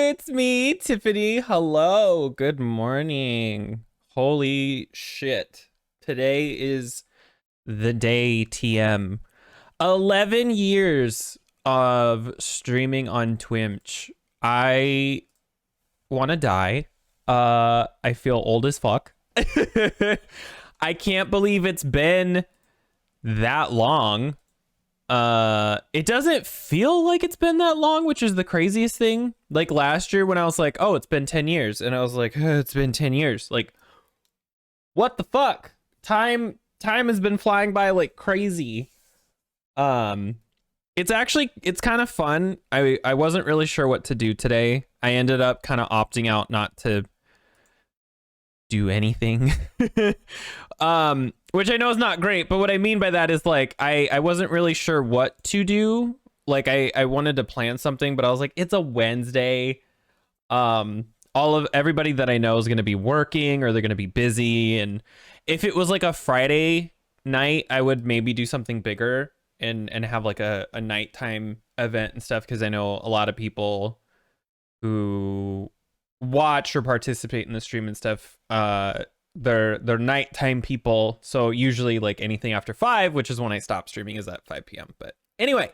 it's me, Tiffany. Hello, good morning. Holy shit. Today is the day TM. 11 years of streaming on Twitch. I want to die. I feel old as fuck. I can't believe it's been that long. It doesn't feel like it's been that long, which is the craziest thing. Like last year when I was like, oh, it's been 10 years. And I was like, it's been 10 years. Like, what the fuck? Time has been flying by like crazy. It's kind of fun. I wasn't really sure what to do today. I ended up kind of opting out not to do anything. Which I know is not great, but what I mean by that is like I wasn't really sure what to do. Like I wanted to plan something, but I was like, it's a Wednesday. Everybody that I know is gonna be working or they're gonna be busy. And if it was like a Friday night, I would maybe do something bigger and have like a nighttime event and stuff, because I know a lot of people who watch or participate in the stream and stuff, they're nighttime people, so usually like anything after 5, which is when I stop streaming, is at 5 p.m. But anyway,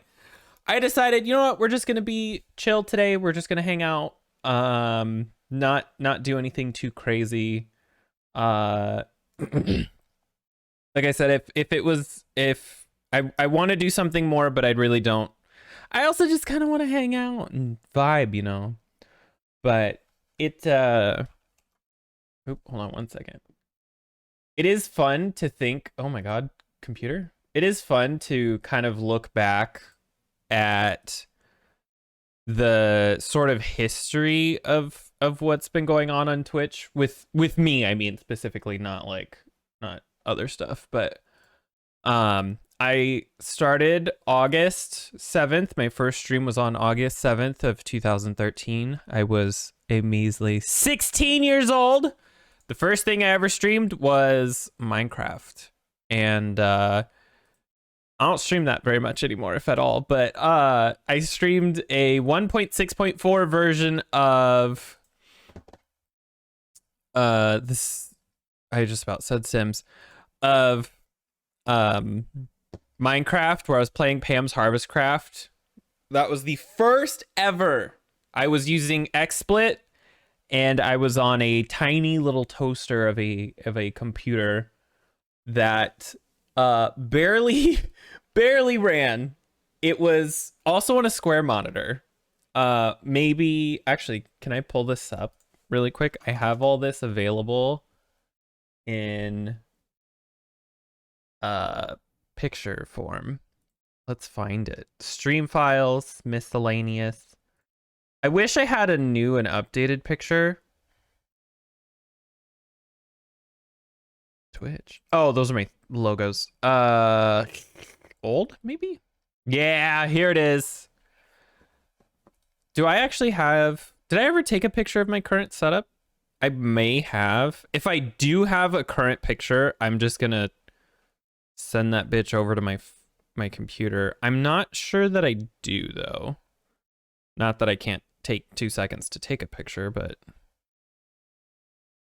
I decided, you know what, we're just gonna be chill today. We're just gonna hang out, not do anything too crazy. Like I said, if I want to do something more, but I really don't. I also just kind of want to hang out and vibe, you know. But hold on one second. It is fun to think, oh my god, computer. It is fun to kind of look back at the sort of history of what's been going on Twitch with me. I mean, specifically, not other stuff, but I started August 7th. My first stream was on August 7th of 2013. I was a measly 16 years old. The first thing I ever streamed was Minecraft. And I don't stream that very much anymore, if at all. But I streamed a 1.6.4 version of this. I just about said Sims. Of Minecraft, where I was playing Pam's Harvest Craft. That was the first ever. I was using XSplit, and I was on a tiny little toaster of a computer that barely ran. It was also on a square monitor. Maybe actually, can I pull this up really quick? I have all this available in picture form. Let's find it. Stream files, miscellaneous. I wish I had a new and updated picture. Twitch. Oh, those are my logos. Old, maybe? Yeah, here it is. Do I actually have... Did I ever take a picture of my current setup? I may have. If I do have a current picture, I'm just gonna send that bitch over to my computer. I'm not sure that I do, though. Not that I can't take 2 seconds to take a picture, but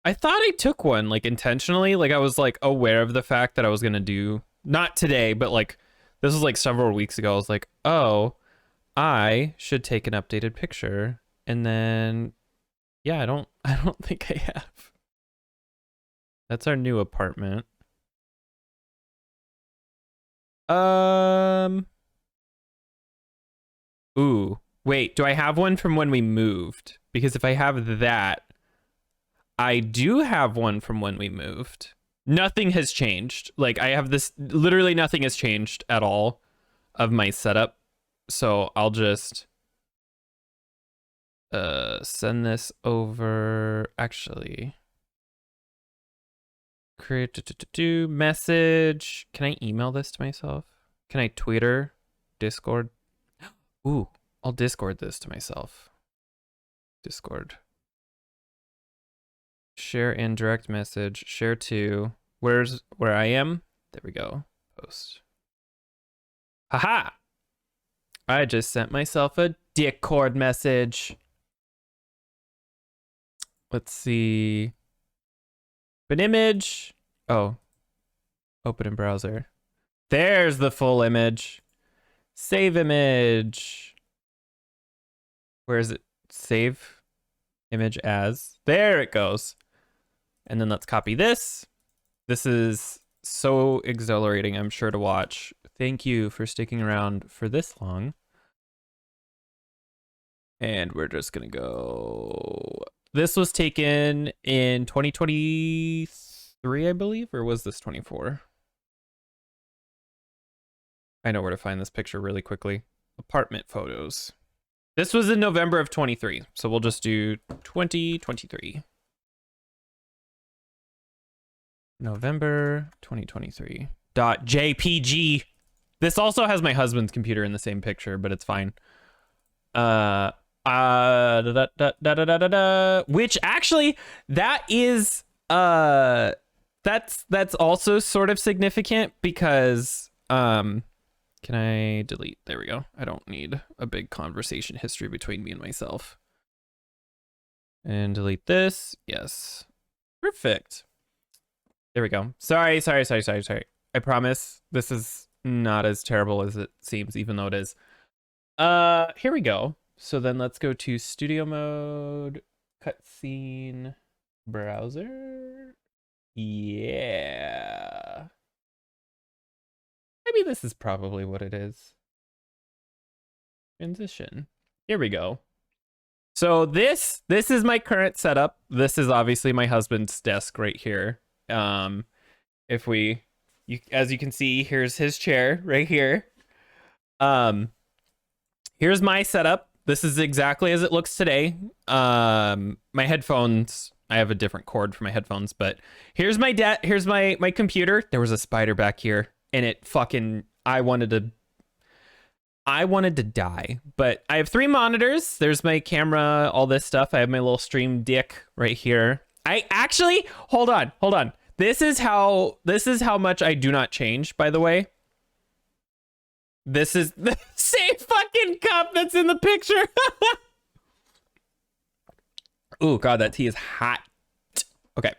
I thought I took one, like, intentionally. Like, I was, like, aware of the fact that I was gonna do, not today, but, like, this was, like, several weeks ago. I was like, oh, I should take an updated picture. And then, yeah, I don't think I have. That's our new apartment. Ooh, wait, do I have one from when we moved? Because if I have that, I do have one from when we moved. Nothing has changed. Like, I have this, literally nothing has changed at all of my setup. So I'll just send this over. Actually, create message. Can I email this to myself? Can I Twitter? Discord? Ooh, I'll Discord this to myself. Discord. Share in direct message. Share to. Where I am? There we go. Post. Haha! I just sent myself a Discord message. Let's see. An image. Oh, open in browser. There's the full image. Save image. Where is it? Save image as. There it goes. And then let's copy this. This is so exhilarating, I'm sure, to watch. Thank you for sticking around for this long. And we're just gonna go. This was taken in 2023, I believe, or was this 24? I know where to find this picture really quickly. Apartment photos. This was in November of 23, so we'll just do 2023. November 2023. .jpg. This also has my husband's computer in the same picture, but it's fine. Which actually, that is that's also sort of significant because can I delete? There we go. I don't need a big conversation history between me and myself. And delete this. Yes. Perfect. There we go. Sorry. I promise this is not as terrible as it seems, even though it is. Here we go. So then let's go to studio mode, cutscene, browser. Yeah. Maybe this is probably what it is. Transition. Here we go. So this is my current setup. This is obviously my husband's desk right here. If we, as you can see, here's his chair right here. Here's my setup. This is exactly as it looks today. My headphones, I have a different cord for my headphones, but here's my here's my computer. There was a spider back here and it fucking, I wanted to die, but I have 3 monitors. There's my camera, all this stuff. I have my little stream deck right here. I actually, hold on. This is how much I do not change, by the way. This is the same fucking cup that's in the picture. Ooh, God, that tea is hot. Okay.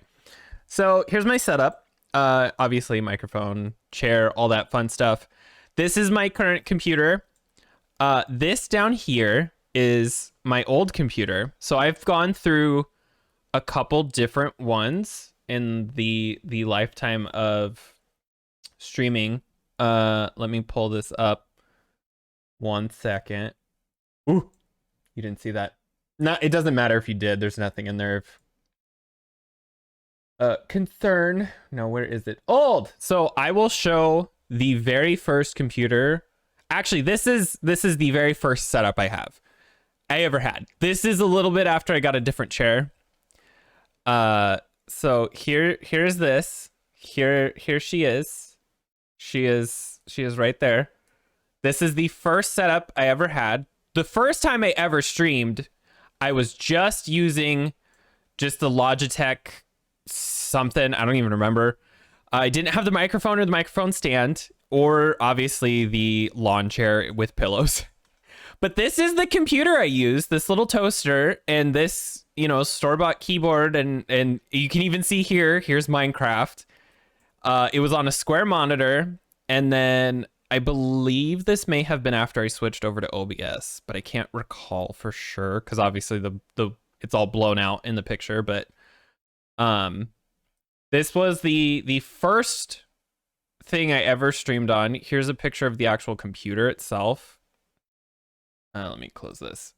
So here's my setup. Obviously microphone, chair, all that fun stuff. This is my current computer. This down here is my old computer. So I've gone through a couple different ones in the lifetime of streaming. Let me pull this up 1 second. Ooh, you didn't see that. No, it doesn't matter if you did. There's nothing in there of concern. No, where is it? Old. So I will show the very first computer. Actually, this is the very first setup I ever had. This is a little bit after I got a different chair. So here's this. Here she is. She is right there. This is the first setup I ever had. The first time I ever streamed, I was just using the Logitech something. I don't even remember. I didn't have the microphone or the microphone stand, or obviously the lawn chair with pillows. But this is the computer I use, this little toaster, and this, store-bought keyboard, and you can even see here's Minecraft. It was on a square monitor, and then I believe this may have been after I switched over to OBS, but I can't recall for sure because obviously the it's all blown out in the picture. But this was the first thing I ever streamed on. Here's a picture of the actual computer itself. Let me close this.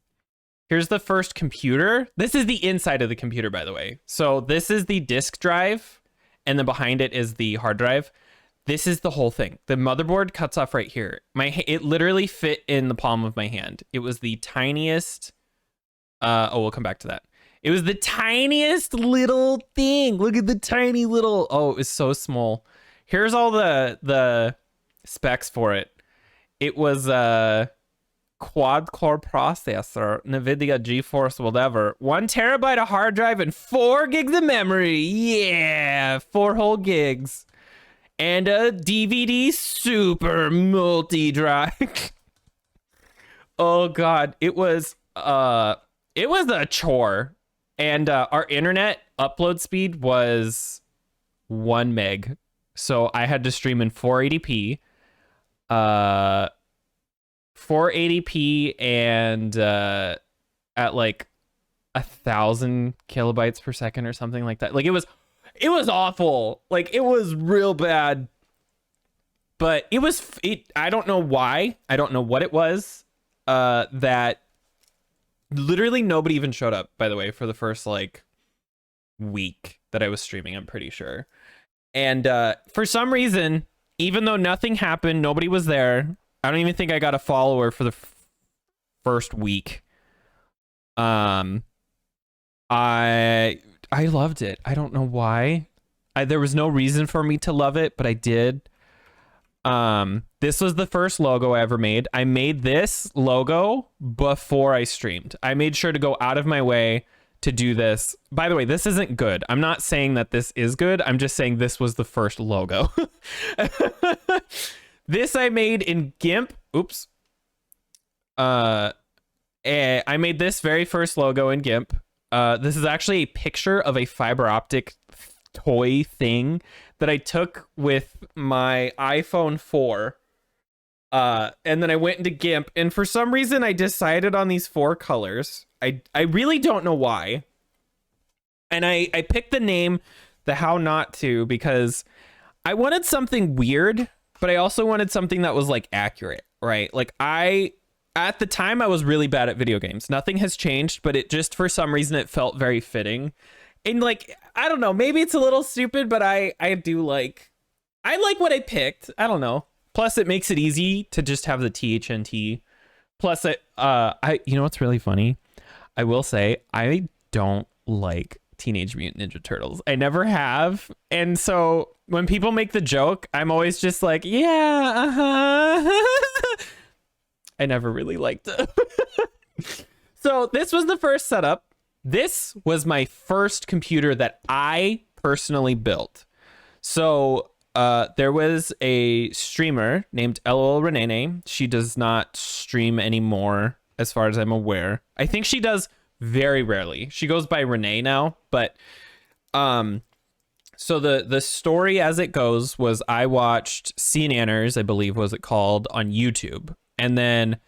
Here's the first computer. This is the inside of the computer, by the way. So this is the disk drive, and then behind it is the hard drive. This is the whole thing. The motherboard cuts off right here. It literally fit in the palm of my hand. It was the tiniest. We'll come back to that. It was the tiniest little thing. Look at the tiny little. Oh, it was so small. Here's all the specs for it. It was a quad-core processor, NVIDIA GeForce whatever, 1 terabyte of hard drive, and 4 gigs of memory. Yeah, 4 whole gigs. And a DVD super multi-drive. Oh God, it was a chore. And our internet upload speed was 1 meg. So I had to stream in 480p. 480p and at like 1,000 kilobytes per second or something like that. Like it was awful. Like it was real bad. But I don't know why. I don't know what it was. That literally nobody even showed up, by the way, for the first like week that I was streaming, I'm pretty sure. And for some reason, even though nothing happened, nobody was there. I don't even think I got a follower for the first week. I loved it. I don't know why. There was no reason for me to love it, but I did. This was the first logo I ever made. I made this logo before I streamed. I made sure to go out of my way to do this. By the way, this isn't good. I'm not saying that this is good. I'm just saying this was the first logo. This I made in GIMP. Oops. I made this very first logo in GIMP. This is actually a picture of a fiber optic toy thing that I took with my iPhone 4. And then I went into GIMP, and for some reason I decided on these 4 colors. I really don't know why. And I picked the name The How Not To because I wanted something weird, but I also wanted something that was like accurate, right? Like at the time I was really bad at video games. Nothing has changed, but it just, for some reason, it felt very fitting. And like, I don't know, maybe it's a little stupid, but I like what I picked. I don't know. Plus it makes it easy to just have the THNT. Plus you know what's really funny? I will say I don't like Teenage Mutant Ninja Turtles. I never have. And so when people make the joke, I'm always just like, yeah, uh-huh. I never really liked it. So this was the first setup. This was my first computer that I personally built. So there was a streamer named LOL Renee. She does not stream anymore, as far as I'm aware. I think she does very rarely. She goes by Renee now, but so the story as it goes was I watched CNanners, I believe was it called, on YouTube. And then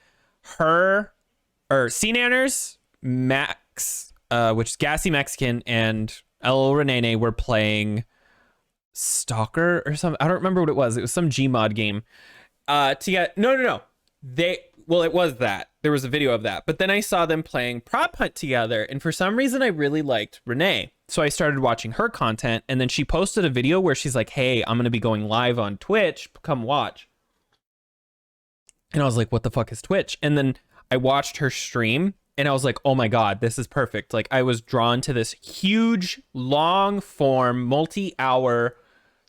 CNanners, Max, which is Gassy Mexican, and LOL Renee were playing Stalker or something. I don't remember what it was. It was some Gmod game. No. It was that. There was a video of that. But then I saw them playing Prop Hunt together, and for some reason I really liked Renee. So I started watching her content, and then she posted a video where she's like, hey, I'm going to be going live on Twitch. Come watch. And I was like, what the fuck is Twitch? And then I watched her stream, and I was like, oh my God, this is perfect. Like, I was drawn to this huge, long form, multi-hour,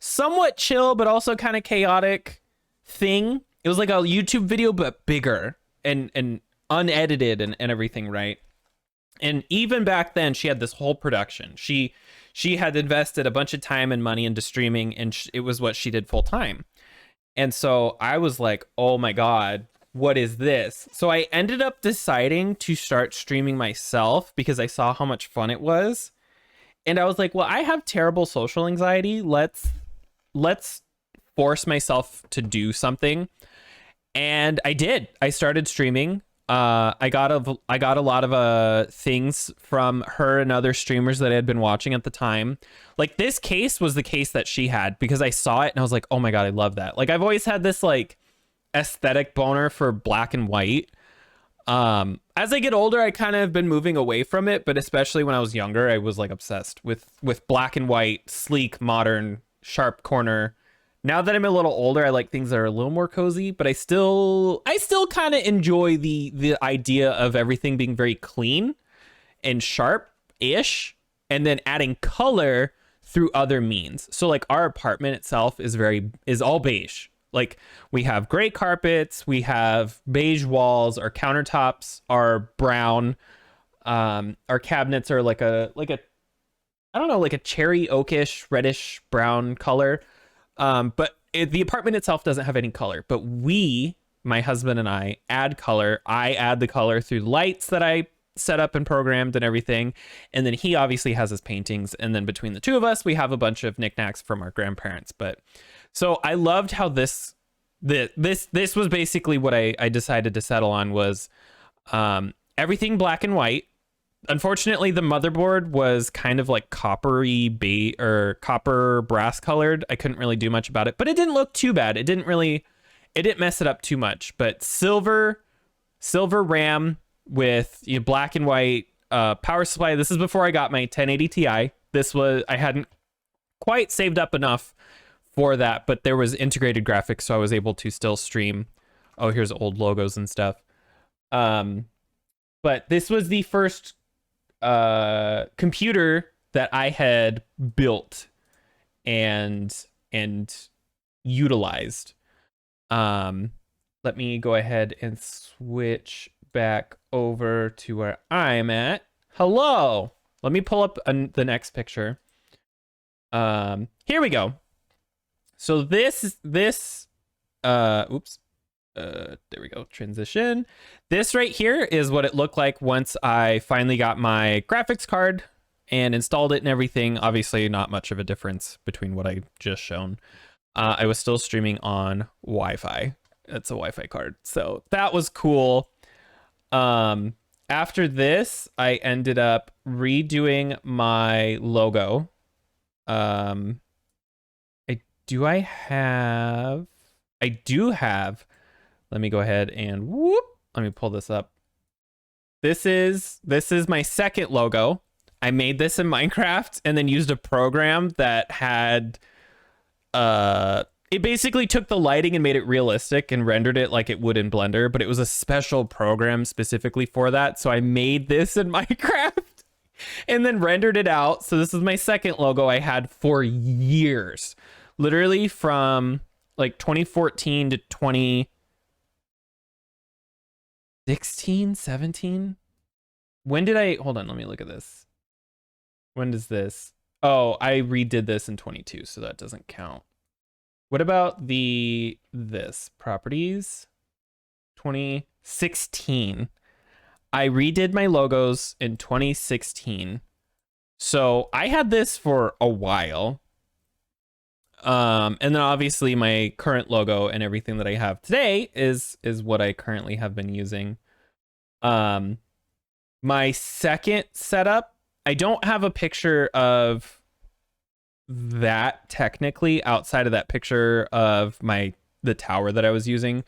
somewhat chill, but also kind of chaotic thing. It was like a YouTube video, but bigger and unedited and everything, right? And even back then, she had this whole production. She had invested a bunch of time and money into streaming, and it was what she did full time. And so I was like, oh my God, what is this? So I ended up deciding to start streaming myself because I saw how much fun it was. And I was like, well, I have terrible social anxiety. Let's force myself to do something. And I did. I started streaming. I got a lot of things from her and other streamers that I had been watching at the time. Like, this case was the case that she had because I saw it and I was like, oh my God, I love that. Like, I've always had this like aesthetic boner for black and white. As I get older, I kind of have been moving away from it, but especially when I was younger, I was like obsessed with black and white, sleek, modern, sharp corner. Now that I'm a little older, I like things that are a little more cozy, but I still kind of enjoy the idea of everything being very clean and sharp-ish, and then adding color through other means. So like our apartment itself is all beige. Like, we have gray carpets, we have beige walls, our countertops are brown, our cabinets are like a I don't know, like a cherry oakish, reddish brown color. But the apartment itself doesn't have any color, but my husband and I add color. I add the color through lights that I set up and programmed and everything. And then he obviously has his paintings. And then between the two of us, we have a bunch of knickknacks from our grandparents. But so I loved how this was basically what I decided to settle on was everything black and white. Unfortunately, the motherboard was kind of like coppery or copper brass colored. I couldn't really do much about it, but it didn't look too bad. It didn't mess it up too much. But silver RAM with black and white power supply. This is before I got my 1080 Ti. I hadn't quite saved up enough for that, but there was integrated graphics, so I was able to still stream. Oh, here's old logos and stuff. But this was the first computer that I had built and utilized. Let me go ahead and switch back over to where I'm at. Hello. Let me pull up the next picture. Here we go. So there we go, transition. This right here is what it looked like once I finally got my graphics card and installed it and everything. Obviously not much of a difference between what I just shown. I was still streaming on Wi-Fi. It's a Wi-Fi card, so that was cool. After this, I ended up redoing my logo. I do have, let me go ahead and let me pull this up. This is my second logo. I made this in Minecraft and then used a program that had, it basically took the lighting and made it realistic and rendered it like it would in Blender, but it was a special program specifically for that. So I made this in Minecraft and then rendered it out. So this is my second logo I had for years, literally from like 2014 to 2016, 17. When did hold on, let me look at this. When does this? Oh, I redid this in 22, so that doesn't count. What about this properties? 2016. I redid my logos in 2016. So I had this for a while. And then obviously my current logo and everything that I have today is what I currently have been using. My second setup, I don't have a picture of that technically outside of that picture of the tower that I was using,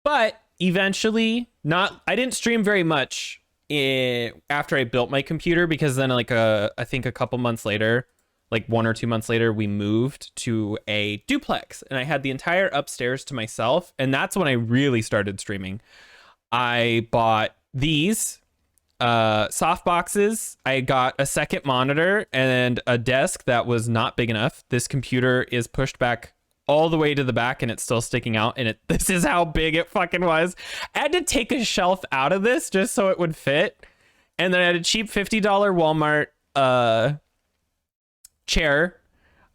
but eventually I didn't stream very much after I built my computer, because then I think a couple months later, like 1 or 2 months later, we moved to a duplex and I had the entire upstairs to myself. And that's when I really started streaming. I bought these soft boxes. I got a second monitor and a desk that was not big enough. This computer is pushed back all the way to the back and it's still sticking out. And this is how big it fucking was. I had to take a shelf out of this just so it would fit. And then I had a cheap $50 Walmart chair,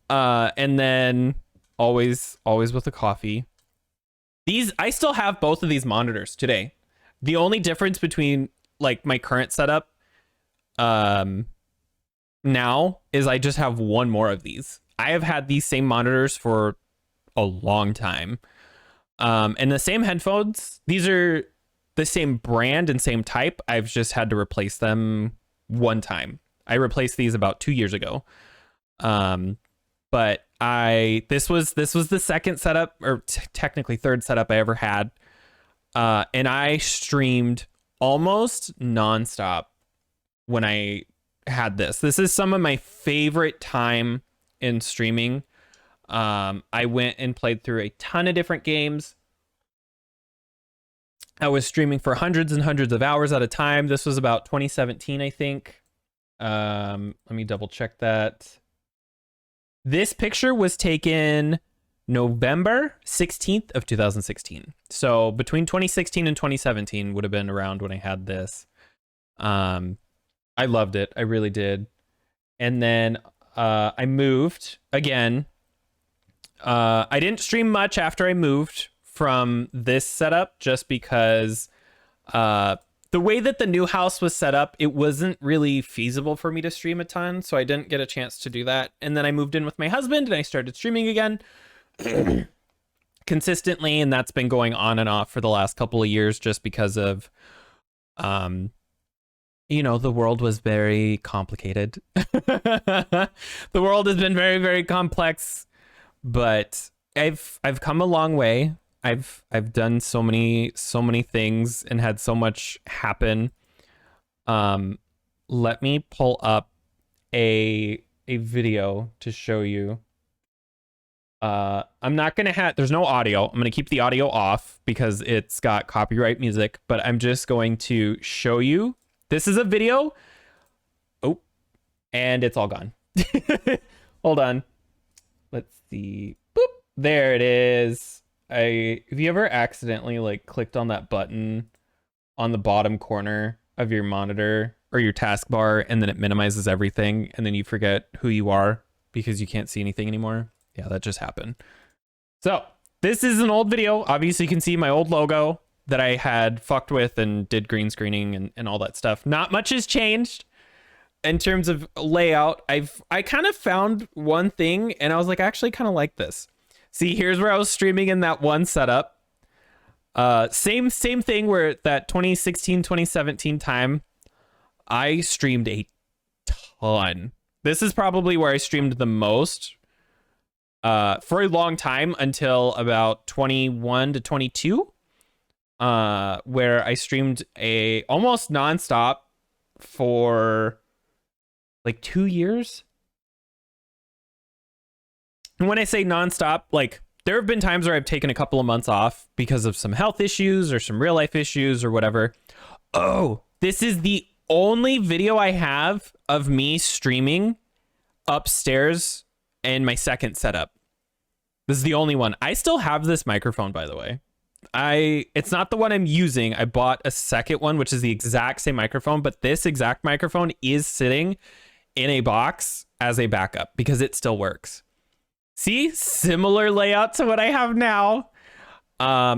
and then always with a coffee. I still have both of these monitors today. The only difference between like my current setup now is I just have one more of these. I have had these same monitors for a long time, and the same headphones. These are the same brand and same type. I've just had to replace them one time. I replaced these about 2 years ago. But this was the second setup, or technically third setup I ever had. And I streamed almost nonstop when I had this. This is some of my favorite time in streaming. I went and played through a ton of different games. I was streaming for hundreds and hundreds of hours at a time. This was about 2017, I think. Let me double check that. This picture was taken November 16th of 2016. So between 2016 and 2017 would have been around when I had this. I loved it. I really did. And then I moved again. I didn't stream much after I moved from this setup just because the the way that the new house was set up, it wasn't really feasible for me to stream a ton, so I didn't get a chance to do that. And then I moved in with my husband and I started streaming again consistently, and that's been going on and off for the last couple of years just because of you know, the world was very complicated. The world has been very, very complex, but I've come a long way. I've done so many things and had so much happen. Let me pull up a video to show you. I'm not gonna have, there's no audio. I'm gonna keep the audio off because it's got copyright music, but I'm just going to show you. This is a video. Oh, and it's all gone. Hold on. Let's see. Boop. There it is. Have you ever accidentally like clicked on that button on the bottom corner of your monitor or your taskbar, and then it minimizes everything, and then you forget who you are because you can't see anything anymore? Yeah, that just happened. So this is an old video. Obviously you can see my old logo that I had fucked with and did green screening and all that stuff. Not much has changed in terms of layout. I kind of found one thing and I was like, I actually kind of like this. See, here's where I was streaming in that one setup. Same thing where that 2016, 2017 time, I streamed a ton. This is probably where I streamed the most for a long time until about 21 to 22. Where I streamed almost nonstop for like 2 years. And when I say nonstop, like there have been times where I've taken a couple of months off because of some health issues or some real life issues or whatever. Oh, this is the only video I have of me streaming upstairs in my second setup. This is the only one. I still have this microphone, by the way. It's not the one I'm using. I bought a second one, which is the exact same microphone, but this exact microphone is sitting in a box as a backup because it still works. See, similar layout to what I have now.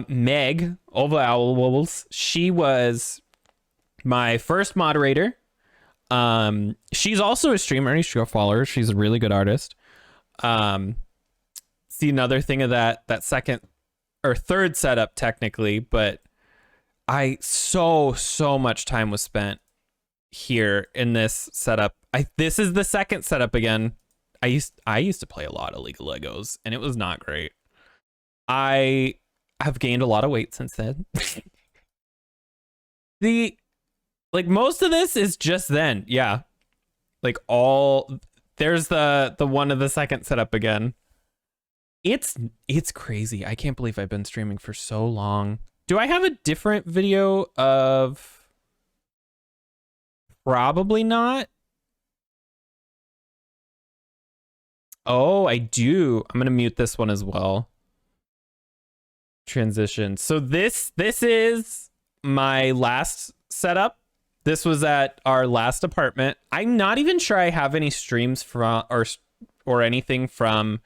Meg, Ova Owls, she was my first moderator. She's also a streamer. You should go follow her. She's a really good artist. See, another thing of that second or third setup technically, but so much time was spent here in this setup. This is the second setup again. I used to play a lot of League of Legos and it was not great. I have gained a lot of weight since then. Most of this is just then. Yeah. Like there's the one of the second setup again. It's crazy. I can't believe I've been streaming for so long. Do I have a different video of? Probably not. Oh, I do. I'm gonna mute this one as well. Transition. So this is my last setup. This was at our last apartment. I'm not even sure I have any streams from or anything from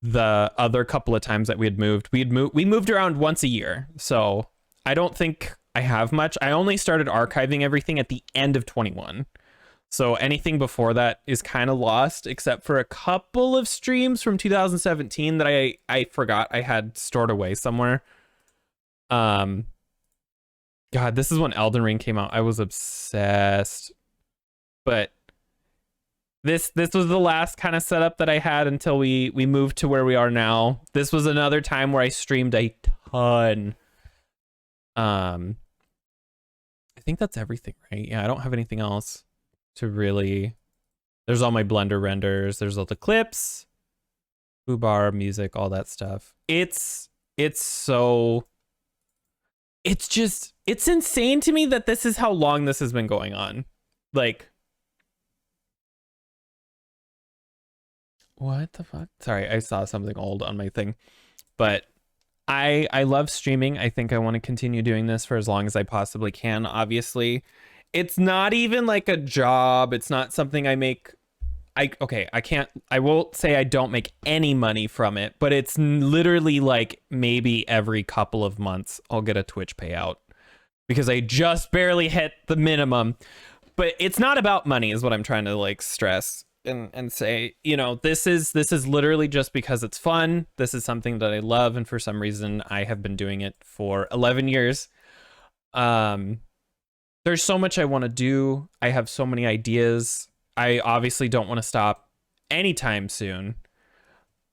the other couple of times that we moved. We moved around once a year, so I don't think I have much. I only started archiving everything at the end of 21, so anything before that is kind of lost, except for a couple of streams from 2017 that I forgot I had stored away somewhere. God, this is when Elden Ring came out. I was obsessed, but this was the last kind of setup that I had until we moved to where we are now. This was another time where I streamed a ton. I think that's everything, right? Yeah, I don't have anything else to really. There's all my Blender renders. There's all the clips, foobar, music, all that stuff. It's insane to me that this is how long this has been going on. Like, what the fuck? Sorry, I saw something old on my thing. But I love streaming. I think I want to continue doing this for as long as I possibly can. Obviously, it's not even like a job. It's not something I make. I won't say I don't make any money from it, but it's literally like maybe every couple of months I'll get a Twitch payout. because I just barely hit the minimum. But it's not about money is what I'm trying to like stress and say, you know, this is literally just because it's fun. This is something that I love, and for some reason I have been doing it for 11 years. There's so much I want to do. I have so many ideas. I obviously don't want to stop anytime soon.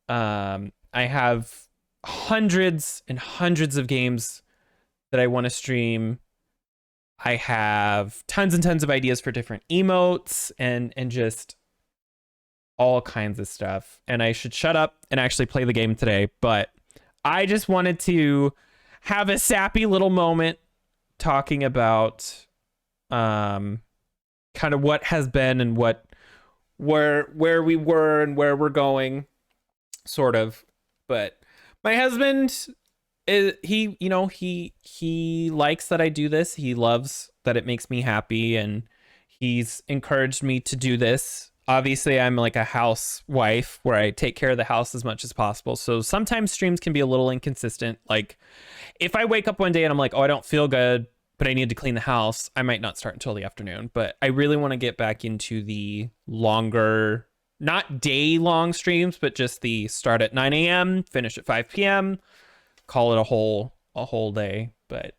I have hundreds and hundreds of games that I want to stream. I have tons and tons of ideas for different emotes and just all kinds of stuff. And I should shut up and actually play the game today, but I just wanted to have a sappy little moment talking about kind of what has been and where we were and where we're going, sort of. But my husband is, he likes that I do this. He loves that it makes me happy, and he's encouraged me to do this. Obviously, I'm like a housewife where I take care of the house as much as possible. So sometimes streams can be a little inconsistent. Like if I wake up one day and I'm like, oh, I don't feel good, but I need to clean the house, I might not start until the afternoon. But I really want to get back into the longer, not day long streams, but just the start at 9 a.m., finish at 5 p.m., call it a whole day. But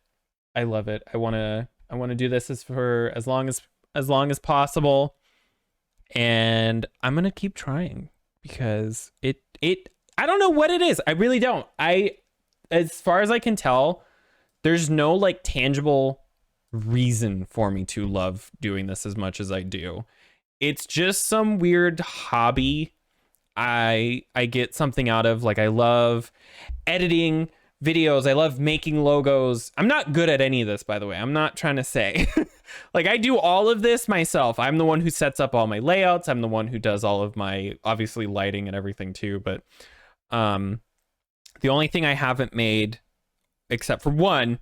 I love it. I want to do this for as long as possible. And I'm going to keep trying because I don't know what it is. I really don't. As far as I can tell, there's no like tangible reason for me to love doing this as much as I do. It's just some weird hobby I get something out of. Like I love editing videos. I love making logos. I'm not good at any of this, by the way. I'm not trying to say like I do all of this myself. I'm the one who sets up all my layouts. I'm the one who does all of my obviously lighting and everything too. But the only thing I haven't made, except for one,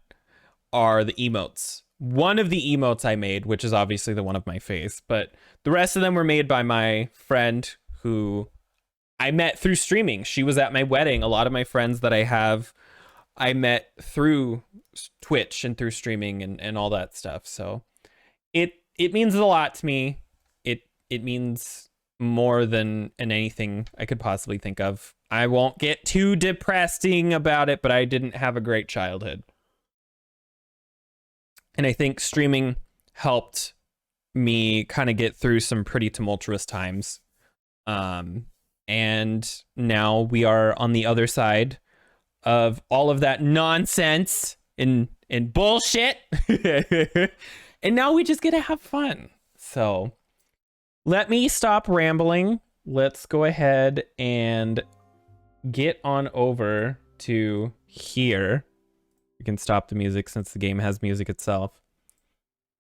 are the emotes. One of the emotes I made, which is obviously the one of my face, but the rest of them were made by my friend who I met through streaming. She was at my wedding. A lot of my friends that I have, I met through Twitch and through streaming and all that stuff. So it means a lot to me. It means more than anything I could possibly think of. I won't get too depressing about it, but I didn't have a great childhood. And I think streaming helped me kind of get through some pretty tumultuous times. And now we are on the other side of all of that nonsense and bullshit. And now we just get to have fun. So let me stop rambling. Let's go ahead and get on over to here. We can stop the music since the game has music itself.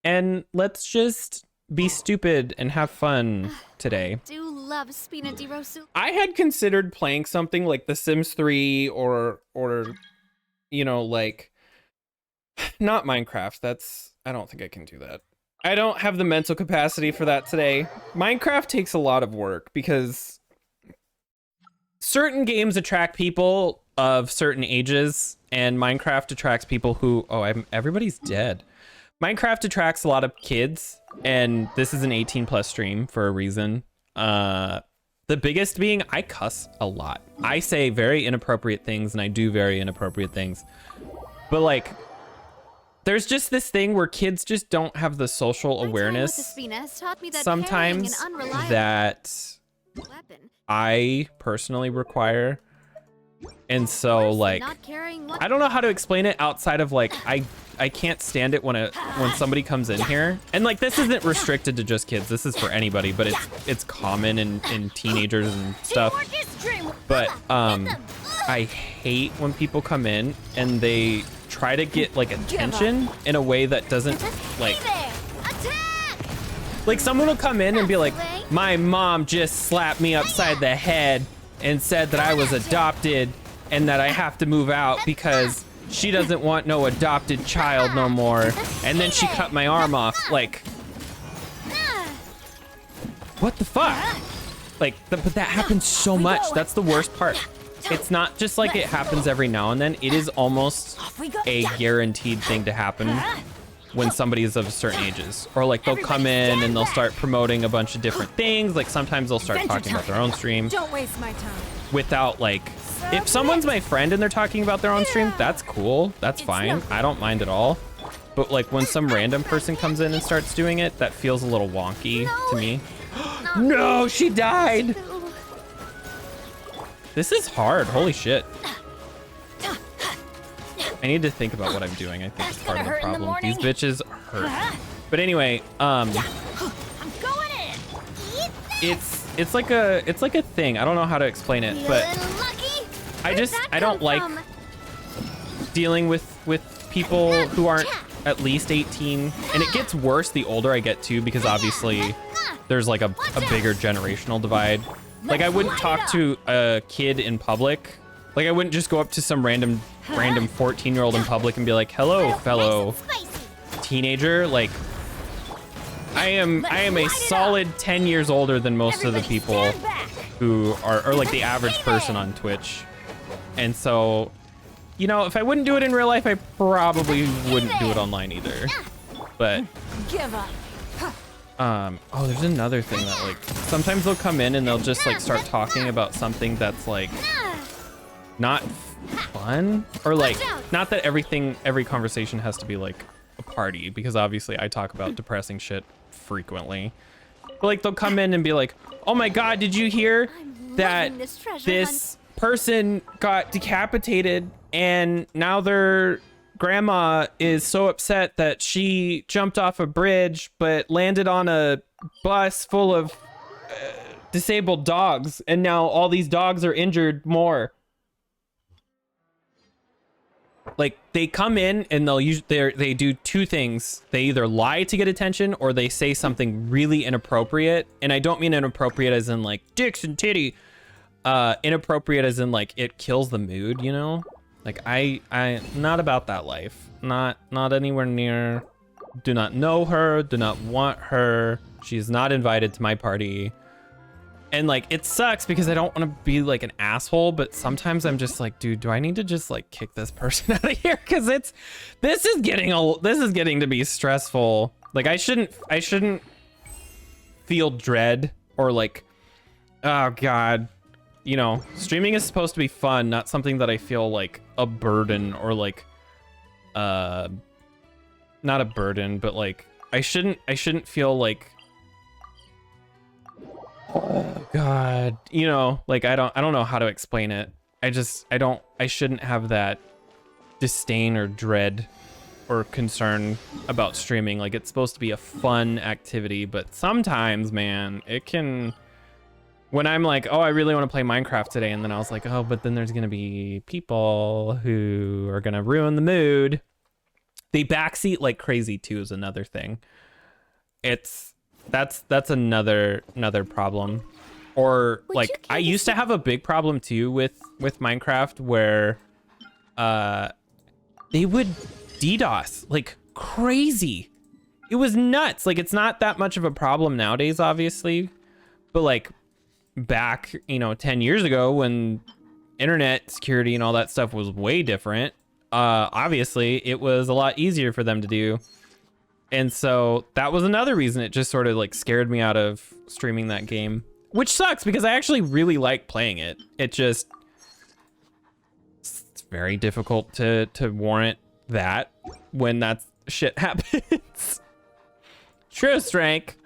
And let's just be stupid and have fun today. Do love Spina di Rosu. I had considered playing something like The Sims 3 or you know, like not Minecraft. I don't think I can do that. I don't have the mental capacity for that today. Minecraft takes a lot of work because certain games attract people of certain ages, and Minecraft attracts people who everybody's dead. Minecraft attracts a lot of kids, and this is an 18+ stream for a reason. The biggest being I cuss a lot. I say very inappropriate things and I do very inappropriate things. But like there's just this thing where kids just don't have the social awareness sometimes that I personally require. And so like I don't know how to explain it outside of like I can't stand it when somebody comes in here, and like this isn't restricted to just kids, this is for anybody, but it's common in teenagers and stuff. But I hate when people come in and they try to get like attention in a way that doesn't like someone will come in and be like, my mom just slapped me upside the head and said that I was adopted and that I have to move out because she doesn't want no adopted child no more. And then she cut my arm off. Like, what the fuck? Like, but that happens so much. That's the worst part. It's not just like it happens every now and then. It is almost a guaranteed thing to happen when somebody is of certain ages, or like they'll come in and they'll start promoting a bunch of different things. Like sometimes they'll start talking about their own stream Don't waste my time. without like, if someone's my friend and they're talking about their own stream, that's cool, that's fine, I don't mind at all. But like when some random person comes in and starts doing it, that feels a little wonky to me. No, she died. This is hard, holy shit. I need to think about what I'm doing. I think it's part of the problem. These bitches hurt. But anyway, I'm going in. it's like a thing. I don't know how to explain it, but I don't like dealing with people who aren't at least 18, and it gets worse the older I get too, because obviously there's like a bigger generational divide. Like I wouldn't talk to a kid in public. Like I wouldn't just go up to some random 14-year-old in public and be like, "Hello, fellow teenager." Like I am a solid 10 years older than most of the people who are like the average person on Twitch. And so, you know, if I wouldn't do it in real life, I probably wouldn't do it online either. But Give up. oh, there's another thing that like sometimes they'll come in and they'll just like start talking about something that's like not fun, or like not that every conversation has to be like a party, because obviously I talk about depressing shit frequently. But like they'll come in and be like, "Oh my god, did you hear that this person got decapitated and now their grandma is so upset that she jumped off a bridge but landed on a bus full of disabled dogs, and now all these dogs are injured more." Like they come in and they do two things. They either lie to get attention, or they say something really inappropriate. And I don't mean inappropriate as in like dicks and titty. Inappropriate as in like it kills the mood, you know? Like I not about that life. Not anywhere near. Do not know her, do not want her. She's not invited to my party. And like it sucks because I don't want to be like an asshole, but sometimes I'm just like, dude, do I need to just like kick this person out of here? Because this is getting to be stressful. Like I shouldn't feel dread or like, oh god, you know, streaming is supposed to be fun, not something that I feel like a burden, or like not a burden, but like I shouldn't feel like, oh god, you know, like I don't know how to explain it. I shouldn't have that disdain or dread or concern about streaming. Like it's supposed to be a fun activity, but sometimes, man, it can, when I'm like, oh, I really want to play Minecraft today, and then I was like, oh, but then there's gonna be people who are gonna ruin the mood. They backseat like crazy too is another thing. That's another problem. Or like I used to have a big problem too with Minecraft where they would DDoS like crazy. It was nuts. Like it's not that much of a problem nowadays, obviously, but like back, you know, 10 years ago when internet security and all that stuff was way different, obviously it was a lot easier for them to do. And so that was another reason it just sort of like scared me out of streaming that game, which sucks because I actually really like playing it. It's very difficult to warrant that when that shit happens. True strength.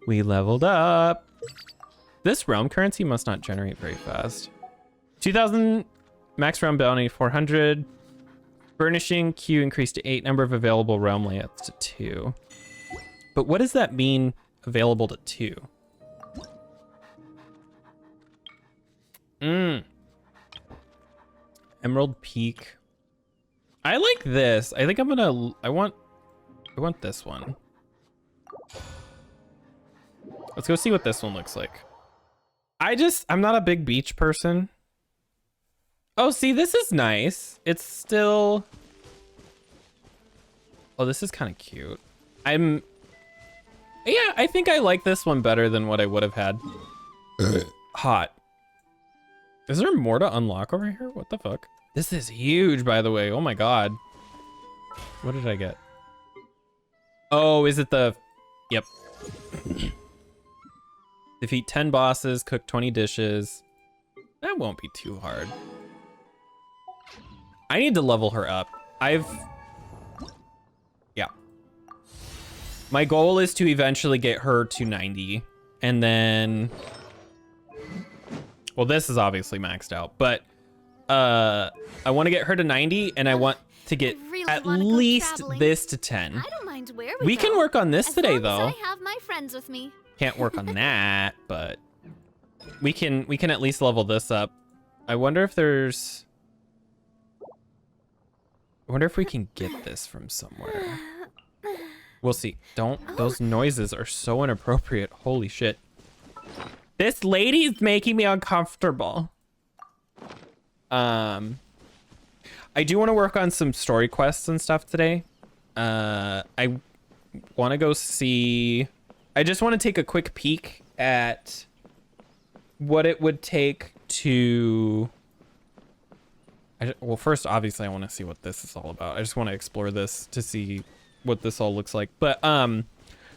We leveled up. This realm currency must not generate very fast. 2000 max realm bounty 400. Furnishing queue increased to 8. Number of available realm layouts to 2. But what does that mean, available to 2? Emerald Peak. I like this. I think I want this one. Let's go see what this one looks like. I'm not a big beach person. Oh, see, this is nice. It's still... Oh, this is kind of cute. Yeah, I think I like this one better than what I would have had. Hot. Is there more to unlock over here? What the fuck? This is huge, by the way. Oh my god. What did I get? Oh, is it the... Yep. Defeat 10 bosses, cook 20 dishes. That won't be too hard. I need to level her up. Yeah. My goal is to eventually get her to 90. And then... Well, this is obviously maxed out, but I want to get her to 90, and I want to get really at wanna go least traveling. this to 10. I don't mind where We go. can work on this As today, long though. as I have my friends with me. Can't work on that, but we can at least level this up. I wonder if there's... I wonder if we can get this from somewhere. We'll see. Those noises are so inappropriate. Holy shit. This lady's making me uncomfortable. I do want to work on some story quests and stuff today. I want to go see... I just want to take a quick peek at what it would take to... Well, first, obviously, I want to see what this is all about. I just want to explore this to see what this all looks like. But, no.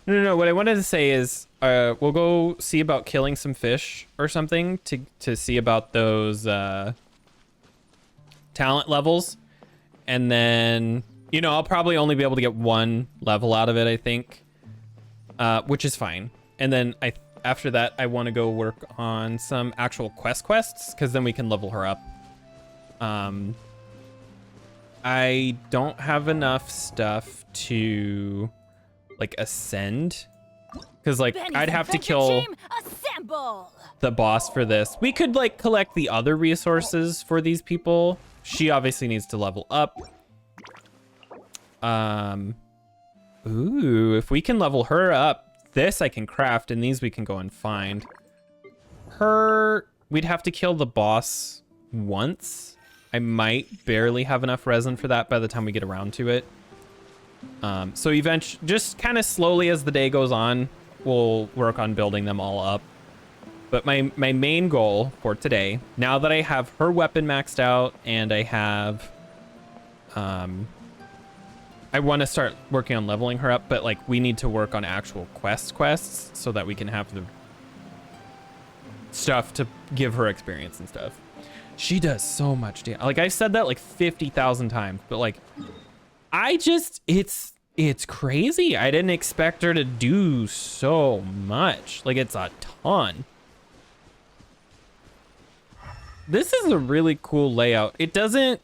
What I wanted to say is, we'll go see about killing some fish or something to see about those, talent levels. And then, you know, I'll probably only be able to get one level out of it, I think. Which is fine. And then after that, I want to go work on some actual quests, because then we can level her up. I don't have enough stuff to like ascend, because like Benny's I'd have to adventure kill team, assemble! the boss for this. We could like collect the other resources for these people. She obviously needs to level up. Ooh, if we can level her up, this I can craft, and these we can go and find. We'd have to kill the boss once. I might barely have enough resin for that by the time we get around to it. So eventually, just kind of slowly as the day goes on, we'll work on building them all up. But my main goal for today, now that I have her weapon maxed out and I have, I want to start working on leveling her up, but like we need to work on actual quests so that we can have the stuff to give her experience and stuff. She does so much damage. Like I've said that like 50,000 times, but like it's crazy. I didn't expect her to do so much. Like it's a ton. This is a really cool layout. It doesn't,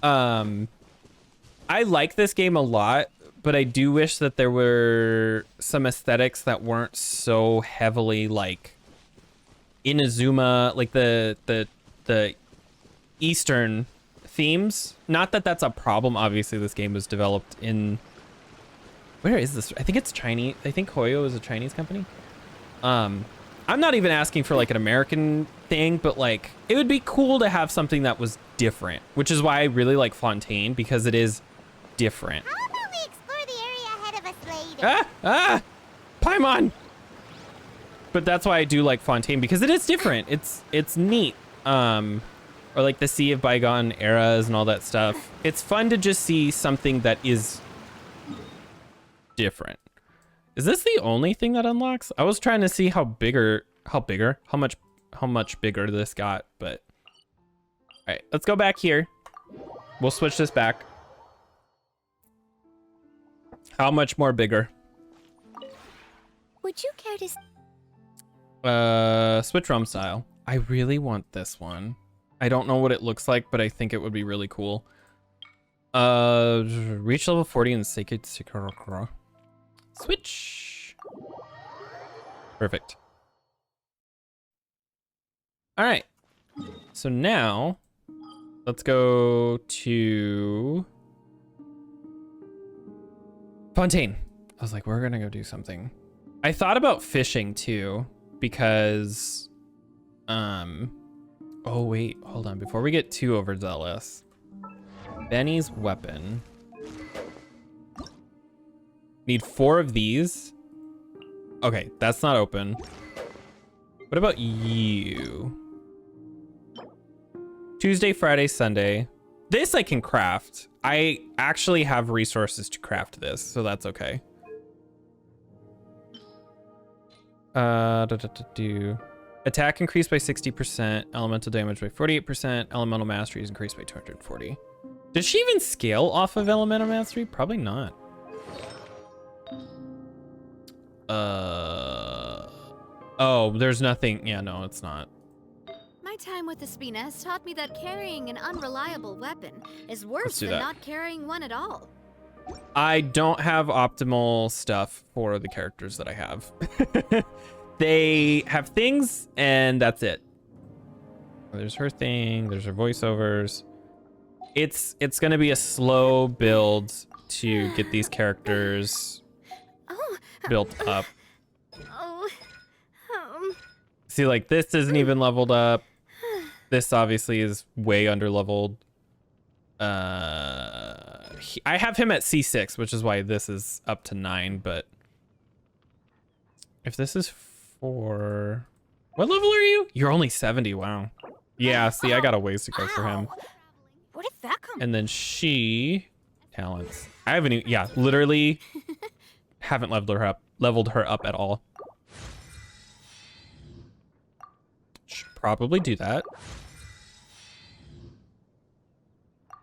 I like this game a lot, but I do wish that there were some aesthetics that weren't so heavily like Inazuma, like the Eastern themes. Not that that's a problem. Obviously, this game was developed in... Where is this? I think it's Chinese. I think Hoyo is a Chinese company. I'm not even asking for like an American thing, but like it would be cool to have something that was different, which is why I really like Fontaine, because it is different. How about we explore the area ahead of us later? Paimon! But that's why I do like Fontaine, because it is different. It's neat. Or like the Sea of Bygone Eras and all that stuff. It's fun to just see something that is different. Is this the only thing that unlocks? I was trying to see how much bigger this got, but all right, let's go back here. We'll switch this back. How much more bigger? Would you care to... Switch realm style. I really want this one. I don't know what it looks like, but I think it would be really cool. Reach level 40 in Sacred Sakura. Switch. Perfect. All right. So now let's go to Fontaine. I was like, we're gonna go do something. I thought about fishing too, because oh wait, hold on, before we get too overzealous. Benny's weapon. Need 4 of these. Okay, that's not open. What about you? Tuesday, Friday, Sunday. This I can craft. I actually have resources to craft this, so that's okay. Attack increased by 60%, elemental damage by 48%, elemental mastery is increased by 240. Does she even scale off of elemental mastery? Probably not. Oh, there's nothing. Yeah, no, it's not. My time with the Spina has taught me that carrying an unreliable weapon is worse than not carrying one at all. I don't have optimal stuff for the characters that I have. They have things, and that's it. There's her thing. There's her voiceovers. It's gonna be a slow build to get these characters built up. See, like, this isn't even leveled up. This obviously is way under leveled. I have him at C6, which is why this is up to 9, but if this is 4, what level are you? You're only 70. Wow. Yeah, see, I got a ways to go for him. Where did that come? And then she talents. I haven't even, yeah, literally haven't leveled her up at all. Should probably do that.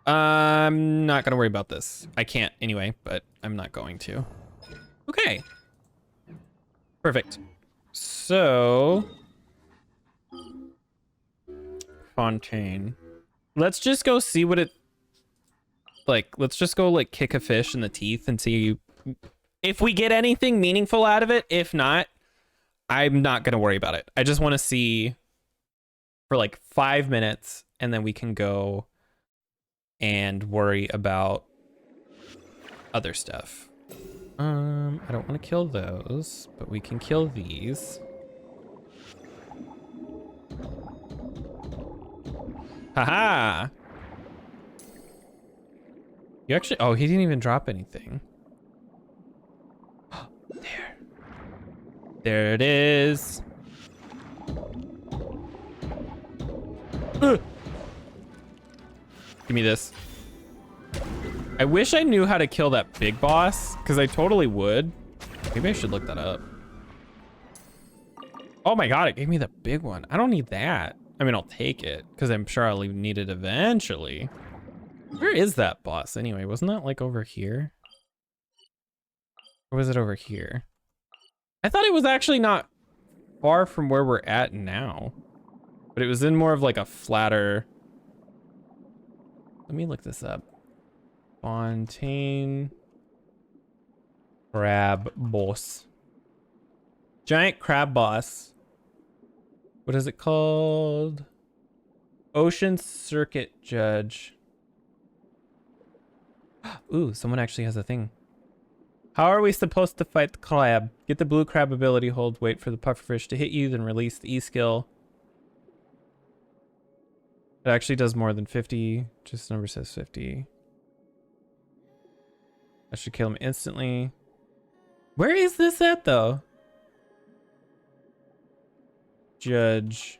I'm not gonna worry about this. I can't anyway, but I'm not going to. Okay. Perfect. So, Fontaine. Let's just go see what it, like, let's just go, like, kick a fish in the teeth and see if we get anything meaningful out of it. If not, I'm not gonna worry about it. I just want to see for like 5 minutes, and then we can go and worry about other stuff. I don't want to kill those, but we can kill these. Haha! You actually, oh, he didn't even drop anything. There. There it is. Ugh. Give me this. I wish I knew how to kill that big boss, because I totally would. Maybe I should look that up. Oh my god, it gave me the big one. I don't need that. I mean, I'll take it, because I'm sure I'll even need it eventually. Where is that boss anyway? Wasn't that like over here? Or was it over here? I thought it was actually not far from where we're at now. But it was in more of like a flatter... Let me look this up. Fontaine crab boss. Giant crab boss. What is it called? Ocean Circuit Judge. Ooh, someone actually has a thing. How are we supposed to fight the crab? Get the blue crab ability, hold, wait for the pufferfish to hit you, then release the E skill. It actually does more than 50. Just number says 50. I should kill him instantly. Where is this at, though? Judge.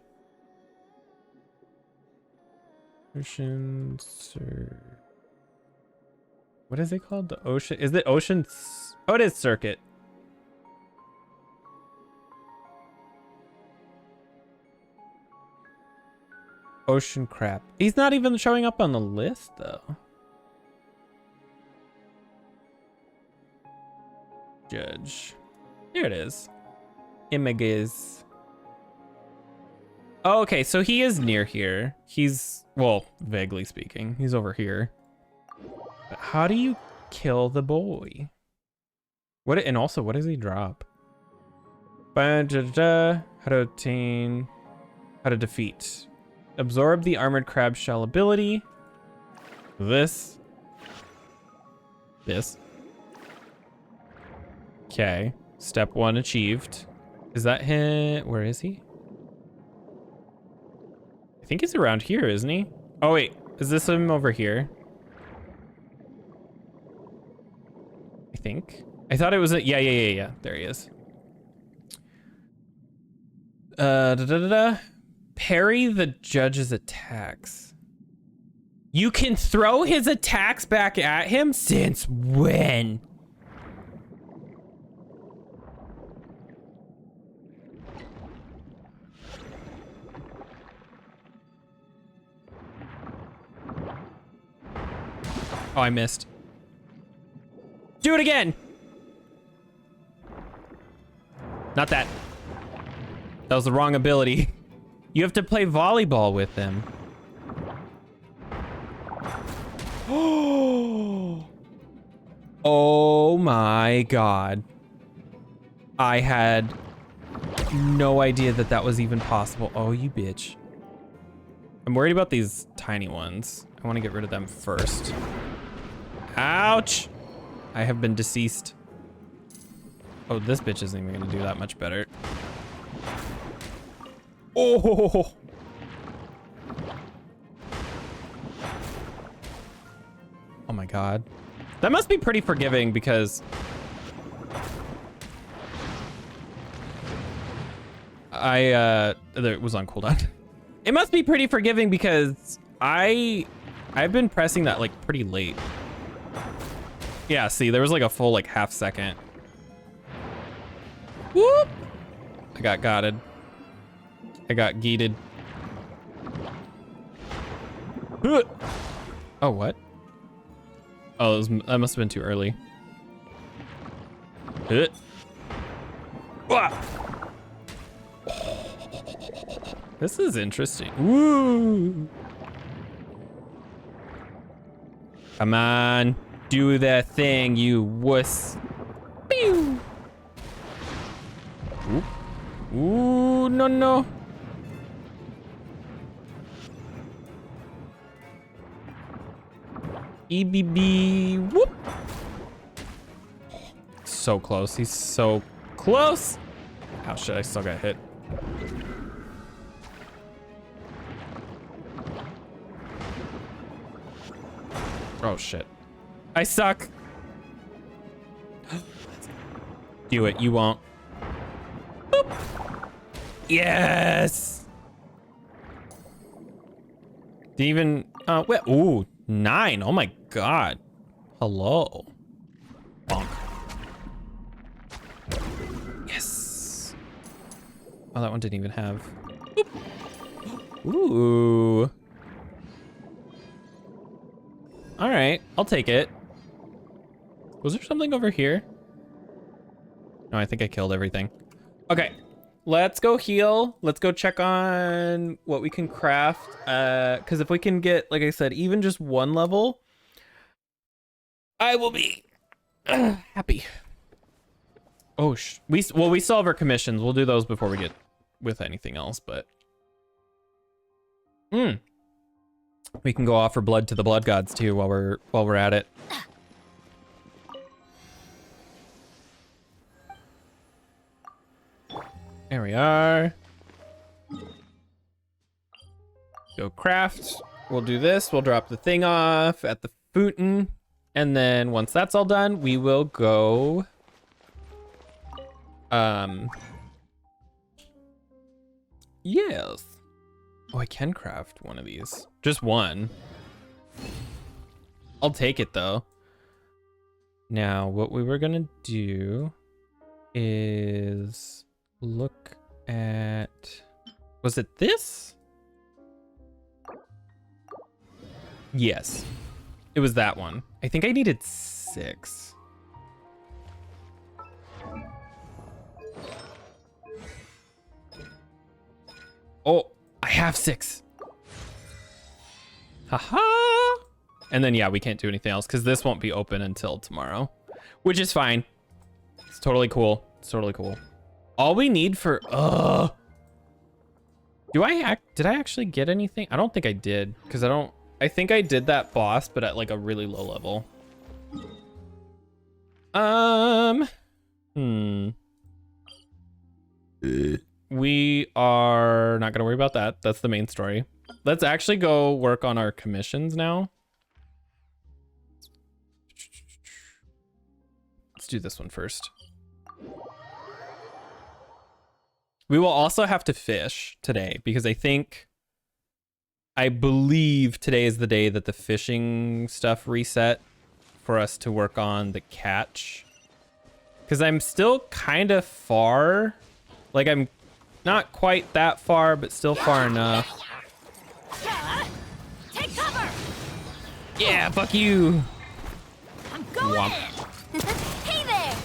Ocean, sir. What is it called? The ocean? Is it ocean? Oh, it is circuit. Ocean crab. He's not even showing up on the list, though. Judge. Here it is. Images. Oh, okay, so he is near here. He's, well, vaguely speaking, he's over here. But how do you kill the boy? What? And also, what does he drop? How to obtain. How to defeat. Absorb the armored crab shell ability. This. Okay. Step 1 achieved. Is that him? Where is he? I think he's around here, isn't he? Oh, wait. Is this him over here? I think. I thought it was a... Yeah. There he is. Parry the judge's attacks. You can throw his attacks back at him? Since when? Oh, I missed. Do it again. Not that. That was the wrong ability. You have to play volleyball with him. Oh my god. I had no idea that that was even possible. Oh, you bitch. I'm worried about these tiny ones. I want to get rid of them first. Ouch! I have been deceased. Oh, this bitch isn't even gonna do that much better. Oh! Oh my god. That must be pretty forgiving because it was on cooldown. It must be pretty forgiving because I've been pressing that like pretty late. Yeah, see, there was like a full like half second. Whoop! I got gotted. I got geeted. Oh, what? Oh, that must have been too early. This is interesting. Woo! Come on, do that thing, you wuss. Pew! Ooh. Ooh, no, no. EBB, whoop. So close, he's so close. Oh shit, I still got hit. Oh shit. I suck. Do it, you won't. Boop. Yes. Didn't even, wait, ooh, 9, oh my god. Hello. Bonk. Yes. Oh, that one didn't even have. Boop. Ooh. All right, I'll take it. Was there something over here? No, I think I killed everything. Okay, let's go heal. Let's go check on what we can craft. Because if we can get, like I said, even just one level, I will be happy. Oh, we still have our commissions. We'll do those before we get with anything else, but. We can go offer blood to the blood gods too while we're at it. There we are. Go craft. We'll do this. We'll drop the thing off at the fountain. And then once that's all done, we will go yes. Oh, I can craft one of these. Just one. I'll take it though. Now, what we were gonna do is look at, was it this? Yes, it was that one. I think I needed 6. Oh, I have 6. Haha. And then, yeah, we can't do anything else because this won't be open until tomorrow, which is fine. It's totally cool. It's totally cool. All we need for, did I actually get anything? I don't think I did because I think I did that boss, but at like a really low level. We are not gonna worry about that. That's the main story. Let's actually go work on our commissions now. Let's do this one first. We will also have to fish today because I think I believe today is the day that the fishing stuff reset for us to work on the catch. Because I'm still kind of far. Like, I'm not quite that far, but still far enough. Take cover. Yeah, fuck you. I'm going Womp. in. Hey there.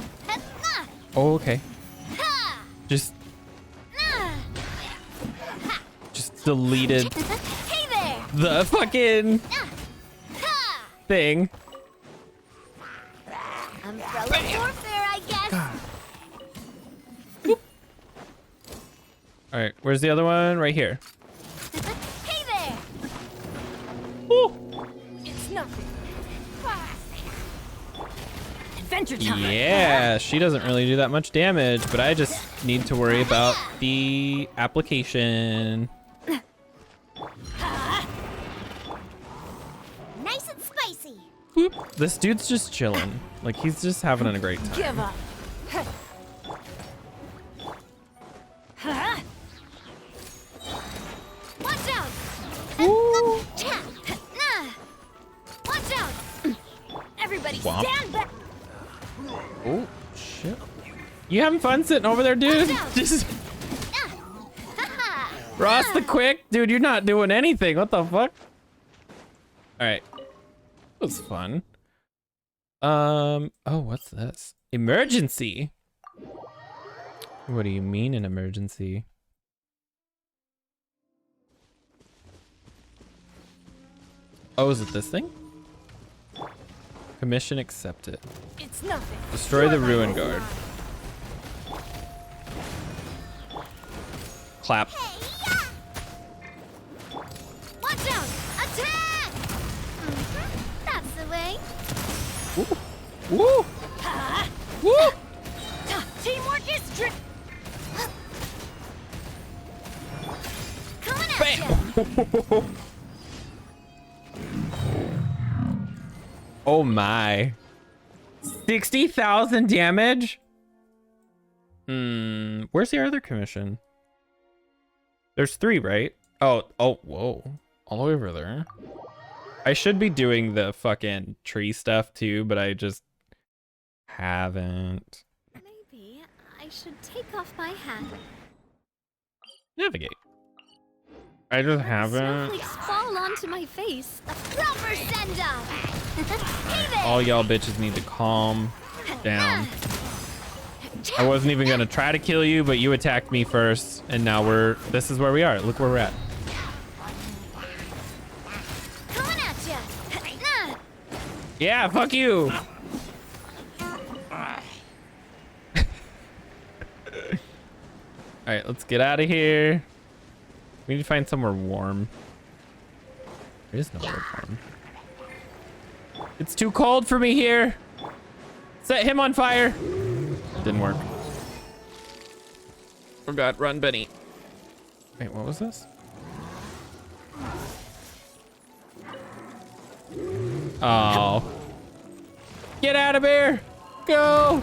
Oh, okay. Ha. Just Ha. deleted Hey there. the fucking Ha. thing. Umbrella warfare, I guess. All right, where's the other one? Right here. Hey there. Woo. It's nothing. Adventure time. Yeah, she doesn't really do that much damage, but I just need to worry about the application. Nice and spicy. Whoop. This dude's just chilling. Like, he's just having a great time. Give up. Watch out. Ooh. Watch out. Everybody Womp. stand back. Oh, shit. You having fun sitting over there, dude? Watch out. Just Ross the Quick? Dude, you're not doing anything. What the fuck? All right. That was fun. Oh, what's this? Emergency. What do you mean an emergency? Oh, is it this thing? Commission accepted. It's nothing. Destroy the ruin guard. Clap. Watch out. Attack. That's the way. Woo! Woo! Woo! Teamwork is coming at Bam! you. Oh my. 60,000 damage? Where's the other commission? There's 3, right? Oh, whoa. All the way over there. I should be doing the fucking tree stuff too, but I just haven't. Maybe I should take off my hat. Navigate. I just haven't. Snowflakes fall onto my face. A proper send off. Hey there. All y'all bitches need to calm down. I wasn't even gonna try to kill you, but you attacked me first, and now this is where we are. Look where we're at. Coming at you. Yeah, fuck you. All right, let's get out of here. We need to find somewhere warm. There is nowhere warm. It's too cold for me here. Set him on fire. Didn't work. Oh God, run, Benny. Wait, what was this? Oh. Get out of here. Go.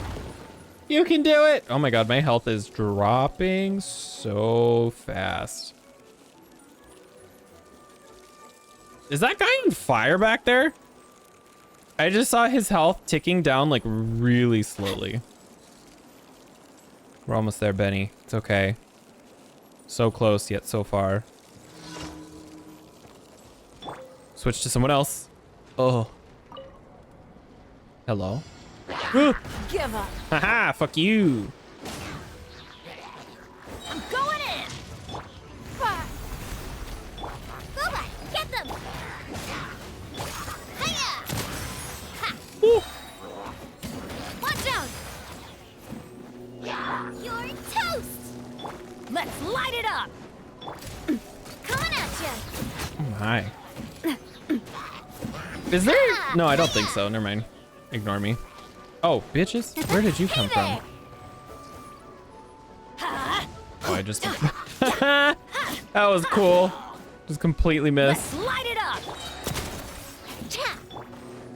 You can do it. Oh my God, my health is dropping so fast. Is that guy on fire back there? I just saw his health ticking down like really slowly. We're almost there, Benny. It's okay. So close yet so far. Switch to someone else. Oh. Hello. Give up. Haha, fuck you. I'm going in. Booba, get them. Hiya. Woo. Watch out. You're toast. Let's light it up. Coming at you. Oh my. Is there? No, I don't think so. Never mind. Ignore me. Oh, bitches. Where did you come from? Oh, I just... That was cool. Just completely missed. Let's light it up.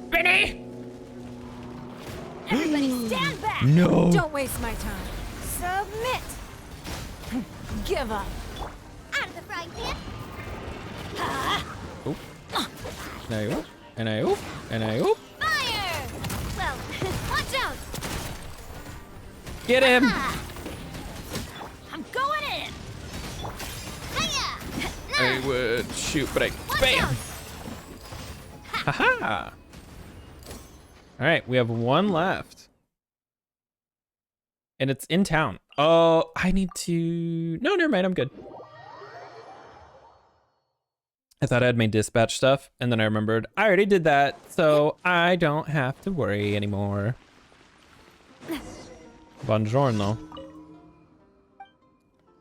Benny! Everybody stand back. No. Don't waste my time. Submit. Give up. Out of the frying pan. Oop. And I oop. And I oop. And I oop. Fire! Well, watch out! Get him! I'm going in! Hiya! I would shoot, but I bam! Haha! All right, we have one left. And it's in town. Oh, I need to... No, never mind, I'm good. I thought I had my dispatch stuff, and then I remembered I already did that, so I don't have to worry anymore. Buongiorno.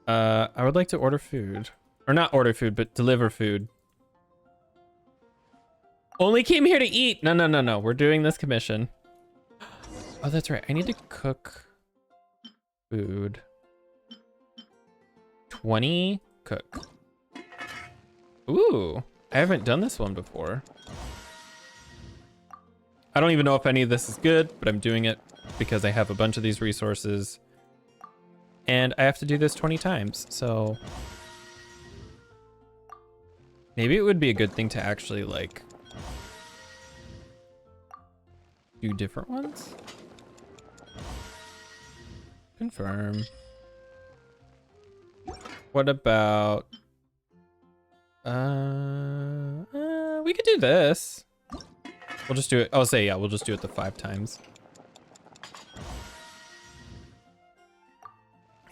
I would like to order food. Or not order food, but deliver food. Only came here to eat! No, no, no, no. We're doing this commission. Oh, that's right. I need to cook food. 20 cook. Ooh, I haven't done this one before. I don't even know if any of this is good, but I'm doing it because I have a bunch of these resources. And I have to do this 20 times, so... Maybe it would be a good thing to actually, like... do different ones? Confirm. What about... we could do this. We'll just do it. I'll say, yeah, we'll just do it the 5 times.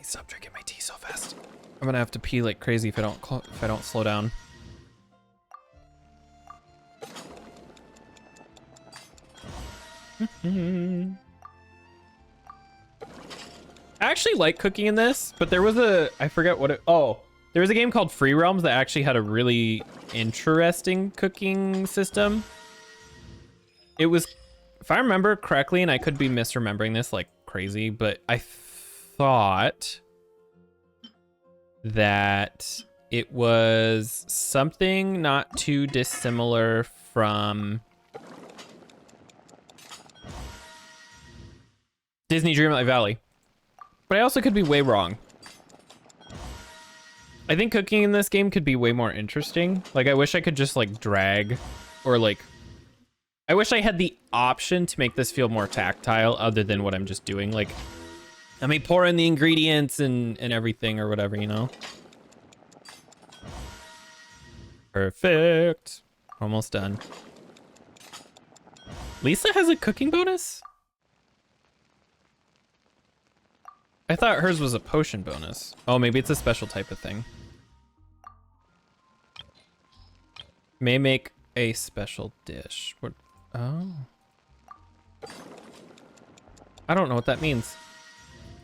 Stop drinking my tea so fast. I'm gonna have to pee like crazy if I don't slow down. I actually like cooking in this, but there was I forget what it, oh, there was a game called Free Realms that actually had a really interesting cooking system. It was, if I remember correctly, and I could be misremembering this like crazy, but I thought that it was something not too dissimilar from Disney Dreamlight Valley. But I also could be way wrong. I think cooking in this game could be way more interesting. Like, I wish I could just like drag or like, I wish I had the option to make this feel more tactile other than what I'm just doing. Like, I mean, pour in the ingredients and everything or whatever, you know? Perfect. Almost done. Lisa has a cooking bonus? I thought hers was a potion bonus. Oh, maybe it's a special type of thing. May make a special dish. What? Oh. I don't know what that means.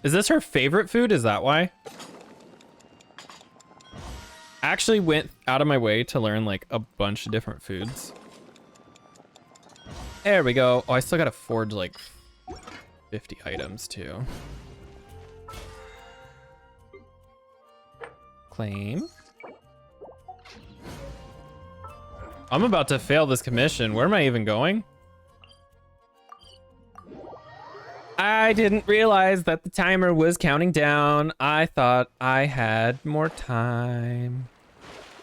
Is this her favorite food? Is that why? I actually went out of my way to learn like a bunch of different foods. There we go. Oh, I still gotta forge like 50 items too. Claim. I'm about to fail this commission. Where am I even going? I didn't realize that the timer was counting down. I thought I had more time.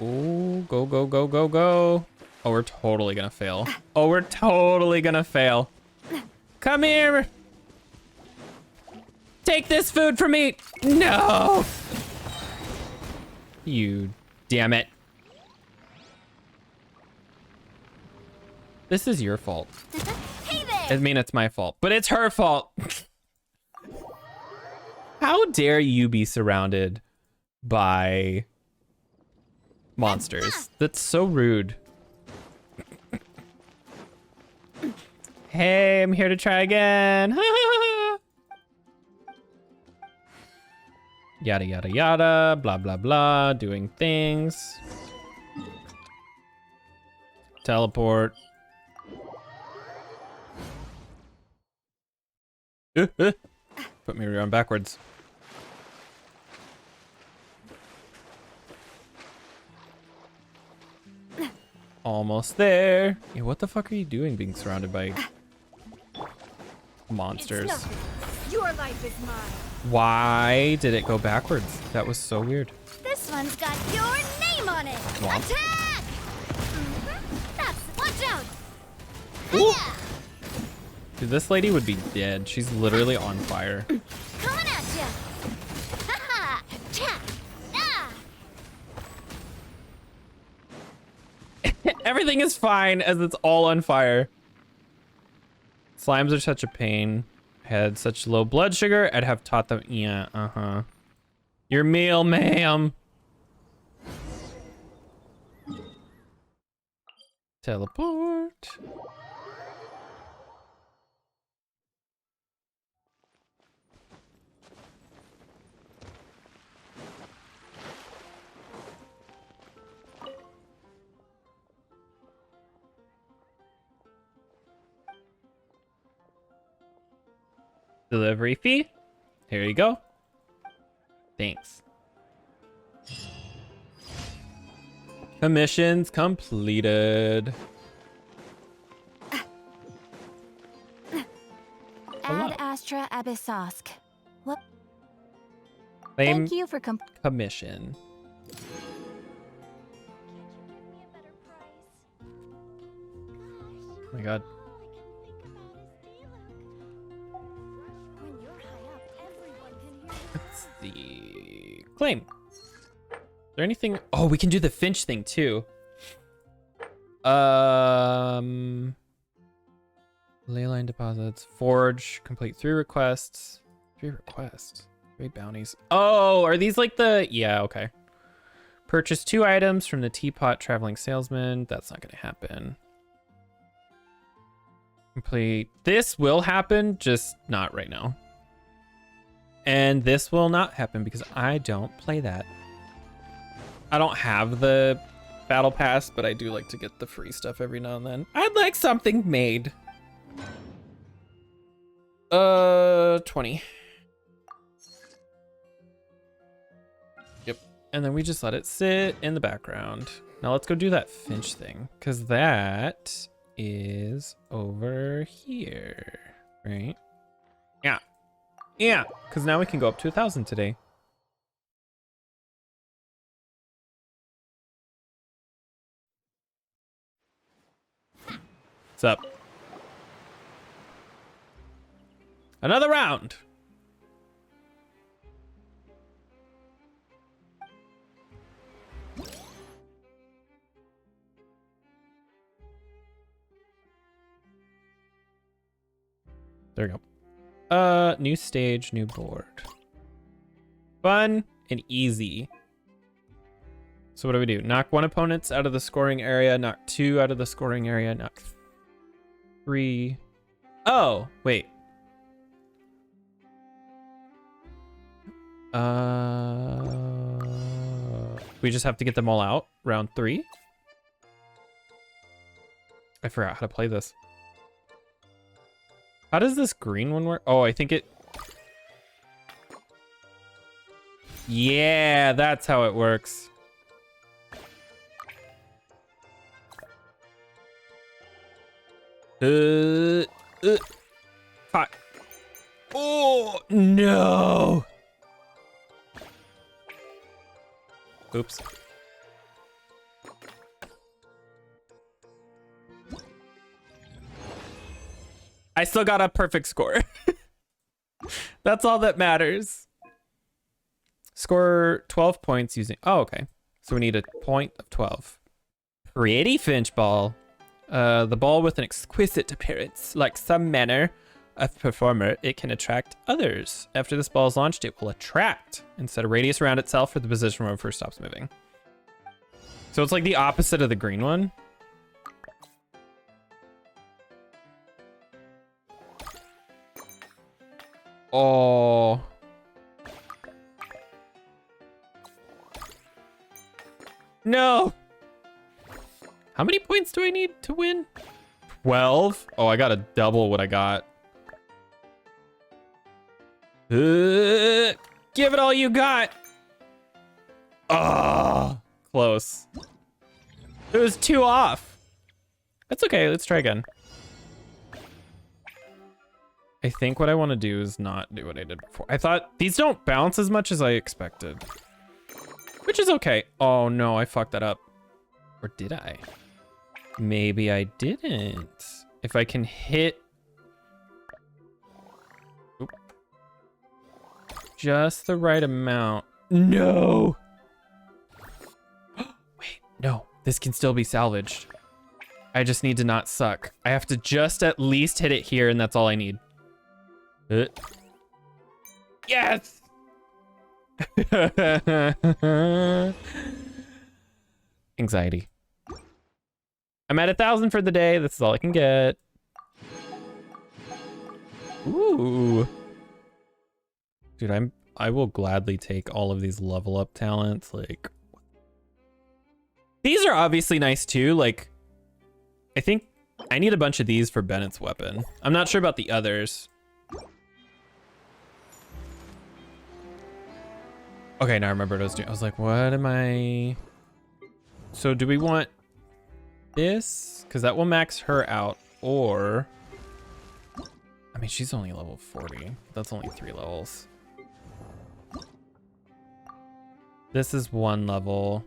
Oh, go, go, go, go, go. Oh, we're totally gonna fail. Oh, we're totally gonna fail. Come here. Take this food from me. No. You damn it. This is your fault. Hey there! I mean, it's my fault, but it's her fault. How dare you be surrounded by monsters? That's so rude. Hey, I'm here to try again. Yada, yada, yada, blah, blah, blah, doing things. Teleport. Put me around backwards. Almost there. Yeah, what the fuck are you doing being surrounded by monsters? Your life is mine. Why did it go backwards? That was so weird. This one's got your name on it. Womp. Attack! down. Ooh. Dude, this lady would be dead. She's literally on fire. Coming at ya. Ha-ha. Cha. Ah. Everything is fine as it's all on fire. Slimes are such a pain. Had such low blood sugar, I'd have taught them. Yeah, uh-huh. Your meal, ma'am. Teleport. Delivery fee. Here you go. Thanks. Commissions completed. Ad Astra Abyssosk. What? Claim Thank you for commission. Oh my god. Let's see. Claim. Is there anything? Oh, we can do the Finch thing too. Leyline deposits. Forge. Complete 3 requests. 3 requests. 3 bounties. Oh, are these like the? Yeah, okay. Purchase 2 items from the Teapot Traveling Salesman. That's not gonna happen. Complete. This will happen, just not right now. And this will not happen because I don't play that. I don't have the battle pass, but I do like to get the free stuff every now and then. I'd like something made. 20. Yep. And then we just let it sit in the background. Now let's go do that Finch thing, because that is over here, right? Yeah. Yeah, because now we can go up to 1,000 today. What's up? Another round. There we go. New stage, new board. Fun and easy. So what do we do? Knock 1 opponents out of the scoring area, knock 2 out of the scoring area, knock 3. Oh, wait. We just have to get them all out. Round 3. I forgot how to play this. How does this green one work? Oh, I think it... Yeah, that's how it works. Fuck. Oh, no. Oops. I still got a perfect score. That's all that matters. Score 12 points using... Oh, okay. So we need a point of 12. Pretty Finch ball. The ball with an exquisite appearance. Like some manner of performer, it can attract others. After this ball is launched, it will attract and set a radius around itself for the position where it first stops moving. So it's like the opposite of the green one. Oh. No. How many points do I need to win? 12? Oh, I gotta double what I got. Give it all you got. Oh, close. It was 2 off. That's okay. Let's try again. I think what I want to do is not do what I did before. I thought these don't bounce as much as I expected, which is okay. Oh no, I fucked that up. Or did I? Maybe I didn't. If I can hit just the right amount. No. Wait, no. This can still be salvaged. I just need to not suck. I have to just at least hit it here, and that's all I need. Yes! Anxiety. I'm at 1,000 for the day. This is all I can get. Ooh. Dude, I will gladly take all of these level up talents. Like, these are obviously nice too. Like, I think I need a bunch of these for Bennett's weapon. I'm not sure about the others. Okay, now I remember what I was doing. I was like, what am I? So do we want this? Because that will max her out. Or, I mean, she's only level 40. That's only 3 levels. This is 1 level.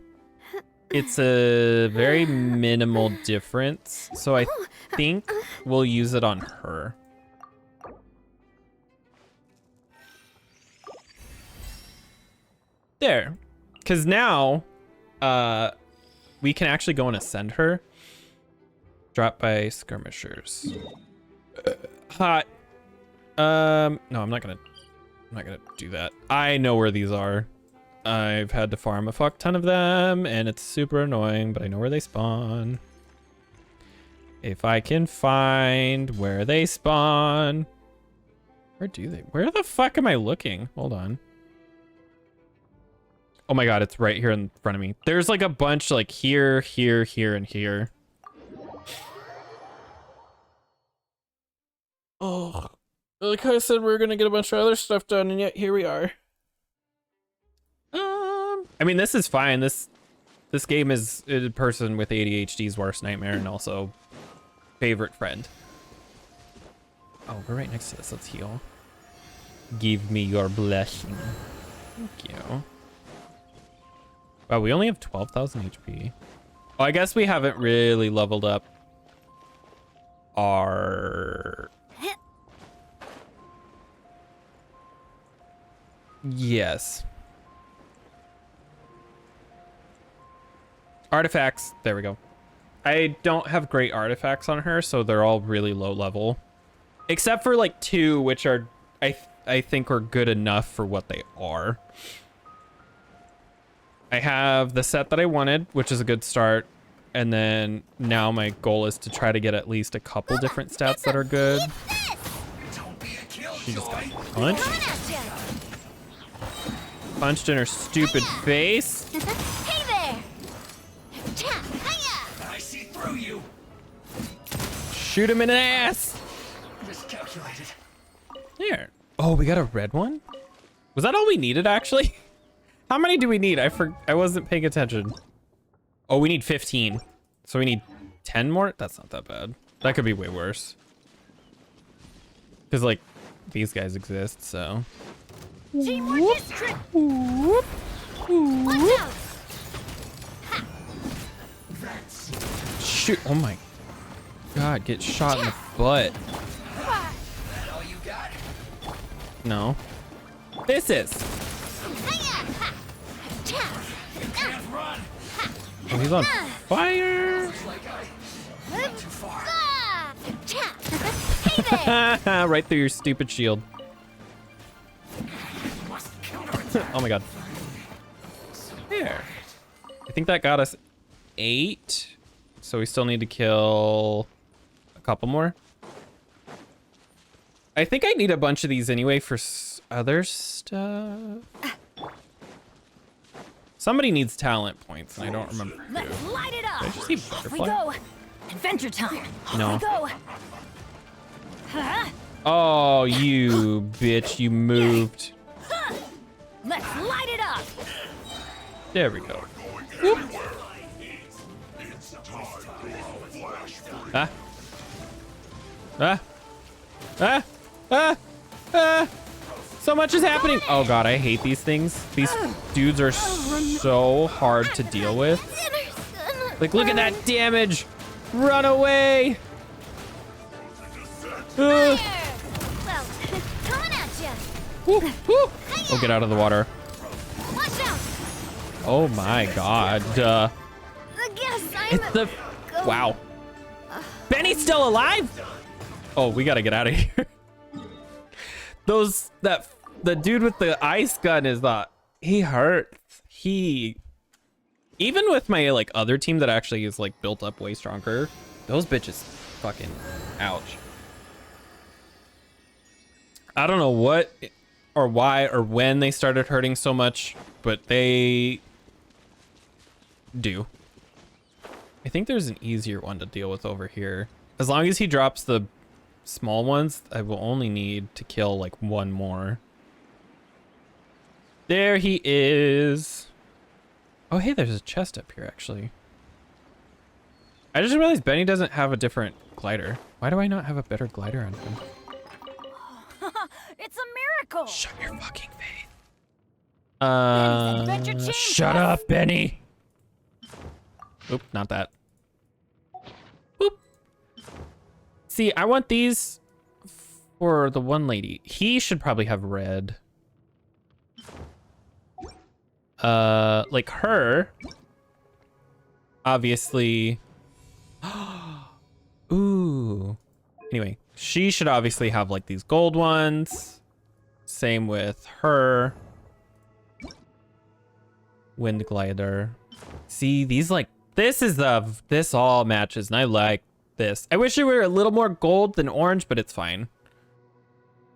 It's a very minimal difference. So I think we'll use it on her. There. Because now we can actually go and ascend her. Drop by skirmishers. Hot. No, I'm not gonna do that. I know where these are. I've had to farm a fuck ton of them, and it's super annoying, but I know where they spawn. If I can find where they spawn. Where do they? Where the fuck am I looking? Hold on. Oh my god, it's right here in front of me. There's like a bunch like here, here, here, and here. Oh, like I said, we were gonna get a bunch of other stuff done, and yet here we are. I mean, this is fine. This game is a person with ADHD's worst nightmare and also favorite friend. Oh, we're right next to this. Let's heal. Give me your blessing. Thank you. Wow, we only have 12,000 HP. Oh, I guess we haven't really leveled up our... Yes. Artifacts. There we go. I don't have great artifacts on her, so they're all really low level. Except for like 2, which are, I think are good enough for what they are. I have the set that I wanted, which is a good start. And then now my goal is to try to get at least a couple different stats that are good. She just got punched. Punched in her stupid face. Hey there! I see through you. Shoot him in the ass. Miscalculated. There. Oh, we got a red one? Was that all we needed, actually? How many do we need? I wasn't paying attention. Oh, we need 15. So we need 10 more? That's not that bad. That could be way worse. Because, like, these guys exist, so. Teamwork is trick! Watch out! Shoot. Oh my god, get shot in the butt. That all you got? No. This is. You can't run. Oh, he's on fire. Like I went too far. Hey there! Right through your stupid shield. Must counterattack. Oh my god. There. I think that got us 8. So we still need to kill a couple more. I think I need a bunch of these anyway for other stuff. Somebody needs talent points, and I don't remember who. Let's light it up. Did I just see Off we butterfly? go. Adventure time. No. Off we go. Huh? Oh, you bitch, you moved. Let's light it up. There we go. Ah. Ah. Ah. Ah. Ah. So much is happening. Oh god, I hate these things. These dudes are so hard to deal with. Like, look at that damage. Run away! Well, coming at ya. Woo, woo. Oh, get out of the water. Watch out. Oh my god. I guess I'm It's the... Wow. Benny's still alive? Oh, we gotta get out of here. The dude with the ice gun is he hurts. Even with my like other team that actually is like built up way stronger, those bitches fucking ouch. I don't know what or why or when they started hurting so much, but they do. I think there's an easier one to deal with over here. As long as he drops the small ones, I will only need to kill like one more. There he is. Oh, hey, there's a chest up here, actually. I just realized Benny doesn't have a different glider. Why do I not have a better glider on him? It's a miracle. Shut your fucking face. Benny's Adventure Chain Shut Quest. up, Benny. Oop, not that. Oop. See, I want these for the one lady. He should probably have red. Like her. Obviously. Ooh. Anyway, she should obviously have like these gold ones. Same with her. Wind glider. See, these like this all matches, and I like this. I wish it were a little more gold than orange, but it's fine.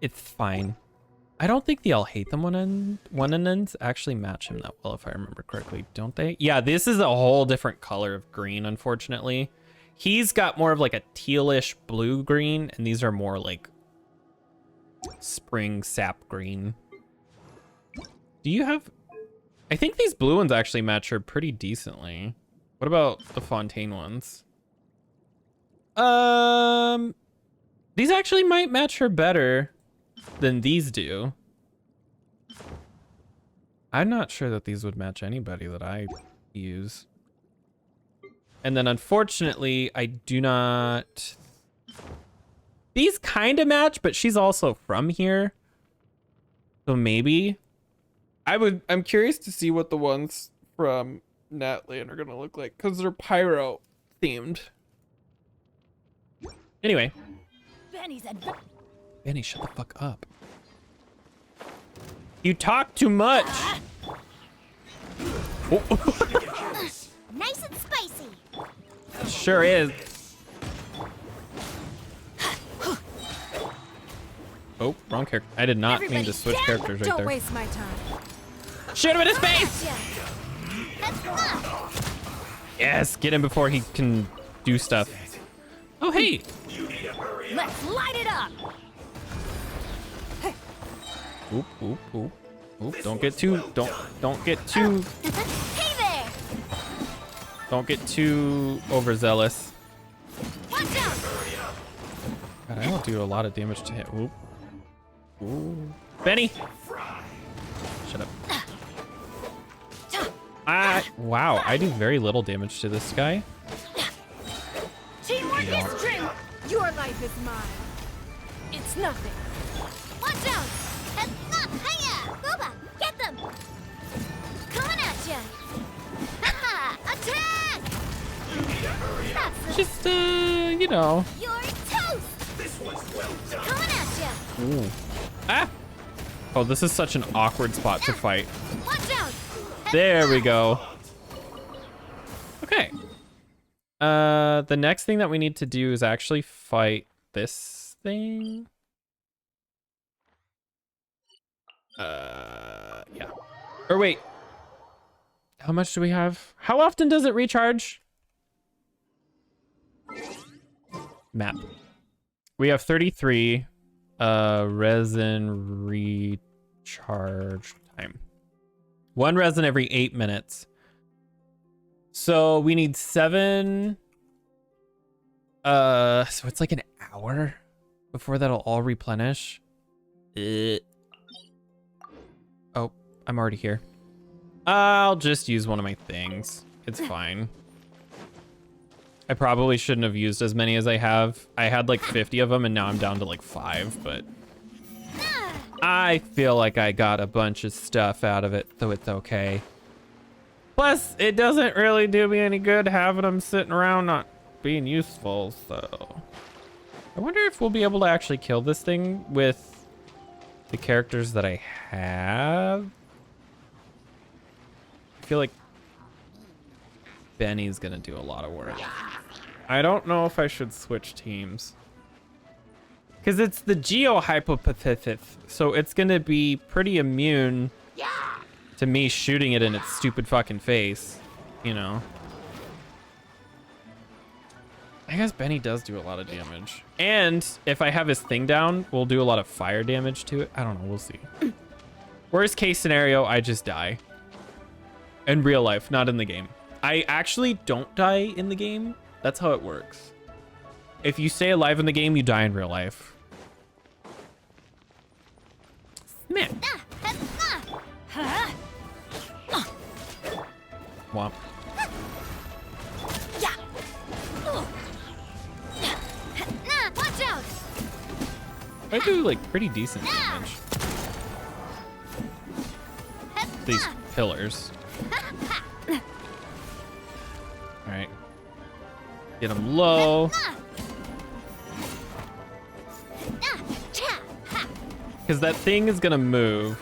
It's fine. I don't think the I'll hate them one and ends actually match him that well, if I remember correctly, don't they? Yeah, this is a whole different color of green, unfortunately. He's got more of like a tealish blue green, and these are more like spring sap green. Do you have... I think these blue ones actually match her pretty decently. What about the Fontaine ones? These actually might match her better than these do. I'm not sure that these would match anybody that I use. And then unfortunately, I do not... These kind of match, but she's also from here. So maybe. I'm curious to see what the ones from Natland are gonna look like, because they're pyro themed. Anyway. Benny, shut the fuck up. You talk too much. Oh. Nice and spicy. Sure is. Oh, wrong character. I did not mean to switch characters right Don't there. waste my time. Shoot him in his face! That's enough. Yes, get him before he can do stuff. Oh, hey. Let's light it up. Oop, oop, oop. Oop, don't get too, don't get too, Hey there. don't get too overzealous. Watch out. God, I don't do a lot of damage to him. Oop. Ooh. Benny! Shut up. Wow, I do very little damage to this guy. Teamwork Yeah. is strength. Your life is mine. It's nothing. Watch out. Head up. Hiya. Booba. Get them. Coming at ya. Haha. Attack. That's Just, you know. your toast. This one's well done. Coming at ya. Ooh. Ah! Oh, this is such an awkward spot to fight. Watch out. There we go. Okay. The next thing that we need to do is actually fight this thing. Yeah. Or wait. How much do we have? How often does it recharge? Map. We have 33 resin recharge time. 1 resin every 8 minutes. So we need 7. So it's like an hour before that'll all replenish. Oh, I'm already here. I'll just use one of my things. It's fine. I probably shouldn't have used as many as I have. I had like 50 of them and now I'm down to like 5, but I feel like I got a bunch of stuff out of it, so it's okay. Plus, it doesn't really do me any good having them sitting around not being useful, so. I wonder if we'll be able to actually kill this thing with the characters that I have. I feel like Benny's gonna do a lot of work. I don't know if I should switch teams. Because it's the Geohypopathith, so it's gonna be pretty immune to me shooting it in its stupid fucking face, you know. I guess Benny does do a lot of damage. And if I have his thing down, we'll do a lot of fire damage to it. I don't know, we'll see. Worst case scenario, I just die. In real life, not in the game. I actually don't die in the game. That's how it works. If you stay alive in the game, you die in real life. Man. Womp. Watch out! I do like pretty decent damage. These pillars. All right. Get him low. Because that thing is gonna move.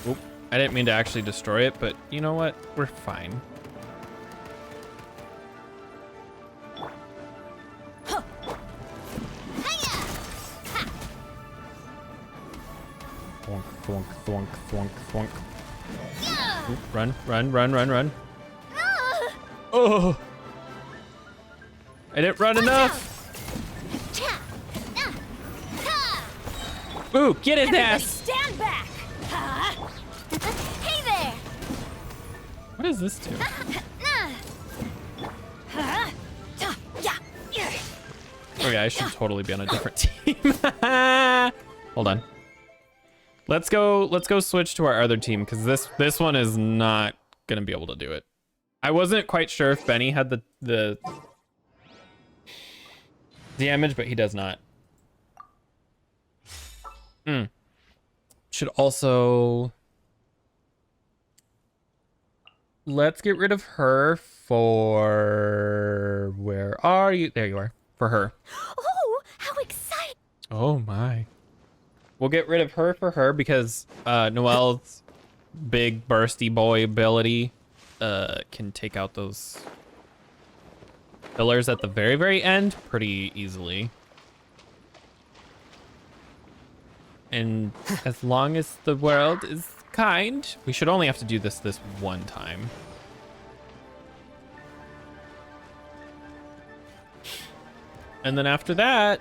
Oop. I didn't mean to actually destroy it, but you know what? We're fine. Thwonk, thwonk, thwonk, thwonk, thwonk. Oop, run, run, run, run, run. Oh! I didn't run enough! Ooh, get his ass! Stand back! Hey there! What does this do? Okay, I should totally be on a different team. Hold on. Let's go switch to our other team because this one is not gonna be able to do it. I wasn't quite sure if Benny had the damage, but he does not. Should also let's get rid of her for where are you? There you are. For her. Oh, how exciting! Oh my. We'll get rid of her for her because Noelle's big bursty boy ability can take out those pillars at the very, very end pretty easily. And as long as the world is kind, we should only have to do this one time. And then after that,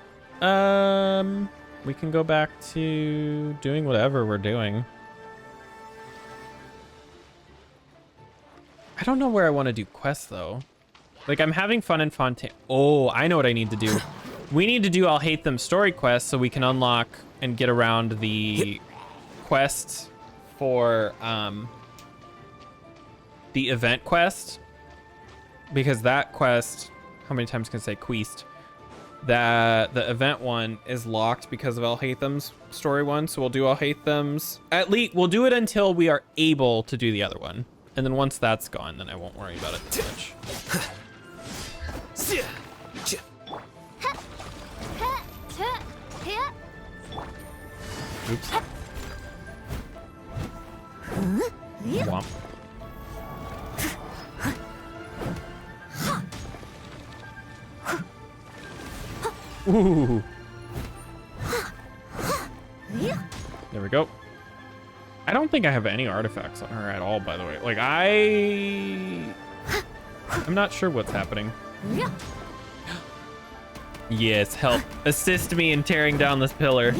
we can go back to doing whatever we're doing. I don't know where I want to do quests though. Like I'm having fun in Fontaine. Oh, I know what I need to do. We need to do I'll Hate Them story quests so we can unlock and get around the quests for the event quest. Because that quest, how many times can I say quest? That the event one is locked because of I'll Hate Them's story one. So we'll do I'll Hate Them's. At least we'll do it until we are able to do the other one. And then once that's gone, then I won't worry about it too much. Oops. Womp. Ooh. There we go. I don't think I have any artifacts on her at all, by the way. Like, I'm not sure what's happening. Yes, help. Assist me in tearing down this pillar.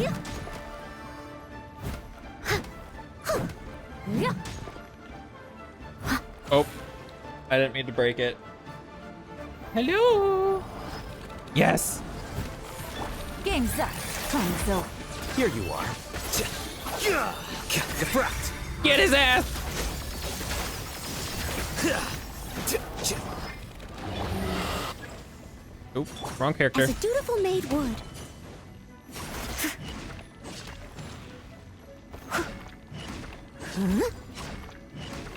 Oh, I didn't mean to break it. Hello. Yes. Game's up. Time's up. Here you are. Deflect. Get his ass. Oh, wrong character. As a dutiful maid would. Huh?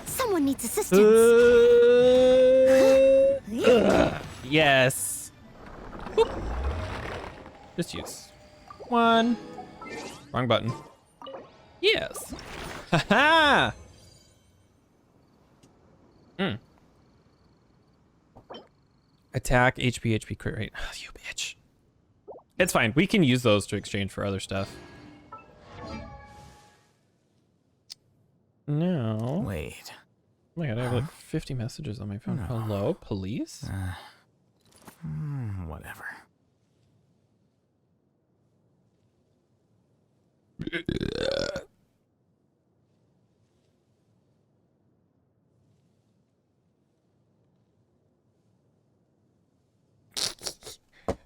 Someone needs assistance. Yes. Whoop. Just use one. Wrong button. Yes. Haha. Attack, HP crit rate. Oh, you bitch. It's fine. We can use those to exchange for other stuff. No. Wait. Oh my god, I have like 50 messages on my phone. No. Hello, police? Whatever.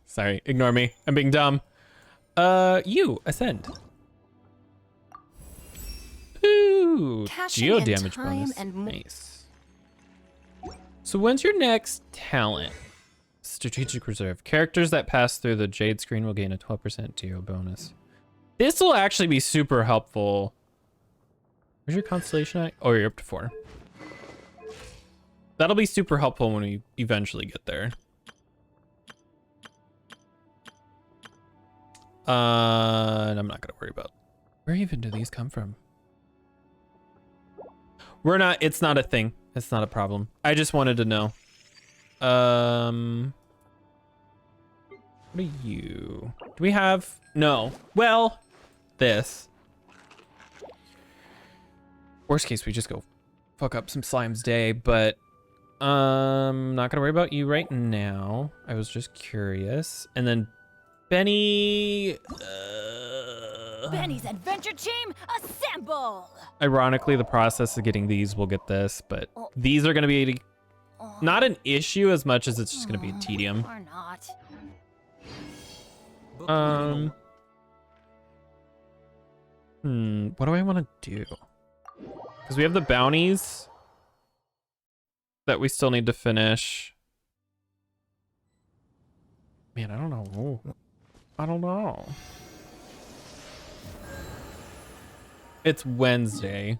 Sorry, ignore me. I'm being dumb. You, ascend. Ooh, Cashing geo in damage time bonus. and Nice. So when's your next talent? Strategic reserve. Characters that pass through the jade screen will gain a 12% geo bonus. This will actually be super helpful. Where's your constellation at? Oh, you're up to 4. That'll be super helpful when we eventually get there. And I'm not gonna worry about where even do these come from. We're not. It's not a thing. It's not a problem. I just wanted to know. What are you? Do we have? No. Well, this. Worst case, we just go fuck up some slime's day, but not gonna worry about you right now. I was just curious. And then Benny. Benny's adventure team, assemble! Ironically, the process of getting these will get this, but these are gonna be not an issue as much as it's just gonna be a tedium. Or not. What do I want to do? Because we have the bounties that we still need to finish. Man, I don't know. I don't know. It's Wednesday.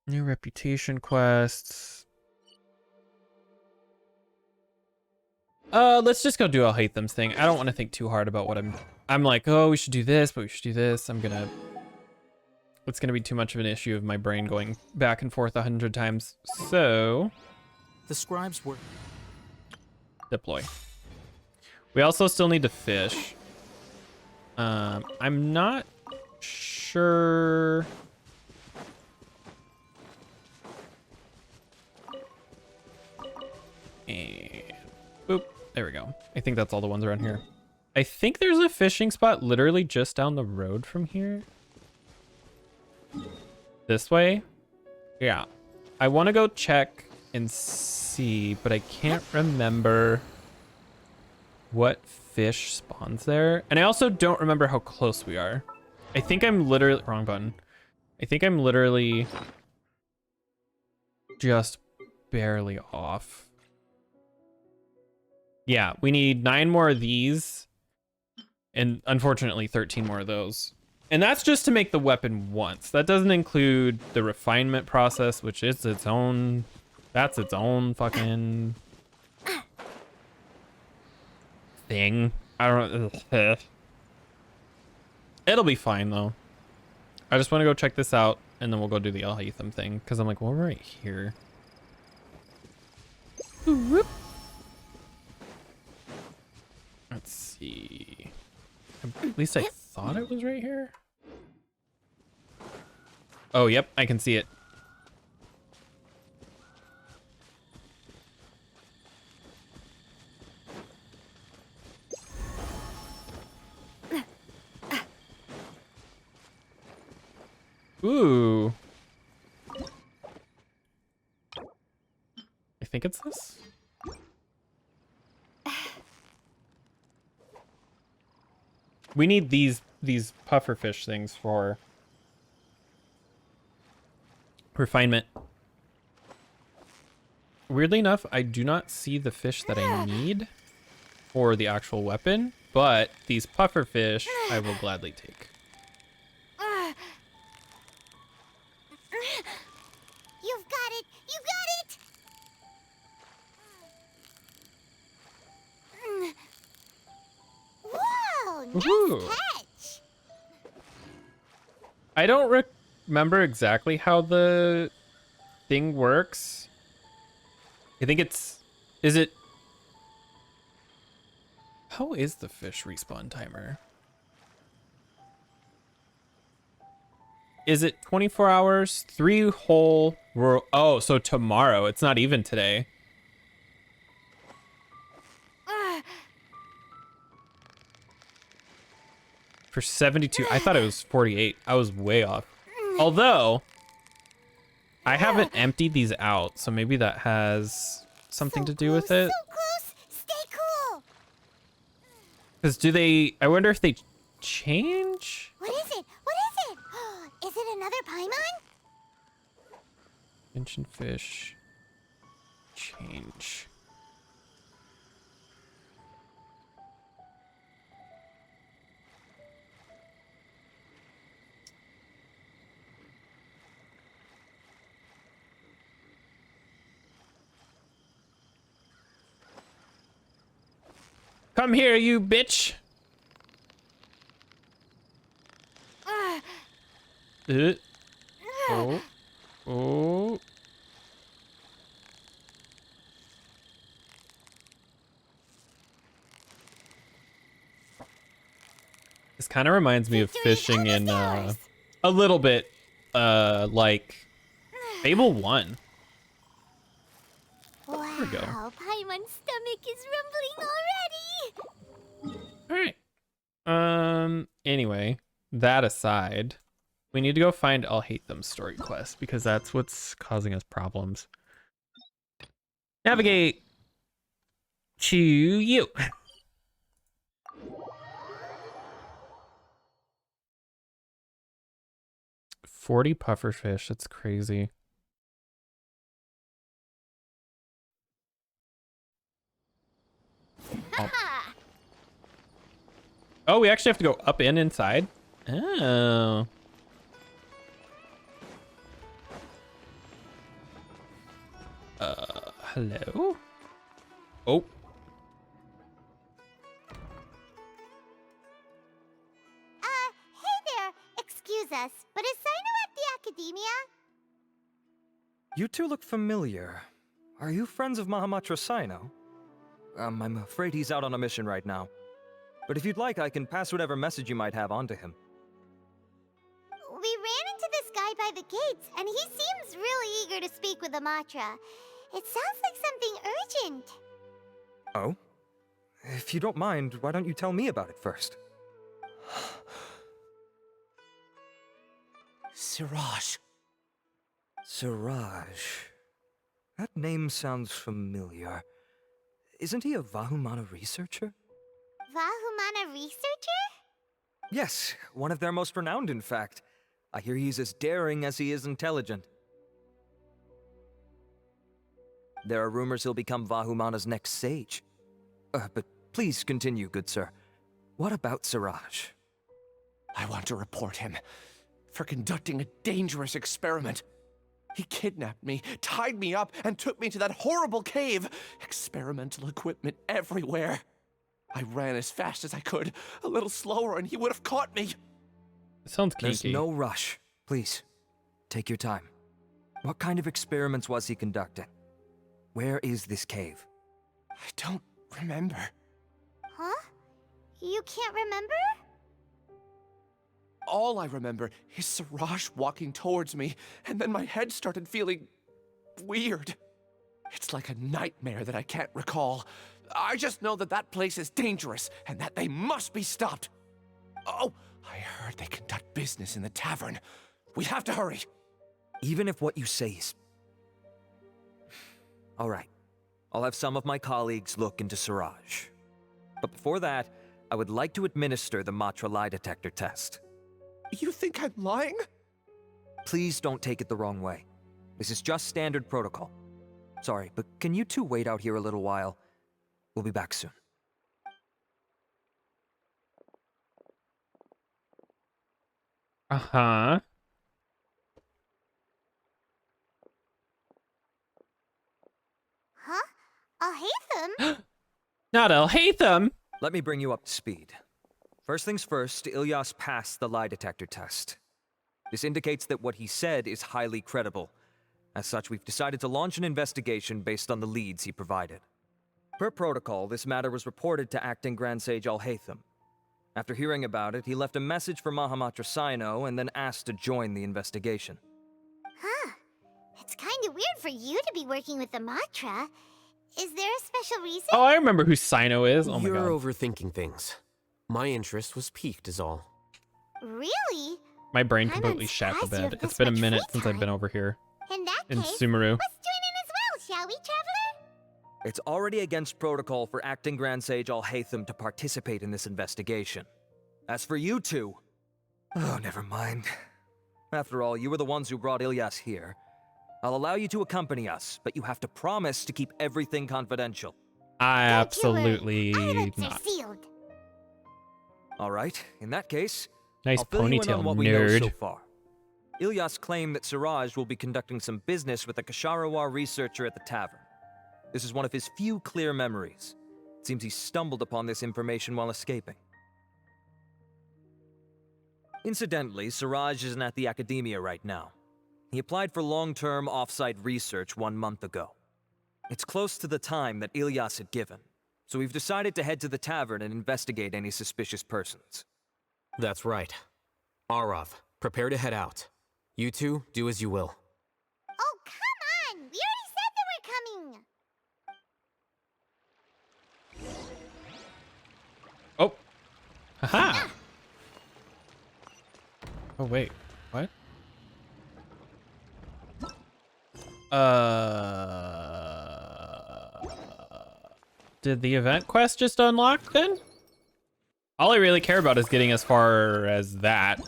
New reputation quests. Let's just go do a Hathem's thing. I don't want to think too hard about what I'm like, oh, we should do this, but we should do this. It's gonna be too much of an issue of my brain going back and forth 100 times. So The scribes were... deploy. We also still need to fish. I'm not sure. And boop. There we go. I think that's all the ones around here. I think there's a fishing spot literally just down the road from here. This way? Yeah. I want to go check and see, but I can't remember what fish spawns there. And I also don't remember how close we are. I think I'm literally... wrong button. I think I'm literally just barely off. Yeah, we need 9 more of these. And unfortunately, 13 more of those. And that's just to make the weapon once. That doesn't include the refinement process, which is its own... that's its own fucking... thing. I don't know. It'll be fine, though. I just want to go check this out, and then we'll go do the El Hatham thing, because I'm like, well, we're right here. Whoop. Let's see. At least I thought it was right here. Oh, yep, I can see it. Ooh. I think it's this. We need these pufferfish things for refinement. weirdly enough, I do not see the fish that I need for the actual weapon, but these puffer fish I will gladly take. You've got it! You got it! Whoa! Nice Woohoo. catch! I don't remember exactly how the thing works. I think it's... Is it... How is the fish respawn timer? Is it 24 hours? 3 whole... Oh, so tomorrow. It's not even today. For 72. I thought it was 48. I was way off. Although, I haven't emptied these out, so maybe that has something to do with it. So close! Stay cool! Because do they... I wonder if they change? What is it? What is it? Is it another Paimon? Genshin fish. Change. Come here, you bitch. Oh. Oh. This kind of reminds me of fishing in a little bit like Fable 1. Wow, There we go. Paimon's stomach is rumbling already! Alright. Anyway, that aside, we need to go find I'll Hate Them story quest because that's what's causing us problems. Navigate to you. $40 pufferfish, that's crazy. Oh, we actually have to go up and inside? Oh. Hello? Oh. Hey there! Excuse us, but is Sino at the Academia? You two look familiar. Are you friends of Mahamatra Sino? I'm afraid he's out on a mission right now. But if you'd like, I can pass whatever message you might have on to him. We ran into this guy by the gates, and he seems really eager to speak with Amatra. It sounds like something urgent. Oh? If you don't mind, why don't you tell me about it first? Siraj. Siraj. That name sounds familiar. Isn't he a Vahumana researcher? Vahumana researcher? Yes, one of their most renowned, in fact. I hear he's as daring as he is intelligent. There are rumors he'll become Vahumana's next sage. But please continue, good sir. What about Siraj? I want to report him for conducting a dangerous experiment. He kidnapped me, tied me up, and took me to that horrible cave. Experimental equipment everywhere. I ran as fast as I could, a little slower, and he would have caught me. It sounds There's kinky. no rush. Please, take your time. What kind of experiments was he conducting? Where is this cave? I don't remember. Huh? You can't remember? All I remember is Siraj walking towards me, and then my head started feeling weird. It's like a nightmare that I can't recall. I just know that that place is dangerous, and that they must be stopped. Oh, I heard they conduct business in the tavern. We have to hurry. Even if what you say is... All right. I'll have some of my colleagues look into Siraj. But before that, I would like to administer the Matra lie detector test. You think I'm lying? Please don't take it the wrong way. This is just standard protocol. Sorry, but can you two wait out here a little while? We'll be back soon. Uh-huh. Huh? I'll hate them. Not Alhaitham. Let me bring you up to speed. First things first, Ilyas passed the lie detector test. This indicates that what he said is highly credible. As such, we've decided to launch an investigation based on the leads he provided. Per protocol, this matter was reported to Acting Grand Sage Alhaitham. After hearing about it, he left a message for Mahamatra Sino and then asked to join the investigation. Huh. It's kind of weird for you to be working with the Matra. Is there a special reason? Oh, I remember who Sino is. Oh my You're god. overthinking things. My interest was piqued is all. Really? My brain I'm completely shat the surprised you bed. have It's this been a much minute free since I've been time. over here In that in case, Sumeru. let's join in as well, shall we, Traveler? It's already against protocol for Acting Grand Sage Alhaitham to participate in this investigation. As for you two... Oh, never mind. After all, you were the ones who brought Ilyas here. I'll allow you to accompany us, but you have to promise to keep everything confidential. I Don't you worry. absolutely Our lips are not. sealed. Alright, in that case, Nice I'll fill you in ponytail, on what we know so nerd. far. Ilyas claimed that Siraj will be conducting some business with a Kasharawar researcher at the tavern. This is one of his few clear memories. It seems he stumbled upon this information while escaping. Incidentally, Siraj isn't at the academia right now. He applied for long-term off-site research 1 month ago. It's close to the time that Ilyas had given, so we've decided to head to the tavern and investigate any suspicious persons. That's right. Arav, prepare to head out. You two, do as you will. Oh, come on! We already said that we're coming! Oh. Haha. Oh, wait. What? Did the event quest just unlock then? All I really care about is getting as far as that.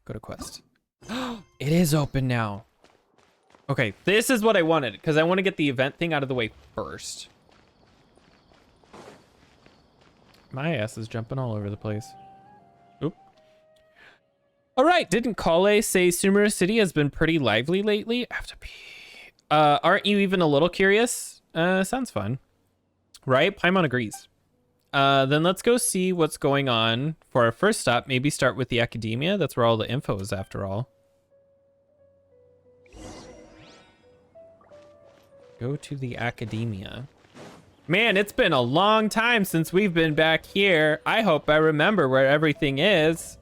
Go to quest. It is open now. Okay, this is what I wanted, because I want to get the event thing out of the way first. My ass is jumping all over the place. Oop. All right, didn't Kale say Sumeru City has been pretty lively lately? I have to pee. Aren't you even a little curious? Sounds fun. Right? Paimon agrees. Then let's go see what's going on for our first stop. Maybe start with the academia. That's where all the info is after all. Go to the academia. Man, it's been a long time since we've been back here. I hope I remember where everything is.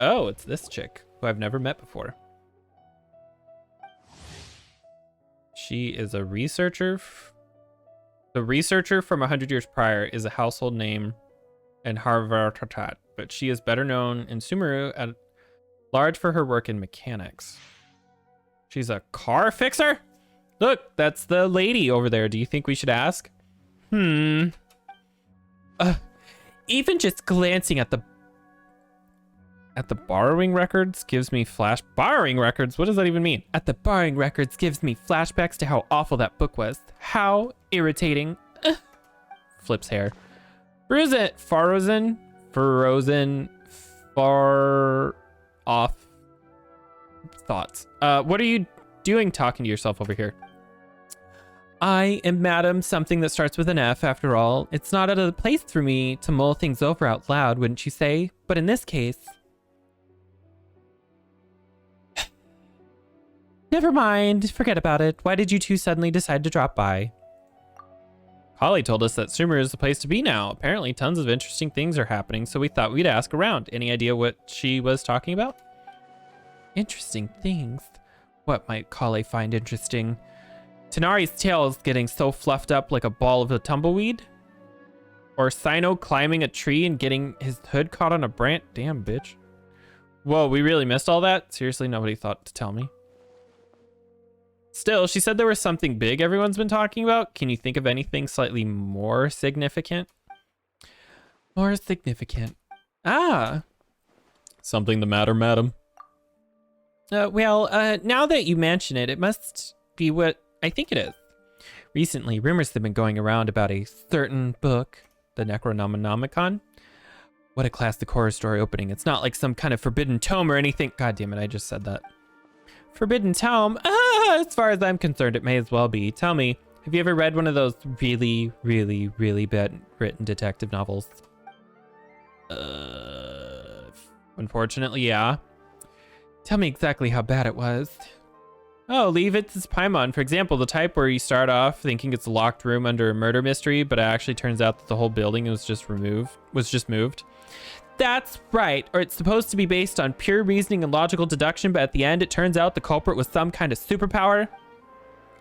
Oh, it's this chick who I've never met before. She is a researcher. The researcher from 100 years prior is a household name in Harvard, but she is better known in Sumeru at large for her work in mechanics. She's a car fixer? Look, that's the lady over there. Do you think we should ask? Even just glancing at the borrowing records gives me borrowing records? What does that even mean? At the borrowing records gives me flashbacks to how awful that book was. How irritating. Flips hair. Frozen, far off thoughts. What are you doing talking to yourself over here? I am Madam something that starts with an F after all. It's not out of place for me to mull things over out loud, wouldn't you say? But in this case... Never mind, forget about it. Why did you two suddenly decide to drop by? Holly told us that Sumeru is the place to be now. Apparently tons of interesting things are happening, so we thought we'd ask around. Any idea what she was talking about? Interesting things? What might Kale find interesting? Tanari's tail is getting so fluffed up like a ball of a tumbleweed? Or Sino climbing a tree and getting his hood caught on a branch? Damn, bitch. Whoa, we really missed all that? Seriously, nobody thought to tell me. Still, she said there was something big everyone's been talking about. Can you think of anything slightly more significant? More significant. Ah! Something the matter, madam? Now that you mention it, it must be what I think it is. Recently, rumors have been going around about a certain book, the Necronomicon. What a classic horror story opening. It's not like some kind of forbidden tome or anything. God damn it, I just said that. Forbidden tome? As far as I'm concerned, it may as well be. Tell me, have you ever read one of those really, really, really bad written detective novels? Unfortunately, yeah. Tell me exactly how bad it was. Oh, leave it to Paimon. For example, the type where you start off thinking it's a locked room under a murder mystery, but it actually turns out that the whole building was just moved. That's right. Or it's supposed to be based on pure reasoning and logical deduction, but at the end it turns out the culprit was some kind of superpower.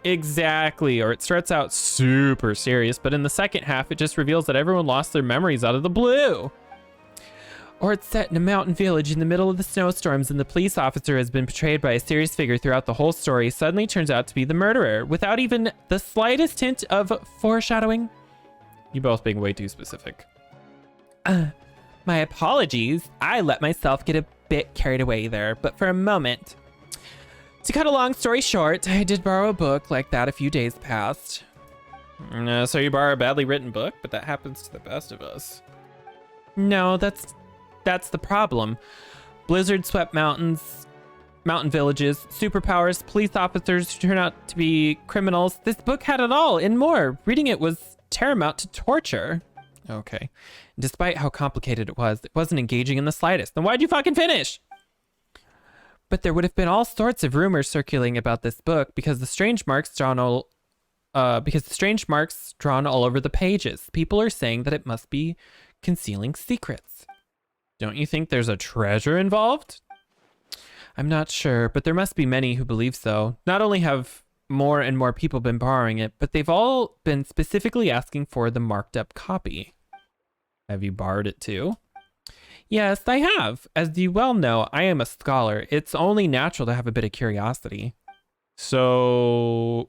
Exactly. Or it starts out super serious, but in the second half it just reveals that everyone lost their memories out of the blue. Or it's set in a mountain village in the middle of the snowstorms and the police officer has been portrayed by a serious figure throughout the whole story, suddenly turns out to be the murderer without even the slightest hint of foreshadowing. You both being way too specific. My apologies. I let myself get a bit carried away there, but for a moment. To cut a long story short, I did borrow a book like that a few days past. So you borrow a badly written book, but that happens to the best of us. No, that's the problem. Blizzard swept mountain villages, superpowers, police officers who turn out to be criminals. This book had it all and more. Reading it was tantamount to torture. Okay. Despite how complicated it wasn't engaging in the slightest. Then why'd you fucking finish? But there would have been all sorts of rumors circulating about this book because the strange marks drawn all over the pages. People are saying that it must be concealing secrets. Don't you think there's a treasure involved? I'm not sure, but there must be many who believe so. Not only have more and more people been borrowing it, but they've all been specifically asking for the marked up copy. Have you borrowed it too? Yes, I have. As you well know, I am a scholar. It's only natural to have a bit of curiosity. So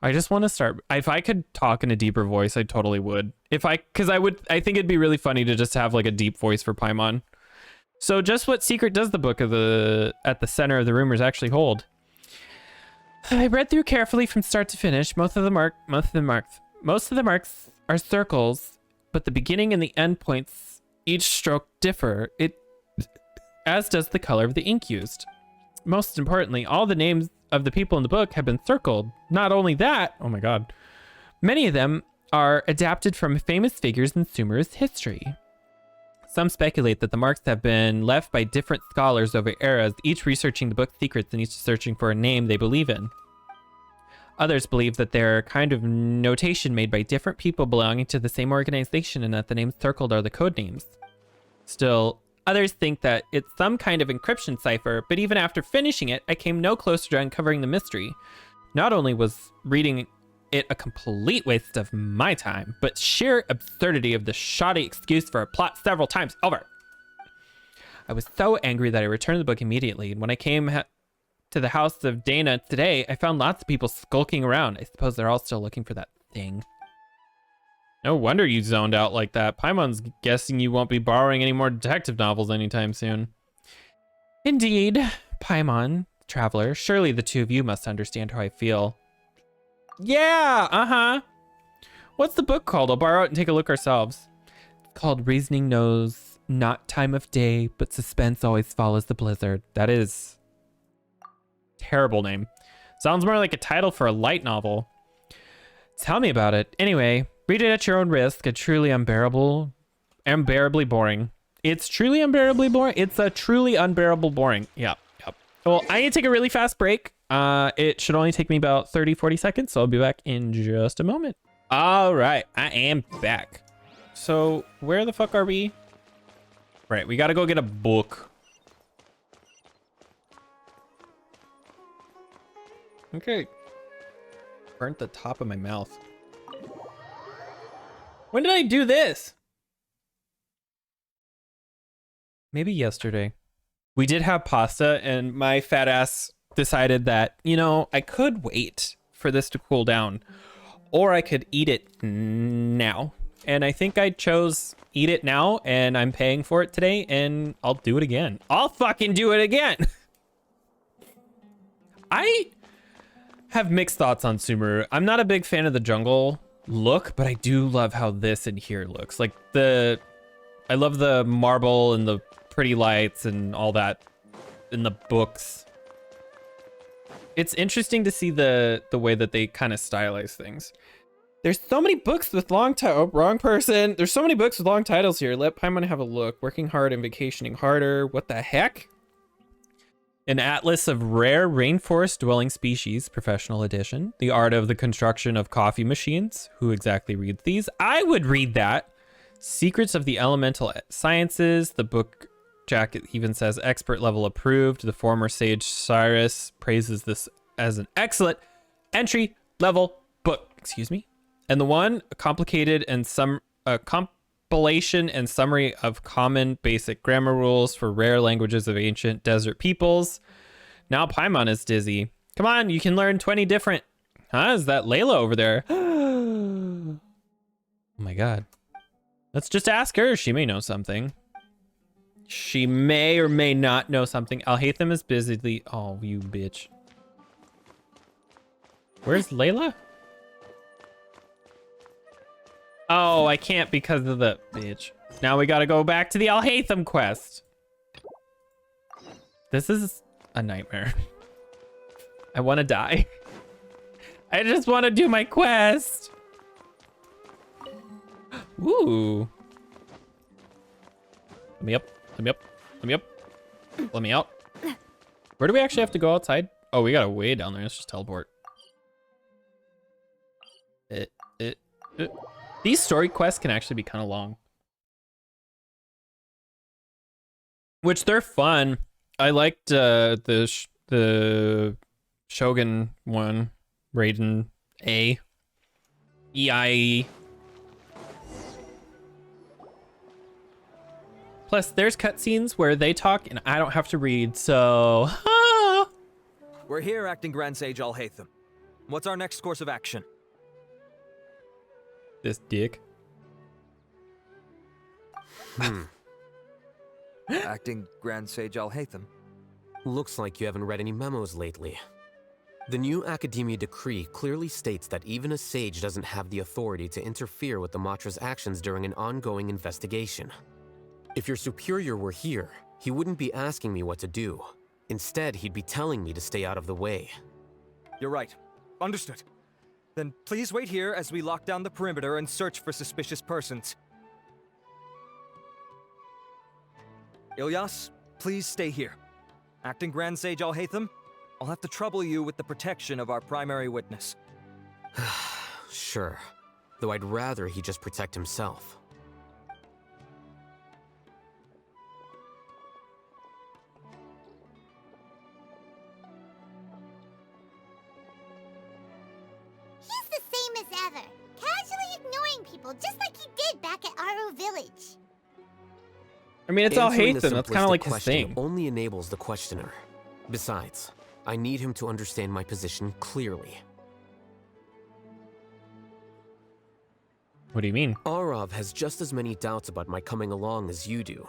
I just want to start. If I could talk in a deeper voice, I totally would. I think it'd be really funny to just have like a deep voice for Paimon. So just what secret does the book at the center of the rumors actually hold? I read through carefully from start to finish. Most of the marks are circles, but the beginning and the end points, each stroke differ. As does the color of the ink used. Most importantly, all the names of the people in the book have been circled. Not only that, oh my god, many of them are adapted from famous figures in Sumer's history. Some speculate that the marks have been left by different scholars over eras, each researching the book's secrets and each searching for a name they believe in. Others believe that they're kind of notation made by different people belonging to the same organization and that the names circled are the code names. Still, others think that it's some kind of encryption cipher, but even after finishing it, I came no closer to uncovering the mystery. Not only was reading it a complete waste of my time, but sheer absurdity of the shoddy excuse for a plot several times over. I was so angry that I returned the book immediately, and when I came to the house of Dana today, I found lots of people skulking around. I suppose they're all still looking for that thing. No wonder you zoned out like that. Paimon's guessing you won't be borrowing any more detective novels anytime soon. Indeed, Paimon, traveler, surely the two of you must understand how I feel. Yeah, What's the book called? I'll borrow it and take a look ourselves. It's called Reasoning Knows Not Time of Day, but Suspense Always Follows the Blizzard. That is terrible name. Sounds more like a title for a light novel. Tell me about it. Anyway, read it at your own risk. Unbearably boring. It's truly unbearably boring. It's a truly unbearable boring. Yep. Well, I need to take a really fast break. It should only take me about 30-40 seconds, so I'll be back in just a moment. All right, I am back. So where the fuck are we? Right, we gotta go get a book. Okay. Burnt the top of my mouth. When did I do this? Maybe yesterday. We did have pasta and my fat ass decided that, I could wait for this to cool down or I could eat it now. And I think I chose eat it now and I'm paying for it today and I'll do it again. I'll fucking do it again. I have mixed thoughts on Sumeru. I'm not a big fan of the jungle look, but I do love how this in here looks. Like I love the marble and the pretty lights and all that in the books. It's interesting to see the way that they kind of stylize things. There's so many books with long titles. Oh, wrong person. There's so many books with long titles here. Let Paimon have a look. Working hard and vacationing harder. What the heck? An Atlas of Rare Rainforest Dwelling Species, Professional Edition. The Art of the Construction of Coffee Machines. Who exactly reads these? I would read that. Secrets of the Elemental Sciences. The book jacket even says expert level approved. The former sage Cyrus praises this as an excellent entry level book. Excuse me. And the one, a complicated and compilation and summary of common basic grammar rules for rare languages of ancient desert peoples. Now Paimon is dizzy. Come on, you can learn 20 different. Huh? Is that Layla over there? Oh my god. Let's just ask her. She may know something. She may or may not know something. Alhaitham is busily. Oh, you bitch. Where's Layla? Oh, I can't because of the bitch. Now we gotta go back to the Alhaitham quest. This is a nightmare. I want to die. I just want to do my quest. Ooh. Let me up. Let me up. Let me up. Let me out. Where do we actually have to go outside? Oh, we got a way down there. Let's just teleport. These story quests can actually be kind of long. Which they're fun. I liked the Shogun one. Raiden A. EIE. Plus, there's cutscenes where they talk and I don't have to read, so... We're here, Acting Grand Sage Alhaitham. What's our next course of action? This dick. Acting Grand Sage Alhaitham. Looks like you haven't read any memos lately. The new Academia decree clearly states that even a sage doesn't have the authority to interfere with the Matra's actions during an ongoing investigation. If your superior were here, he wouldn't be asking me what to do. Instead, he'd be telling me to stay out of the way. You're right. Understood. Then please wait here as we lock down the perimeter and search for suspicious persons. Ilyas, please stay here. Acting Grand Sage Alhaitham, I'll have to trouble you with the protection of our primary witness. Sure. Though I'd rather he just protect himself. He's the same as ever, casually ignoring people just like he did back at Aro Village. I mean, it's Answering a Alhaitham. That's kind of simplistic like his question thing. only enables the questioner. Besides, I need him to understand my position clearly. What do you mean? Arav has just as many doubts about my coming along as you do.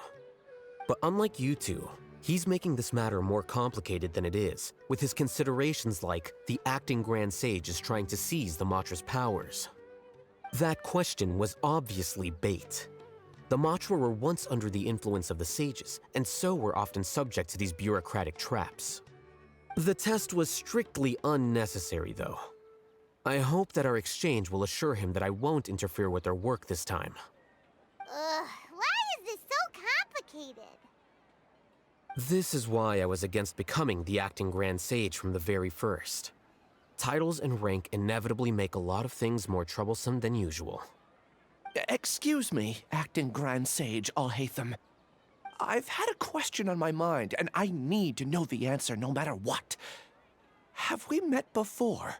But unlike you two, he's making this matter more complicated than it is, with his considerations like the acting Grand Sage is trying to seize the Matra's powers. That question was obviously bait. The Matra were once under the influence of the sages, and so were often subject to these bureaucratic traps. The test was strictly unnecessary, though. I hope that our exchange will assure him that I won't interfere with their work this time. Why is this so complicated? This is why I was against becoming the acting Grand Sage from the very first. Titles and rank inevitably make a lot of things more troublesome than usual. Excuse me, Acting Grand Sage Alhaitham. I've had a question on my mind, and I need to know the answer no matter what. Have we met before?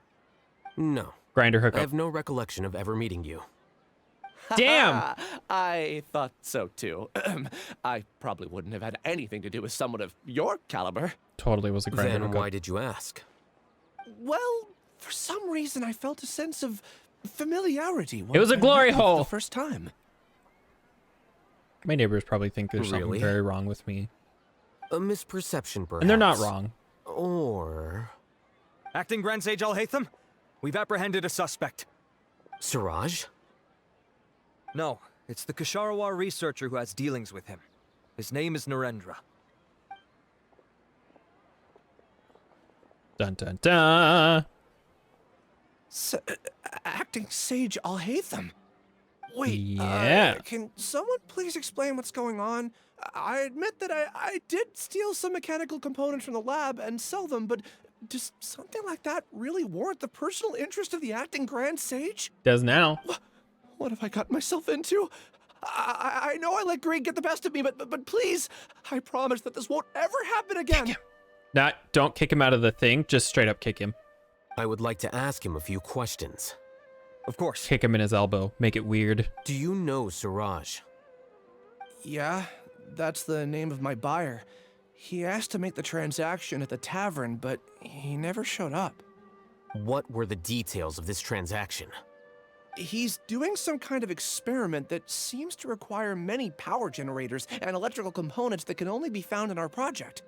No. Grinder I hookup. have no recollection of ever meeting you. Damn! I thought so too. I probably wouldn't have had anything to do with someone of your caliber. Totally was a grinder Then hookup. why did you ask? Well, for some reason I felt a sense of familiarity. It was a glory hole. The first time. My neighbors probably think there's something Really? very wrong with me. A misperception, perhaps. And they're not wrong. Or Acting Grand Sage Alhaitham, we've apprehended a suspect. Siraj? No, it's the Ksharawar researcher who has dealings with him. His name is Narendra. Dun dun dun. Acting Sage Alhaitham. Wait, Yeah. can someone please explain what's going on? I admit that I did steal some mechanical components from the lab and sell them, but does something like that really warrant the personal interest of the acting Grand Sage? Does now. What have I gotten myself into? I know I let greed get the best of me, but please, I promise that this won't ever happen again. Don't kick him out of the thing. Just straight up kick him. I would like to ask him a few questions. Of course. Kick him in his elbow. Make it weird. Do you know Siraj? Yeah, that's the name of my buyer. He asked to make the transaction at the tavern, but he never showed up. What were the details of this transaction? He's doing some kind of experiment that seems to require many power generators and electrical components that can only be found in our project.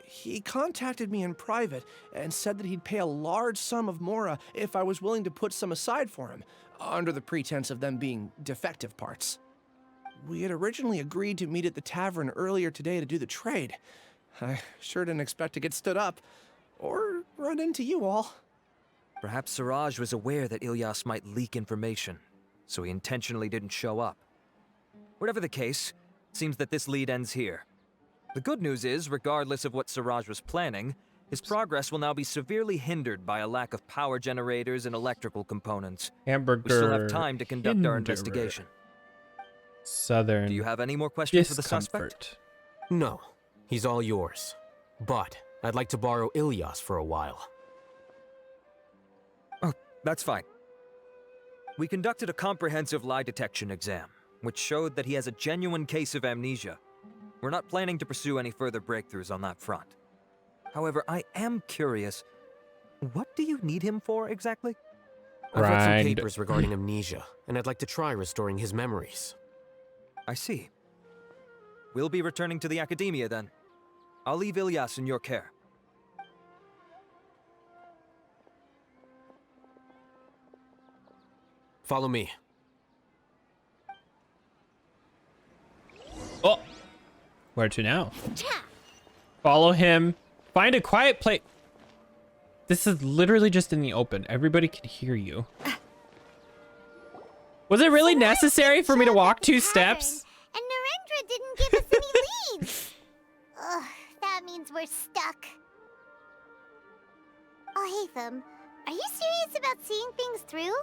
He contacted me in private and said that he'd pay a large sum of Mora if I was willing to put some aside for him, under the pretense of them being defective parts. We had originally agreed to meet at the tavern earlier today to do the trade. I sure didn't expect to get stood up, or run into you all. Perhaps Siraj was aware that Ilyas might leak information, so he intentionally didn't show up. Whatever the case, it seems that this lead ends here. The good news is, regardless of what Siraj was planning, his progress will now be severely hindered by a lack of power generators and electrical components. Hamburger. We still have time to conduct our Hinderer. investigation. Southern. Do you have any more questions for the suspect? Discomfort. No, he's all yours. But I'd like to borrow Ilyas for a while. Oh, that's fine. We conducted a comprehensive lie detection exam, which showed that he has a genuine case of amnesia. We're not planning to pursue any further breakthroughs on that front. However, I am curious, what do you need him for exactly? I've read some Grind. papers regarding amnesia, and I'd like to try restoring his memories. I see. We'll be returning to the academia then. I'll leave Ilyas in your care. Follow me. Oh. Where to now? Follow him. Find a quiet place. This is literally just in the open. Everybody can hear you. Was it really necessary for me to walk 2 steps? And Narendra didn't give us any leads. Ugh, that means we're stuck. Oh, Hatham, are you serious about seeing things through?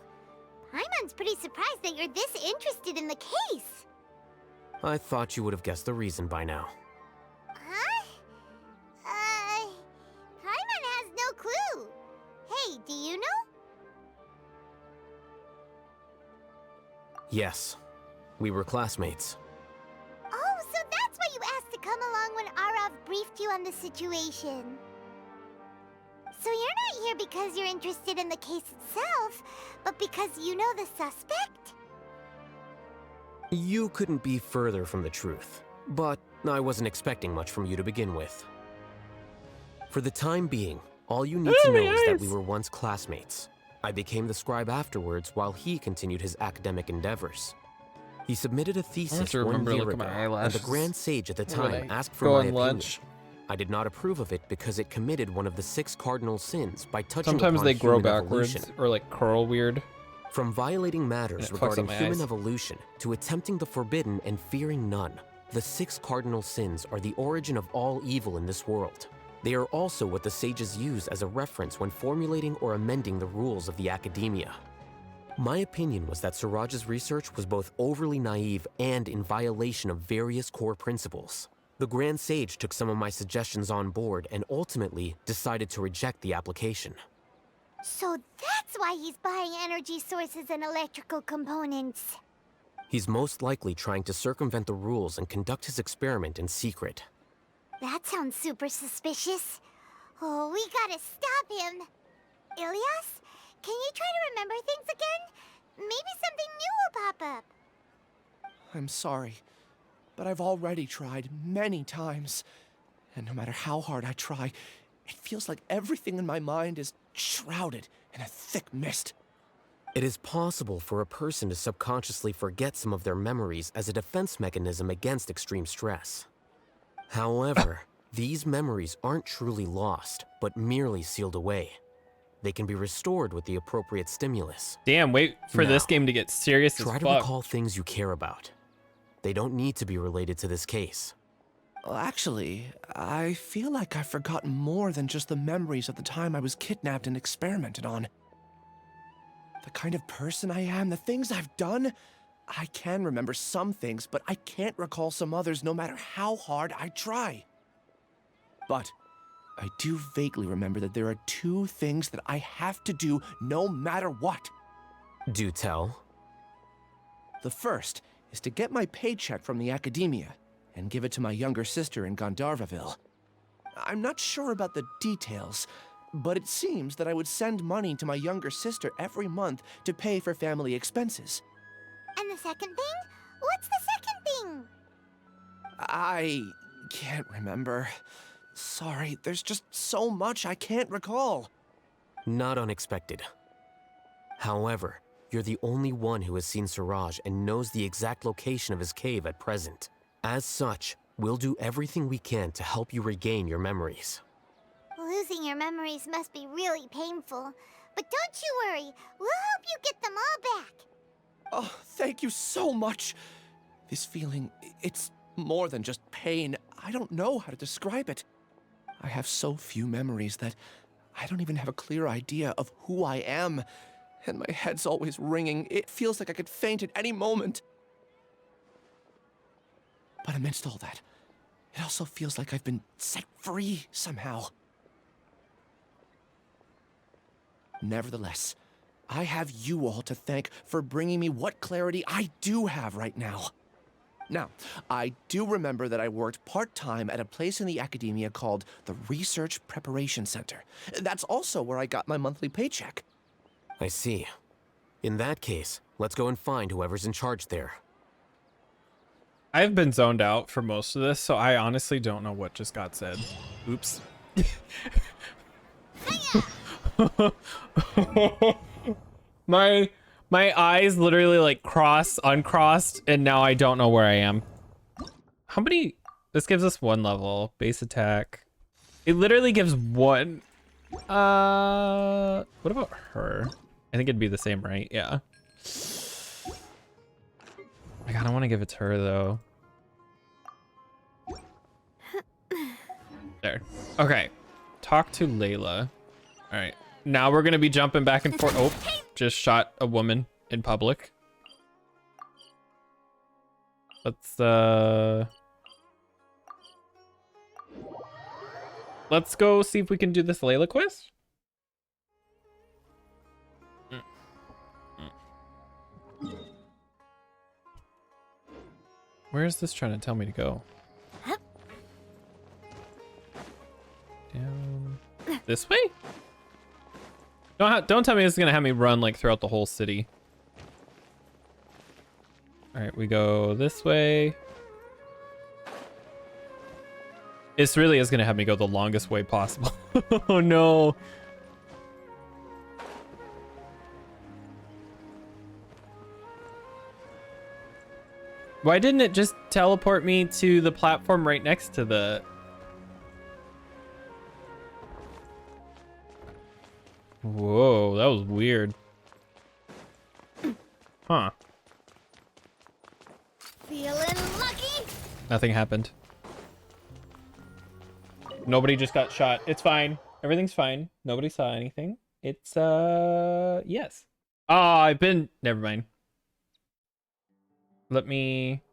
Paimon's pretty surprised that you're this interested in the case. I thought you would have guessed the reason by now. Huh? Paimon has no clue. Hey, do you know? Yes, we were classmates. Oh, so that's why you asked to come along when Arav briefed you on the situation. So you're not here because you're interested in the case itself, but because you know the suspect? You couldn't be further from the truth, but I wasn't expecting much from you to begin with. For the time being, all you need to know is that we were once classmates. I became the scribe afterwards while he continued his academic endeavors. He submitted a thesis 1 year ago, and the Grand Sage at the time asked for my opinion. I did not approve of it because it committed one of the 6 cardinal sins by touching Sometimes upon they grow human backwards evolution. or like curl weird. From violating And matters it fucks regarding up my human eyes. evolution to attempting the forbidden and fearing none, the 6 cardinal sins are the origin of all evil in this world. They are also what the sages use as a reference when formulating or amending the rules of the academia. My opinion was that Siraj's research was both overly naive and in violation of various core principles. The Grand Sage took some of my suggestions on board and ultimately decided to reject the application. So that's why he's buying energy sources and electrical components. He's most likely trying to circumvent the rules and conduct his experiment in secret. That sounds super suspicious. Oh, we gotta stop him. Ilyas, can you try to remember things again? Maybe something new will pop up. I'm sorry, but I've already tried many times. And no matter how hard I try, it feels like everything in my mind is shrouded in a thick mist. It is possible for a person to subconsciously forget some of their memories as a defense mechanism against extreme stress. However, these memories aren't truly lost, but merely sealed away. They can be restored with the appropriate stimulus. Damn, wait for this Now, game to get serious as Try to fuck. recall things you care about. They don't need to be related to this case. Well, actually, I feel like I've forgotten more than just the memories of the time I was kidnapped and experimented on. The kind of person I am, the things I've done, I can remember some things, but I can't recall some others no matter how hard I try. But I do vaguely remember that there are 2 things that I have to do no matter what. Do tell. The first is to get my paycheck from the academia and give it to my younger sister in Gandharvaville. I'm not sure about the details, but it seems that I would send money to my younger sister every month to pay for family expenses. And the second thing? What's the second thing? I can't remember. Sorry, there's just so much I can't recall. Not unexpected. However, you're the only one who has seen Suraj and knows the exact location of his cave at present. As such, we'll do everything we can to help you regain your memories. Losing your memories must be really painful. But don't you worry, we'll help you get them all back. Oh, thank you so much. This feeling, it's more than just pain. I don't know how to describe it. I have so few memories that I don't even have a clear idea of who I am. And my head's always ringing. It feels like I could faint at any moment. But amidst all that, it also feels like I've been set free somehow. Nevertheless, I have you all to thank for bringing me what clarity I do have right now. Now, I do remember that I worked part-time at a place in the academia called the Research Preparation Center. That's also where I got my monthly paycheck. I see. In that case, let's go and find whoever's in charge there. I've been zoned out for most of this, so I honestly don't know what just got said. Oops. My eyes literally like uncrossed, and now I don't know where I am. How many? This gives us 1 level. Base attack. It literally gives 1. What about her? I think it'd be the same, right? Yeah. I kind of want to give it to her though. There. Okay. Talk to Layla. All right. Now we're gonna be jumping back and forth. Oh, just shot a woman in public. Let's go see if we can do this Layla quest. Where is this trying to tell me to go? Down this way? Don't tell me this is gonna have me run like throughout the whole city. All right, we go this way. This really is gonna have me go the longest way possible. Oh no. Why didn't it just teleport me to the platform right next to the... Whoa, that was weird. Huh. Feeling lucky? Nothing happened. Nobody just got shot. It's fine. Everything's fine. Nobody saw anything. It's, yes. Never mind. Let me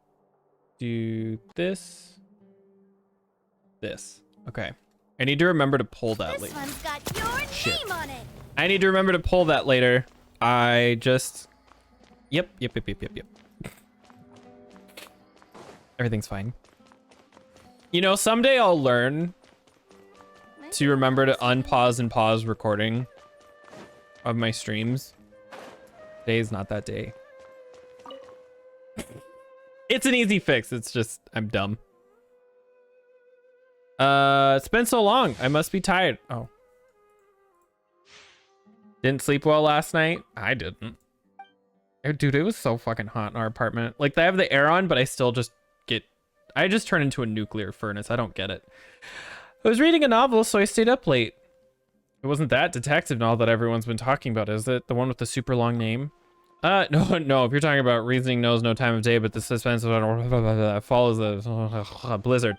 do this. This. Okay. I need to remember to pull that This later. one's got your name on it. I need to remember to pull that later. I just... Yep. Everything's fine. You know, someday I'll learn to remember to unpause and pause recording of my streams. Today's not that day. It's an easy fix. It's just, I'm dumb. It's been so long. I must be tired. Oh. Didn't sleep well last night? I didn't. Dude, it was so fucking hot in our apartment. Like, they have the air on, but I still just get... I just turn into a nuclear furnace. I don't get it. I was reading a novel, so I stayed up late. It wasn't that detective novel that everyone's been talking about, is it? The one with the super long name? No. If you're talking about Reasoning Knows No Time of Day, but the suspense follows a blizzard.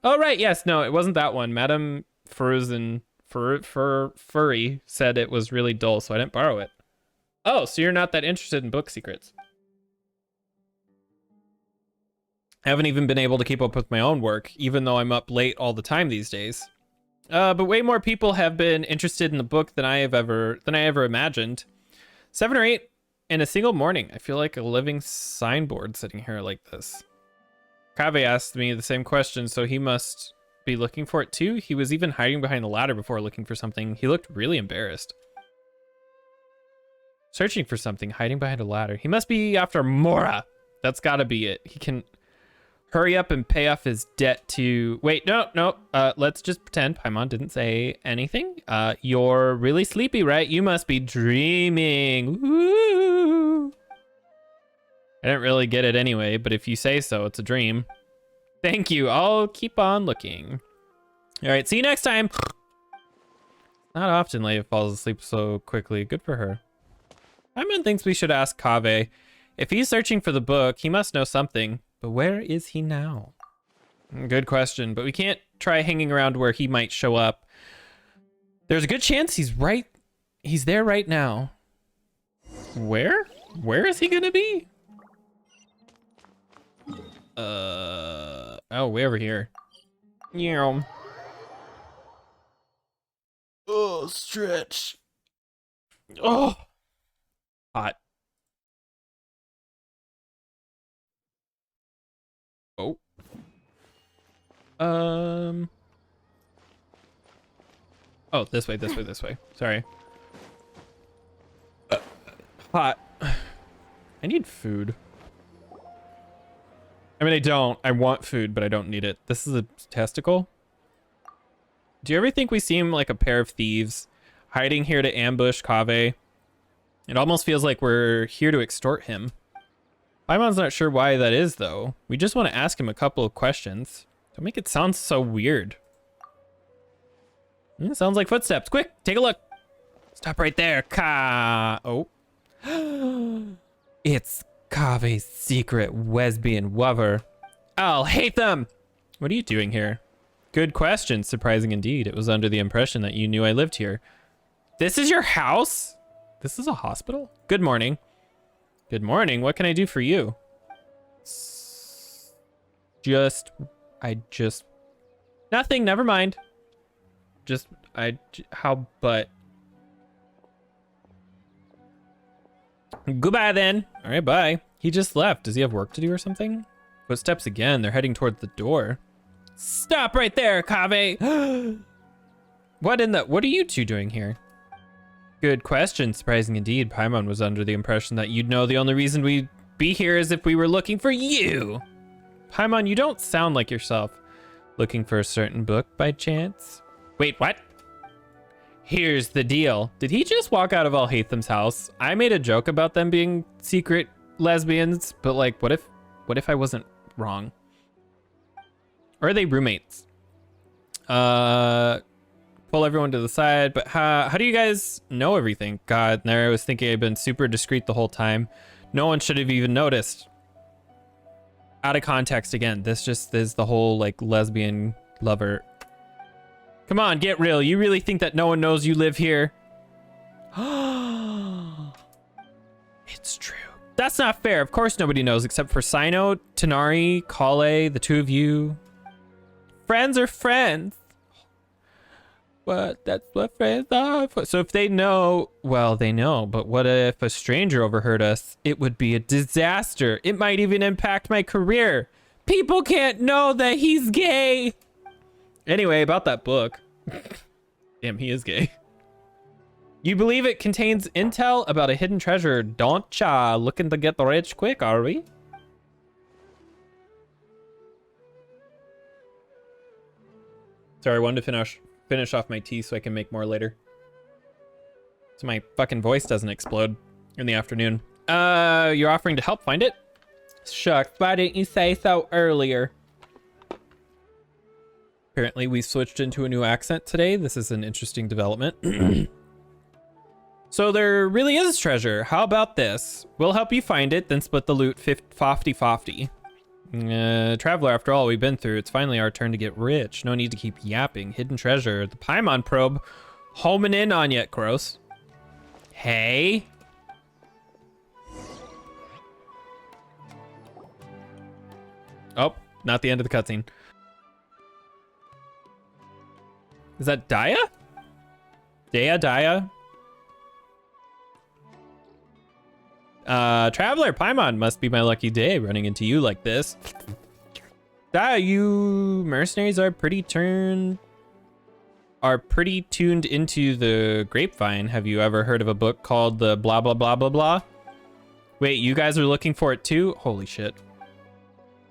Oh, right, yes. No, it wasn't that one. Madame Frozen Furry said it was really dull, so I didn't borrow it. Oh, so you're not that interested in book secrets. I haven't even been able to keep up with my own work, even though I'm up late all the time these days. But way more people have been interested in the book than I ever imagined. 7 or 8 in a single morning. I feel like a living signboard sitting here like this. Kaveh asked me the same question, so he must be looking for it too. He was even hiding behind the ladder before looking for something. He looked really embarrassed. Searching for something, hiding behind a ladder. He must be after Mora. That's gotta be it. He can hurry up and pay off his debt to... Wait, no. Let's just pretend Paimon didn't say anything. You're really sleepy, right? You must be dreaming. Woo! I didn't really get it anyway, but if you say so, it's a dream. Thank you. I'll keep on looking. All right, see you next time. Not often Leia falls asleep so quickly. Good for her. Paimon thinks we should ask Kaveh. If he's searching for the book, he must know something. But where is he now? Good question, but we can't try hanging around where he might show up. There's a good chance he's there right now. Where? Where is he gonna be? Oh, way over here. Yeah. Oh, stretch. Oh. Hot. Oh. Oh, this way. Sorry. Hot. I need food. I mean, I don't. I want food, but I don't need it. This is a testicle. Do you ever think we seem like a pair of thieves hiding here to ambush Kaveh? It almost feels like we're here to extort him. Paimon's not sure why that is, though. We just want to ask him a couple of questions. Don't make it sound so weird. It sounds like footsteps. Quick, take a look. Stop right there. Oh. It's Kaveh's secret lesbian lover. I'll hate them. What are you doing here? Good question. Surprising indeed. It was under the impression that you knew I lived here. This is your house? This is a hospital? Good morning. Good morning. What can I do for you? Nothing. Never mind. Goodbye then. All right, bye. He just left. Does he have work to do or something? Footsteps again. They're heading towards the door. Stop right there, Kaveh. What are you two doing here? Good question. Surprising indeed. Paimon was under the impression that you'd know the only reason we'd be here is if we were looking for you. Paimon, you don't sound like yourself. Looking for a certain book by chance? Wait, what? Here's the deal. Did he just walk out of Alhaitham's house? I made a joke about them being secret lesbians, but like, what if I wasn't wrong? Or are they roommates? Pull everyone to the side, but how do you guys know everything? God, there I was thinking I've been super discreet the whole time. No one should have even noticed. Out of context again. This just is the whole like lesbian lover. Come on, get real. You really think that no one knows you live here? It's true. That's not fair. Of course nobody knows except for Sino, Tanari, Kale, the two of you. Friends are friends. What? That's what friends are for. So if they know, well, they know. But what if a stranger overheard us? It would be a disaster. It might even impact my career. People can't know that he's gay. Anyway, about that book. Damn, he is gay. You believe it contains intel about a hidden treasure, don't ya? Looking to get rich quick, are we? Sorry, I wanted to finish off my tea so I can make more later. So my fucking voice doesn't explode in the afternoon. You're offering to help find it? Shucks, why didn't you say so earlier? Apparently we switched into a new accent today. This is an interesting development. So there really is treasure. How about this? We'll help you find it, then split the loot 50-50. Traveler, after all we've been through, it's finally our turn to get rich. No need to keep yapping. Hidden treasure. The Paimon probe. Homing in on you, gross. Hey. Oh, not the end of the cutscene. Is that Daya? Daya? Traveler, Paimon, must be my lucky day running into you like this. You mercenaries are pretty tuned into the grapevine. Have you ever heard of a book called the blah blah blah blah blah? Wait, you guys are looking for it too? Holy shit.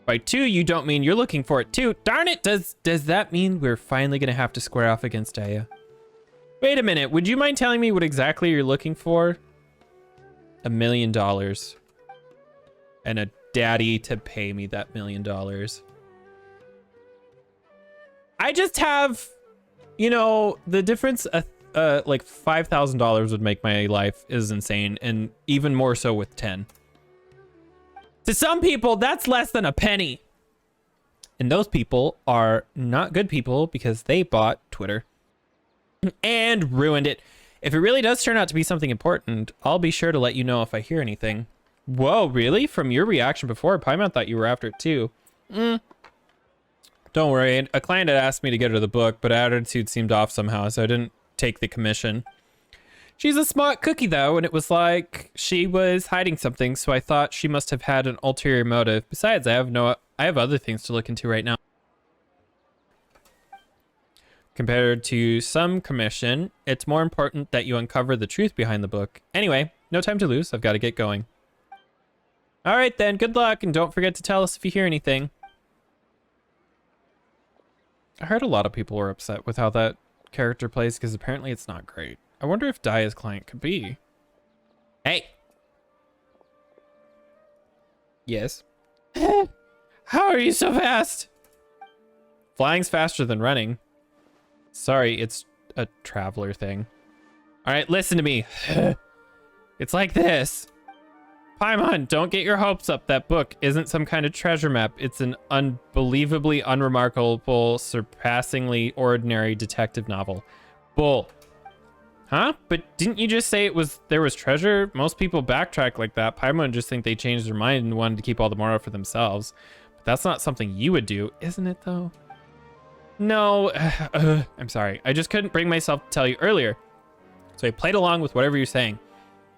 By two, you don't mean you're looking for it too. Darn it, does that mean we're finally gonna have to square off against Daya? Wait a minute, would you mind telling me what exactly you're looking for? $1 million. And a daddy to pay me that $1 million. I just have, you know, the difference, like $5,000 would make my life is insane. And even more so with 10. To some people, that's less than a penny. And those people are not good people because they bought Twitter and ruined it. If it really does turn out to be something important, I'll be sure to let you know if I hear anything. Whoa, really? From your reaction before, Paimon thought you were after it too. Don't worry, a client had asked me to get her the book, but her attitude seemed off somehow, so I didn't take the commission. She's a smart cookie though, and it was like she was hiding something, so I thought she must have had an ulterior motive. Besides, I have other things to look into right now. Compared to some commission, it's more important that you uncover the truth behind the book. Anyway, no time to lose. I've got to get going. All right then, good luck, and don't forget to tell us if you hear anything. I heard a lot of people were upset with how that character plays because apparently it's not great. I wonder if Daya's client could be. Hey. Yes. How are you so fast? Flying's faster than running. Sorry, it's a traveler thing. All right, listen to me. It's like this. Paimon, don't get your hopes up. That book isn't some kind of treasure map. It's an unbelievably unremarkable, surpassingly ordinary detective novel. Bull. Huh? But didn't you just say there was treasure? Most people backtrack like that. Paimon just think they changed their mind and wanted to keep all the moral for themselves. But that's not something you would do, isn't it though? No, I'm sorry. I just couldn't bring myself to tell you earlier. So I played along with whatever you're saying.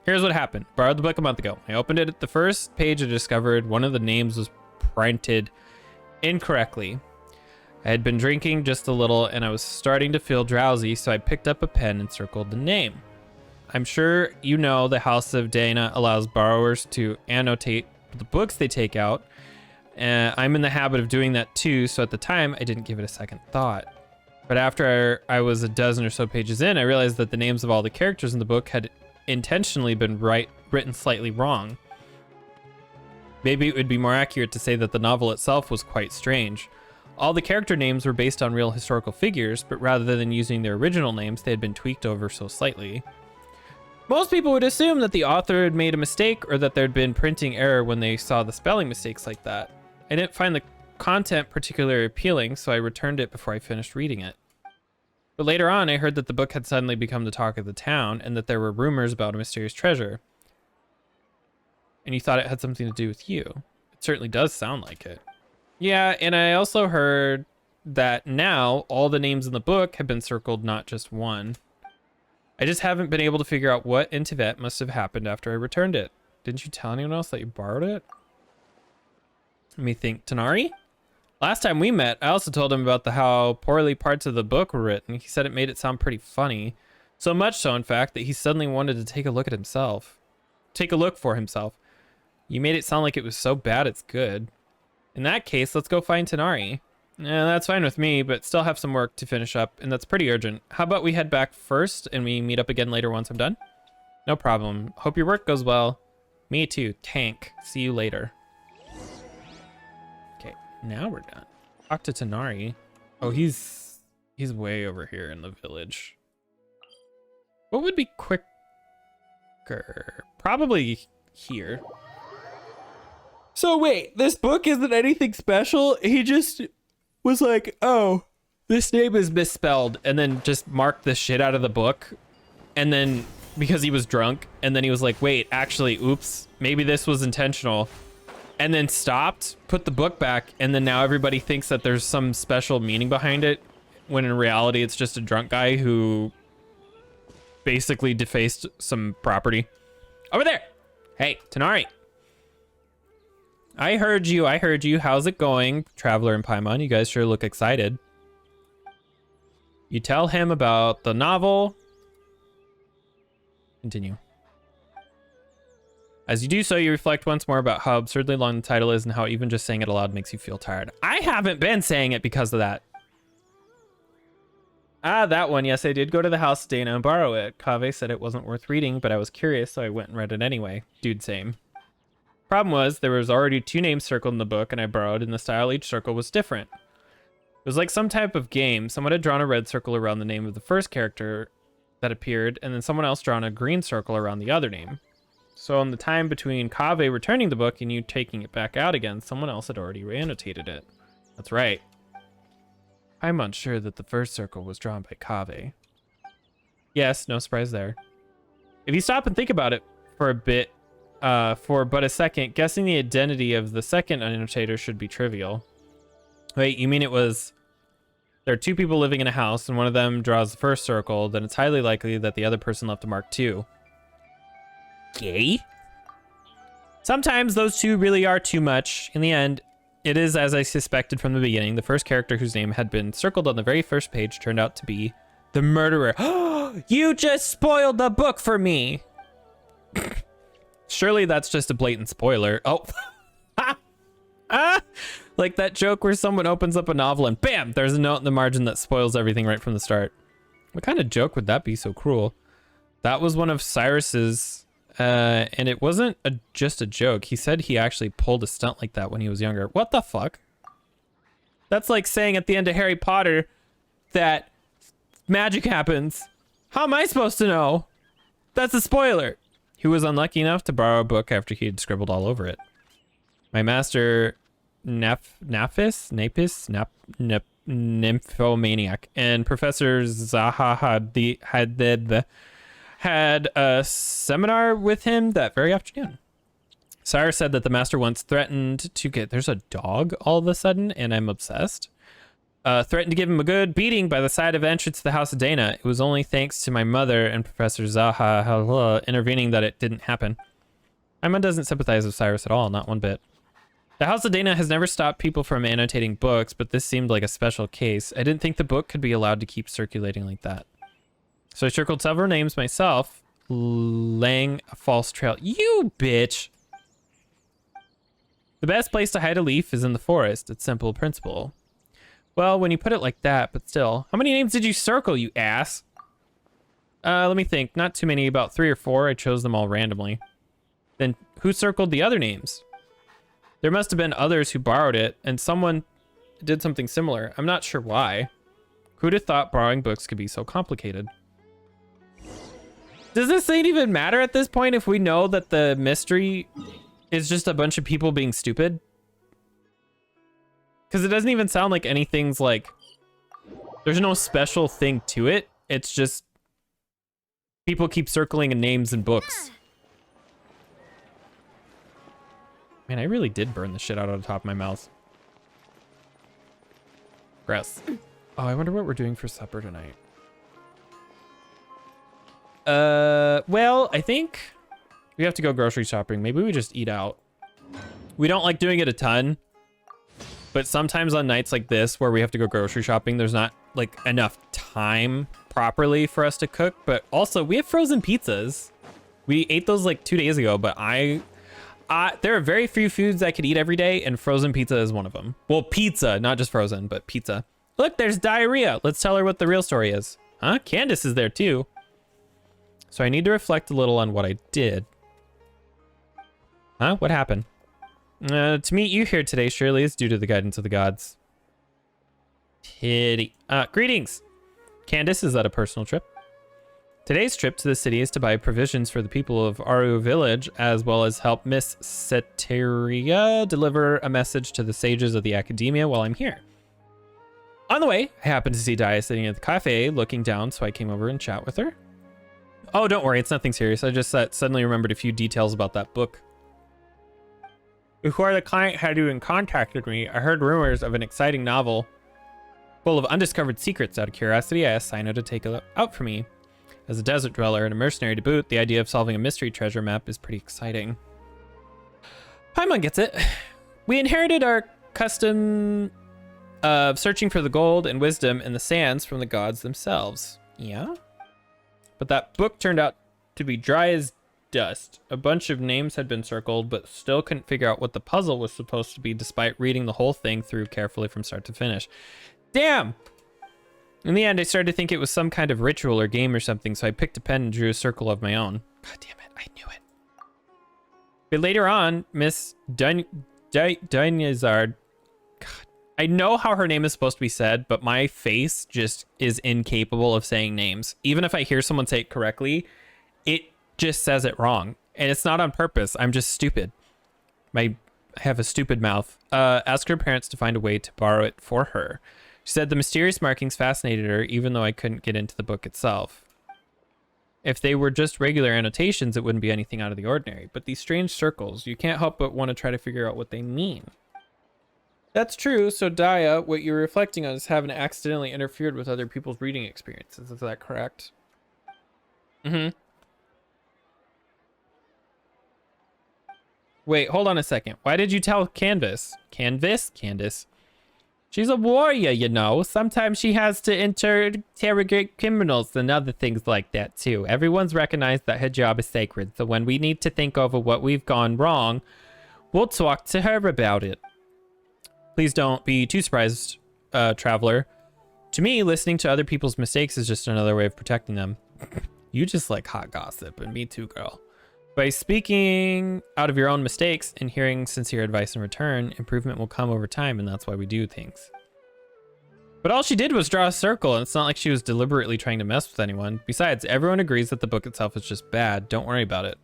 Here's what happened. Borrowed the book a month ago. I opened it at the first page. I discovered one of the names was printed incorrectly. I had been drinking just a little and I was starting to feel drowsy, so I picked up a pen and circled the name. I'm sure you know the House of Dana allows borrowers to annotate the books they take out. I'm in the habit of doing that too, so at the time I didn't give it a second thought. But after I was a dozen or so pages in, I realized that the names of all the characters in the book had intentionally been written slightly wrong. Maybe it would be more accurate to say that the novel itself was quite strange. All the character names were based on real historical figures, but rather than using their original names, they had been tweaked over so slightly. Most people would assume that the author had made a mistake or that there'd been printing error when they saw the spelling mistakes like that. I didn't find the content particularly appealing, so I returned it before I finished reading it. But later on, I heard that the book had suddenly become the talk of the town and that there were rumors about a mysterious treasure. And you thought it had something to do with you. It certainly does sound like it. Yeah, and I also heard that now all the names in the book have been circled, not just one. I just haven't been able to figure out what in Tibet must have happened after I returned it. Didn't you tell anyone else that you borrowed it? Let me think. Tanari? Last time we met, I also told him about how poorly parts of the book were written. He said it made it sound pretty funny. So much so, in fact, that he suddenly wanted to take a look for himself. You made it sound like it was so bad it's good. In that case, let's go find Tanari. That's fine with me, but still have some work to finish up, and that's pretty urgent. How about we head back first and we meet up again later once I'm done? No problem. Hope your work goes well. Me too. Tank. See you later. Okay, now we're done. Talk to Tanari. Oh, he's way over here in the village. What would be quicker? Probably here. So wait, this book isn't anything special? He just was like, oh, this name is misspelled, and then just marked the shit out of the book. And then, because he was drunk, and then he was like, wait, actually, oops, maybe this was intentional. And then stopped, put the book back, and then now everybody thinks that there's some special meaning behind it, when in reality it's just a drunk guy who basically defaced some property. Over there! Hey, Tanari. I heard you. How's it going? Traveler and Paimon, you guys sure look excited. You tell him about the novel. Continue. As you do so, you reflect once more about how absurdly long the title is and how even just saying it aloud makes you feel tired. I haven't been saying it because of that. Ah, that one. Yes, I did go to the house Dana and borrow it. Kaveh said it wasn't worth reading, but I was curious, so I went and read it anyway. Dude, same. Problem was, there was already 2 names circled in the book, and I borrowed, and the style each circle was different. It was like some type of game. Someone had drawn a red circle around the name of the first character that appeared, and then someone else drawn a green circle around the other name. So in the time between Kaveh returning the book and you taking it back out again, someone else had already annotated it. That's right. I'm unsure that the first circle was drawn by Kaveh. Yes, no surprise there. If you stop and think about it for a bit, for but a second, guessing the identity of the second annotator should be trivial. Wait, you mean it was... There are 2 people living in a house and one of them draws the first circle, then it's highly likely that the other person left a mark too. Gay? Sometimes those 2 really are too much. In the end, it is as I suspected from the beginning. The first character whose name had been circled on the very first page turned out to be the murderer. You just spoiled the book for me! Surely that's just a blatant spoiler. Oh. Like that joke where someone opens up a novel and bam, there's a note in the margin that spoils everything right from the start. What kind of joke would that be so cruel? That was one of Cyrus's, and it wasn't just a joke. He said he actually pulled a stunt like that when he was younger. What the fuck? That's like saying at the end of Harry Potter that magic happens. How am I supposed to know? That's a spoiler. He was unlucky enough to borrow a book after he had scribbled all over it. My master, Nymphomaniac, and Professor Zaha had a seminar with him that very afternoon. Cyrus said that the master once threatened to get... There's a dog all of a sudden, and I'm obsessed. Threatened to give him a good beating by the side of the entrance to the house of Dana. It was only thanks to my mother and Professor Zaha intervening that it didn't happen. My mom doesn't sympathize with Cyrus at all, not one bit. The House of Dana has never stopped people from annotating books, but this seemed like a special case. I didn't think the book could be allowed to keep circulating like that. So I circled several names myself, laying a false trail. You bitch! The best place to hide a leaf is in the forest. It's simple principle. Well, when you put it like that, but still. How many names did you circle, you ass? Let me think. Not too many, about 3 or 4. I chose them all randomly. Then who circled the other names? There must have been others who borrowed it, and someone did something similar. I'm not sure why. Who'd have thought borrowing books could be so complicated? Does this even matter at this point if we know that the mystery is just a bunch of people being stupid? Because it doesn't even sound like anything's like... There's no special thing to it. It's just... people keep circling names in books. Man, I really did burn the shit out of the top of my mouth. Gross. Oh, I wonder what we're doing for supper tonight. Well, I think we have to go grocery shopping. Maybe we just eat out. We don't like doing it a ton, but sometimes on nights like this where we have to go grocery shopping, there's not like enough time properly for us to cook. But also we have frozen pizzas. We ate those like 2 days ago, but there are very few foods I could eat every day, and frozen pizza is one of them. Well, pizza, not just frozen, but pizza. Look, there's diarrhea. Let's tell her what the real story is. Huh? Candace is there too. So I need to reflect a little on what I did. Huh? What happened? To meet you here today surely is due to the guidance of the gods. Greetings! Candace, is that a personal trip? Today's trip to the city is to buy provisions for the people of Aru village, as well as help Miss Ceteria deliver a message to the sages of the academia while I'm here. On the way, I happened to see Dia sitting at the cafe looking down, so I came over and chat with her. Oh, don't worry, it's nothing serious. I just suddenly remembered a few details about that book. Before the client had even contacted me, I heard rumors of an exciting novel full of undiscovered secrets. Out of curiosity, I asked Sino to take it out for me. As a desert dweller and a mercenary to boot, the idea of solving a mystery treasure map is pretty exciting. Paimon gets it. We inherited our custom of searching for the gold and wisdom in the sands from the gods themselves. Yeah? But that book turned out to be dry as dust. A bunch of names had been circled, but still couldn't figure out what the puzzle was supposed to be despite reading the whole thing through carefully from start to finish. Damn! In the end, I started to think it was some kind of ritual or game or something, so I picked a pen and drew a circle of my own. God damn it, I knew it. But later on, Miss Dynazard... God, I know how her name is supposed to be said, but my face just is incapable of saying names. Even if I hear someone say it correctly, it just says it wrong. And it's not on purpose, I'm just stupid. I have a stupid mouth. Asked her parents to find a way to borrow it for her. She said the mysterious markings fascinated her, even though I couldn't get into the book itself. If they were just regular annotations, it wouldn't be anything out of the ordinary. But these strange circles, you can't help but want to try to figure out what they mean. That's true, so Dia, what you're reflecting on is having accidentally interfered with other people's reading experiences. Is that correct? Mm-hmm. Wait, hold on a second. Why did you tell Candace? Candace? She's a warrior, you know. Sometimes she has to interrogate criminals and other things like that, too. Everyone's recognized that her job is sacred, so when we need to think over what we've gone wrong, we'll talk to her about it. Please don't be too surprised, traveler. To me, listening to other people's mistakes is just another way of protecting them. You just like hot gossip, and me too, girl. By speaking out of your own mistakes and hearing sincere advice in return, improvement will come over time, and that's why we do things. But all she did was draw a circle, and it's not like she was deliberately trying to mess with anyone. Besides, everyone agrees that the book itself is just bad. Don't worry about it.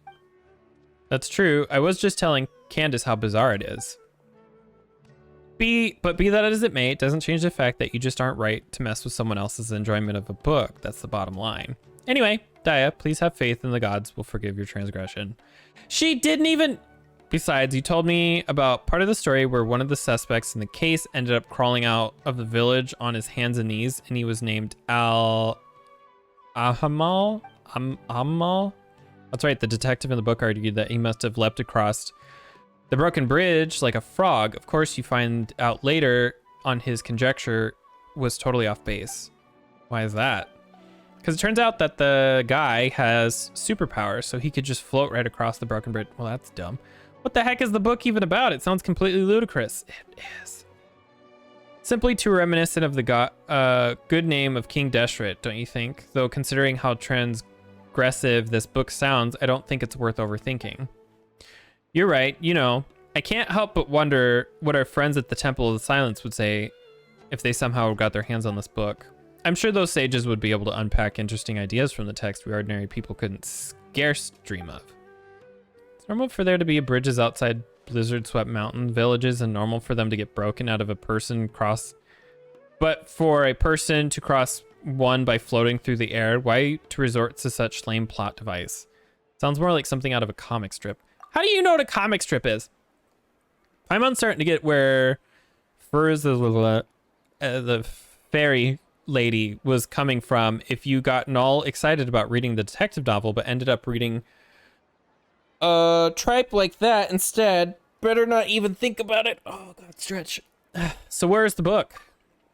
That's true. I was just telling Candace how bizarre it is. Be that as it may, it doesn't change the fact that you just aren't right to mess with someone else's enjoyment of a book. That's the bottom line. Anyway, Dia, please have faith in the gods will forgive your transgression. She didn't even... Besides, you told me about part of the story where one of the suspects in the case ended up crawling out of the village on his hands and knees, and he was named Ahamal? Amal? That's right, the detective in the book argued that he must have leapt across the broken bridge like a frog. Of course, you find out later on his conjecture was totally off base. Why is that? Because it turns out that the guy has superpowers, so he could just float right across the broken bridge. Well, that's dumb. What the heck is the book even about? It sounds completely ludicrous. It is. Simply too reminiscent of the good name of King Deshret, don't you think? Though considering how transgressive this book sounds, I don't think it's worth overthinking. You're right, you know, I can't help but wonder what our friends at the Temple of the Silence would say if they somehow got their hands on this book. I'm sure those sages would be able to unpack interesting ideas from the text we ordinary people couldn't scarce dream of. It's normal for there to be bridges outside blizzard-swept mountain villages and normal for them to get broken out of a person cross. But for a person to cross one by floating through the air, why to resort to such lame plot device? Sounds more like something out of a comic strip. How do you know what a comic strip is? I'm starting to get where the fairy lady was coming from if you gotten all excited about reading the detective novel but ended up reading a tripe like that instead. Better not even think about it. Oh god, stretch. So where's the book?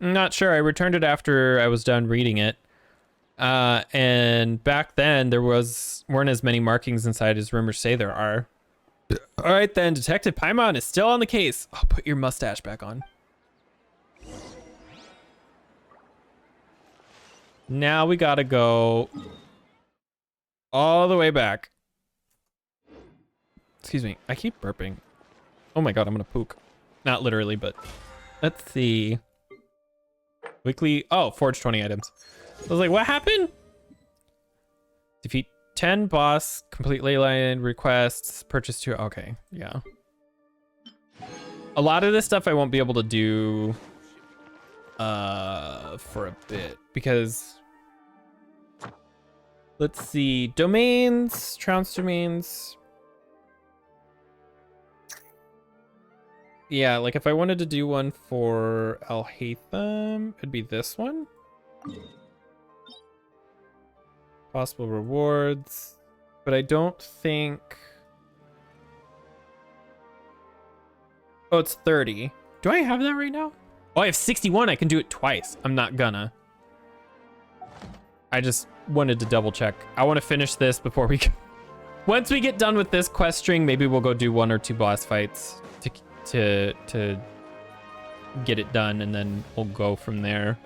I'm not sure. I returned it after I was done reading it. And back then there weren't as many markings inside as rumors say there are. All right then, Detective Paimon is still on the case. Oh, put your mustache back on. Now we gotta go. all the way back. Excuse me. I keep burping. Oh my god, I'm gonna pook. Not literally, but let's see. Weekly. Oh, forge 20 items. I was like, what happened? Defeat 10 boss, complete leyline requests, purchase 2. Okay, yeah. A lot of this stuff I won't be able to do for a bit because let's see. Domains, trounce domains. Yeah, like if I wanted to do one for Alhaitham, it'd be this one. Possible rewards, but I don't think. Oh, it's 30. Do I have that right now? Oh, I have 61. I can do it twice. I'm not gonna. I just wanted to double check. I want to finish this before we. Once we get done with this quest string, maybe we'll go do 1 or 2 boss fights to get it done, and then we'll go from there.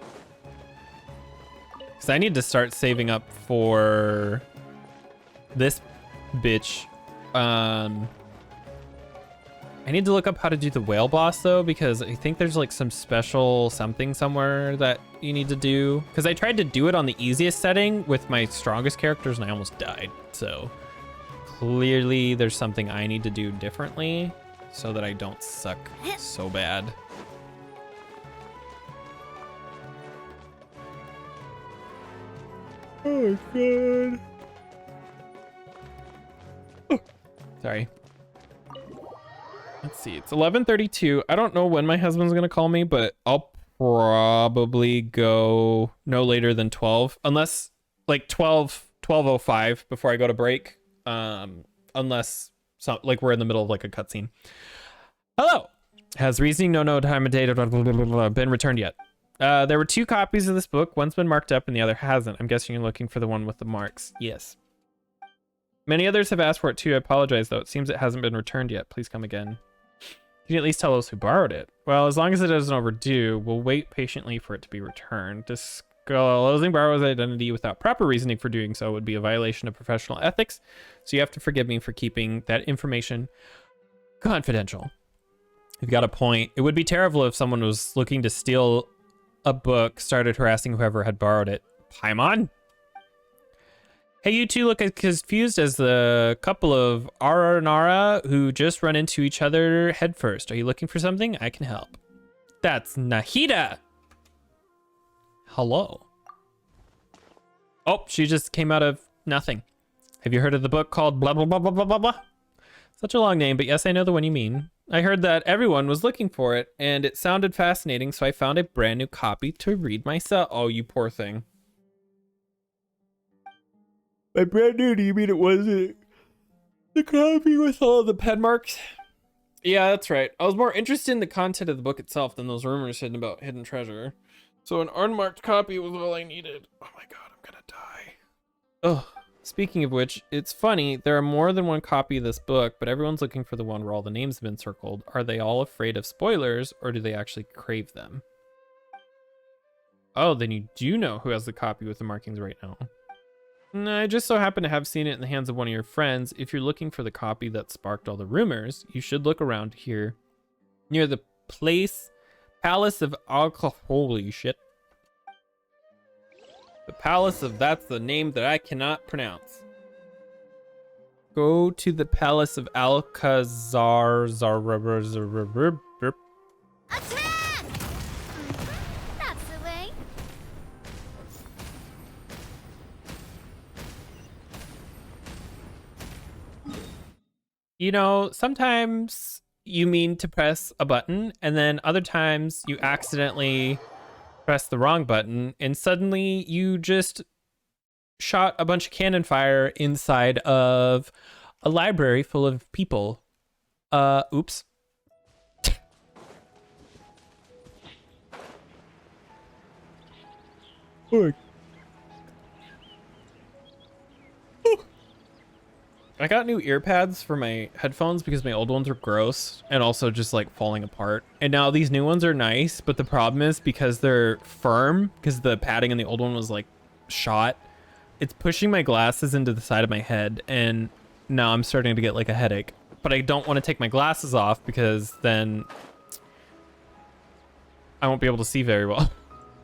Because I need to start saving up for this bitch. I need to look up how to do the whale boss though, because I think there's like some special something somewhere that you need to do. Because I tried to do it on the easiest setting with my strongest characters and I almost died. So clearly there's something I need to do differently so that I don't suck so bad. Oh god. Oh, sorry. Let's see. It's 11:32. I don't know when my husband's gonna call me, but I'll probably go no later than 12, unless like 12:05 before I go to break. Unless like we're in the middle of like a cutscene. Hello. Has reasoning no time of day been returned yet? There were 2 copies of this book. One's been marked up and the other hasn't. I'm guessing you're looking for the one with the marks. Yes. Many others have asked for it too. I apologize though. It seems it hasn't been returned yet. Please come again. Can you at least tell us who borrowed it? Well, as long as it isn't overdue, we'll wait patiently for it to be returned. Disclosing borrower's identity without proper reasoning for doing so would be a violation of professional ethics. So you have to forgive me for keeping that information confidential. You've got a point. It would be terrible if someone was looking to steal a book, started harassing whoever had borrowed it. Paimon? Hey, you two look as confused as the couple of Aranara who just run into each other head first. Are you looking for something? I can help. That's Nahida. Hello. Oh, she just came out of nothing. Have you heard of the book called blah, blah, blah, blah, blah, blah, blah? Such a long name, but yes, I know the one you mean. I heard that everyone was looking for it, and it sounded fascinating, so I found a brand new copy to read myself. Oh, you poor thing. By brand new, do you mean it wasn't the copy with all the pen marks? Yeah, that's right. I was more interested in the content of the book itself than those rumors hidden about hidden treasure. So an unmarked copy was all I needed. Oh my god, I'm gonna die. Ugh. Speaking of which, it's funny, there are more than one copy of this book, but everyone's looking for the one where all the names have been circled. Are they all afraid of spoilers, or do they actually crave them? Oh, then you do know who has the copy with the markings right now. I just so happen to have seen it in the hands of one of your friends. If you're looking for the copy that sparked all the rumors, you should look around here. Near the Palace of holy shit. The Palace of, that's the name that I cannot pronounce. Go to the Palace of Alcazar. Attack! That's the way. You know, sometimes you mean to press a button, and then other times you accidentally press the wrong button, and suddenly you just shot a bunch of cannon fire inside of a library full of people. Oops. I got new ear pads for my headphones because my old ones were gross and also just like falling apart. And now these new ones are nice, but the problem is because they're firm, because the padding in the old one was like shot, it's pushing my glasses into the side of my head, and now I'm starting to get like a headache. But I don't want to take my glasses off because then I won't be able to see very well.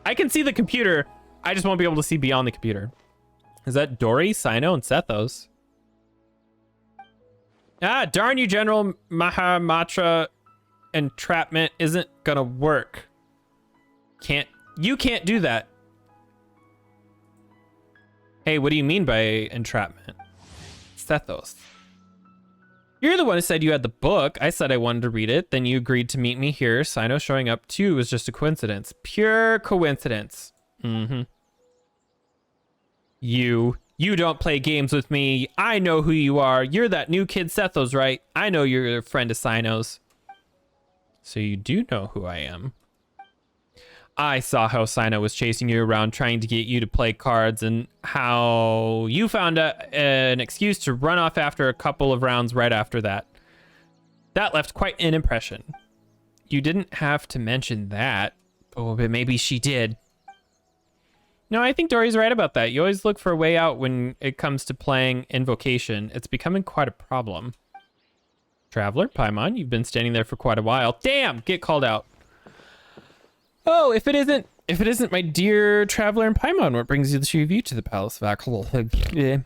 I can see the computer. I just won't be able to see beyond the computer. Is that Dory, Sino, and Sethos? Ah, darn you, General Mahamatra. Entrapment isn't gonna work. You can't do that. Hey, what do you mean by entrapment? Sethos. You're the one who said you had the book. I said I wanted to read it. Then you agreed to meet me here. Sino showing up too was just a coincidence. Pure coincidence. Mm-hmm. You don't play games with me. I know who you are. You're that new kid Sethos, right? I know you're a friend of Sino's. So you do know who I am. I saw how Sino was chasing you around trying to get you to play cards and how you found an excuse to run off after a couple of rounds right after that. That left quite an impression. You didn't have to mention that. Oh, but maybe she did. No, I think Dory's right about that. You always look for a way out when it comes to playing Invocation. It's becoming quite a problem. Traveler, Paimon, you've been standing there for quite a while. Damn, get called out. Oh, if it isn't my dear Traveler and Paimon, what brings you the two of you to the Palace of Akhl?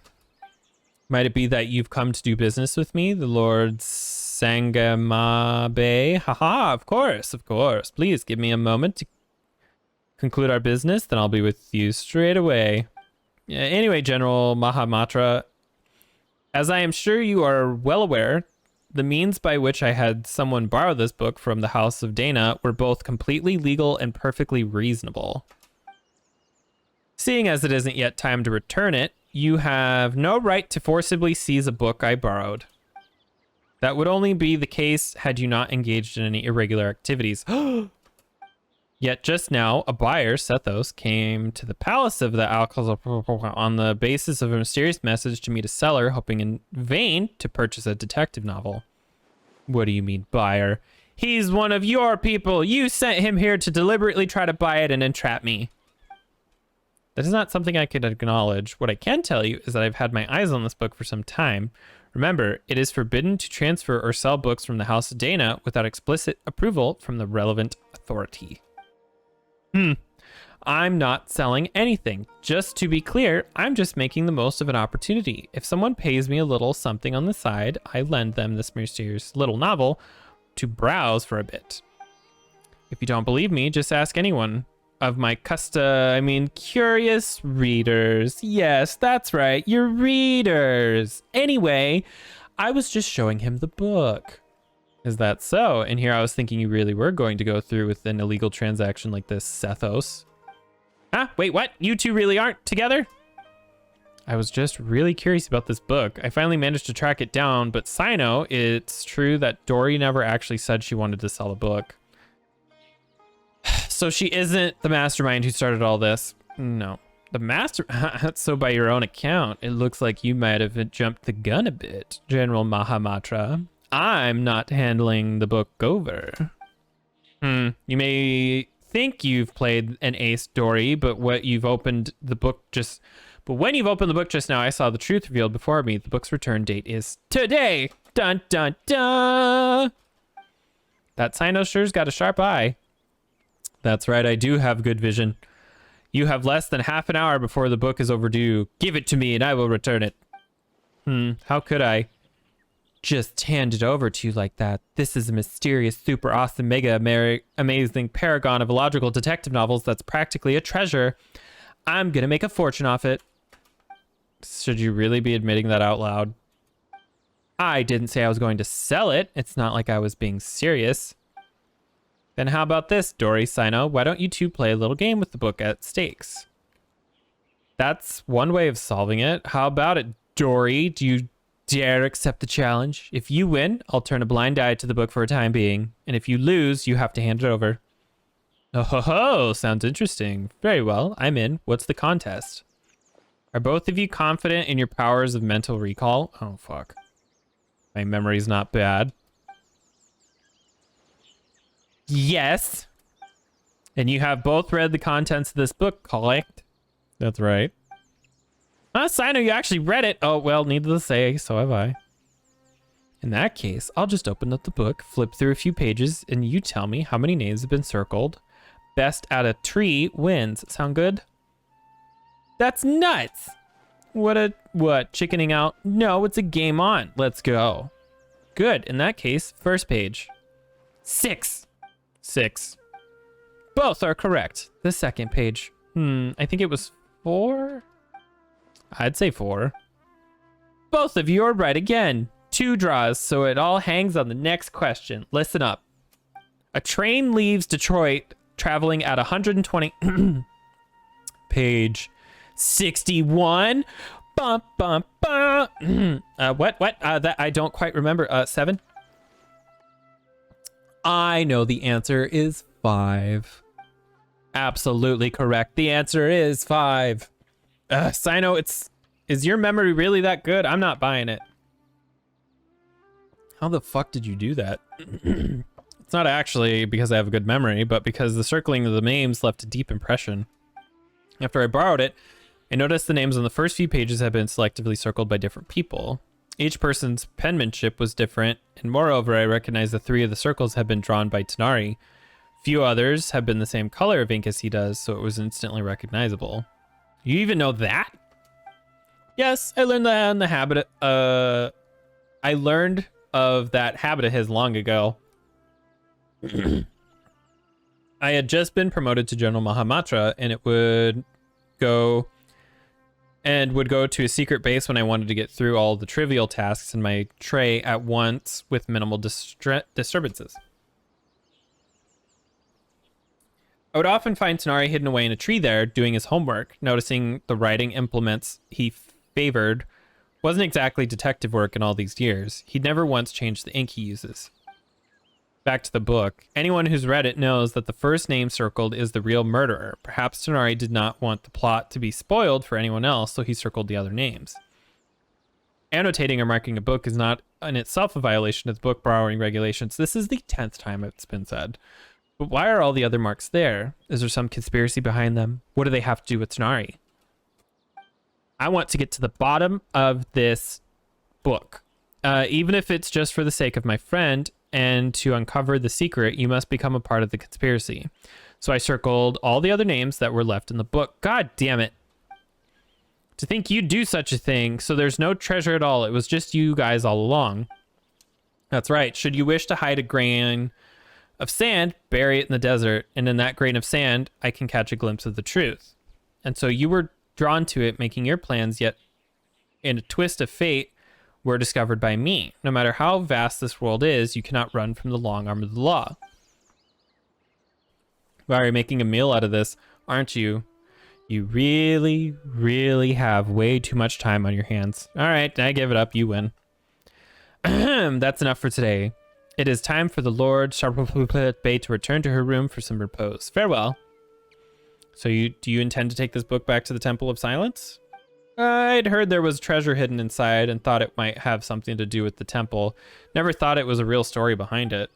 Might it be that you've come to do business with me, the Lord Sangamabe? Haha, of course. Please give me a moment to conclude our business, then I'll be with you straight away. Anyway, General Mahamatra, as I am sure you are well aware, the means by which I had someone borrow this book from the House of Dana were both completely legal and perfectly reasonable. Seeing as it isn't yet time to return it, you have no right to forcibly seize a book I borrowed. That would only be the case had you not engaged in any irregular activities. Yet just now, a buyer, Sethos, came to the palace of the Alcazar on the basis of a mysterious message to meet a seller, hoping in vain to purchase a detective novel. What do you mean, buyer? He's one of your people. You sent him here to deliberately try to buy it and entrap me. That is not something I could acknowledge. What I can tell you is that I've had my eyes on this book for some time. Remember, it is forbidden to transfer or sell books from the House of Dana without explicit approval from the relevant authority. I'm not selling anything. Just to be clear, I'm just making the most of an opportunity. If someone pays me a little something on the side, I lend them this mysterious little novel to browse for a bit. If you don't believe me, just ask anyone of my curious readers. Yes, that's right, your readers. Anyway, I was just showing him the book. Is that so? And here I was thinking you really were going to go through with an illegal transaction like this, Sethos. Huh? Wait, what? You two really aren't together? I was just really curious about this book. I finally managed to track it down, but Sino, it's true that Dory never actually said she wanted to sell a book. So she isn't the mastermind who started all this? No. The master... So by your own account, it looks like you might have jumped the gun a bit, General Mahamatra. I'm not handling the book over. You may think you've played an ace, Dory, but when you've opened the book just now, I saw the truth revealed before me. The book's return date is today. Dun dun dun. That Sino sure's got a sharp eye. That's right, I do have good vision. You have less than half an hour before the book is overdue. Give it to me and I will return it. How could I just hand it over to you like that? This is a mysterious, super awesome, mega amazing paragon of illogical detective novels that's practically a treasure. I'm gonna make a fortune off it. Should you really be admitting that out loud? I didn't say I was going to sell it. It's not like I was being serious. Then how about this, Dory, Sino? Why don't you two play a little game with the book at stakes? That's one way of solving it. How about it, Dory? Do you dare accept the challenge? If you win, I'll turn a blind eye to the book for a time being. And if you lose, you have to hand it over. Oh ho ho, sounds interesting. Very well, I'm in. What's the contest? Are both of you confident in your powers of mental recall? Oh fuck. My memory's not bad. Yes. And you have both read the contents of this book, correct? That's right. Sino, you actually read it. Oh, well, needless to say, so have I. In that case, I'll just open up the book, flip through a few pages, and you tell me how many names have been circled. Best out of 3 wins. Sound good? That's nuts! What, chickening out? No, it's a game on. Let's go. Good. In that case, first page. 6. 6. Both are correct. The second page. I think it was 4? I'd say 4. Both of you are right again. 2 draws, so it all hangs on the next question. Listen up. A train leaves Detroit traveling at 120... Page 61. Bum, bum, bum. What? That I don't quite remember. 7? I know the answer is 5. Absolutely correct. The answer is 5. Sino, is your memory really that good? I'm not buying it. How the fuck did you do that? It's not actually because I have a good memory, but because the circling of the names left a deep impression. After I borrowed it, I noticed the names on the first few pages had been selectively circled by different people. Each person's penmanship was different, and moreover, I recognized the 3 of the circles had been drawn by Tanari. Few others have been the same color of ink as he does, so it was instantly recognizable. You even know that? Yes, I learned that in the habit. I learned of that habit of his long ago. I had just been promoted to General Mahamatra, and it would go to a secret base when I wanted to get through all the trivial tasks in my tray at once with minimal disturbances. I would often find Tanari hidden away in a tree there, doing his homework. Noticing the writing implements he favored wasn't exactly detective work in all these years. He'd never once changed the ink he uses. Back to the book. Anyone who's read it knows that the first name circled is the real murderer. Perhaps Tanari did not want the plot to be spoiled for anyone else, so he circled the other names. Annotating or marking a book is not in itself a violation of the book borrowing regulations. This is the 10th time it's been said. But why are all the other marks there? Is there some conspiracy behind them? What do they have to do with Tanari? I want to get to the bottom of this book. Even if it's just for the sake of my friend and to uncover the secret, you must become a part of the conspiracy. So I circled all the other names that were left in the book. God damn it. To think you'd do such a thing, so there's no treasure at all. It was just you guys all along. That's right. Should you wish to hide a grain of sand, bury it in the desert, and in that grain of sand, I can catch a glimpse of the truth. And so you were drawn to it, making your plans, yet in a twist of fate, were discovered by me. No matter how vast this world is, you cannot run from the long arm of the law. Wow, you're making a meal out of this, aren't you? You really, really have way too much time on your hands. All right, I give it up. You win. That's enough for today. It is time for the Lord Bay to return to her room for some repose. Farewell. So do you intend to take this book back to the Temple of Silence? I'd heard there was treasure hidden inside and thought it might have something to do with the temple. Never thought it was a real story behind it.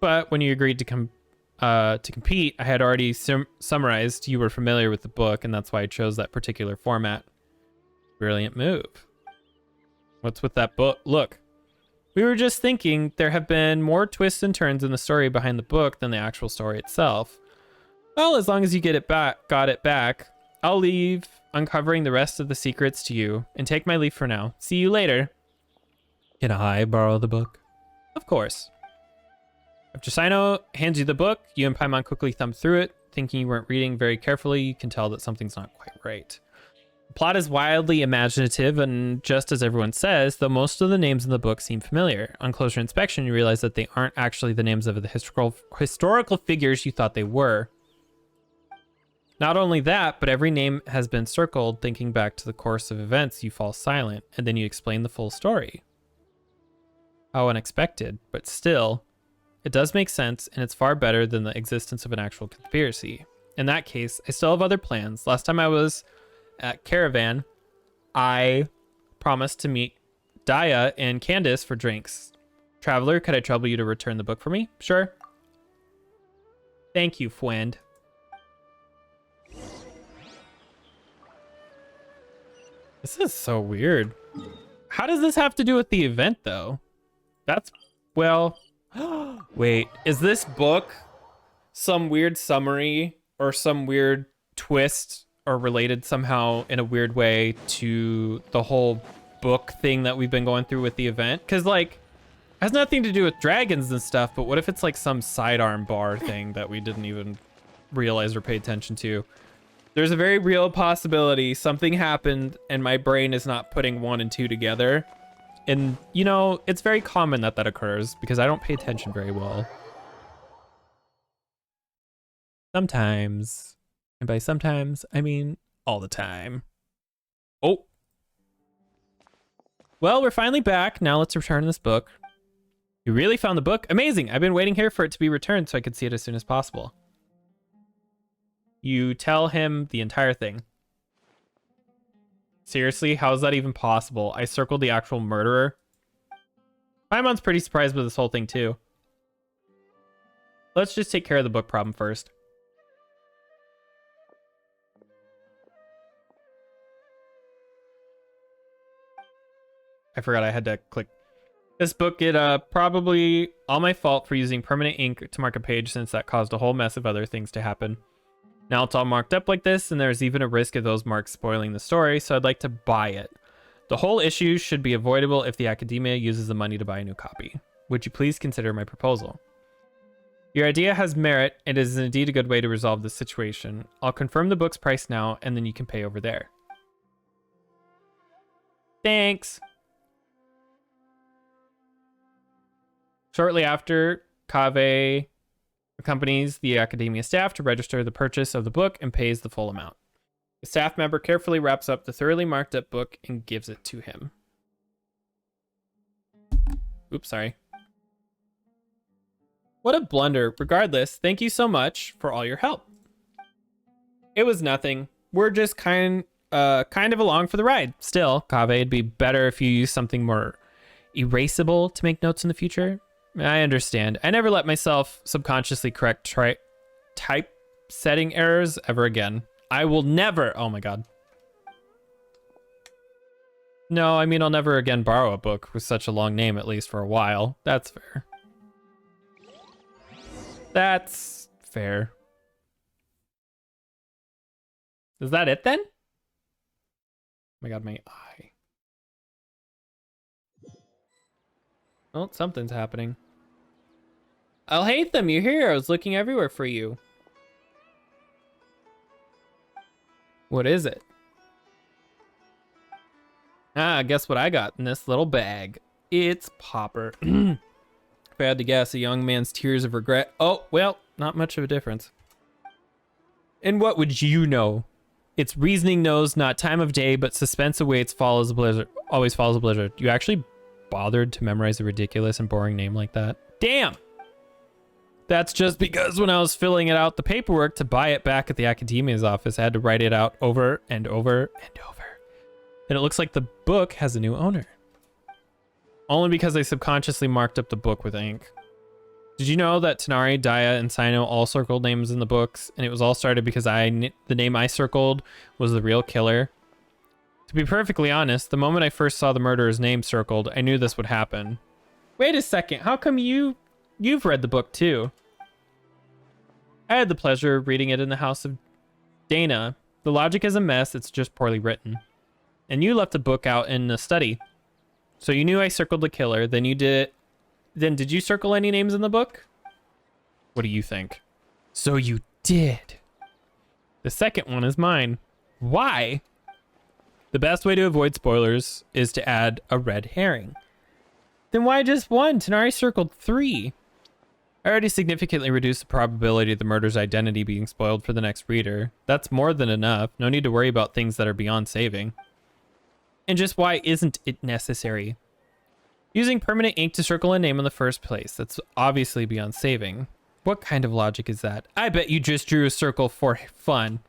But when you agreed to compete, I had already summarized you were familiar with the book, and that's why I chose that particular format. Brilliant move. What's with that book? Look. We were just thinking there have been more twists and turns in the story behind the book than the actual story itself. Well, as long as you got it back, I'll leave uncovering the rest of the secrets to you and take my leave for now. See you later. Can I borrow the book? Of course. After Sino hands you the book, you and Paimon quickly thumb through it. Thinking you weren't reading very carefully, you can tell that something's not quite right. The plot is wildly imaginative, and just as everyone says, though most of the names in the book seem familiar. On closer inspection, you realize that they aren't actually the names of the historical figures you thought they were. Not only that, but every name has been circled. Thinking back to the course of events, you fall silent, and then you explain the full story. How unexpected, but still, it does make sense, and it's far better than the existence of an actual conspiracy. In that case, I still have other plans. Last time I was at Caravan, I promised to meet Daya and Candace for drinks. Traveler, could I trouble you to return the book for me? Sure. Thank you, friend. 'Cause This is so weird. How does this have to do with the event, though? That's, well, wait, is this book some weird summary or some weird twist or related somehow in a weird way to the whole book thing that we've been going through with the event? Because, like, it has nothing to do with dragons and stuff, but what if it's like some sidearm bar thing that we didn't even realize or pay attention to? There's a very real possibility something happened and my brain is not putting 1 and 2 together. And, you know, it's very common that that occurs because I don't pay attention very well. Sometimes. And by sometimes, I mean all the time. Oh. Well, we're finally back. Now let's return this book. You really found the book? Amazing. I've been waiting here for it to be returned so I could see it as soon as possible. You tell him the entire thing. Seriously, how is that even possible? I circled the actual murderer. Paimon's pretty surprised with this whole thing too. Let's just take care of the book problem first. I forgot I had to click. This book, probably all my fault for using permanent ink to mark a page since that caused a whole mess of other things to happen. Now it's all marked up like this, and there's even a risk of those marks spoiling the story, so I'd like to buy it. The whole issue should be avoidable if the Academia uses the money to buy a new copy. Would you please consider my proposal? Your idea has merit, and is indeed a good way to resolve this situation. I'll confirm the book's price now, and then you can pay over there. Thanks! Shortly after, Kaveh accompanies the Academia staff to register the purchase of the book and pays the full amount. The staff member carefully wraps up the thoroughly marked up book and gives it to him. Oops, sorry. What a blunder. Regardless, thank you so much for all your help. It was nothing. We're just kind of along for the ride. Still, Kaveh, it'd be better if you use something more erasable to make notes in the future. I understand. I never let myself subconsciously correct type setting errors ever again. I will never. Oh my god. No, I mean, I'll never again borrow a book with such a long name, at least for a while. That's fair. That's fair. Is that it then? Oh my god, my eye. Oh, something's happening. I'll hate them. You're here. I was looking everywhere for you. What is it? Ah, guess what I got in this little bag? It's Popper. If I had to guess, a young man's tears of regret. Oh, well, not much of a difference. And what would you know? It's reasoning knows not time of day, but suspense awaits follows a blizzard. Always follows a blizzard. You actually bothered to memorize a ridiculous and boring name like that? Damn! That's just because when I was filling it out the paperwork to buy it back at the Academia's office, I had to write it out over and over and over. And it looks like the book has a new owner. Only because I subconsciously marked up the book with ink. Did you know that Tanari, Daya, and Sino all circled names in the books, and it was all started because the name I circled was the real killer? To be perfectly honest, the moment I first saw the murderer's name circled, I knew this would happen. Wait a second, how come you've read the book too? I had the pleasure of reading it in the house of Dana. The logic is a mess, it's just poorly written. And you left the book out in the study. So you knew I circled the killer, then did you circle any names in the book? What do you think? So you did. The second one is mine. Why? The best way to avoid spoilers is to add a red herring. Then why just one? Tanari circled 3. I already significantly reduced the probability of the murderer's identity being spoiled for the next reader. That's more than enough. No need to worry about things that are beyond saving. And just why isn't it necessary? Using permanent ink to circle a name in the first place. That's obviously beyond saving. What kind of logic is that? I bet you just drew a circle for fun.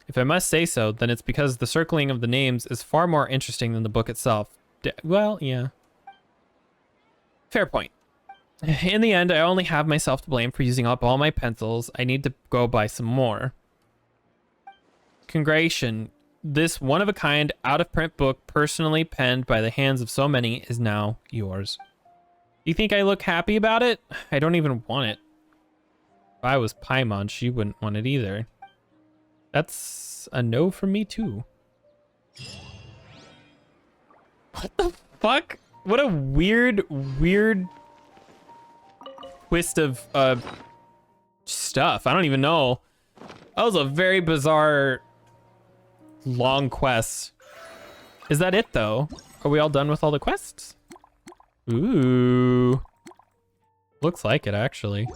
If I must say so, then it's because the circling of the names is far more interesting than the book itself. Well, yeah. Fair point. In the end, I only have myself to blame for using up all my pencils. I need to go buy some more. Congratulations. This one-of-a-kind, out-of-print book, personally penned by the hands of so many, is now yours. You think I look happy about it? I don't even want it. If I was Paimon, she wouldn't want it either. That's a no from me, too. What the fuck? What a weird twist of stuff. I don't even know. That was a very bizarre long quest. Is that it though? Are we all done with all the quests? Ooh. Looks like it actually.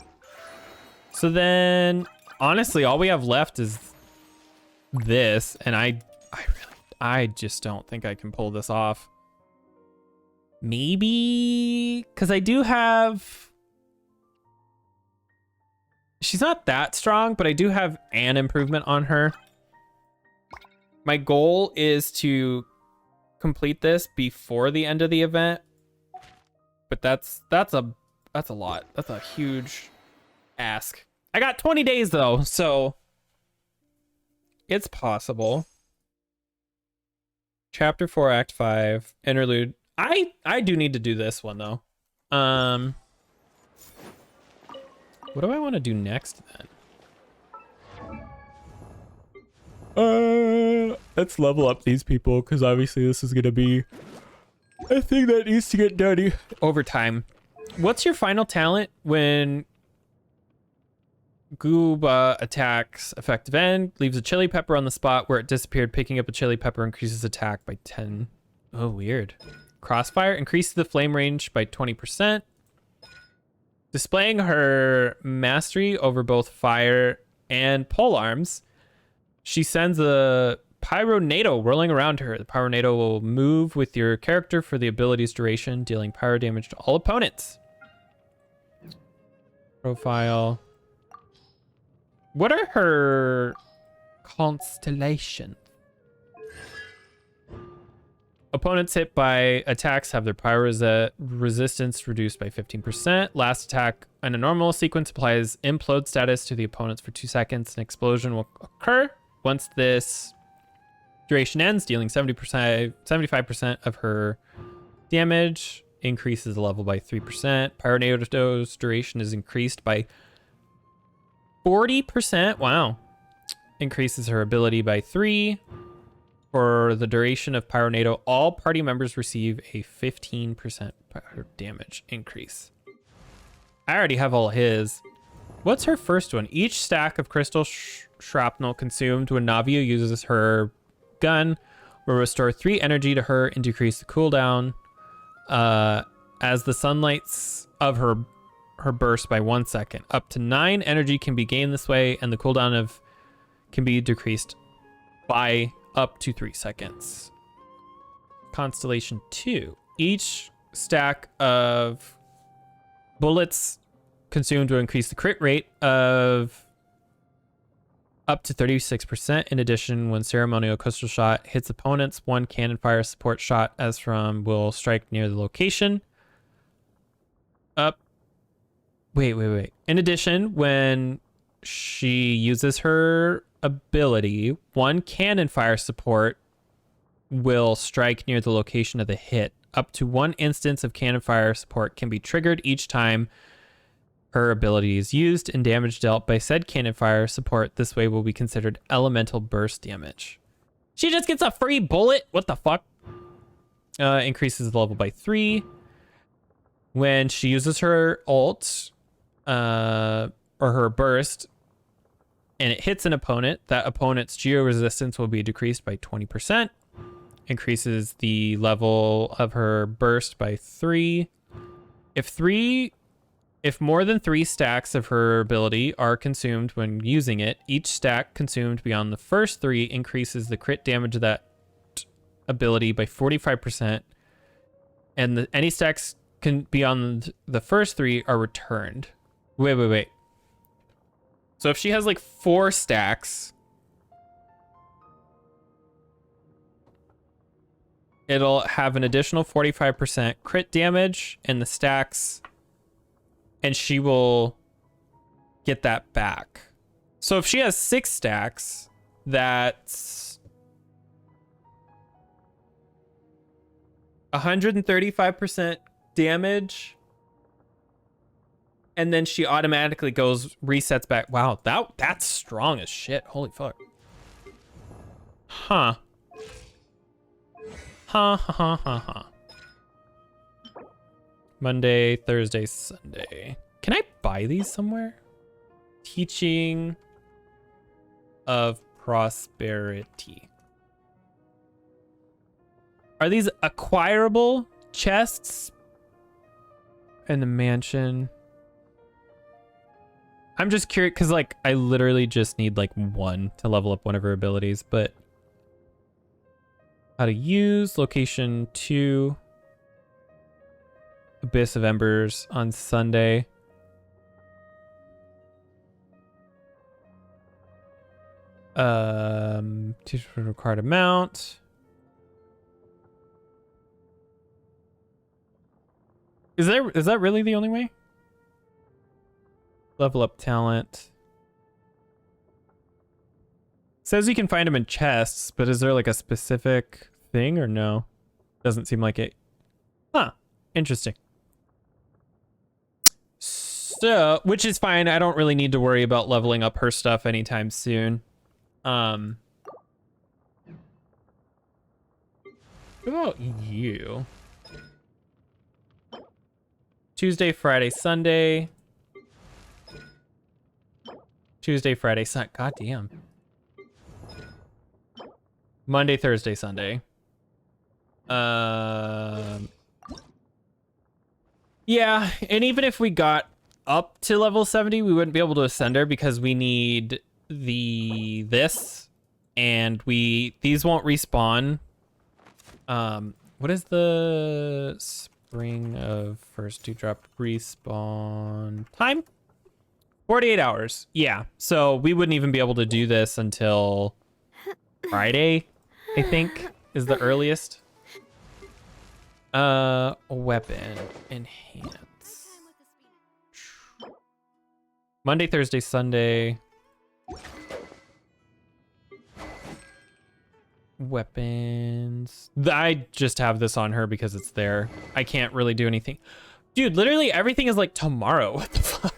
So then honestly all we have left is this, and I just don't think I can pull this off. Maybe because I do have, she's not that strong, but I do have an improvement on her. My goal is to complete this before the end of the event, but that's a lot. That's a huge ask. I got 20 days though, so it's possible. Chapter 4, Act 5, Interlude. I do need to do this one though. What do I want to do next then? Let's level up these people, because obviously this is gonna be a thing that needs to get done over time. What's your final talent when Gooba attacks effective end? Leaves a chili pepper on the spot where it disappeared. Picking up a chili pepper increases attack by 10. Oh, weird. Crossfire increases the flame range by 20%. Displaying her mastery over both fire and pole arms, she sends a pyronado whirling around her. The pyronado will move with your character for the ability's duration, dealing pyro damage to all opponents. Profile. What are her constellations? Opponents hit by attacks have their pyro resistance reduced by 15%. Last attack in a normal sequence applies implode status to the opponents for 2 seconds. An explosion will occur once this duration ends, dealing 75% of her damage. Increases the level by 3%. Pyronado's duration is increased by 40%. Wow. Increases her ability by 3. For the duration of Pyronado, all party members receive a 15% damage increase. I already have all his. What's her first one? Each stack of crystal shrapnel consumed when Navia uses her gun will restore 3 energy to her and decrease the cooldown as the sunlights of her burst by 1 second. Up to 9 energy can be gained this way, and the cooldown can be decreased by up to 3 seconds. Constellation 2. Each stack of bullets consumed will increase the crit rate of up to 36%. In addition, when ceremonial crystal shot hits opponents, 1 cannon fire support shot as from will strike near the location. Wait. In addition, when she uses her ability, 1 cannon fire support will strike near the location of the hit. Up to 1 instance of cannon fire support can be triggered each time her ability is used, and damage dealt by said cannon fire support this way will be considered elemental burst damage. She just gets a free bullet? What the fuck? Increases the level by 3. When she uses her ult, or her burst, and it hits an opponent, that opponent's geo resistance will be decreased by 20%. Increases the level of her burst by 3. If more than 3 stacks of her ability are consumed when using it, each stack consumed beyond the first 3 increases the crit damage of that ability by 45%. And any stacks beyond the first 3 are returned. Wait. So if she has like 4 stacks, it'll have an additional 45% crit damage in the stacks, and she will get that back. So if she has 6 stacks, that's 135% damage. And then she automatically resets back. Wow, that's strong as shit. Holy fuck. Huh. Ha. Monday, Thursday, Sunday. Can I buy these somewhere? Teaching of Prosperity. Are these acquirable chests in the mansion? I'm just curious because like I literally just need like one to level up one of her abilities, but how to use location 2 Abyss of Embers on Sunday. Teach for required amount. Is that really the only way? Level up talent. Says you can find them in chests, but is there like a specific thing or no? Doesn't seem like it. Huh. Interesting. So, which is fine. I don't really need to worry about leveling up her stuff anytime soon. What about you? Tuesday, Friday, Sunday. Tuesday, Friday, Sunday. God damn. Monday, Thursday, Sunday. Yeah, and even if we got up to level 70, we wouldn't be able to ascend her because we need this, and these won't respawn. What is the Spring of First Dewdrop respawn time? 48 hours. Yeah, so we wouldn't even be able to do this until Friday, I think, is the earliest. Weapon enhance. Monday, Thursday, Sunday. Weapons. I just have this on her because it's there. I can't really do anything. Dude, literally everything is like tomorrow. What the fuck?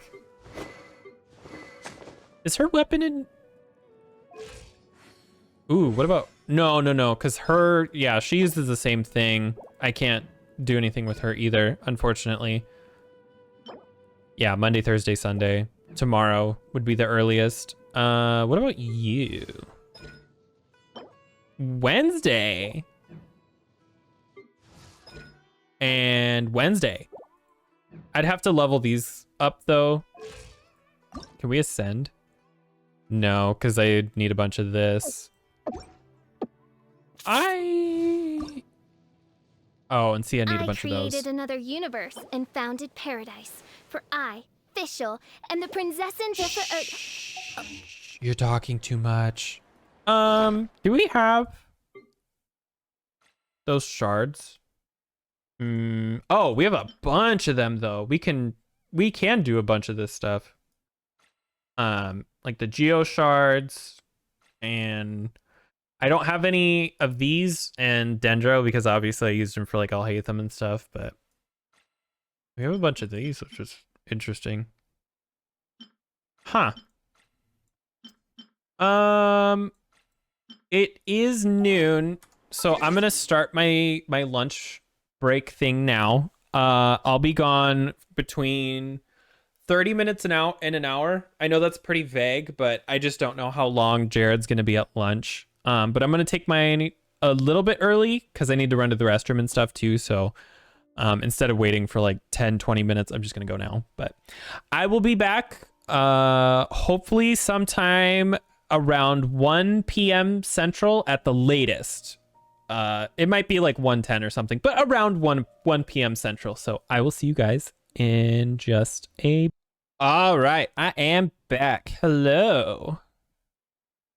Is her weapon in... Ooh, what about... No, because her... Yeah, she uses the same thing. I can't do anything with her either, unfortunately. Yeah, Monday, Thursday, Sunday. Tomorrow would be the earliest. What about you? Wednesday. And Wednesday. I'd have to level these up, though. Can we ascend? No, because I need a bunch of this. Oh, and see, I need a bunch of those. I created another universe and founded paradise. For I, Fischl, and the Prinzessin You're talking too much. Do we have those shards? Oh, we have a bunch of them though. We can do a bunch of this stuff. Like the geo shards, and I don't have any of these and Dendro because obviously I used them for like Alhaitham and stuff, but we have a bunch of these, which is interesting. Huh. It is noon, so I'm gonna start my lunch break thing now. I'll be gone between 30 minutes and an hour. I know that's pretty vague, but I just don't know how long Jared's gonna be at lunch. But I'm gonna take mine a little bit early because I need to run to the restroom and stuff too. So instead of waiting for like 10-20 minutes, I'm just gonna go now. But I will be back hopefully sometime around 1 p.m. Central at the latest. It might be like 1:10 or something, but around 1 p.m. Central. So I will see you guys in just a... All right, I am back. Hello.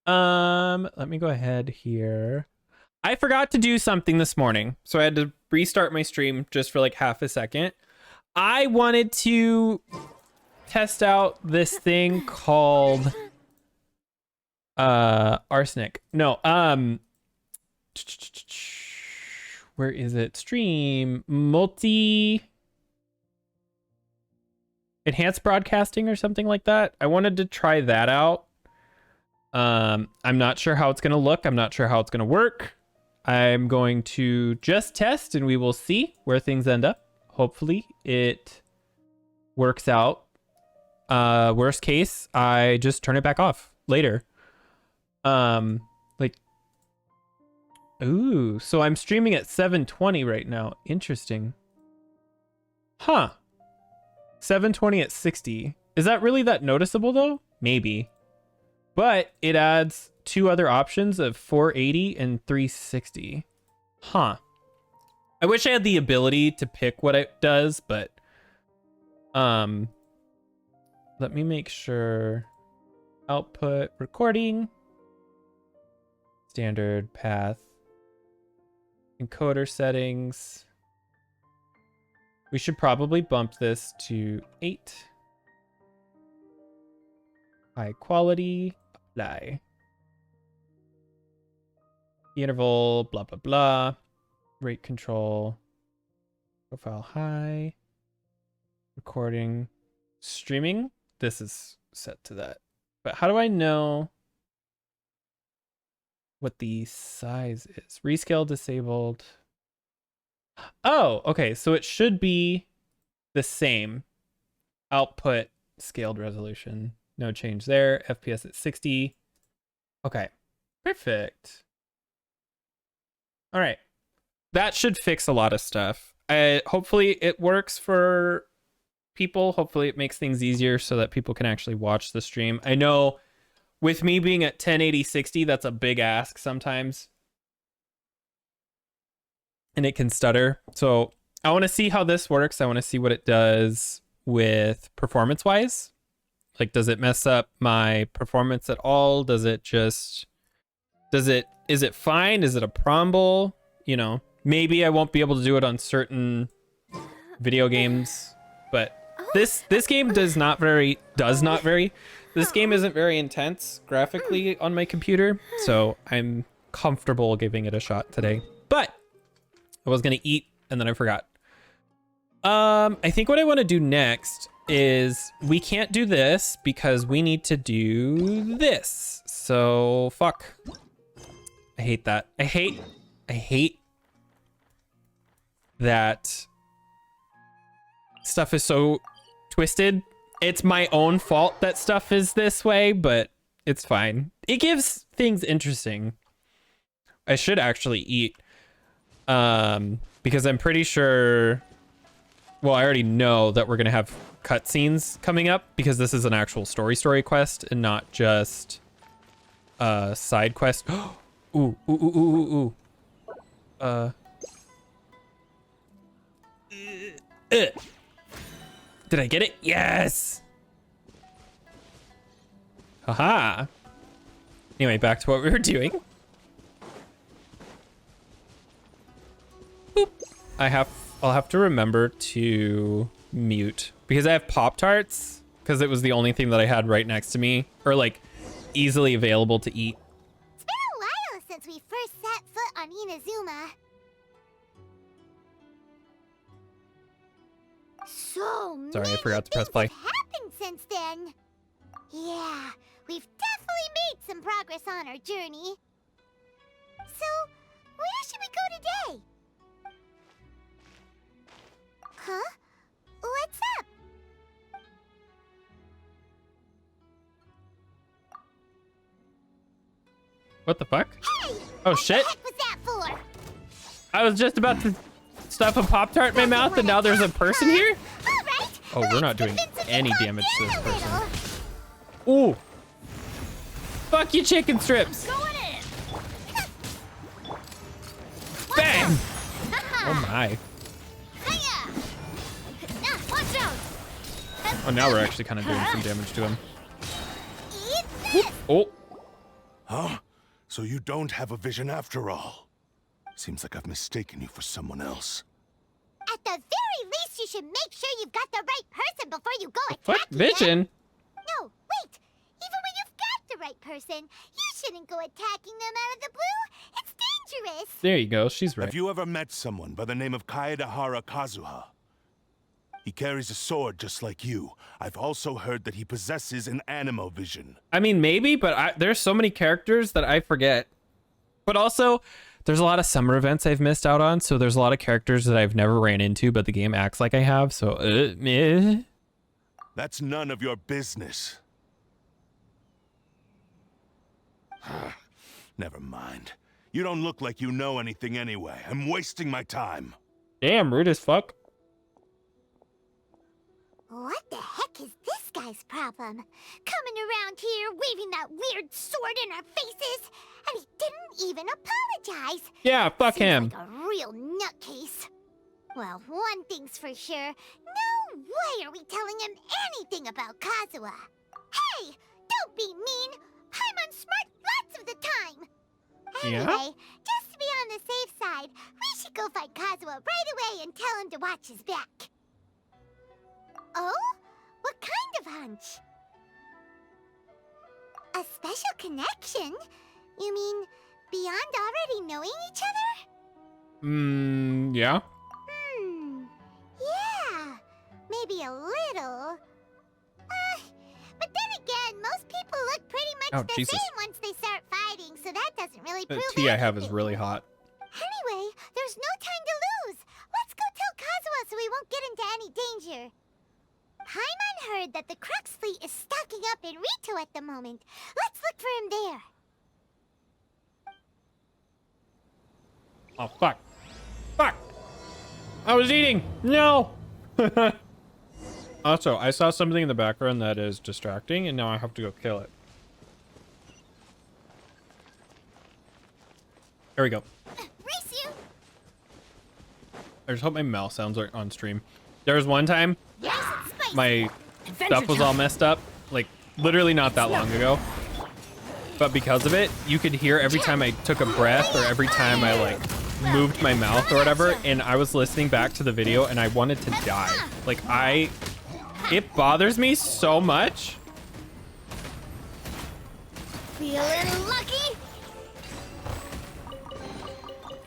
Let me go ahead here. I forgot to do something this morning, so I had to restart my stream just for like half a second. I wanted to test out this thing called arsenic. No, where is it? Stream multi enhanced broadcasting or something like that. I wanted to try that out. I'm not sure how it's going to look. I'm not sure how it's going to work. I'm going to just test and we will see where things end up. Hopefully it works out. Worst case, I just turn it back off later. Like, ooh, so I'm streaming at 720 right now. Interesting. Huh. 720 at 60. Is that really that noticeable though? Maybe. But it adds two other options of 480 and 360. Huh. I wish I had the ability to pick what it does, but let me make sure. Output recording. Standard path. Encoder settings. We should probably bump this to 8. High quality. Apply. Interval. Blah, blah, blah. Rate control. Profile high. Recording. Streaming. This is set to that. But how do I know what the size is? Rescale disabled. Oh, okay. So it should be the same. Output scaled resolution. No change there. FPS at 60. Okay. Perfect. All right. That should fix a lot of stuff. Hopefully it works for people. Hopefully it makes things easier so that people can actually watch the stream. I know with me being at 1080 60, that's a big ask sometimes. And it can stutter. So I want to see how this works. I want to see what it does with performance wise. Like, does it mess up my performance at all? Is it fine? Is it a promble? You know, maybe I won't be able to do it on certain video games, but this game does not vary. This game isn't very intense graphically on my computer, so I'm comfortable giving it a shot today. But I was gonna eat and then I forgot. I think what I want to do next is we can't do this because we need to do this. So fuck. I hate that. I hate that stuff is so twisted. It's my own fault that stuff is this way, but it's fine. It gives things interesting. I should actually eat. Because I'm pretty sure, well, I already know that we're gonna have cutscenes coming up because this is an actual story quest and not just a side quest. Ooh. Did I get it? Yes! Haha. Anyway, back to what we were doing. Boop. I'll have to remember to mute because I have Pop-Tarts because it was the only thing that I had right next to me or like easily available to eat. It's been a while since we first set foot on Inazuma. So Sorry, I forgot to press play. Have happened since then. Yeah, we've definitely made some progress on our journey. So, where should we go today? Huh? What's up? What the fuck? Hey! Oh shit! What the heck was that for? I was just about to stuff a Pop-Tart in my mouth and now there's a person here? Alright, Oh, we're not doing any damage to this person. Ooh! Fuck you, chicken strips! Going in. Bang! Oh my. Watch out. Oh, now we're actually kind of doing some damage to him. Eat this! Oh! Huh? So you don't have a vision after all? Seems like I've mistaken you for someone else. At the very least, you should make sure you've got the right person before you go What? attacking Vision? them. No, wait. Even when you've got the right person, you shouldn't go attacking them out of the blue. It's dangerous. There you go. She's right. Have you ever met someone by the name of Kaedahara Kazuha? He carries a sword just like you. I've also heard that he possesses an animo vision. I mean, maybe, but there's so many characters that I forget. But also, there's a lot of summer events I've missed out on, so there's a lot of characters that I've never ran into, but the game acts like I have, so That's none of your business. Never mind. You don't look like you know anything anyway. I'm wasting my time. Damn, rude as fuck. What the heck is this guy's problem? Coming around here, waving that weird sword in our faces, and he didn't even apologize. Yeah, fuck him. Like a real nutcase. Well, one thing's for sure. No way are we telling him anything about Kazuha. Hey, don't be mean. Paimon's smart lots of the time. Anyway, just to be on the safe side, we should go find Kazuha right away and tell him to watch his back. Oh? What kind of hunch? A special connection? You mean beyond already knowing each other? Yeah. Yeah. Maybe a little. But then again, most people look pretty much the same once they start fighting, so that doesn't really prove anything. The tea I have is really hot. Anyway, there's no time to lose. Let's go tell Kazuha so we won't get into any danger. Paimon heard that the Crux fleet is stocking up in Rito at the moment. Let's look for him there. Oh, fuck. Fuck! I was eating! No! Also, I saw something in the background that is distracting, and now I have to go kill it. There we go. Race you! I just hope my mouse sounds like on stream. There was one time Nice and spicy. my stuff was all messed up, like literally not that long ago. But because of it, you could hear every time I took a breath or every time I like moved my mouth or whatever, and I was listening back to the video and I wanted to die. Like it bothers me so much. Feeling lucky?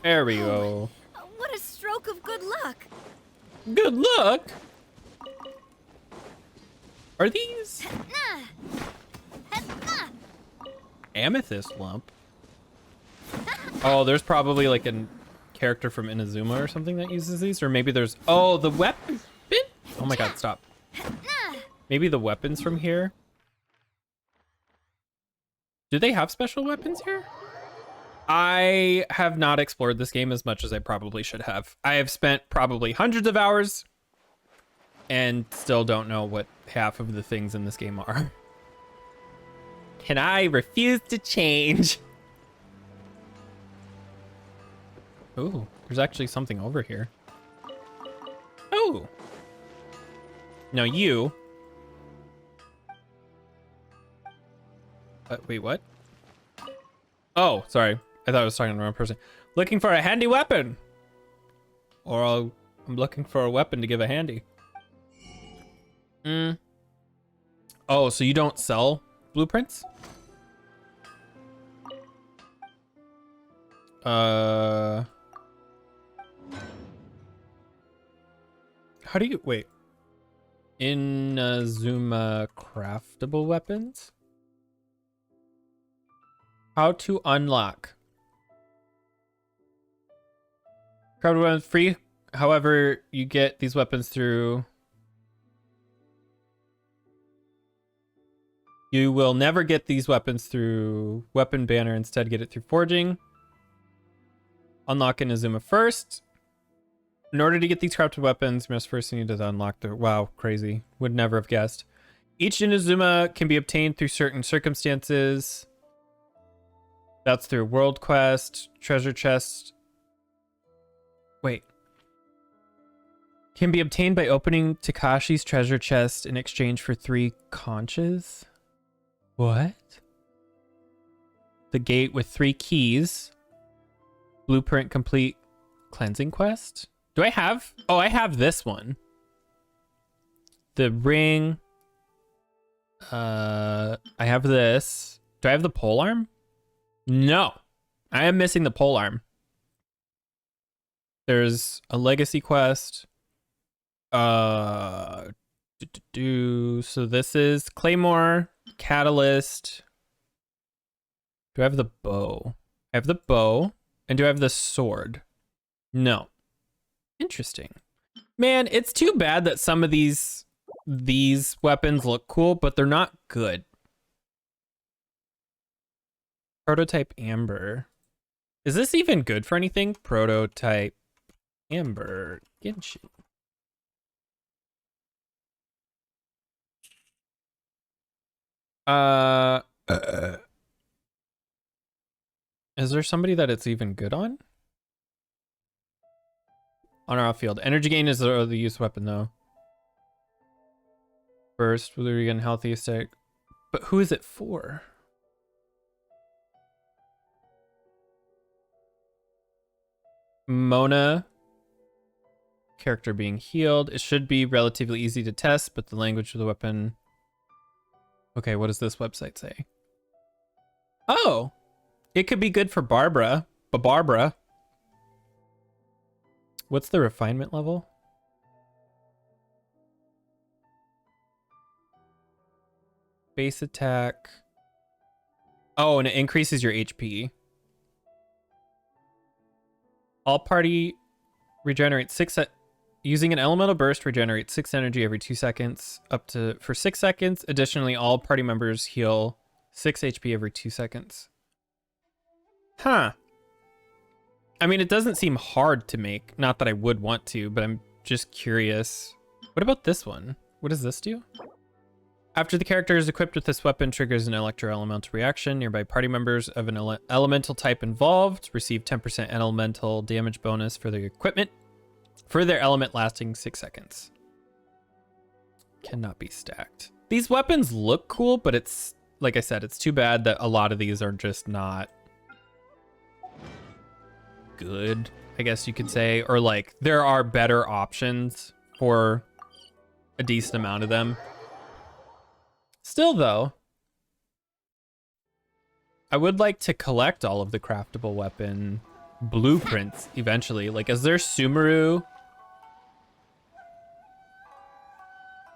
There we go. What a stroke of good luck. Good luck. Are these amethyst lump? Oh, there's probably like a character from Inazuma or something that uses these, or maybe there's the weapon. Oh my god, stop. Maybe the weapons from here. Do they have special weapons here? I have not explored this game as much as I probably should have. I have spent probably hundreds of hours and still don't know what half of the things in this game are. And I refuse to change. Ooh, there's actually something over here. Oh. No, you. Wait, what? Oh, sorry. I thought I was talking to the wrong person. Looking for a handy weapon. Or I'm looking for a weapon to give a handy. Oh, so you don't sell blueprints? How do you wait? Inazuma craftable weapons? How to unlock. Craftable weapons free. However, you get these weapons through. You will never get these weapons through weapon banner. Instead, get it through forging. Unlock Inazuma first. In order to get these crafted weapons, you must first need to unlock the... Wow, crazy. Would never have guessed. Each Inazuma can be obtained through certain circumstances. That's through World Quest, Treasure Chest. Wait. Can be obtained by opening Takashi's treasure chest in exchange for 3 conches? What? The gate with 3 keys. Blueprint complete cleansing quest? Do I have? Oh, I have this one. The ring. I have this. Do I have the pole arm? No. I am missing the pole arm. There's a legacy quest. So this is Claymore, Catalyst. Do I have the bow? I have the bow. And do I have the sword? No. Interesting. Man, it's too bad that some of these weapons look cool, but they're not good. Prototype Amber. Is this even good for anything? Prototype Amber Genshin. Is there somebody that it's even good on? On our outfield. Energy gain is the use weapon though. Burst, whether you're getting healthy stack. But who is it for? Mona. Character being healed. It should be relatively easy to test, but the language of the weapon. Okay, what does this website say? Oh! It could be good for Barbara. But Barbara. What's the refinement level? Base attack. Oh, and it increases your HP. All party regenerates 6 using an elemental burst regenerates 6 energy every 2 seconds for 6 seconds. Additionally, all party members heal 6 HP every 2 seconds. Huh. I mean, it doesn't seem hard to make. Not that I would want to, but I'm just curious. What about this one? What does this do? After the character is equipped with this weapon, triggers an electro-elemental reaction. Nearby party members of an elemental type involved receive 10% elemental damage bonus for their equipment for their element lasting 6 seconds. Cannot be stacked. These weapons look cool, but it's, like I said, it's too bad that a lot of these are just not good, I guess you could say. Or like, there are better options for a decent amount of them. Still though, I would like to collect all of the craftable weapon blueprints eventually. Like, is there Sumeru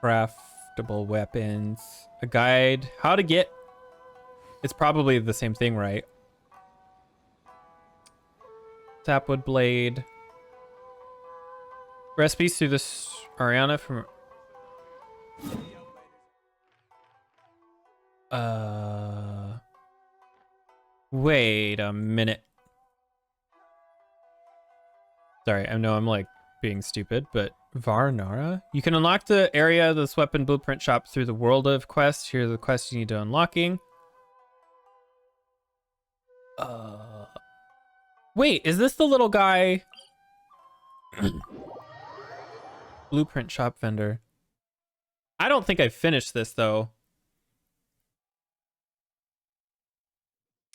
craftable weapons? A guide, how to get, it's probably the same thing, right? Sapwood blade. Recipes through this Ariana from... Wait a minute. Sorry, I know I'm like being stupid, but Varnara? You can unlock the area of this weapon blueprint shop through the world of quests. Here are the quests you need to unlocking. Wait, is this the little guy? Blueprint shop vendor. I don't think I've finished this though.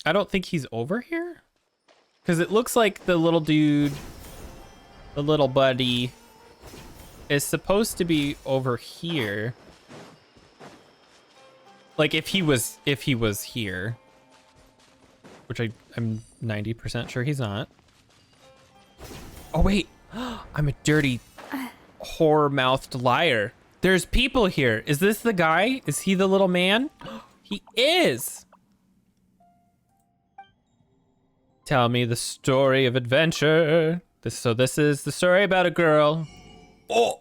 I don't think he's over here. Because it looks like the little dude, the little buddy, is supposed to be over here. Like if he was here. Which I'm 90% sure he's not. Oh wait, I'm a dirty whore-mouthed liar. There's people here. Is this the guy? Is he the little man? He is. Tell me the story of adventure. This is the story about a girl. Oh.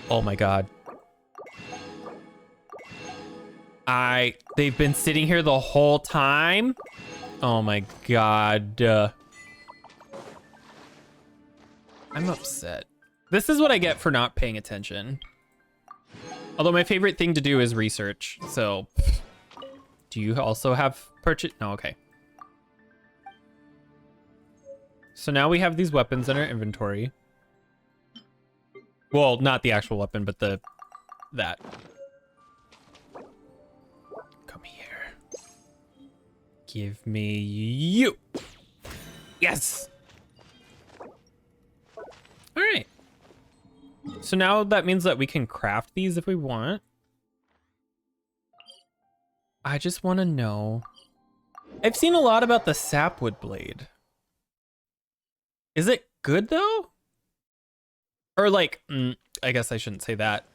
Oh my god. They've been sitting here the whole time? Oh my god. I'm upset. This is what I get for not paying attention. Although my favorite thing to do is research, so... Do you also have purchase? No, okay. So now we have these weapons in our inventory. Well, not the actual weapon, but that. Come here. Give me you. Yes. All right. So now that means that we can craft these if we want. I just want to know. I've seen a lot about the sapwood blade. Is it good though? Or like, I guess I shouldn't say that.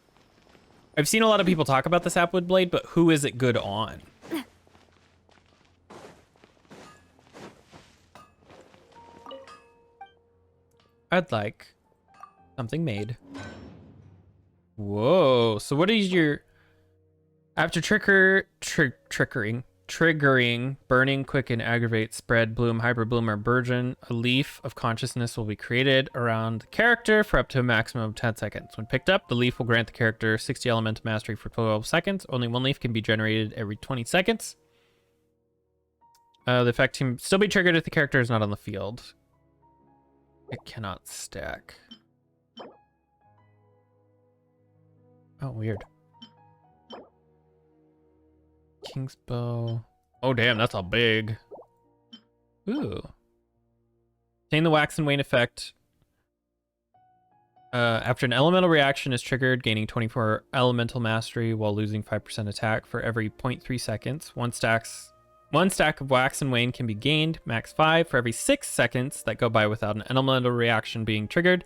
I've seen a lot of people talk about the sapwood blade, but who is it good on? I'd like something made. Whoa. So what is your... After triggering, burning, quicken, aggravate, spread, bloom, hyperbloom, or burgeon, a leaf of consciousness will be created around the character for up to a maximum of 10 seconds. When picked up, the leaf will grant the character 60 elemental mastery for 12 seconds. Only one leaf can be generated every 20 seconds. The effect can still be triggered if the character is not on the field. It cannot stack. Oh, weird. King's bow. Oh, damn, that's a big. Ooh. Obtain the wax and wane effect. After an elemental reaction is triggered, gaining 24 elemental mastery while losing 5% attack for every 0.3 seconds. One stack of wax and wane can be gained, max 5 for every 6 seconds that go by without an elemental reaction being triggered.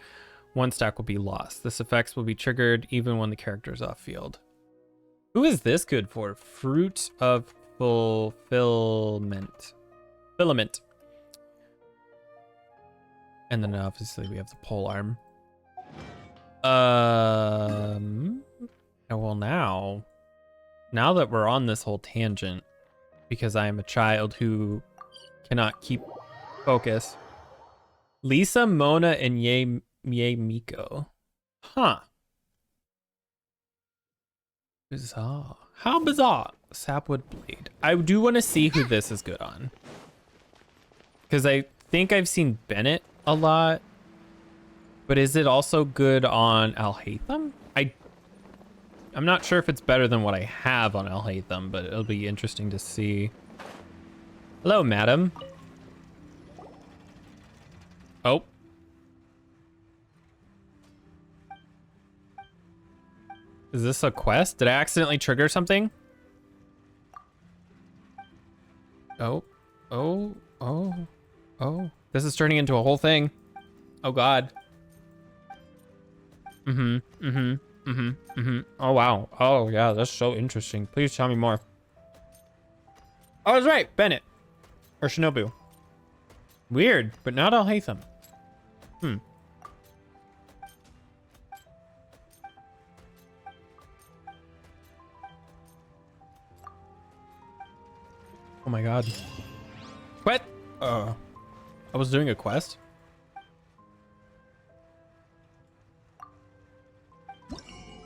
One stack will be lost. This effect will be triggered even when the character is off field. Who is this good for? Fruit of Fulfillment. Filament. And then obviously we have the pole arm. Well, now that we're on this whole tangent, because I am a child who cannot keep focus. Lisa, Mona, and Ye Miko. Huh. Bizarre. How bizarre. Sapwood blade. I do want to see who this is good on. Because I think I've seen Bennett a lot. But is it also good on Alhaitham? I'm not sure if it's better than what I have on Alhaitham, but it'll be interesting to see. Hello, madam. Oh. Is this a quest? Did I accidentally trigger something? Oh. This is turning into a whole thing. Oh, God. Oh, wow. Oh, yeah, that's so interesting. Please tell me more. I was right, Bennett. Or Shinobu. Weird, but not Alhaitham. Oh my god. What? I was doing a quest?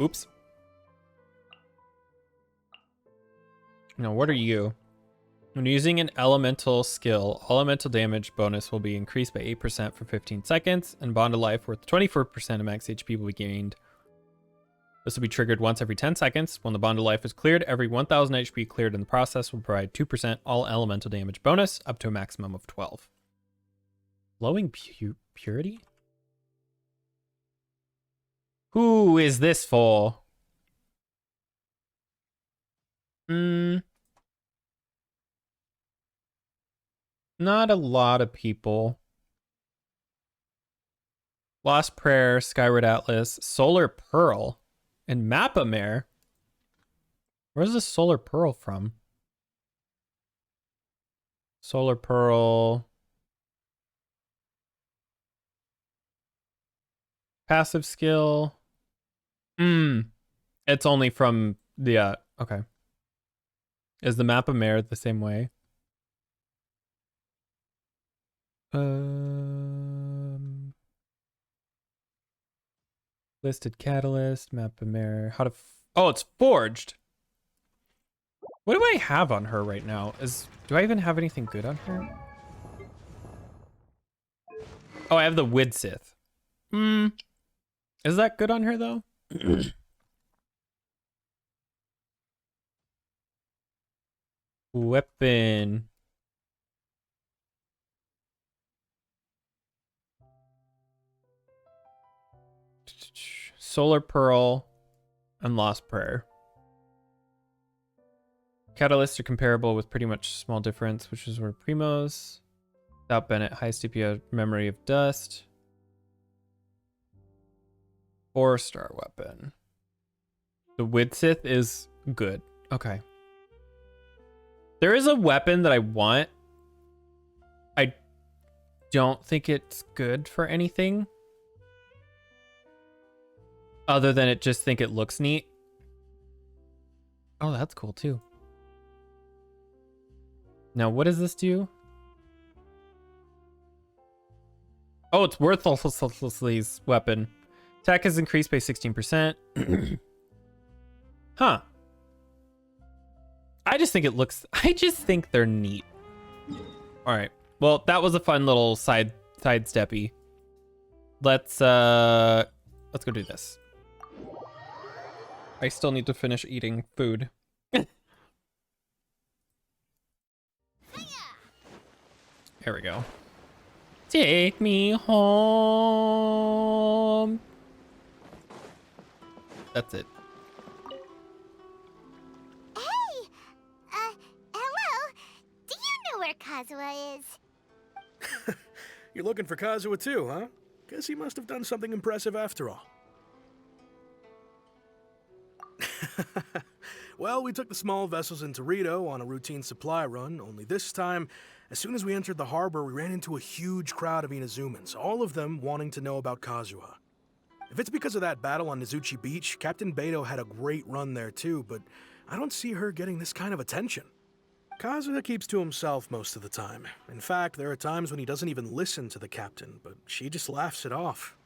Oops. Now, what are you? When using an elemental skill, all elemental damage bonus will be increased by 8% for 15 seconds, and Bond of Life worth 24% of max HP will be gained. This will be triggered once every 10 seconds. When the Bond of Life is cleared, every 1000 HP cleared in the process will provide 2% all elemental damage bonus, up to a maximum of 12. Glowing purity? Who is this for? Not a lot of people. Lost Prayer, Skyward Atlas, Solar Pearl, and Mappa Mare. Where's the Solar Pearl from? Solar Pearl. Passive skill. It's only from the, okay. Is the Mappa Mare the same way? Listed catalyst, Mappa Mare. How to... Oh, it's forged. What do I have on her right now? Do I even have anything good on her? Oh, I have the Widsith. Is that good on her, though? Weapon. Solar Pearl and Lost Prayer. Catalysts are comparable with pretty much small difference, which is where Primos. Without Bennett, high CPU memory of dust. 4-star weapon. The Widsith is good. Okay. There is a weapon that I want. I don't think it's good for anything. Other than it just think it looks neat. Oh, that's cool too. Now, what does this do? Oh, it's Worthlessly's weapon. Attack is increased by 16%. Huh. I just think they're neat. All right. Well, that was a fun little sidesteppy. Let's go do this. I still need to finish eating food. Here we go. Take me home. That's it. Hey! Hello? Do you know where Kazuha is? You're looking for Kazuha too, huh? Guess he must have done something impressive after all. Well, we took the small vessels into Rito on a routine supply run, only this time, as soon as we entered the harbor, we ran into a huge crowd of Inazumans, all of them wanting to know about Kazuha. If it's because of that battle on Nizuchi Beach, Captain Beto had a great run there too, but I don't see her getting this kind of attention. Kazuha keeps to himself most of the time. In fact, there are times when he doesn't even listen to the captain, but she just laughs it off.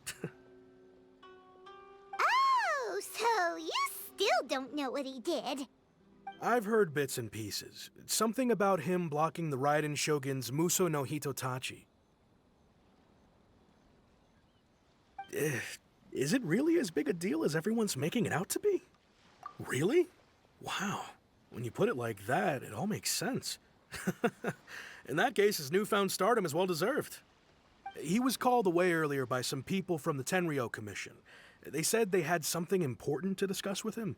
Oh, so you still don't know what he did? I've heard bits and pieces. Something about him blocking the Raiden Shogun's Muso no Hitotachi. Is it really as big a deal as everyone's making it out to be? Really? Wow. When you put it like that, it all makes sense. In that case, his newfound stardom is well deserved. He was called away earlier by some people from the Tenryou Commission. They said they had something important to discuss with him.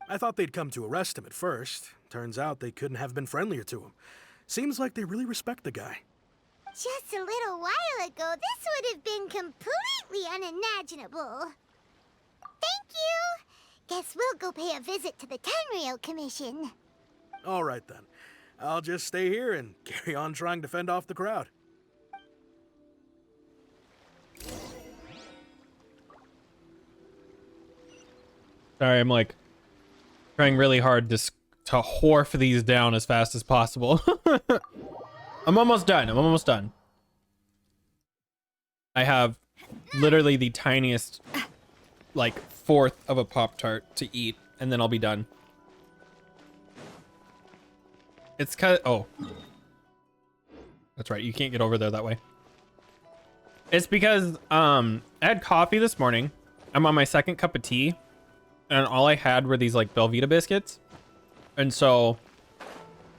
I thought they'd come to arrest him at first. Turns out they couldn't have been friendlier to him. Seems like they really respect the guy. Just a little while ago, this would have been completely unimaginable. Thank you! Guess we'll go pay a visit to the Tenryou Commission. All right then. I'll just stay here and carry on trying to fend off the crowd. Sorry, I'm like trying really hard to whorf these down as fast as possible. I'm almost done. I have literally the tiniest, like, fourth of a Pop-Tart to eat, and then I'll be done. It's kind of... Oh. That's right, you can't get over there that way. It's because, I had coffee this morning. I'm on my second cup of tea, and all I had were these, like, Belvita biscuits. And so,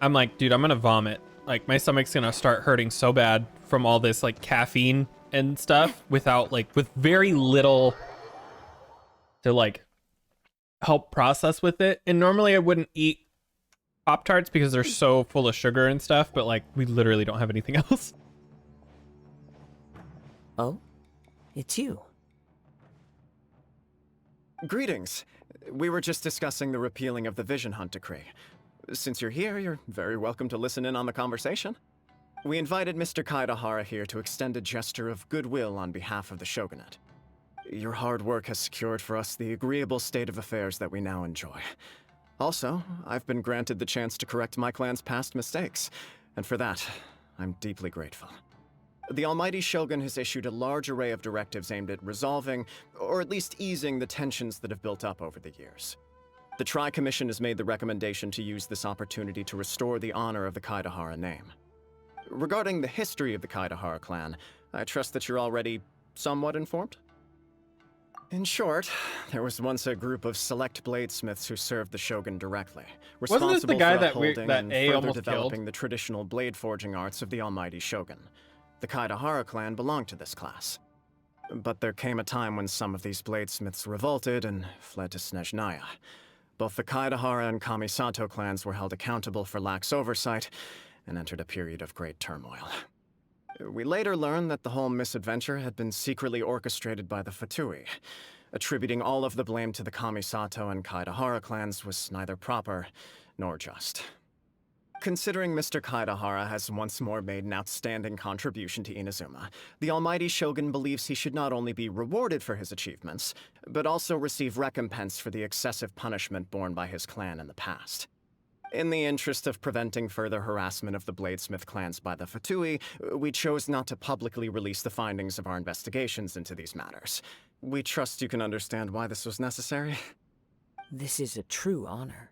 I'm like, dude, I'm gonna vomit. Like, my stomach's gonna start hurting so bad from all this, like, caffeine and stuff without, like, with very little to, like, help process with it. And normally I wouldn't eat Pop-Tarts because they're so full of sugar and stuff, but, like, we literally don't have anything else. Oh? It's you. Greetings. We were just discussing the repealing of the Vision Hunt Decree. Since you're here, you're very welcome to listen in on the conversation. We invited Mr. Kaedahara here to extend a gesture of goodwill on behalf of the Shogunate. Your hard work has secured for us the agreeable state of affairs that we now enjoy. Also, I've been granted the chance to correct my clan's past mistakes, and for that, I'm deeply grateful. The Almighty Shogun has issued a large array of directives aimed at resolving, or at least easing, the tensions that have built up over the years. The Tri-Commission has made the recommendation to use this opportunity to restore the honor of the Kaedahara name. Regarding the history of the Kaedahara clan, I trust that you're already somewhat informed? In short, there was once a group of select bladesmiths who served the Shogun directly, Wasn't this the guy for that upholding and A further almost developing killed? the traditional blade forging arts of the Almighty Shogun. The Kaedahara clan belonged to this class. But there came a time when some of these bladesmiths revolted and fled to Snezhnaya. Both the Kaedahara and Kamisato clans were held accountable for lax oversight and entered a period of great turmoil. We later learned that the whole misadventure had been secretly orchestrated by the Fatui. Attributing all of the blame to the Kamisato and Kaedahara clans was neither proper nor just. Considering Mr. Kaedahara has once more made an outstanding contribution to Inazuma, the Almighty Shogun believes he should not only be rewarded for his achievements, but also receive recompense for the excessive punishment borne by his clan in the past. In the interest of preventing further harassment of the Bladesmith clans by the Fatui, we chose not to publicly release the findings of our investigations into these matters. We trust you can understand why this was necessary. This is a true honor.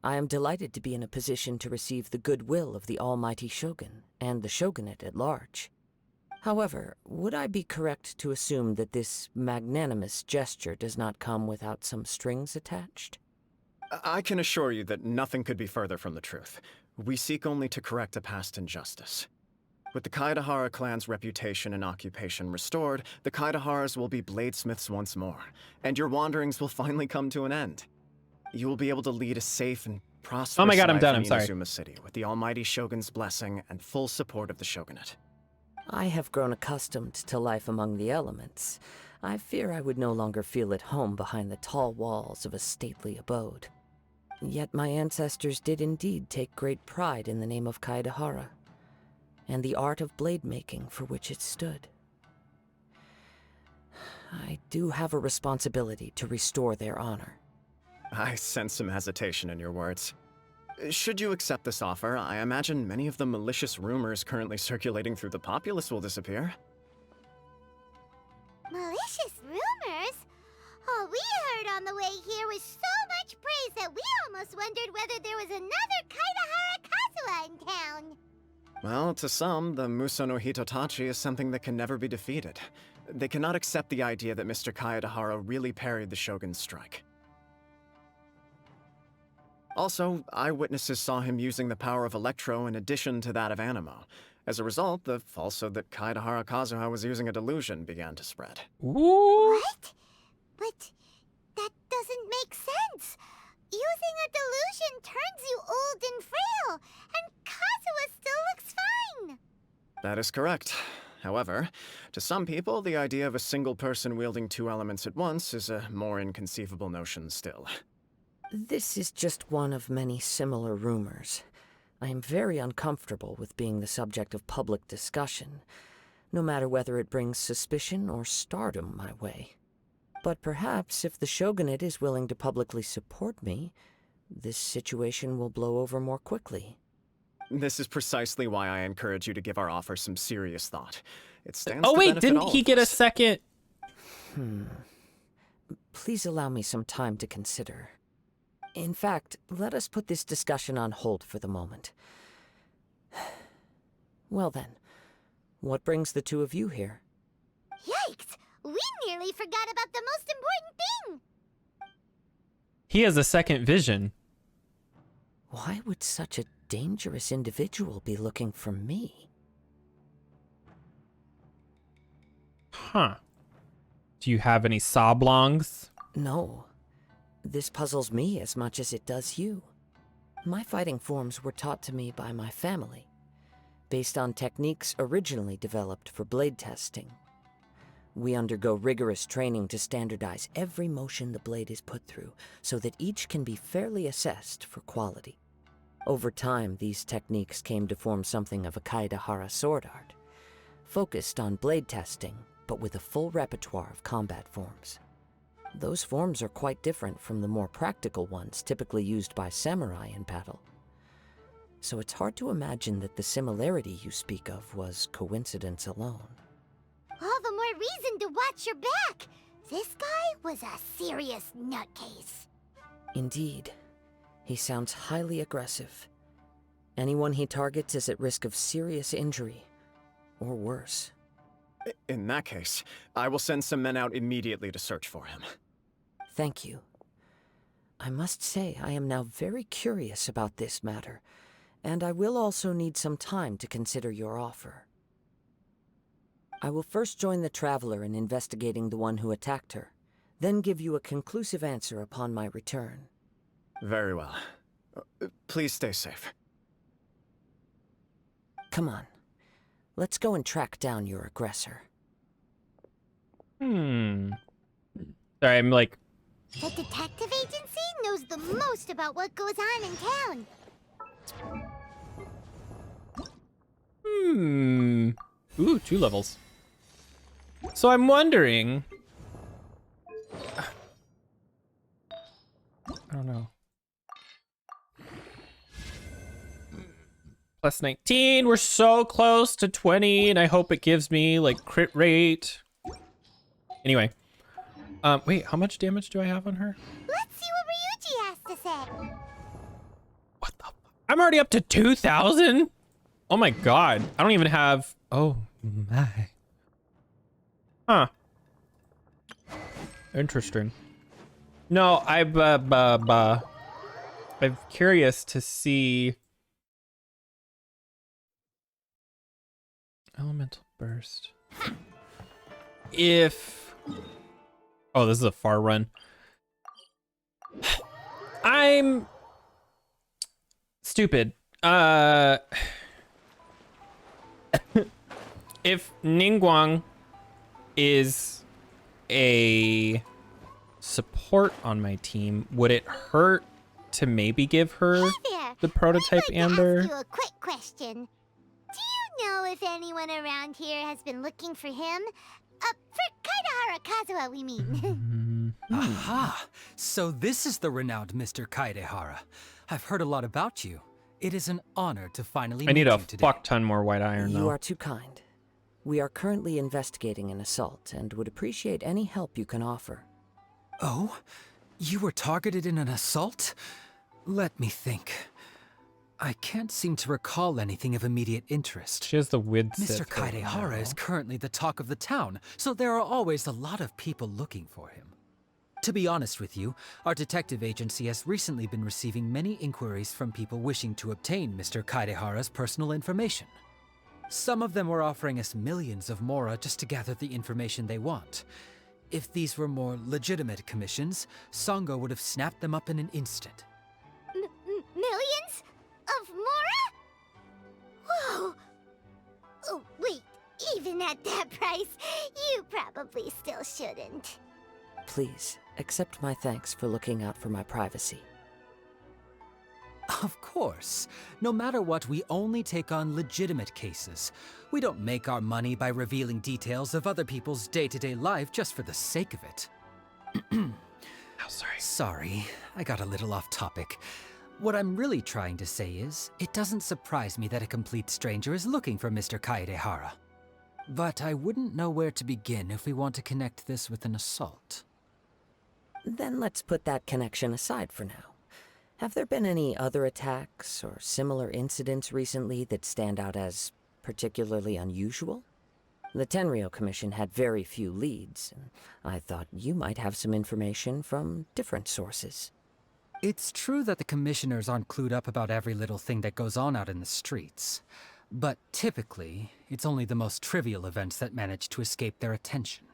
I am delighted to be in a position to receive the goodwill of the Almighty Shogun and the Shogunate at large. However, would I be correct to assume that this magnanimous gesture does not come without some strings attached? I can assure you that nothing could be further from the truth. We seek only to correct a past injustice. With the Kaedahara clan's reputation and occupation restored, the Kaedaharas will be bladesmiths once more, and your wanderings will finally come to an end. You will be able to lead a safe and prosperous Oh my god, I'm life done, in I'm sorry. Inazuma City with the Almighty Shogun's blessing and full support of the Shogunate. I have grown accustomed to life among the elements. I fear I would no longer feel at home behind the tall walls of a stately abode. Yet my ancestors did indeed take great pride in the name of Kaedahara, and the art of blade making for which it stood. I do have a responsibility to restore their honor. I sense some hesitation in your words. Should you accept this offer, I imagine many of the malicious rumors currently circulating through the populace will disappear. Malicious rumors? All we heard on the way here was so much praise that we almost wondered whether there was another Kaedahara Kazuha in town. Well, to some, the Muso no Hitotachi is something that can never be defeated. They cannot accept the idea that Mr. Kaedahara really parried the Shogun's strike. Also, eyewitnesses saw him using the power of Electro in addition to that of Animo. As a result, the falsehood that Kaedahara Kazuha was using a delusion began to spread. What? But that doesn't make sense. Using a delusion turns you old and frail, and Kazuha still looks fine. That is correct. However, to some people, the idea of a single person wielding two elements at once is a more inconceivable notion still. This is just one of many similar rumors. I am very uncomfortable with being the subject of public discussion, no matter whether it brings suspicion or stardom my way. But perhaps if the Shogunate is willing to publicly support me, this situation will blow over more quickly. This is precisely why I encourage you to give our offer some serious thought. It stands Oh to wait, benefit didn't all he of get a us. second? Please allow me some time to consider. In fact, let us put this discussion on hold for the moment. Well then, what brings the two of you here? Yikes! We nearly forgot about the most important thing! He has a second vision. Why would such a dangerous individual be looking for me? Huh. Do you have any sablongs? No. This puzzles me as much as it does you. My fighting forms were taught to me by my family, based on techniques originally developed for blade testing. We undergo rigorous training to standardize every motion the blade is put through, so that each can be fairly assessed for quality. Over time, these techniques came to form something of a Kaedahara sword art, focused on blade testing, but with a full repertoire of combat forms. Those forms are quite different from the more practical ones typically used by samurai in battle. So it's hard to imagine that the similarity you speak of was coincidence alone. All the more reason to watch your back! This guy was a serious nutcase. Indeed. He sounds highly aggressive. Anyone he targets is at risk of serious injury, or worse. In that case, I will send some men out immediately to search for him. Thank you. I must say I am now very curious about this matter, and I will also need some time to consider your offer. I will first join the Traveler in investigating the one who attacked her, then give you a conclusive answer upon my return. Very well. Please stay safe. Come on. Let's go and track down your aggressor. Sorry, I'm like... The detective agency knows the most about what goes on in town. Ooh, 2 levels. So I'm wondering... I don't know. Plus 19. We're so close to 20, and I hope it gives me like crit rate. Anyway, wait, how much damage do I have on her? Let's see what Ryuji has to say. What the? I'm already up to 2,000. Oh my god! I don't even have. Oh my. Huh. Interesting. No, I'm curious to see. Elemental burst. If... Oh, this is a far run. I'm... stupid. If Ningguang is a support on my team, would it hurt to maybe give her the prototype Amber? I'd like to ask you a quick question. Do you know if anyone around here has been looking for him? For Kaidahara Kazuha, we mean. Aha! So this is the renowned Mr. Kaidehara. I've heard a lot about you. It is an honor to finally meet you today. I need a fuck ton more white iron, though. You are too kind. We are currently investigating an assault and would appreciate any help you can offer. Oh? You were targeted in an assault? Let me think. I can't seem to recall anything of immediate interest. She has the wid Mr. Kaidehara is currently the talk of the town, so there are always a lot of people looking for him. To be honest with you, our detective agency has recently been receiving many inquiries from people wishing to obtain Mr. Kaidehara's personal information. Some of them were offering us millions of mora just to gather the information they want. If these were more legitimate commissions, Sango would have snapped them up in an instant. Millions? Of mora? Whoa! Oh, wait, even at that price, you probably still shouldn't. Please, accept my thanks for looking out for my privacy. Of course. No matter what, we only take on legitimate cases. We don't make our money by revealing details of other people's day-to-day life just for the sake of it. Sorry, I got a little off topic. What I'm really trying to say is, it doesn't surprise me that a complete stranger is looking for Mr. Kaidehara. But I wouldn't know where to begin if we want to connect this with an assault. Then let's put that connection aside for now. Have there been any other attacks or similar incidents recently that stand out as particularly unusual? The Tenryou Commission had very few leads, and I thought you might have some information from different sources. It's true that the commissioners aren't clued up about every little thing that goes on out in the streets. But typically, it's only the most trivial events that manage to escape their attention.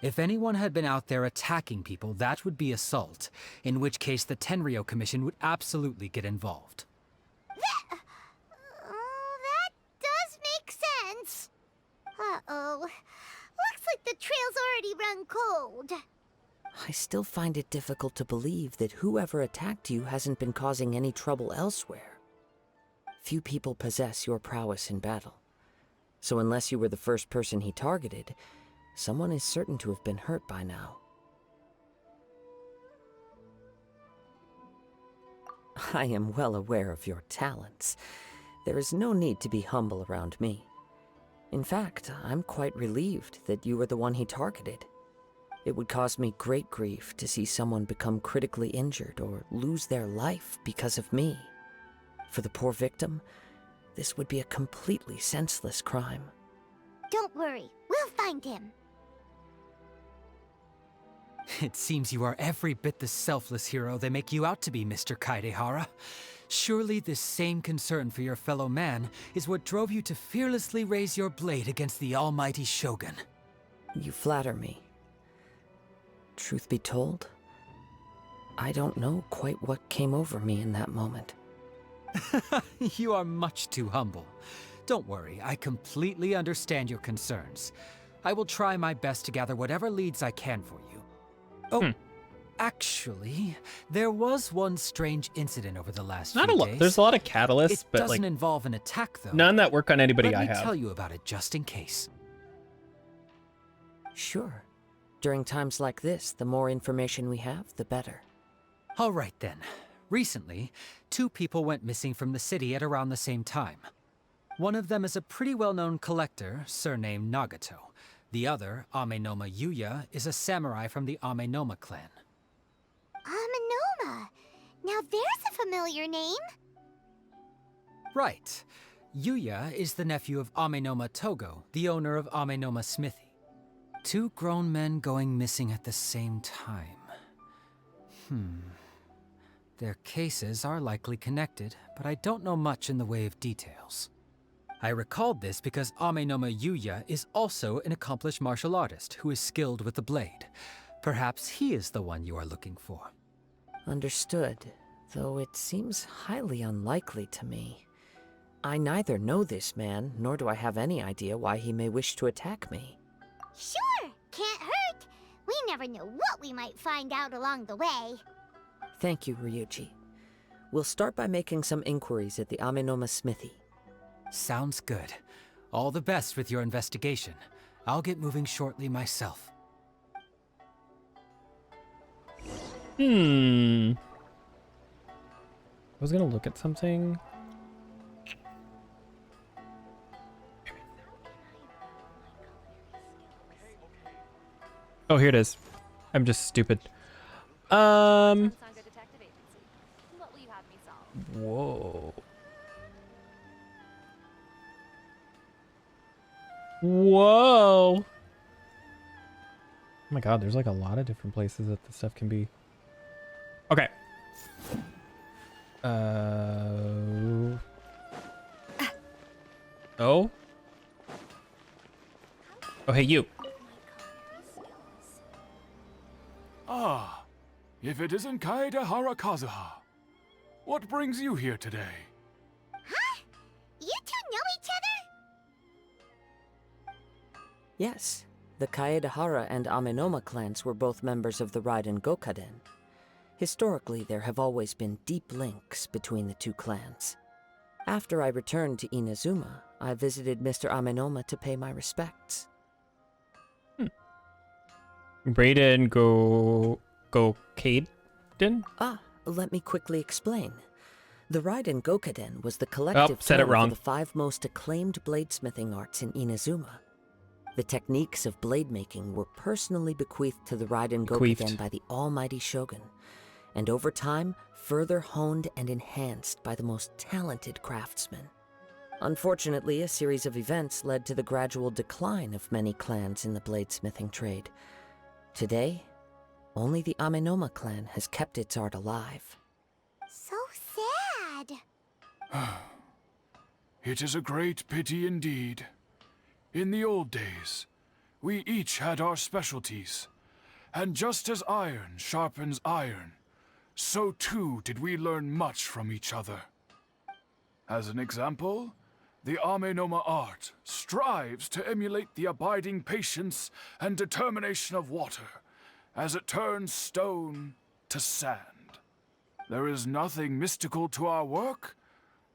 If anyone had been out there attacking people, that would be assault, in which case the Tenryou Commission would absolutely get involved. That does make sense. Uh-oh. Looks like the trail's already run cold. I still find it difficult to believe that whoever attacked you hasn't been causing any trouble elsewhere. Few people possess your prowess in battle. So unless you were the first person he targeted, someone is certain to have been hurt by now. I am well aware of your talents. There is no need to be humble around me. In fact, I'm quite relieved that you were the one he targeted. It would cause me great grief to see someone become critically injured or lose their life because of me. For the poor victim, this would be a completely senseless crime. Don't worry, we'll find him. It seems you are every bit the selfless hero they make you out to be, Mr. Kaidehara. Surely this same concern for your fellow man is what drove you to fearlessly raise your blade against the almighty Shogun. You flatter me. Truth be told, I don't know quite what came over me in that moment. You are much too humble. Don't worry, I completely understand your concerns. I will try my best to gather whatever leads I can for you. Oh, actually, there was one strange incident over the last few days. There's a lot of catalysts, It but doesn't like involve an attack, though. none that work on anybody Let I me have. tell you about it just in case. Sure. During times like this, the more information we have, the better. All right then. Recently, 2 people went missing from the city at around the same time. One of them is a pretty well-known collector, surnamed Nagato. The other, Amenoma Yuya, is a samurai from the Amenoma clan. Amenoma. Now there's a familiar name. Right. Yuya is the nephew of Amenoma Togo, the owner of Amenoma Smithy. 2 grown men going missing at the same time. Their cases are likely connected, but I don't know much in the way of details. I recalled this because Amenoma Yuya is also an accomplished martial artist who is skilled with the blade. Perhaps he is the one you are looking for. Understood, though it seems highly unlikely to me. I neither know this man, nor do I have any idea why he may wish to attack me. Sure, can't hurt. We never know what we might find out along the way. Thank you, Ryuji. We'll start by making some inquiries at the Amenoma Smithy. Sounds good. All the best with your investigation. I'll get moving shortly myself. I was gonna look at something. Oh, here it is. I'm just stupid. Whoa. Whoa. Oh my god, there's like a lot of different places that this stuff can be. Okay. Oh? Oh, hey, you. Ah, if it isn't Kaedehara Kazuha. What brings you here today? Huh? You 2 know each other? Yes, the Kaedehara and Amenoma clans were both members of the Raiden Gokaden. Historically, there have always been deep links between the 2 clans. After I returned to Inazuma, I visited Mr. Amenoma to pay my respects. Raiden Gokaden? Ah, let me quickly explain. The Raiden Gokaden was the collective said it term wrong. for the 5 most acclaimed bladesmithing arts in Inazuma. The techniques of blade making were personally bequeathed to the Raiden Gokaden by the almighty Shogun, and over time, further honed and enhanced by the most talented craftsmen. Unfortunately, a series of events led to the gradual decline of many clans in the bladesmithing trade. Today, only the Amenoma clan has kept its art alive. So sad. It is a great pity indeed. In the old days, we each had our specialties, and just as iron sharpens iron, so too did we learn much from each other. As an example, the Amenoma art strives to emulate the abiding patience and determination of water as it turns stone to sand. There is nothing mystical to our work.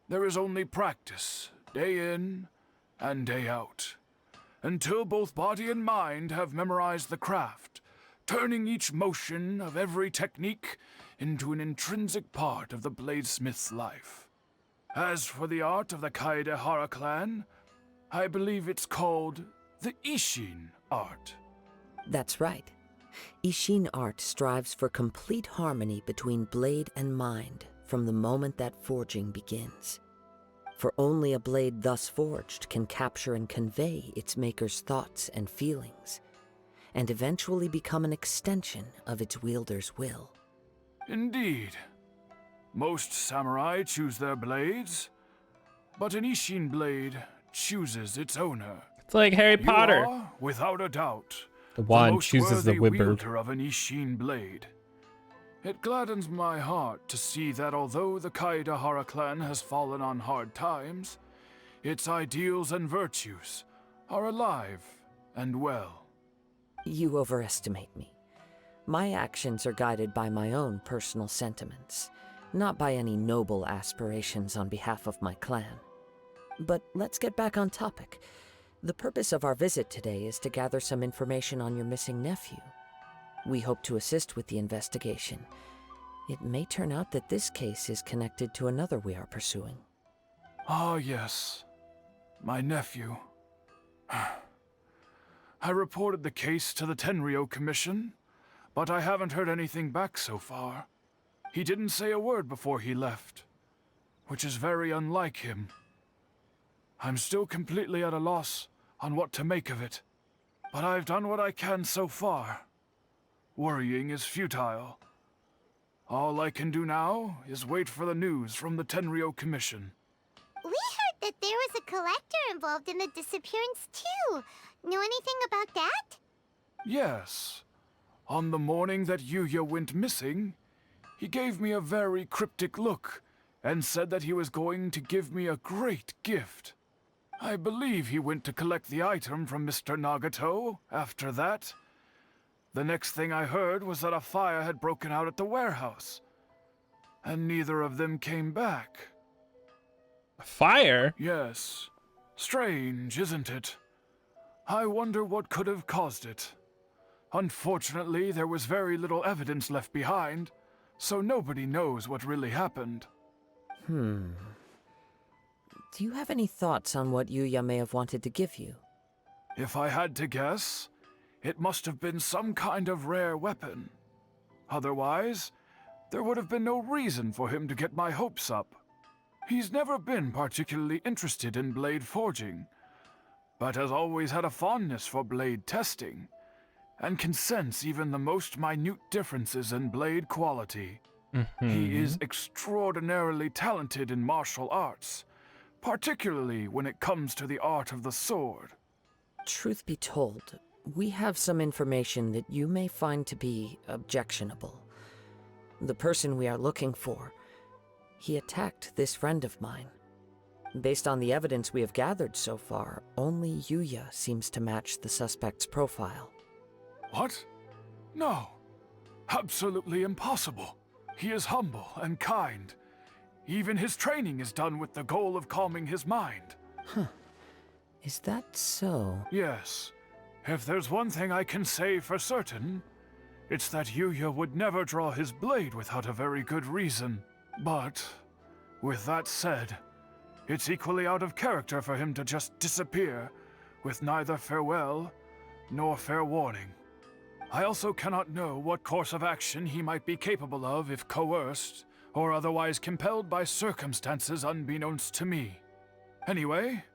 There is only practice, day in and day out, until both body and mind have memorized the craft, turning each motion of every technique into an intrinsic part of the bladesmith's life. As for the art of the Kaedehara clan, I believe it's called the Ishin art. That's right. Ishin art strives for complete harmony between blade and mind from the moment that forging begins. For only a blade thus forged can capture and convey its maker's thoughts and feelings, and eventually become an extension of its wielder's will. Indeed. Most samurai choose their blades, but an Ishin blade chooses its owner. It's like Harry Potter. You are, without a doubt, The wand most chooses the worthy whipper. wielder of an Ishin blade. It gladdens my heart to see that although the Kaedehara clan has fallen on hard times, its ideals and virtues, are alive and well. You overestimate me. My actions are guided by my own personal sentiments, not by any noble aspirations on behalf of my clan. But let's get back on topic. The purpose of our visit today is to gather some information on your missing nephew. We hope to assist with the investigation. It may turn out that this case is connected to another we are pursuing. Ah, yes. My nephew. I reported the case to the Tenryou Commission, but I haven't heard anything back so far. He didn't say a word before he left, which is very unlike him. I'm still completely at a loss on what to make of it, but I've done what I can so far. Worrying is futile. All I can do now is wait for the news from the Tenryou Commission. We heard that there was a collector involved in the disappearance too. Know anything about that? Yes. On the morning that Yuya went missing, he gave me a very cryptic look and said that he was going to give me a great gift. I believe he went to collect the item from Mr. Nagato after that. The next thing I heard was that a fire had broken out at the warehouse, and neither of them came back. A fire? Yes. Strange, isn't it? I wonder what could have caused it. Unfortunately, there was very little evidence left behind, so nobody knows what really happened. Do you have any thoughts on what Yuya may have wanted to give you? If I had to guess, it must have been some kind of rare weapon. Otherwise, there would have been no reason for him to get my hopes up. He's never been particularly interested in blade forging, but has always had a fondness for blade testing, and can sense even the most minute differences in blade quality. He is extraordinarily talented in martial arts, particularly when it comes to the art of the sword. Truth be told, we have some information that you may find to be objectionable. The person we are looking for, he attacked this friend of mine. Based on the evidence we have gathered so far, only Yuya seems to match the suspect's profile. What? No. Absolutely impossible. He is humble and kind. Even his training is done with the goal of calming his mind. Is that so? Yes. If there's one thing I can say for certain, it's that Yuya would never draw his blade without a very good reason. But, with that said, it's equally out of character for him to just disappear, with neither farewell nor fair warning. I also cannot know what course of action he might be capable of if coerced, or otherwise compelled by circumstances unbeknownst to me. Anyway,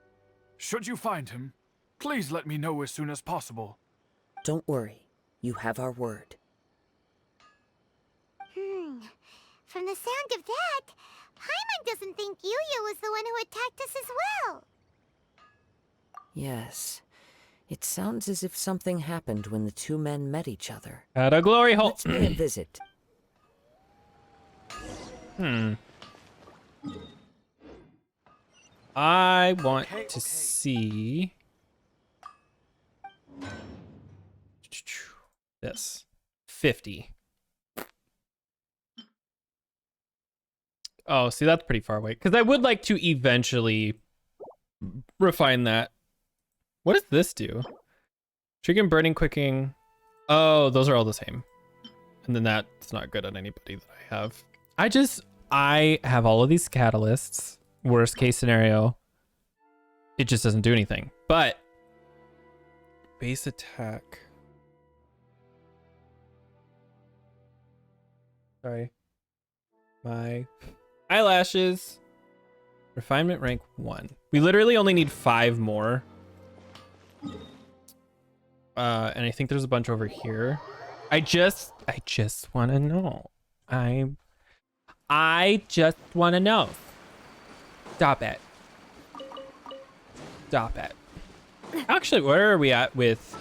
should you find him, please let me know as soon as possible. Don't worry. You have our word. From the sound of that, Paimon doesn't think Yuya was the one who attacked us as well. Yes. It sounds as if something happened when the two men met each other. At a glory hole. Let's pay a visit. I want to see this. 50. Oh, see, that's pretty far away. Because I would like to eventually refine that. What does this do? Triggering, burning, quicking. Oh, those are all the same. And then that's not good on anybody that I have. I have all of these catalysts. Worst case scenario, it just doesn't do anything. But base attack. Sorry. My eyelashes. Refinement rank 1. We literally only need 5 more. And I think there's a bunch over here. I just want to know. I just want to know. Stop it. Stop it. Actually, where are we at with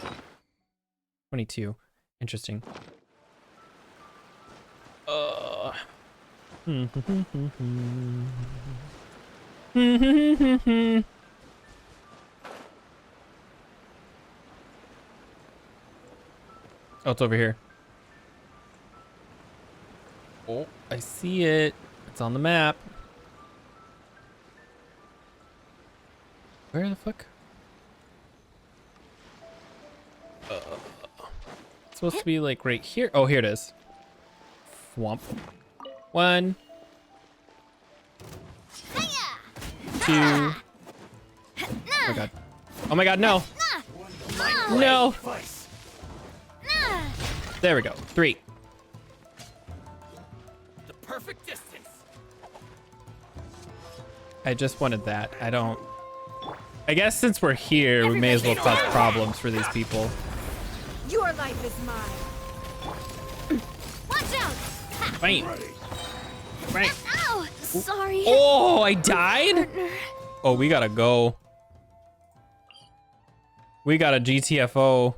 22? Interesting. Oh, it's over here. Oh, I see it. It's on the map. Where the fuck? It's supposed to be like right here. Oh, here it is. Swamp. 1, 2. Oh my god. Oh my god, no. No. There we go. 3. The perfect distance. I just wanted that. I guess since we're here, we may as well cause problems for these people. Your life is mine. Watch out! Fine. Right. Ow! Sorry. Oh, I died? Oh, we gotta go. We got a GTFO.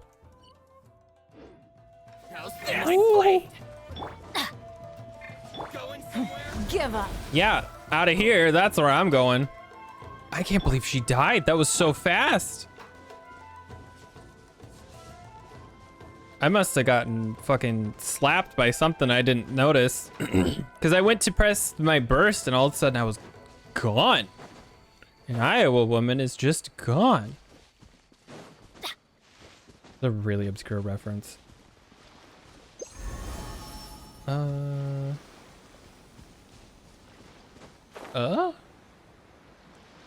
Ooh. Give up. Yeah, out of here. That's where I'm going. I can't believe she died. That was so fast. I must have gotten fucking slapped by something I didn't notice. Because I went to press my burst and all of a sudden I was gone. An Iowa woman is just gone. It's a really obscure reference.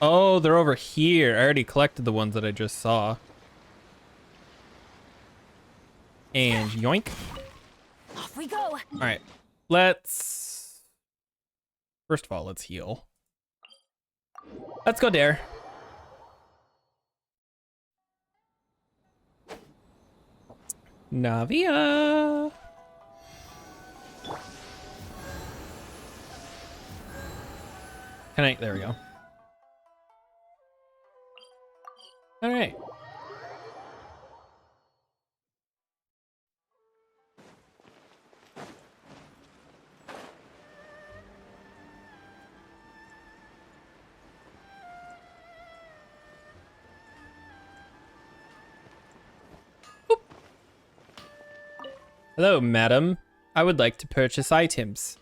Oh, they're over here. I already collected the ones that I just saw. And yoink. Off we go. All right, let's... First of all, let's heal. Let's go there. Navia. Can I? There we go. All right. Hello, madam. I would like to purchase items.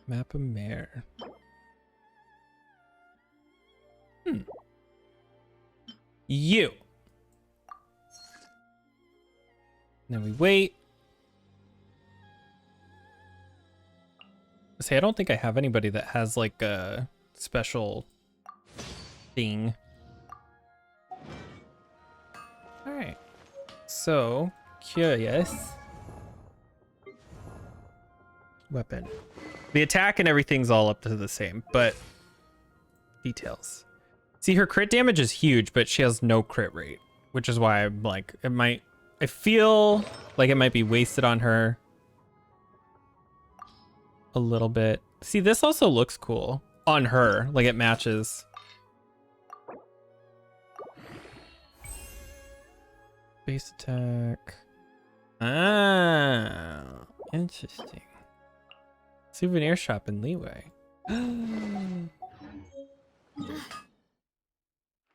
Map of Mare. You. Then we wait. See, I don't think I have anybody that has like a special thing. All right. So curious. Weapon. The attack and everything's all up to the same, but details. See, her crit damage is huge, but she has no crit rate, which is why I'm like, I feel like it might be wasted on her a little bit. See, this also looks cool on her, like it matches. Base attack. Ah, interesting. Souvenir shop in Leeway.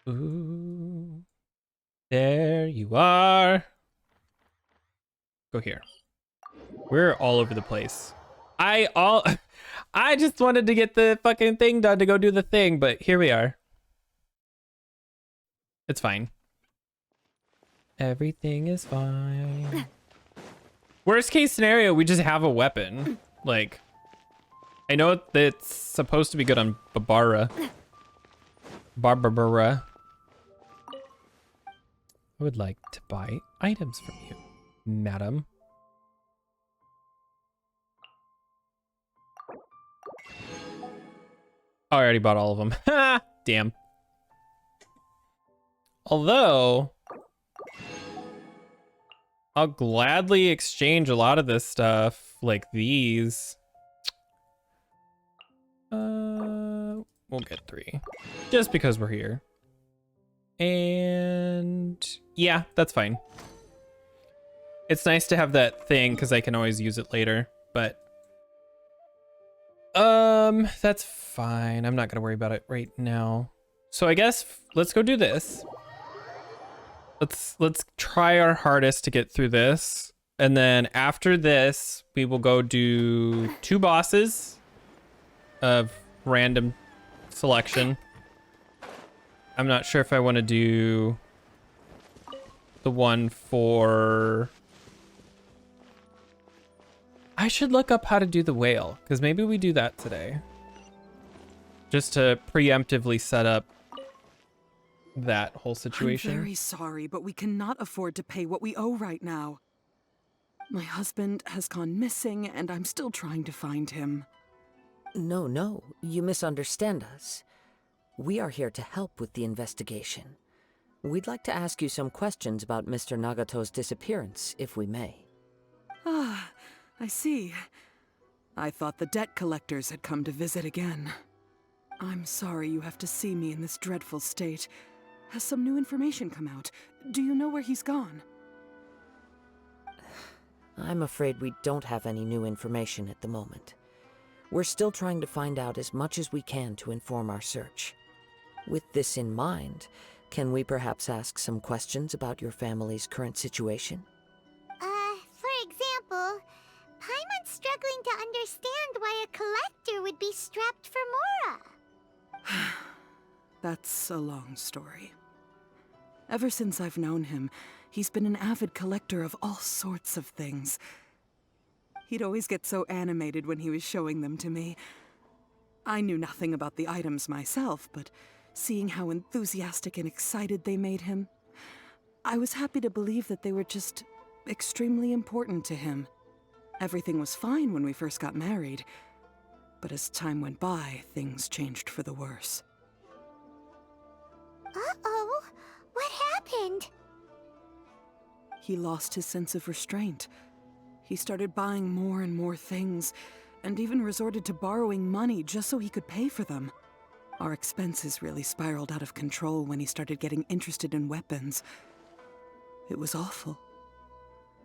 Ooh. There you are. Go here. We're all over the place. I just wanted to get the fucking thing done to go do the thing, but here we are. It's fine. Everything is fine. Worst case scenario, we just have a weapon. Like, I know that it's supposed to be good on Barbara. I would like to buy items from you, madam. Oh, I already bought all of them. Ha! Damn. Although, I'll gladly exchange a lot of this stuff, like these. We'll get 3. Just because we're here. And yeah, that's fine. It's nice to have that thing because I can always use it later, but That's fine. I'm not gonna worry about it right now. So I guess let's go do this. Let's try our hardest to get through this. And then after this, we will go do 2 bosses of random selection. I'm not sure if I want to do the one for... I should look up how to do the whale, because maybe we do that today. Just to preemptively set up that whole situation. I'm very sorry, but we cannot afford to pay what we owe right now. My husband has gone missing, and I'm still trying to find him. No, you misunderstand us. We are here to help with the investigation. We'd like to ask you some questions about Mr. Nagato's disappearance, if we may. Ah, I see. I thought the debt collectors had come to visit again. I'm sorry you have to see me in this dreadful state. Has some new information come out? Do you know where he's gone? I'm afraid we don't have any new information at the moment. We're still trying to find out as much as we can to inform our search. With this in mind, can we perhaps ask some questions about your family's current situation? For example, Paimon's struggling to understand why a collector would be strapped for Mora. That's a long story. Ever since I've known him, he's been an avid collector of all sorts of things. He'd always get so animated when he was showing them to me. I knew nothing about the items myself, but seeing how enthusiastic and excited they made him, I was happy to believe that they were just extremely important to him. Everything was fine when we first got married, but as time went by, things changed for the worse. Uh-oh, what happened? He lost his sense of restraint. He started buying more and more things, and even resorted to borrowing money just so he could pay for them. Our expenses really spiraled out of control when he started getting interested in weapons. It was awful.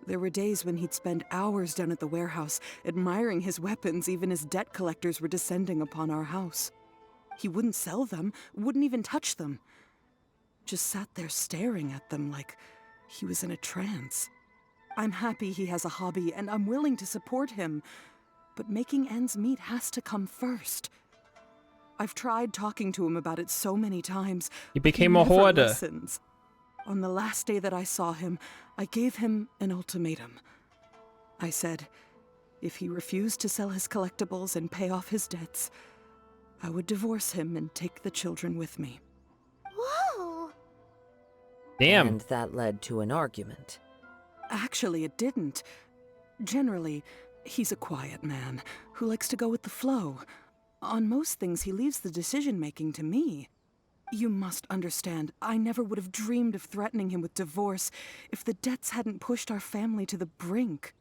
There were days when he'd spend hours down at the warehouse, admiring his weapons even as debt collectors were descending upon our house. He wouldn't sell them, wouldn't even touch them. Just sat there staring at them like he was in a trance. I'm happy he has a hobby, and I'm willing to support him, but making ends meet has to come first. I've tried talking to him about it so many times. He became he a never hoarder. listens. On the last day that I saw him, I gave him an ultimatum. I said, if he refused to sell his collectibles and pay off his debts, I would divorce him and take the children with me. Whoa! Damn. And that led to an argument. Actually, it didn't. Generally, he's a quiet man who likes to go with the flow. On most things, he leaves the decision-making to me. You must understand, I never would have dreamed of threatening him with divorce if the debts hadn't pushed our family to the brink.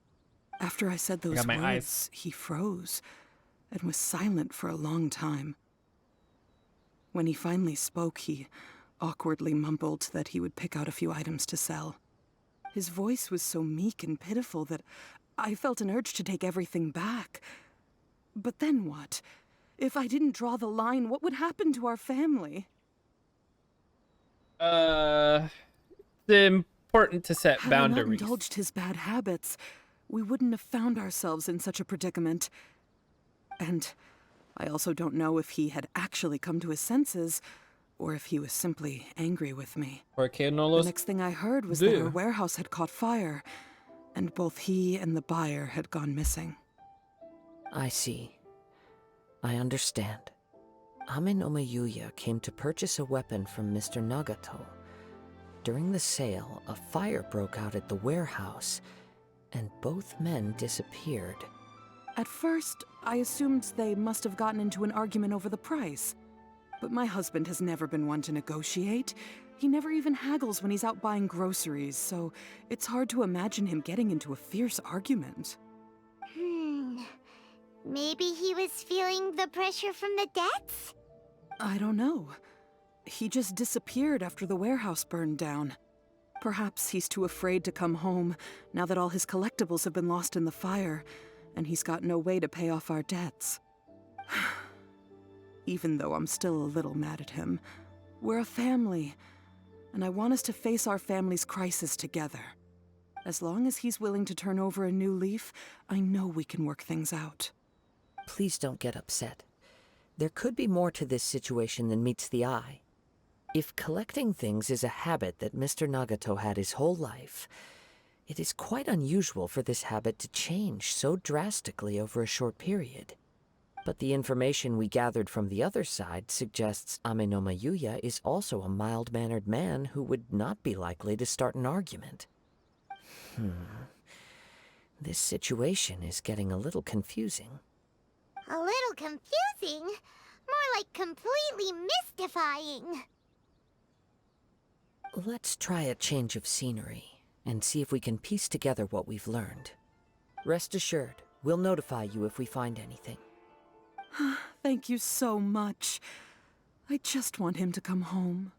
After I said those words, he froze and was silent for a long time. When he finally spoke, he awkwardly mumbled that he would pick out a few items to sell. His voice was so meek and pitiful that I felt an urge to take everything back. But then what? If I didn't draw the line, what would happen to our family? It's important to set Had boundaries. I not indulged his bad habits, we wouldn't have found ourselves in such a predicament. And I also don't know if he had actually come to his senses, or if he was simply angry with me. The next thing I heard was that our warehouse had caught fire, and both he and the buyer had gone missing. I see. I understand. Ame no Mayuya came to purchase a weapon from Mr. Nagato. During the sale, a fire broke out at the warehouse, and both men disappeared. At first, I assumed they must have gotten into an argument over the price. But my husband has never been one to negotiate. He never even haggles when he's out buying groceries, so it's hard to imagine him getting into a fierce argument. Maybe he was feeling the pressure from the debts? I don't know. He just disappeared after the warehouse burned down. Perhaps he's too afraid to come home now that all his collectibles have been lost in the fire, and he's got no way to pay off our debts. even though I'm still a little mad at him. We're a family, and I want us to face our family's crisis together. As long as he's willing to turn over a new leaf, I know we can work things out. Please don't get upset. There could be more to this situation than meets the eye. If collecting things is a habit that Mr. Nagato had his whole life, it is quite unusual for this habit to change so drastically over a short period. But the information we gathered from the other side suggests Amenoma Yuya is also a mild-mannered man who would not be likely to start an argument. This situation is getting a little confusing. A little confusing? More like completely mystifying. Let's try a change of scenery and see if we can piece together what we've learned. Rest assured, we'll notify you if we find anything. Thank you so much. I just want him to come home.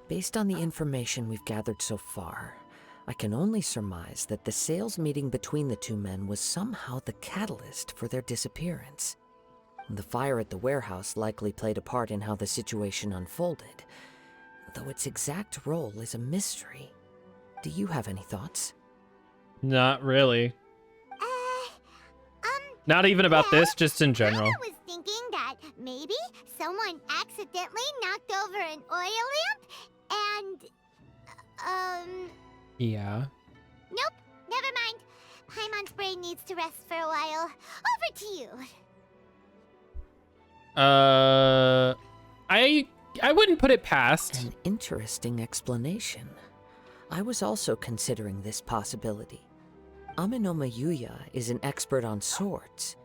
Based on the information we've gathered so far, I can only surmise that the sales meeting between the two men was somehow the catalyst for their disappearance. The fire at the warehouse likely played a part in how the situation unfolded, though its exact role is a mystery. Do you have any thoughts? Not really. Not even about this, just in general. I was thinking that maybe someone accidentally knocked over an oil lamp and, Yeah. Nope, never mind. Paimon's brain needs to rest for a while. Over to you. I wouldn't put it past. An interesting explanation. I was also considering this possibility. Amenoma Yuya is an expert on swords.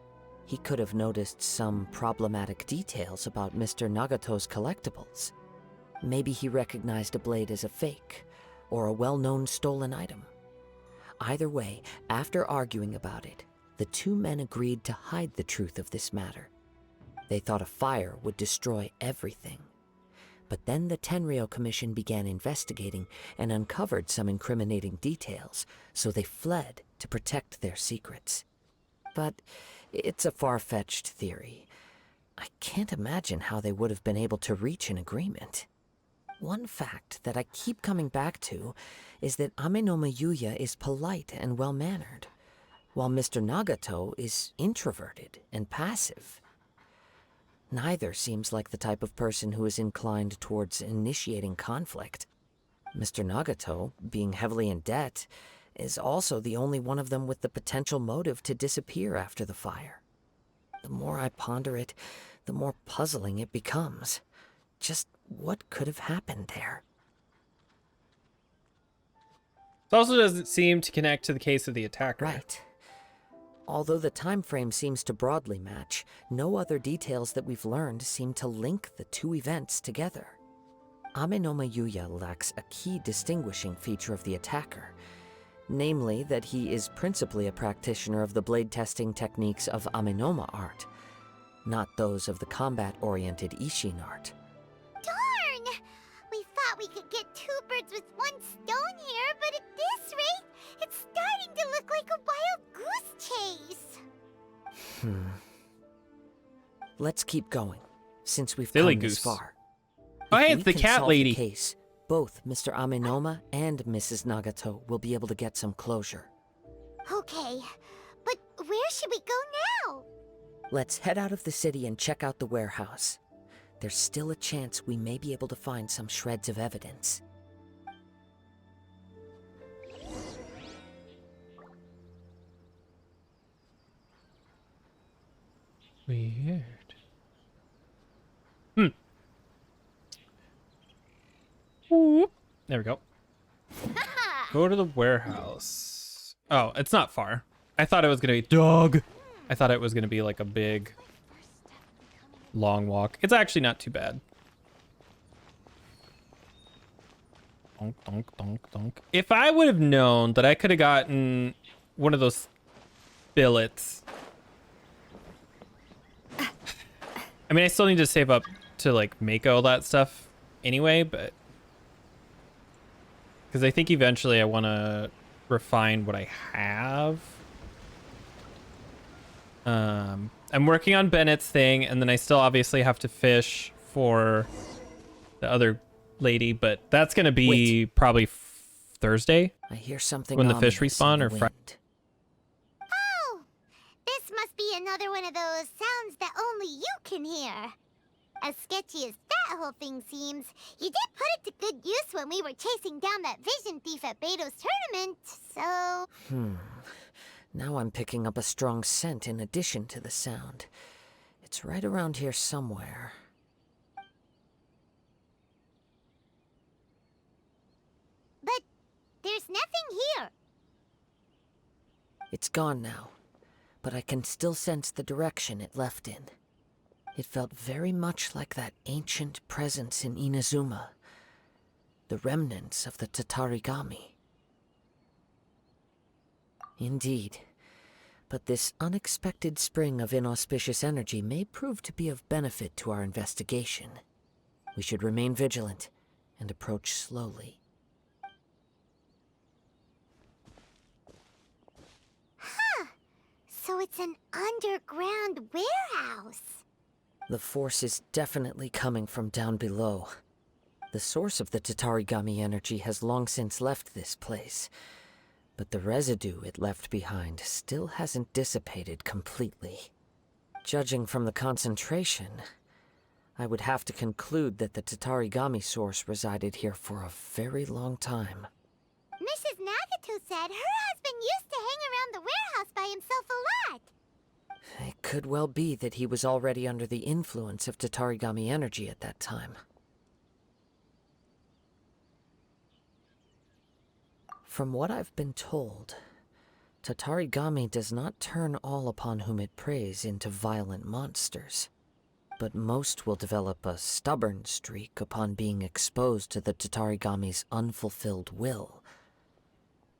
He could have noticed some problematic details about Mr. Nagato's collectibles. Maybe he recognized a blade as a fake, or a well-known stolen item. Either way, after arguing about it, the two men agreed to hide the truth of this matter. They thought a fire would destroy everything. But then the Tenryou Commission began investigating and uncovered some incriminating details, so they fled to protect their secrets. But it's a far-fetched theory. I can't imagine how they would have been able to reach an agreement. One fact that I keep coming back to is that Amenoma Yuya is polite and well-mannered, while Mr. Nagato is introverted and passive. Neither seems like the type of person who is inclined towards initiating conflict. Mr. Nagato, being heavily in debt, is also the only one of them with the potential motive to disappear after the fire. The more I ponder it, the more puzzling it becomes. Just what could have happened there? It also doesn't seem to connect to the case of the attacker. Right. Although the time frame seems to broadly match, no other details that we've learned seem to link the two events together. Amenoma Yuya lacks a key distinguishing feature of the attacker, namely that he is principally a practitioner of the blade testing techniques of Amenoma art, not those of the combat-oriented Ishin art. Darn! We thought we could get two birds with one stone here, but at this rate, it's starting to look like a wild goose chase. Let's keep going, since we've Silly come goose. this far. Oh, hey, If it's we the can cat solve lady. The case, both Mr. Amenoma and Mrs. Nagato will be able to get some closure. Okay, but where should we go now? Let's head out of the city and check out the warehouse. There's still a chance we may be able to find some shreds of evidence. Weird. Whoop. There we go. Go to the warehouse. Oh, it's not far. I thought it was gonna be dog. I thought it was gonna be like a big long walk. It's actually not too bad. Donk, donk, donk, donk. If I would have known that I could have gotten one of those billets. I mean, I still need to save up to like make all that stuff anyway, but Because I think eventually I want to refine what I have. I'm working on Bennett's thing, and then I still obviously have to fish for the other lady, but that's going to be probably Thursday. I hear something when the fish ominous respawn, in the or Friday. wind. Oh, this must be another one of those sounds that only you can hear. As sketchy as that whole thing seems, you did put it to good use when we were chasing down that vision thief at Beto's tournament, so... Now I'm picking up a strong scent in addition to the sound. It's right around here somewhere. But there's nothing here. It's gone now, but I can still sense the direction it left in. It felt very much like that ancient presence in Inazuma, the remnants of the Tatarigami. Indeed, but this unexpected spring of inauspicious energy may prove to be of benefit to our investigation. We should remain vigilant and approach slowly. Huh. So it's an underground warehouse. The force is definitely coming from down below. The source of the Tatarigami energy has long since left this place, but the residue it left behind still hasn't dissipated completely. Judging from the concentration, I would have to conclude that the Tatarigami source resided here for a very long time. Mrs. Nagato said her husband used to hang around the warehouse by himself a lot. It could well be that he was already under the influence of Tatarigami energy at that time. From what I've been told, Tatarigami does not turn all upon whom it preys into violent monsters, but most will develop a stubborn streak upon being exposed to the Tatarigami's unfulfilled will.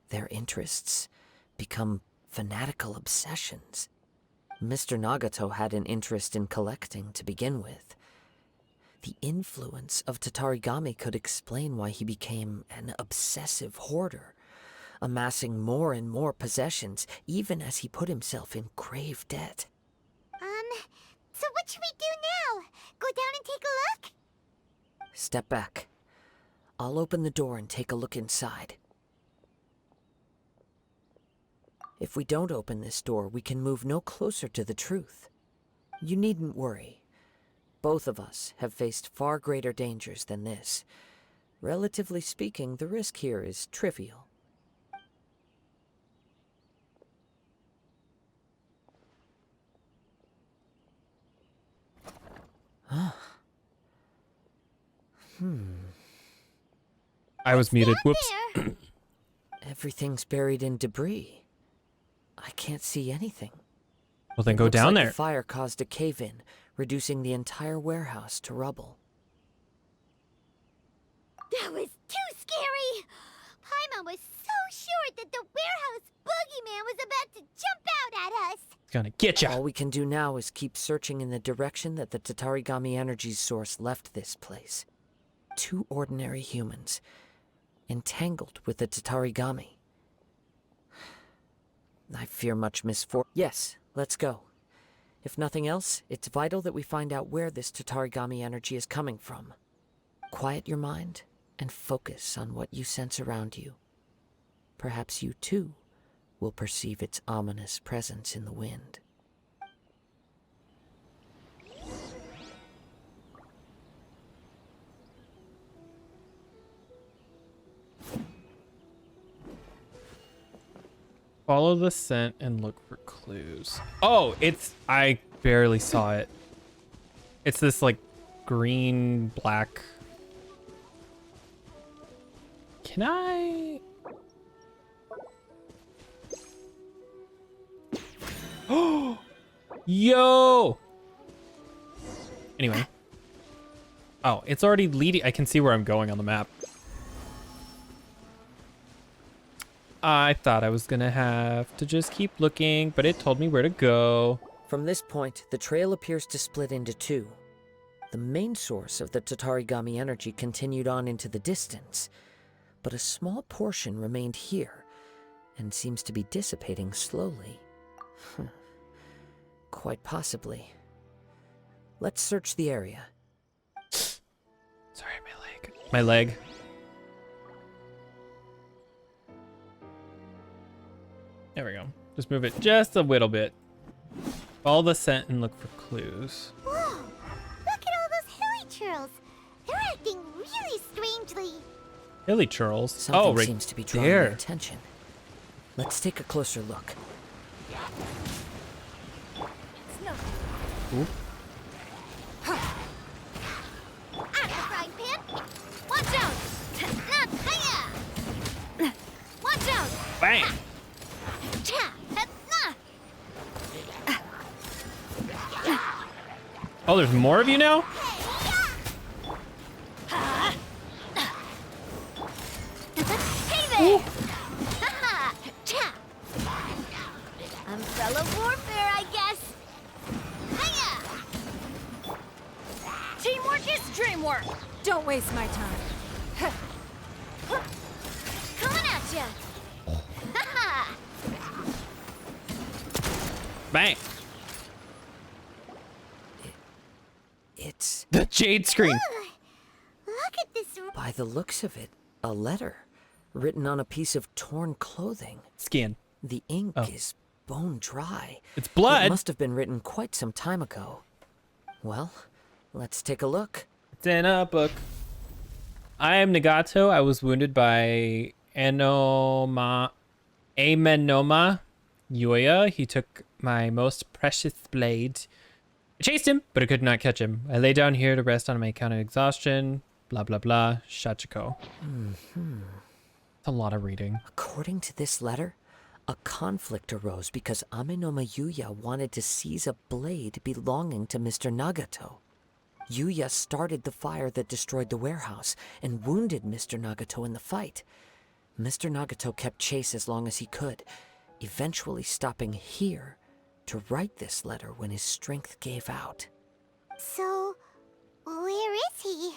Their interests become fanatical obsessions. Mr. Nagato had an interest in collecting to begin with. The influence of Tatarigami could explain why he became an obsessive hoarder, amassing more and more possessions, even as he put himself in grave debt. So what should we do now? Go down and take a look? Step back. I'll open the door and take a look inside. If we don't open this door, we can move no closer to the truth. You needn't worry. Both of us have faced far greater dangers than this. Relatively speaking, the risk here is trivial. I was muted. Whoops. Everything's buried in debris. I can't see anything. Well, then go Looks down like there. The fire caused a cave-in, reducing the entire warehouse to rubble. That was too scary! Paimon was so sure that the warehouse boogeyman was about to jump out at us! It's gonna get ya! All we can do now is keep searching in the direction that the Tatarigami energy source left this place. 2 ordinary humans, entangled with the Tatarigami. I fear much misfortune. Yes, let's go. If nothing else, it's vital that we find out where this Tatarigami energy is coming from. Quiet your mind and focus on what you sense around you. Perhaps you too will perceive its ominous presence in the wind. Follow the scent and look for clues. Oh, I barely saw it. It's this like green, black. Can I? Oh, yo. Anyway. Oh, it's already leading. I can see where I'm going on the map. I thought I was gonna have to just keep looking, but it told me where to go. From this point, the trail appears to split into 2. The main source of the Tatarigami energy continued on into the distance, but a small portion remained here and seems to be dissipating slowly. Quite possibly. Let's search the area. Sorry, my leg. My leg. There we go. Just move it just a little bit. Follow the scent and look for clues. Whoa! Look at all those hilly churls. They're acting really strangely. Hilly churls. Something Right seems to be drawing there. their attention. Let's take a closer look. Ooh. At the frying pan! Watch out! Hiya! Watch out! Bang! Cha! Oh, there's more of you now? Hey there! Haha! Cha! Umbrella warfare, I guess. Hiya! Teamwork is dreamwork. Don't waste my time. Coming at ya! Haha! Bang! It's... The jade screen. Look at this. By the looks of it, a letter written on a piece of torn clothing. Skin. The ink is bone dry. It's blood. It must have been written quite some time ago. Well, let's take a look. It's in a book. I am Nagato. I was wounded by Amenoma Yuya. He took my most precious blade. I chased him, but I could not catch him. I lay down here to rest on my account of exhaustion. Blah, blah, blah. Shachiko. It's a lot of reading. According to this letter, a conflict arose because Amenoma Yuya wanted to seize a blade belonging to Mr. Nagato. Yuya started the fire that destroyed the warehouse and wounded Mr. Nagato in the fight. Mr. Nagato kept chase as long as he could, eventually stopping here to write this letter when his strength gave out. So, where is he?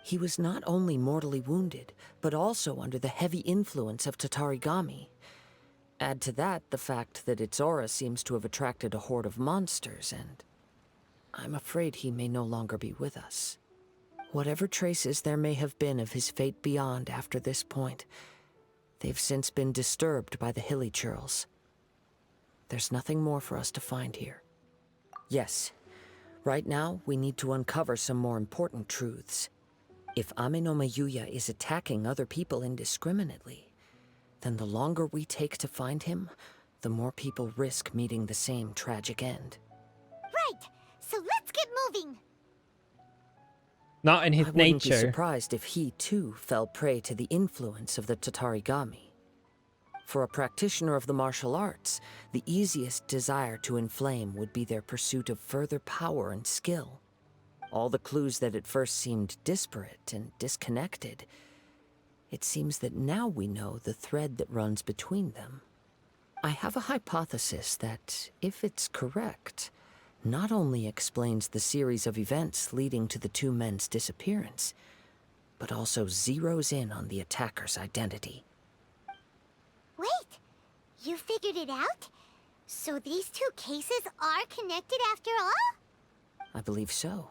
He was not only mortally wounded, but also under the heavy influence of Tatarigami. Add to that the fact that its aura seems to have attracted a horde of monsters, and I'm afraid he may no longer be with us. Whatever traces there may have been of his fate beyond after this point, they've since been disturbed by the hilly churls. There's nothing more for us to find here. Yes, right now we need to uncover some more important truths. If Amenoma Yuya is attacking other people indiscriminately, then the longer we take to find him, the more people risk meeting the same tragic end. Right, so let's get moving. Not in his I wouldn't be nature. surprised if he too fell prey to the influence of the Tatarigami. For a practitioner of the martial arts, the easiest desire to inflame would be their pursuit of further power and skill. All the clues that at first seemed disparate and disconnected, it seems that now we know the thread that runs between them. I have a hypothesis that, if it's correct, not only explains the series of events leading to the two men's disappearance, but also zeroes in on the attacker's identity. Wait, you figured it out? So these two cases are connected after all? I believe so.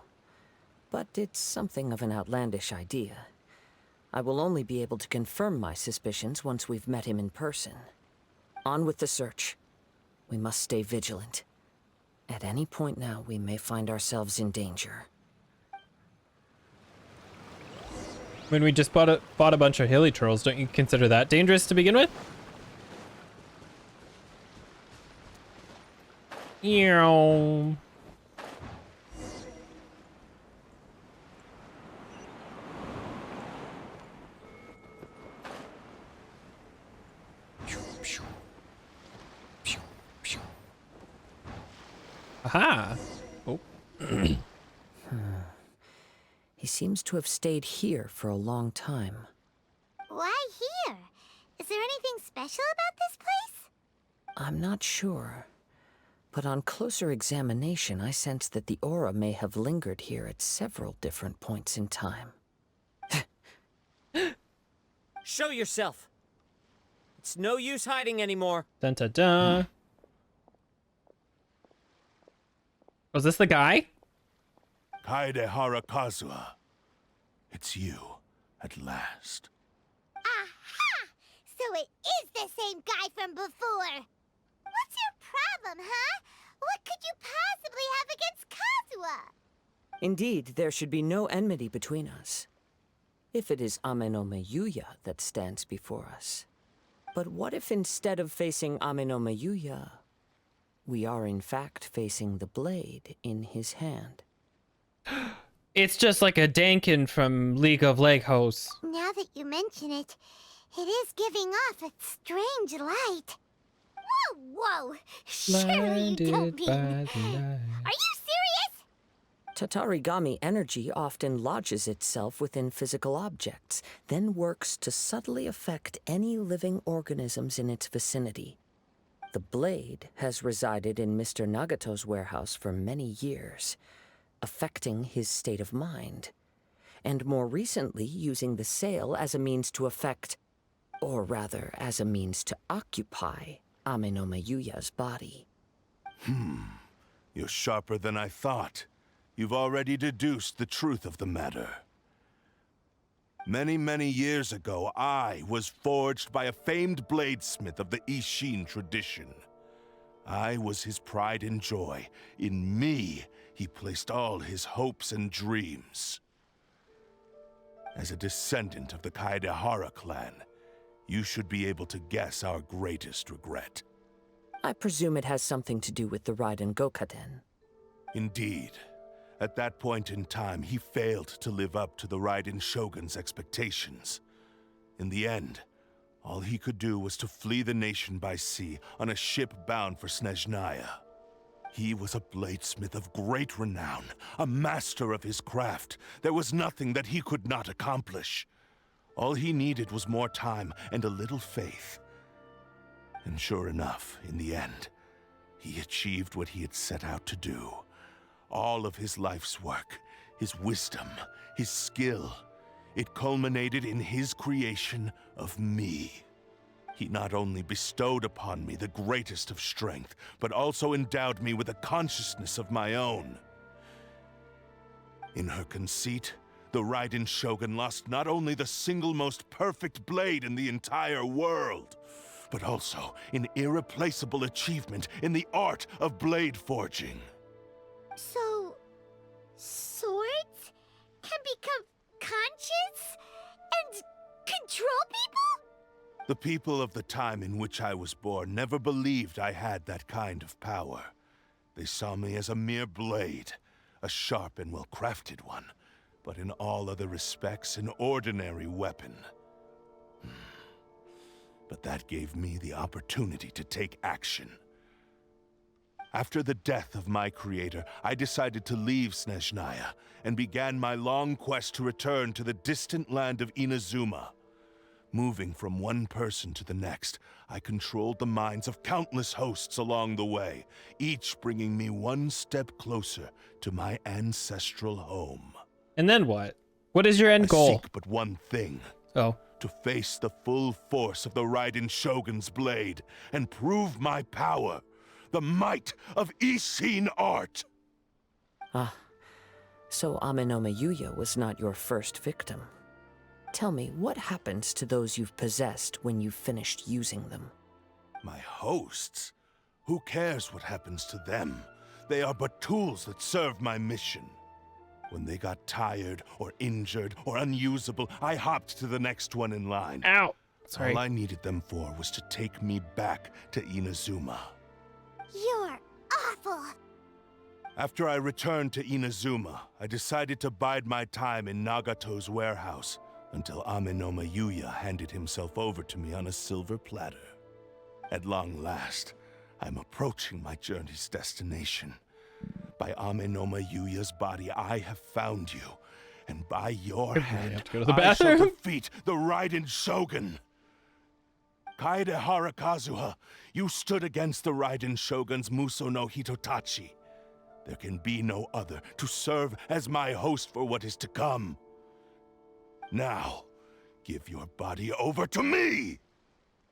But it's something of an outlandish idea. I will only be able to confirm my suspicions once we've met him in person. On with the search. We must stay vigilant. At any point now, we may find ourselves in danger. When we just bought a bunch of hilly trolls, don't you consider that dangerous to begin with? Ew. Aha! Oh. He seems to have stayed here for a long time. Why here? Is there anything special about this place? I'm not sure. But on closer examination, I sense that the aura may have lingered here at several different points in time. Show yourself. It's no use hiding anymore. Dun dun dun. Was this the guy? Kaede Harakazuha. It's you, at last. Aha! So it is the same guy from before. What's your problem, huh? What could you possibly have against Kazuha? Indeed, there should be no enmity between us. If it is Amenome Yuya that stands before us. But what if instead of facing Amenome Yuya, we are in fact facing the blade in his hand? It's just like a Dankin from League of Legos. Now that you mention it, it is giving off a strange light. Whoa! Surely you don't mean... Are you serious? Tatarigami energy often lodges itself within physical objects, then works to subtly affect any living organisms in its vicinity. The blade has resided in Mr. Nagato's warehouse for many years, affecting his state of mind, and more recently using the sale as a means to affect, or rather as a means to occupy, Amenome Yuya's body. You're sharper than I thought. You've already deduced the truth of the matter. Many, many years ago, I was forged by a famed bladesmith of the Ishin tradition. I was his pride and joy. In me, he placed all his hopes and dreams. As a descendant of the Kaedehara clan, you should be able to guess our greatest regret. I presume it has something to do with the Raiden Gokaden. Indeed. At that point in time, he failed to live up to the Raiden Shogun's expectations. In the end, all he could do was to flee the nation by sea on a ship bound for Snezhnaya. He was a bladesmith of great renown, a master of his craft. There was nothing that he could not accomplish. All he needed was more time and a little faith. And sure enough, in the end, he achieved what he had set out to do. All of his life's work, his wisdom, his skill, it culminated in his creation of me. He not only bestowed upon me the greatest of strength, but also endowed me with a consciousness of my own. In her conceit, the Raiden Shogun lost not only the single most perfect blade in the entire world, but also an irreplaceable achievement in the art of blade forging. So, swords can become conscious and control people? The people of the time in which I was born never believed I had that kind of power. They saw me as a mere blade, a sharp and well-crafted one, but in all other respects an ordinary weapon. But that gave me the opportunity to take action. After the death of my creator, I decided to leave Snezhnaya and began my long quest to return to the distant land of Inazuma. Moving from one person to the next, I controlled the minds of countless hosts along the way, each bringing me one step closer to my ancestral home. And then what? What is your end goal? I seek but one thing. Oh. To face the full force of the Raiden Shogun's blade and prove my power. The might of Ishin art! Ah, so Amenome Yuya was not your first victim. Tell me, what happens to those you've possessed when you've finished using them? My hosts? Who cares what happens to them? They are but tools that serve my mission. When they got tired, or injured, or unusable, I hopped to the next one in line. Ow! Sorry. All I needed them for was to take me back to Inazuma. You're awful. After I returned to Inazuma, I decided to bide my time in Nagato's warehouse until Amenome Yuya handed himself over to me on a silver platter. At long last, I'm approaching my journey's destination. By Amenome Yuya's body, I have found you, and by your hand, I shall defeat the Raiden Shogun. Kaedehara Kazuha, you stood against the Raiden Shogun's Muso no Hitotachi. There can be no other to serve as my host for what is to come. Now, Give your body over to me!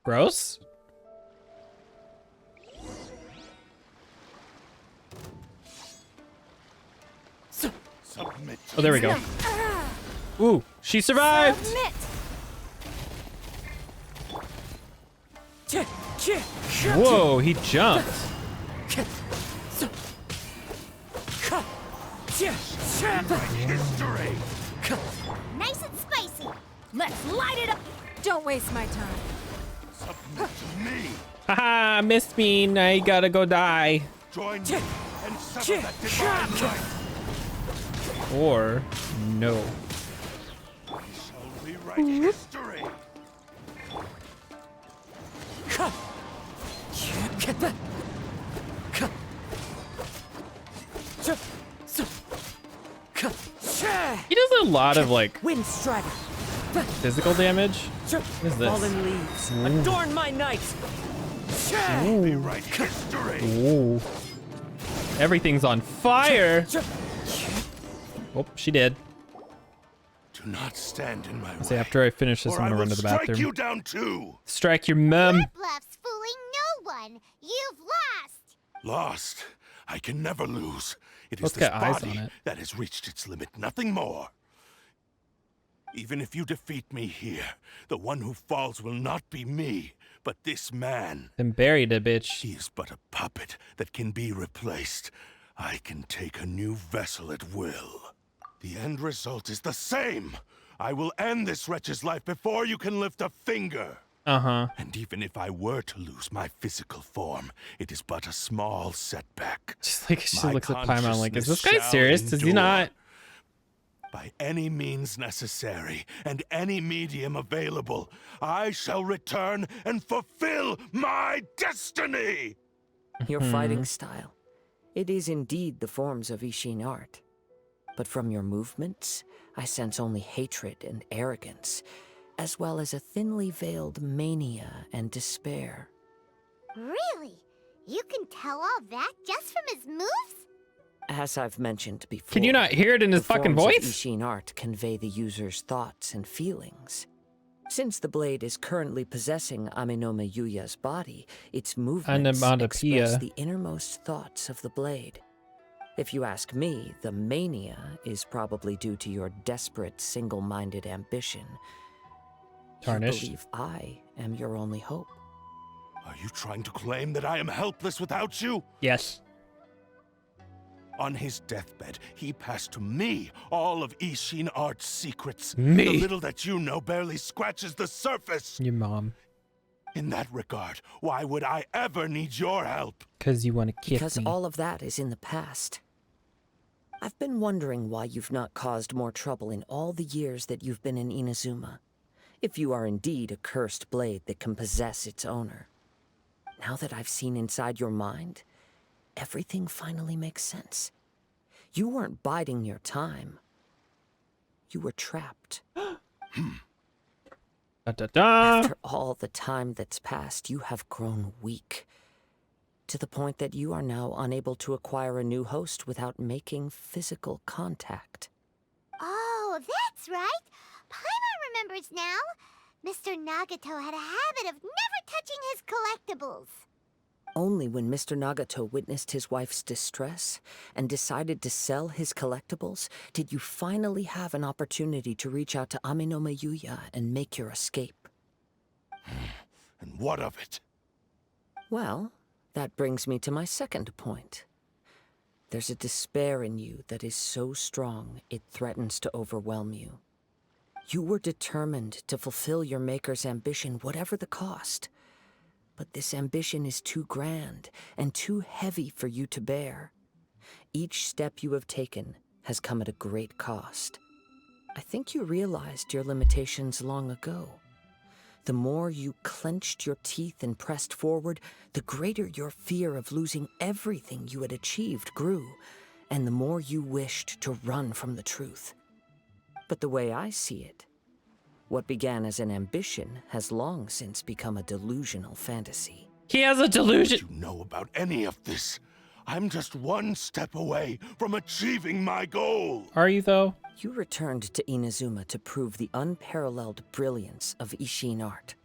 Gross. Submit. Oh, there we go. Ooh, she survived! Whoa, he jumped. History! Nice and spicy. Let's light it up. Don't waste my time. Submit to me! Haha, missed me. Now you gotta go die. Join me and settle that divine right! Or no. We shall rewrite history! He does a lot of like Wind strider. physical damage. What is this? Fallen leaves. Ooh. Adorn my night. Rewrite history! Ooh. Everything's on fire. Oh, she did. Do not stand in my way. So after I finish this, or I'm I gonna will run to the strike bathroom. you down too! Strike your mum. Your bluff's fooling no one. You've lost. Lost. I can never lose. It is Let's this get eyes body on it. that has reached its limit, nothing more. Even if you defeat me here, the one who falls will not be me, but this man. Then buried a bitch. He is but a puppet that can be replaced. I can take a new vessel at will. The end result is the same. I will end this wretch's life before you can lift a finger. Uh-huh. And even if I were to lose my physical form, it is but a small setback. Just like she My looks at Paimon like, is this guy consciousness serious? shall Does he not? endure. By any means necessary and any medium available, I shall return and fulfill my destiny! Your fighting style. It is indeed the forms of Ishin art. But from your movements, I sense only hatred and arrogance, as well as a thinly veiled mania and despair. Really? You can tell all that just from his moves? As I've mentioned before, Can you not hear it in his the fucking forms of voice? Ishin art convey the user's thoughts and feelings. Since the blade is currently possessing Aminome Yuya's body, its movements Onomatopoeia. express the innermost thoughts of the blade. If you ask me, the mania is probably due to your desperate, single-minded ambition. Tarnished. You believe I am your only hope. Are you trying to claim that I am helpless without you? Yes. On his deathbed, he passed to me all of Ishin Art's secrets. Me? The little that you know barely scratches the surface. Your mom. In that regard, why would I ever need your help? Because you want to kiss Because me. all of that is in the past. I've been wondering why you've not caused more trouble in all the years that you've been in Inazuma. If you are indeed a cursed blade that can possess its owner. Now that I've seen inside your mind, everything finally makes sense. You weren't biding your time. You were trapped. Da, da, da. After all the time that's passed, you have grown weak. To the point that you are now unable to acquire a new host without making physical contact. Oh, that's right. Paimon remembers now. Mr. Nagato had a habit of never touching his collectibles. Only when Mr. Nagato witnessed his wife's distress and decided to sell his collectibles did you finally have an opportunity to reach out to Aminome Yuya and make your escape. And what of it? Well, that brings me to my second point. There's a despair in you that is so strong it threatens to overwhelm you. You were determined to fulfill your maker's ambition, whatever the cost. But this ambition is too grand and too heavy for you to bear. Each step you have taken has come at a great cost. I think you realized your limitations long ago. The more you clenched your teeth and pressed forward, the greater your fear of losing everything you had achieved grew, and the more you wished to run from the truth. But the way I see it, what began as an ambition has long since become a delusional fantasy. He has a delusion. What do you know about any of this? I'm just one step away from achieving my goal. Are you, though? You returned to Inazuma to prove the unparalleled brilliance of Ishin art.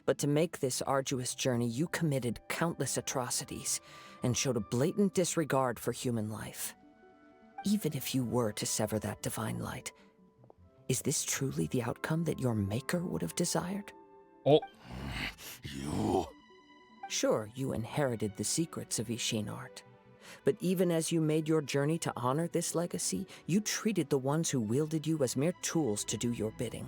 But to make this arduous journey, you committed countless atrocities and showed a blatant disregard for human life. Even if you were to sever that divine light, is this truly the outcome that your maker would have desired? Oh. You... Sure, you inherited the secrets of Ishin art. But even as you made your journey to honor this legacy, you treated the ones who wielded you as mere tools to do your bidding.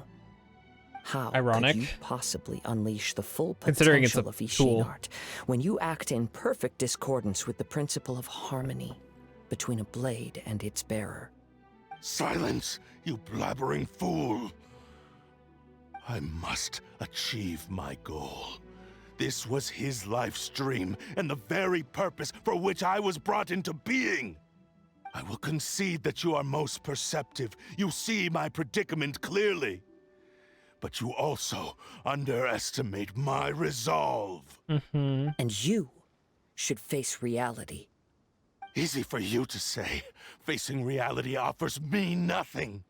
How Ironic. could you possibly unleash the full Considering it's potential a of Ishin tool. art when you act in perfect discordance with the principle of harmony between a blade and its bearer? Silence, you blabbering fool! I must achieve my goal. This was his life's dream, and the very purpose for which I was brought into being. I will concede that you are most perceptive. You see my predicament clearly. But you also underestimate my resolve. And you should face reality. Easy for you to say. Facing reality offers me nothing.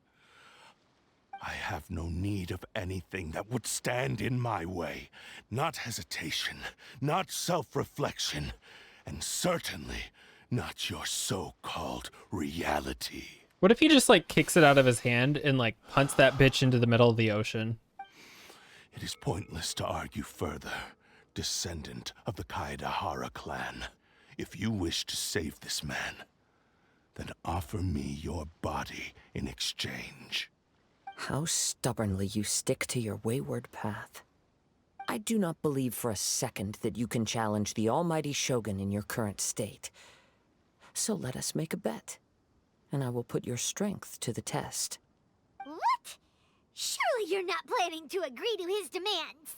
I have no need of anything that would stand in my way. Not hesitation, not self-reflection, and certainly not your so-called reality. What if he just like kicks it out of his hand and like punts that bitch into the middle of the ocean? It is pointless to argue further, descendant of the Kaedahara clan. If you wish to save this man, then offer me your body in exchange. How stubbornly you stick to your wayward path. I do not believe for a second that you can challenge the almighty Shogun in your current state. So let us make a bet, and I will put your strength to the test. What? Surely you're not planning to agree to his demands.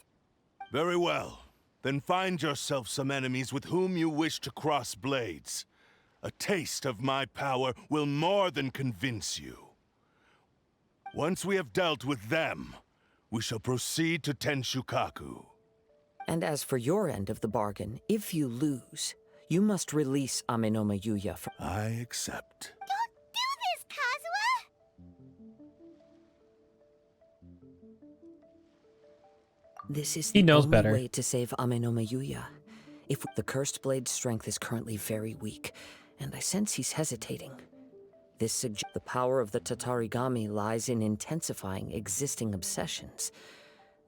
Very well. Then find yourself some enemies with whom you wish to cross blades. A taste of my power will more than convince you. Once we have dealt with them, we shall proceed to Tenshukaku. And as for your end of the bargain, if you lose, you must release Amenoma Yuya from... I accept. Don't do this, Kazuha! This is He the knows only better. way to save Amenoma Yuya. If the cursed blade's strength is currently very weak, and I sense he's hesitating. This suggests the power of the Tatarigami lies in intensifying existing obsessions.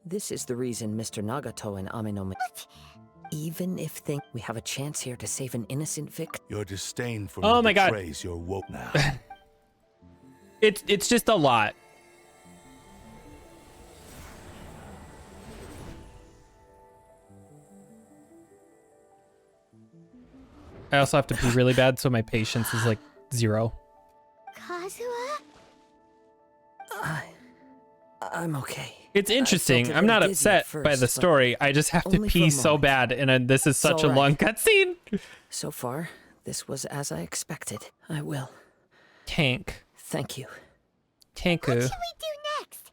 This is the reason Mr. Nagato and Amenoma... Even if we have a chance here to save an innocent victim... Your disdain for Oh me my God. betrays your woke now. It's just a lot. I also have to pee really bad, so my patience is like 0. Kazuha? I'm okay. It's interesting. felt a I'm not little dizzy at upset by first, the but story. I just have to only for pee a so moment. bad, and this is such a all long right. cutscene. So far, this was as I expected. I will. Tank. Thank you. Tanku. What should we do next?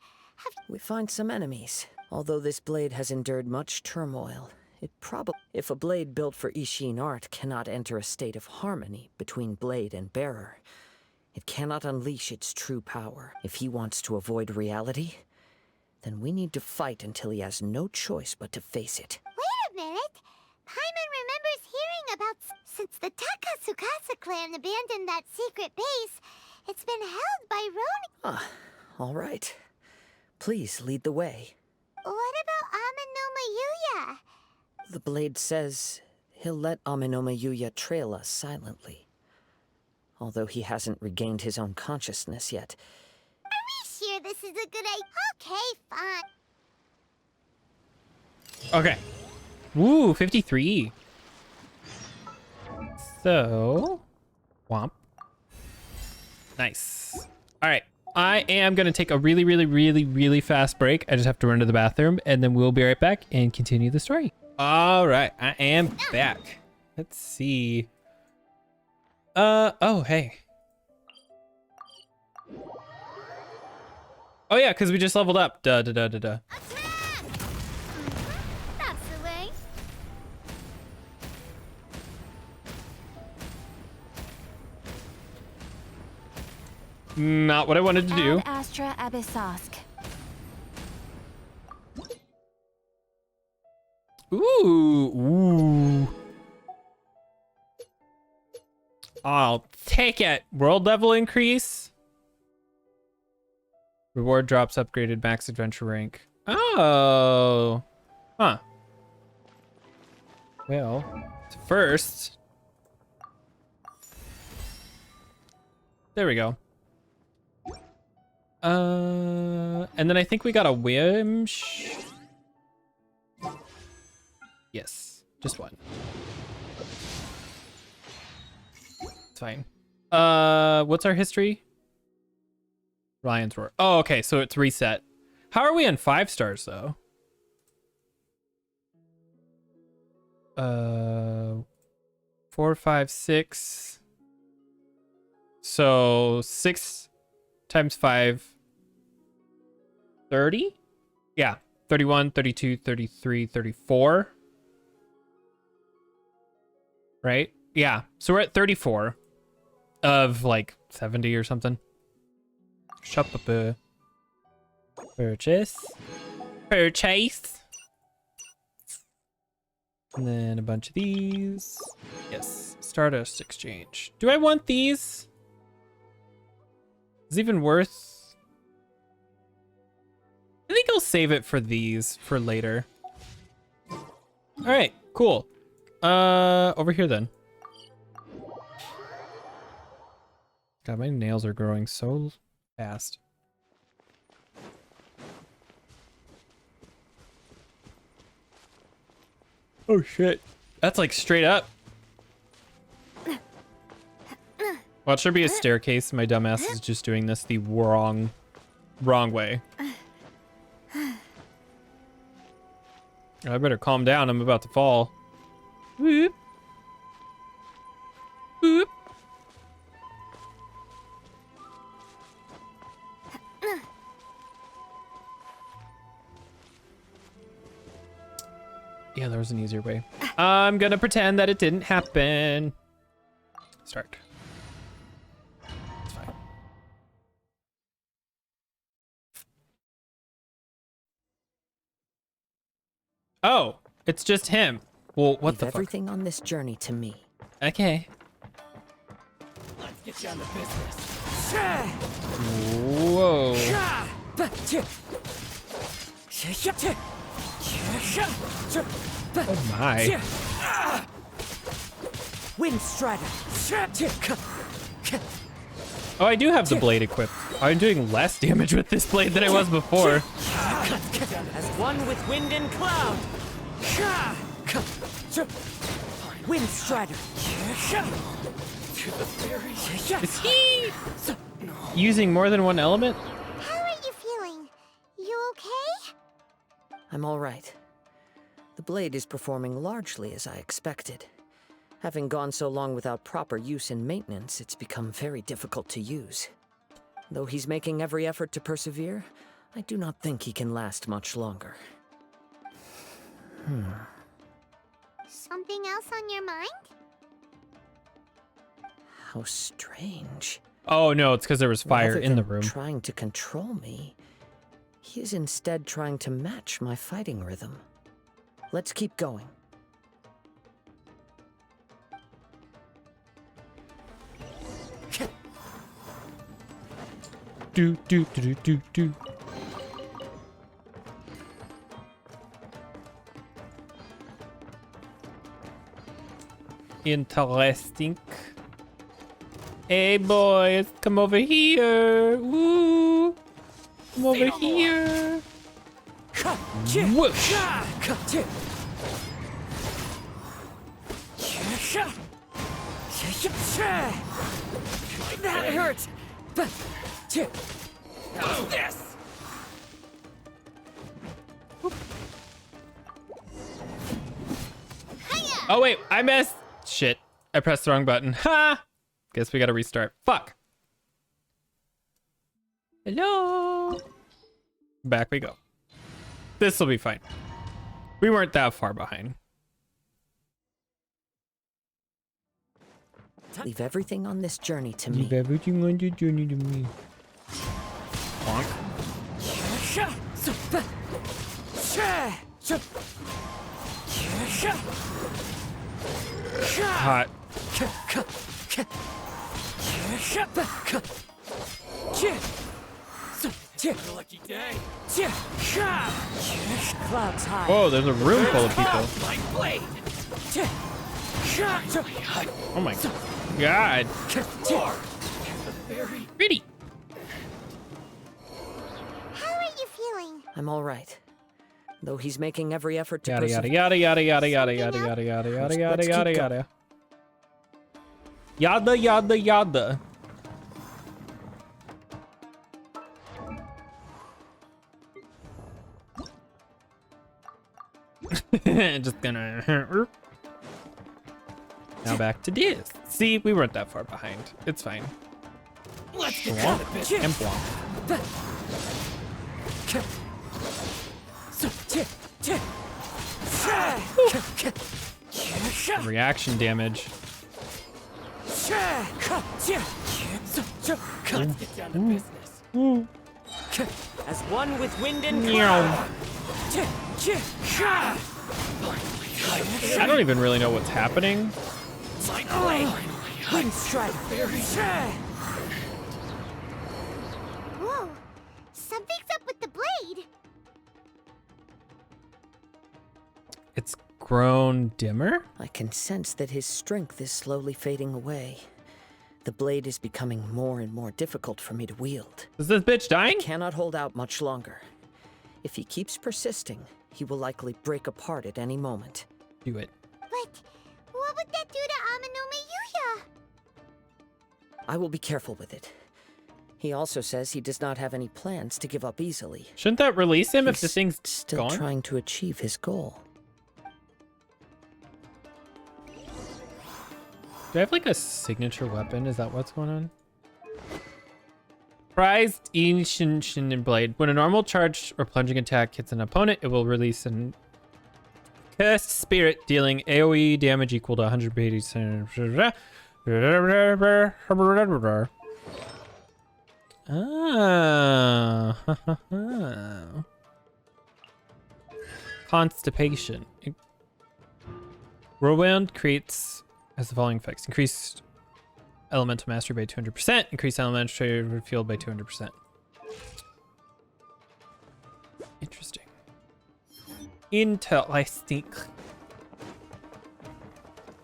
We find some enemies. Although this blade has endured much turmoil, if a blade built for Ishin art cannot enter a state of harmony between blade and bearer, it cannot unleash its true power. If he wants to avoid reality, then we need to fight until he has no choice but to face it. Wait a minute. Paimon remembers hearing about... Since the Takasukasa clan abandoned that secret base, it's been held by Ronin... Ah, all right. Please lead the way. What about Amenoma Yuya? The blade says he'll let Amenoma Yuya trail us silently. Although he hasn't regained his own consciousness yet. Are we sure this is a good idea? Okay, fine. Okay. Woo, 53. So, womp. Nice. All right. I am going to take a really, really, really, really fast break. I just have to run to the bathroom, and then we'll be right back and continue the story. All right. I am back. Let's see. Oh, hey. Oh, yeah, because we just leveled up. Duh. That's the way. Not what I wanted to do. Ad Astra Abyssosk. Ooh. I'll take it. World level increase. Reward drops upgraded max adventure rank. Oh. Huh. Well, first. There we go. And then I think we got a Wimsh. Yes, just one. It's fine. What's our history? Ryan's Roar. Oh, okay, so it's reset. How are we on 5 stars though? 4, 5, 6. So 6 times 5. 30? Yeah. 31, 32, 33, 34. Right? Yeah. So we're at 34 of like 70 or something. Shop up. Purchase. Purchase. And then a bunch of these. Yes. Stardust exchange. Do I want these? Is it even worth? I think I'll save it for these for later. All right, cool. Over here then. God, my nails are growing so fast. Oh shit. That's like straight up. Well, it should be a staircase. My dumbass is just doing this the wrong way. I better calm down. I'm about to fall. Whoop. Whoop. Yeah, there was an easier way. I'm gonna pretend that it didn't happen. Start. It's fine. Oh, it's just him. Well, what the fuck? Everything on this journey to me. Okay. Let's get down to business. Whoa. Oh my. Wind Strider. Oh, I do have the blade equipped. I'm doing less damage with this blade than I was before. As one with wind and cloud. Wind Strider. Is he using more than one element? How are you feeling? You okay? I'm all right. The blade is performing largely as I expected. Having gone so long without proper use and maintenance, it's become very difficult to use. Though he's making every effort to persevere, I do not think he can last much longer. Something else on your mind? How strange. Oh no, it's because there was fire Rather in the than room. Trying to control me, he is instead trying to match my fighting rhythm. Let's keep going. Do do do do do do. Interesting. Hey boys, come over here. Woo! Come over here. Whoosh. That hurts! How's this? Oh wait, I missed. Shit, I pressed the wrong button. Ha! Guess we gotta restart. Fuck. Hello. Back we go. This will be fine. We weren't that far behind. Leave everything on this journey to me. Leave everything on the journey to me. Bonk. Hot. Lucky day. Clouds high. Whoa, there's a room full of people. My blade. Oh my god. Pretty. How are you feeling? I'm all right. Though he's making every effort to Yada yada persevere. yada yada yada yada yada yada yada yada yada yada yada. Yada yada yada. Just gonna. Now back to this. See, we weren't that far behind. It's fine. Let's get down to business. And blonk. Reaction damage. Let's get down to business. As one with wind and Meow. I don't even really know what's happening. Wind strike. Whoa, something's up with the blade. It's grown dimmer? I can sense that his strength is slowly fading away. The blade is becoming more and more difficult for me to wield. Is this bitch dying? I cannot hold out much longer. If he keeps persisting, he will likely break apart at any moment. Do it. But what would that do to Amano Miyuya? I will be careful with it. He also says he does not have any plans to give up easily. Shouldn't that release him if the thing's still gone? trying to achieve his goal. Do I have like a signature weapon? Is that what's going on? Prized Genshin Blade. When a normal charge or plunging attack hits an opponent, it will release an cursed spirit, dealing AoE damage equal to 180. Ah. Constipation. Whirlwind creates has the following effects: increased elemental mastery by 200%, increased elemental field by 200%. Interesting. Interesting.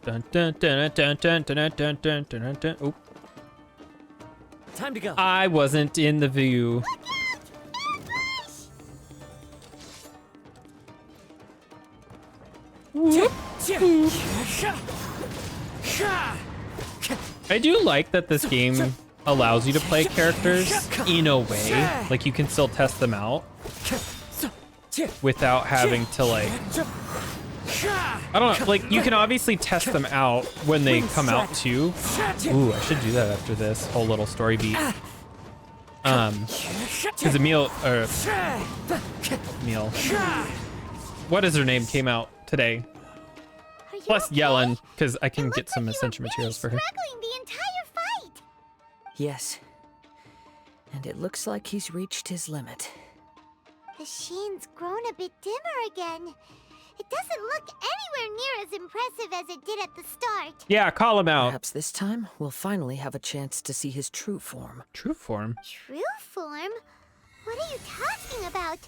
Dun dun dun dun dun dun dun dun dun dun. Oh. Time to go. I wasn't in the view. I do like that this game allows you to play characters in a way. Like you can still test them out without having to like, I don't know, like you can obviously test them out when they come out too. Ooh, I should do that after this whole little story beat. Because Emil, what is her name, came out today. Plus Yellen, because I can get some essential materials for her. Struggling the entire fight. Yes. And it looks like he's reached his limit. The sheen's grown a bit dimmer again. It doesn't look anywhere near as impressive as it did at the start. Yeah, call him out. Perhaps this time we'll finally have a chance to see his true form. True form? True form? What are you talking about?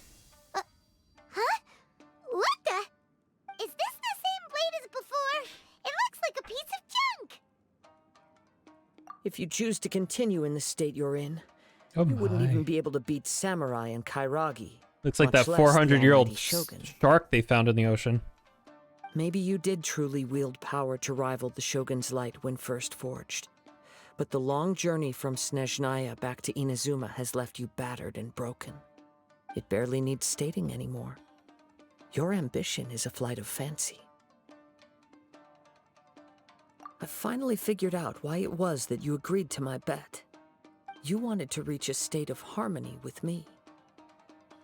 Huh? What the? Is this the same blade as before? It looks like a piece of junk. If you choose to continue in the state you're in, Oh you wouldn't my. even be able to beat Samurai and Kairagi. Looks like that much less the 400-year-old almighty Shogun. shark they found in the ocean. Maybe you did truly wield power to rival the Shogun's light when first forged. But the long journey from Snezhnaya back to Inazuma has left you battered and broken. It barely needs stating anymore. Your ambition is a flight of fancy. I've finally figured out why it was that you agreed to my bet. You wanted to reach a state of harmony with me.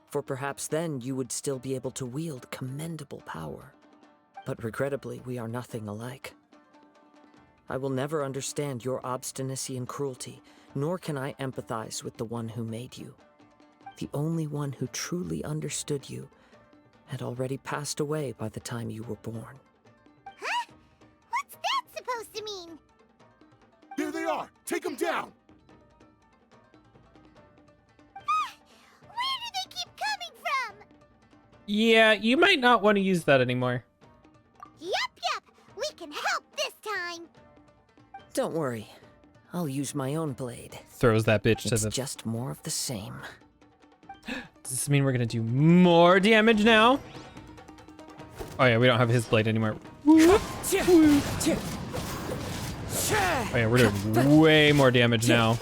For perhaps then you would still be able to wield commendable power. But regrettably, we are nothing alike. I will never understand your obstinacy and cruelty, nor can I empathize with the one who made you. The only one who truly understood you had already passed away by the time you were born. Huh? What's that supposed to mean? There they are! Take them down! Where do they keep coming from? Yeah, you might not want to use that anymore. Yup. We can help this time. Don't worry. I'll use my own blade. Throws that bitch to It's the... just more of the same. Does this mean we're gonna do more damage now? Oh yeah, we don't have his blade anymore. Oh yeah, we're doing way more damage now.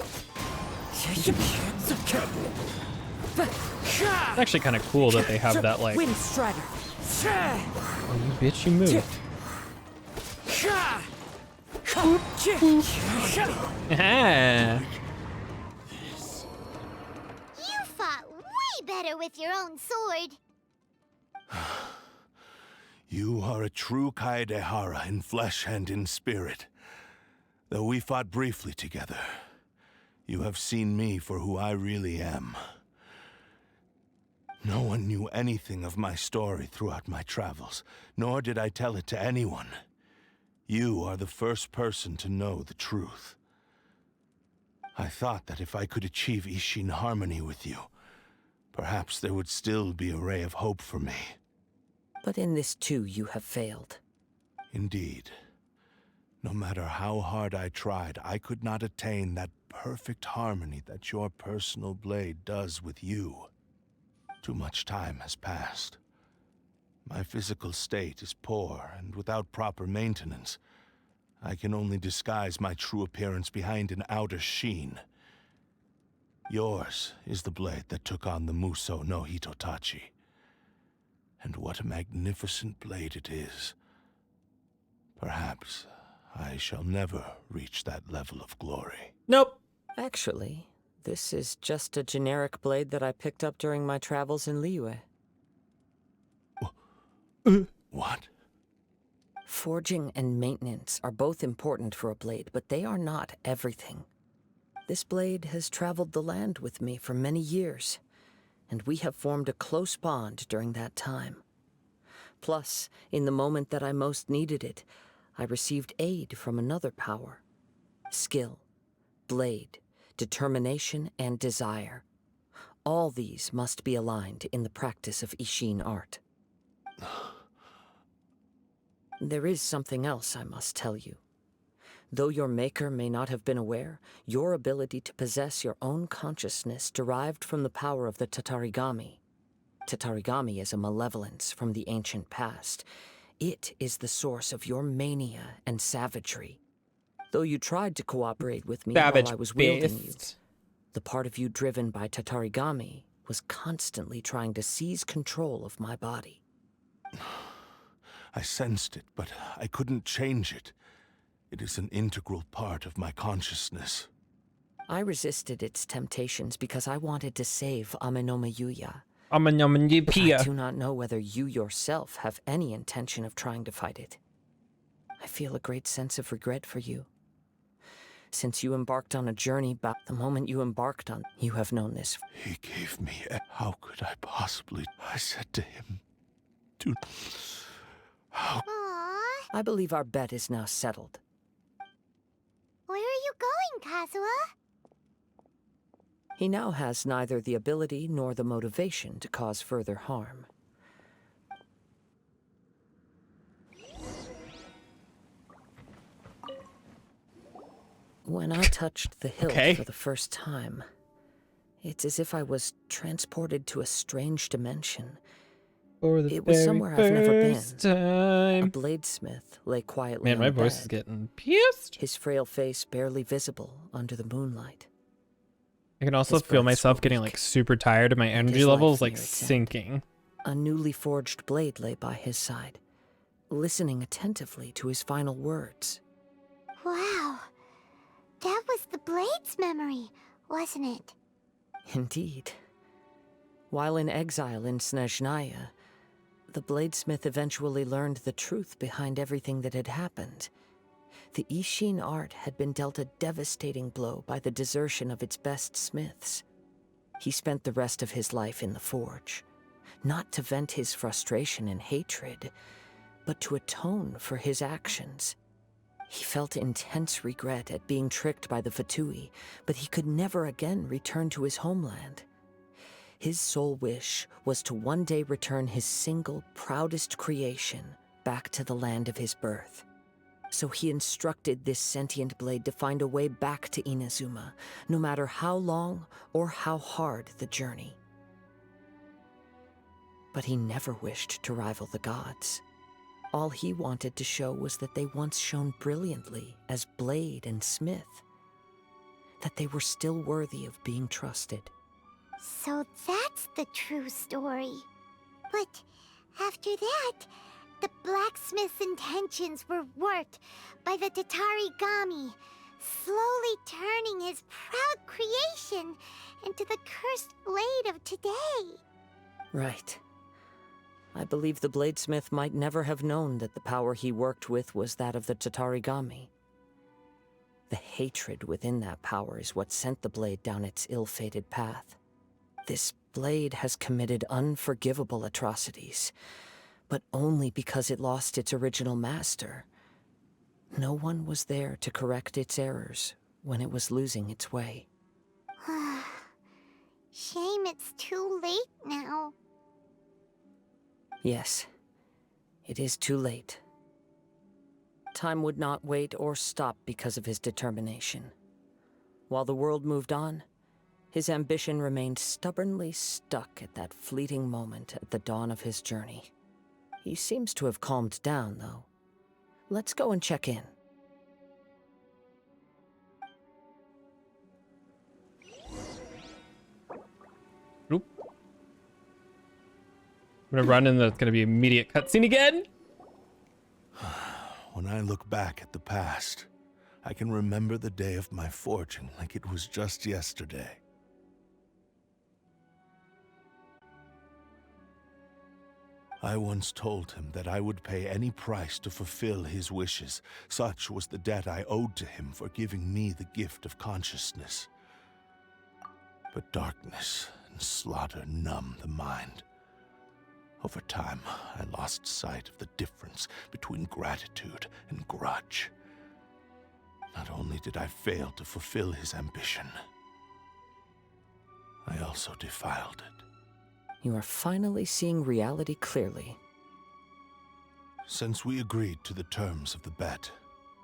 It's actually kind of cool that they have that, like... Wind Strider. Oh, you bitch, you move. You fought way better with your own sword. You are a true Kaedehara in flesh and in spirit. Though we fought briefly together, you have seen me for who I really am. No one knew anything of my story throughout my travels, nor did I tell it to anyone. You are the first person to know the truth. I thought that if I could achieve Ishin harmony with you, perhaps there would still be a ray of hope for me. But in this too, you have failed. Indeed. No matter how hard I tried, I could not attain that perfect harmony that your personal blade does with you. Too much time has passed. My physical state is poor, and without proper maintenance, I can only disguise my true appearance behind an outer sheen. Yours is the blade that took on the Muso no Hitotachi. And what a magnificent blade it is. Perhaps I shall never reach that level of glory. Nope. Actually, this is just a generic blade that I picked up during my travels in Liyue. What? Forging and maintenance are both important for a blade, but they are not everything. This blade has traveled the land with me for many years, and we have formed a close bond during that time. Plus, in the moment that I most needed it, I received aid from another power. Skill, blade, determination, and desire. All these must be aligned in the practice of Ishin art. There is something else I must tell you. Though your maker may not have been aware, your ability to possess your own consciousness derived from the power of the Tatarigami. Tatarigami is a malevolence from the ancient past. It is the source of your mania and savagery. Though you tried to cooperate with me while I was wielding you, the part of you driven by Tatarigami was constantly trying to seize control of my body. I sensed it, but I couldn't change it. It is an integral part of my consciousness. I resisted its temptations because I wanted to save Amenoma Yuya. Amenoma I do not know whether you yourself have any intention of trying to fight it. I feel a great sense of regret for you. Since you embarked on a journey back the moment you embarked on, you have known this. He gave me how could I possibly? I said to him, "Dude, how?" Aww. I believe our bet is now settled. Where are you going, Kazuha? He now has neither the ability nor the motivation to cause further harm. When I touched the hill for the first time, it's as if I was transported to a strange dimension. It was somewhere I've never been. A bladesmith lay quietly on my the voice bed, is getting pissed. his frail face barely visible under the moonlight. I can also His feel breath myself was getting weak, like super tired and my and energy his life levels like near its end. sinking. A newly forged blade lay by his side, listening attentively to his final words. Wow. That was the Blade's memory, wasn't it? Indeed. While in exile in Snezhnaya, the bladesmith eventually learned the truth behind everything that had happened. The Ishin art had been dealt a devastating blow by the desertion of its best smiths. He spent the rest of his life in the forge, not to vent his frustration and hatred, but to atone for his actions. He felt intense regret at being tricked by the Fatui, but he could never again return to his homeland. His sole wish was to one day return his single, proudest creation back to the land of his birth. So he instructed this sentient blade to find a way back to Inazuma, no matter how long or how hard the journey. But he never wished to rival the gods. All he wanted to show was that they once shone brilliantly as blade and smith, that they were still worthy of being trusted. So that's the true story. But after that, the blacksmith's intentions were warped by the Tatarigami, slowly turning his proud creation into the cursed blade of today. Right. I believe the bladesmith might never have known that the power he worked with was that of the Tatarigami. The hatred within that power is what sent the blade down its ill-fated path. This blade has committed unforgivable atrocities, but only because it lost its original master. No one was there to correct its errors when it was losing its way. Shame it's too late now. Yes, it is too late. Time would not wait or stop because of his determination. While the world moved on, his ambition remained stubbornly stuck at that fleeting moment at the dawn of his journey. He seems to have calmed down, though. Let's go and check in. Oop. I'm gonna run and there's gonna be immediate cutscene again. When I look back at the past, I can remember the day of my forging like it was just yesterday. I once told him that I would pay any price to fulfill his wishes. Such was the debt I owed to him for giving me the gift of consciousness. But darkness and slaughter numb the mind. Over time, I lost sight of the difference between gratitude and grudge. Not only did I fail to fulfill his ambition, I also defiled it. You are finally seeing reality clearly. Since we agreed to the terms of the bet,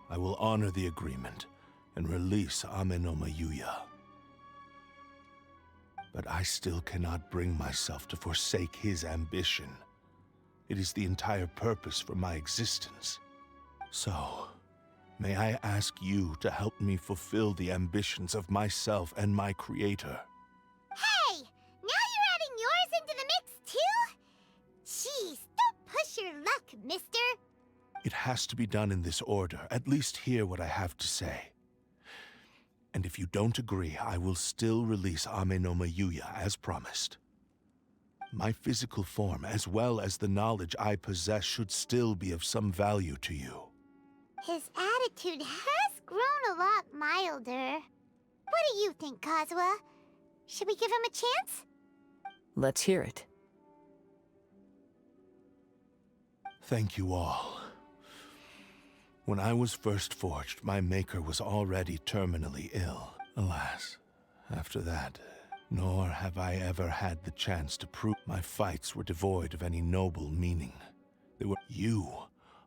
I will honor the agreement and release Amenoma Yuya. But I still cannot bring myself to forsake his ambition. It is the entire purpose for my existence. So, may I ask you to help me fulfill the ambitions of myself and my creator? Hey! Now you're adding yours into the mix, too? Jeez, don't push your luck, mister. It has to be done in this order. At least hear what I have to say. And if you don't agree, I will still release Amenoma Yuya as promised. My physical form, as well as the knowledge I possess, should still be of some value to you. His attitude has grown a lot milder. What do you think, Kazuha? Should we give him a chance? Let's hear it. Thank you all. When I was first forged, my maker was already terminally ill. Alas, after that, nor have I ever had the chance to prove my fights were devoid of any noble meaning. You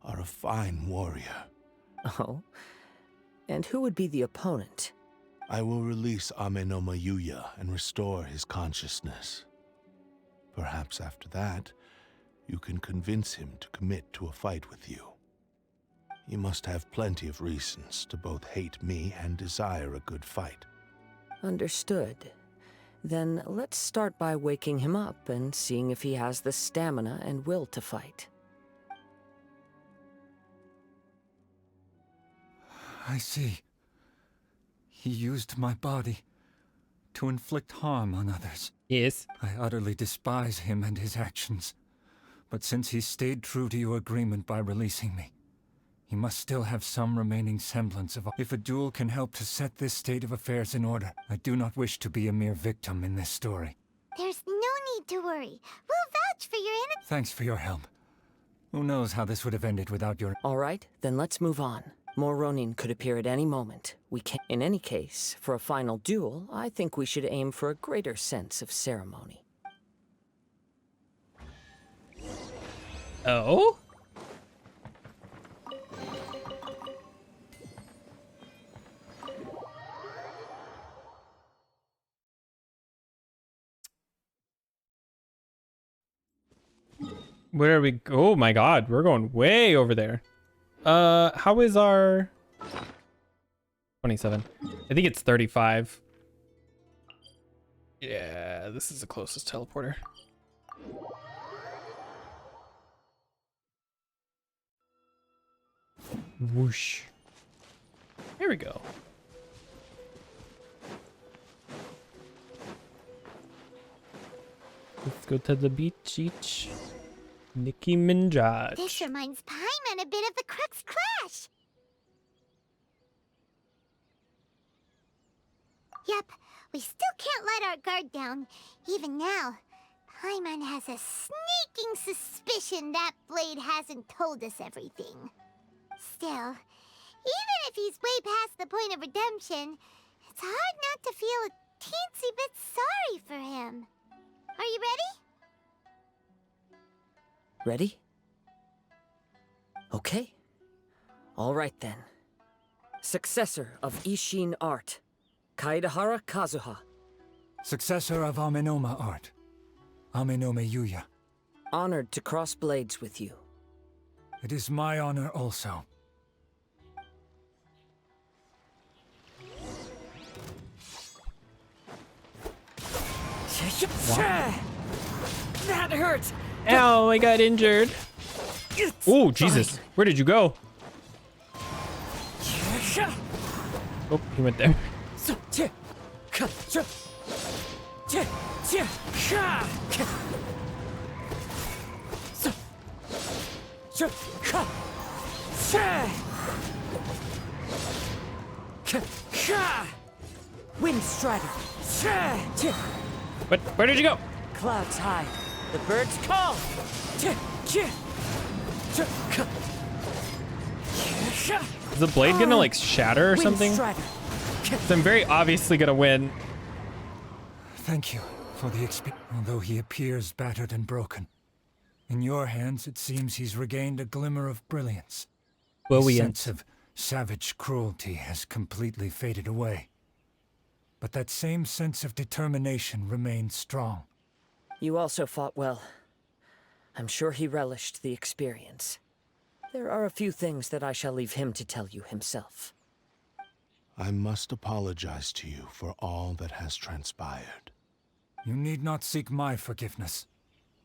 are a fine warrior. Oh? And who would be the opponent? I will release Amenoma Yuya and restore his consciousness. Perhaps after that, you can convince him to commit to a fight with you. You must have plenty of reasons to both hate me and desire a good fight. Understood. Then let's start by waking him up and seeing if he has the stamina and will to fight. I see. He used my body to inflict harm on others. Yes. I utterly despise him and his actions. But since he stayed true to your agreement by releasing me, He must still have some remaining semblance of... If a duel can help to set this state of affairs in order, I do not wish to be a mere victim in this story. There's no need to worry. We'll vouch for your innocence. Thanks for your help. Who knows how this would have ended without your... All right, then let's move on. More Ronin could appear at any moment. We can... In any case, for a final duel, I think we should aim for a greater sense of ceremony. Oh? Where are we? Oh my god, we're going way over there. How is our 27? I think it's 35. Yeah, this is the closest teleporter. Whoosh. There we go. Let's go to the beach. Nicki Minaj. This reminds Paimon a bit of the Crux Clash. Yep, we still can't let our guard down. Even now, Paimon has a sneaking suspicion that Blade hasn't told us everything. Still, even if he's way past the point of redemption, it's hard not to feel a teensy bit sorry for him. Are you ready? Ready? Okay. All right then. Successor of Ishin art, Kaedahara Kazuha. Successor of Amenoma art, Amenome Yuya. Honored to cross blades with you. It is my honor also. That hurt! Ow, I got injured. Oh, Jesus. Where did you go? Oh, he went there. Wind Strider. What? Where did you go? Clouds high. The birds call. Is the blade gonna like shatter or something? 'Cause I'm very obviously gonna win. Thank you for the experience. Although he appears battered and broken, in your hands it seems he's regained a glimmer of brilliance. His sense of savage cruelty has completely faded away. But that same sense of determination remains strong. You also fought well. I'm sure he relished the experience. There are a few things that I shall leave him to tell you himself. I must apologize to you for all that has transpired. You need not seek my forgiveness,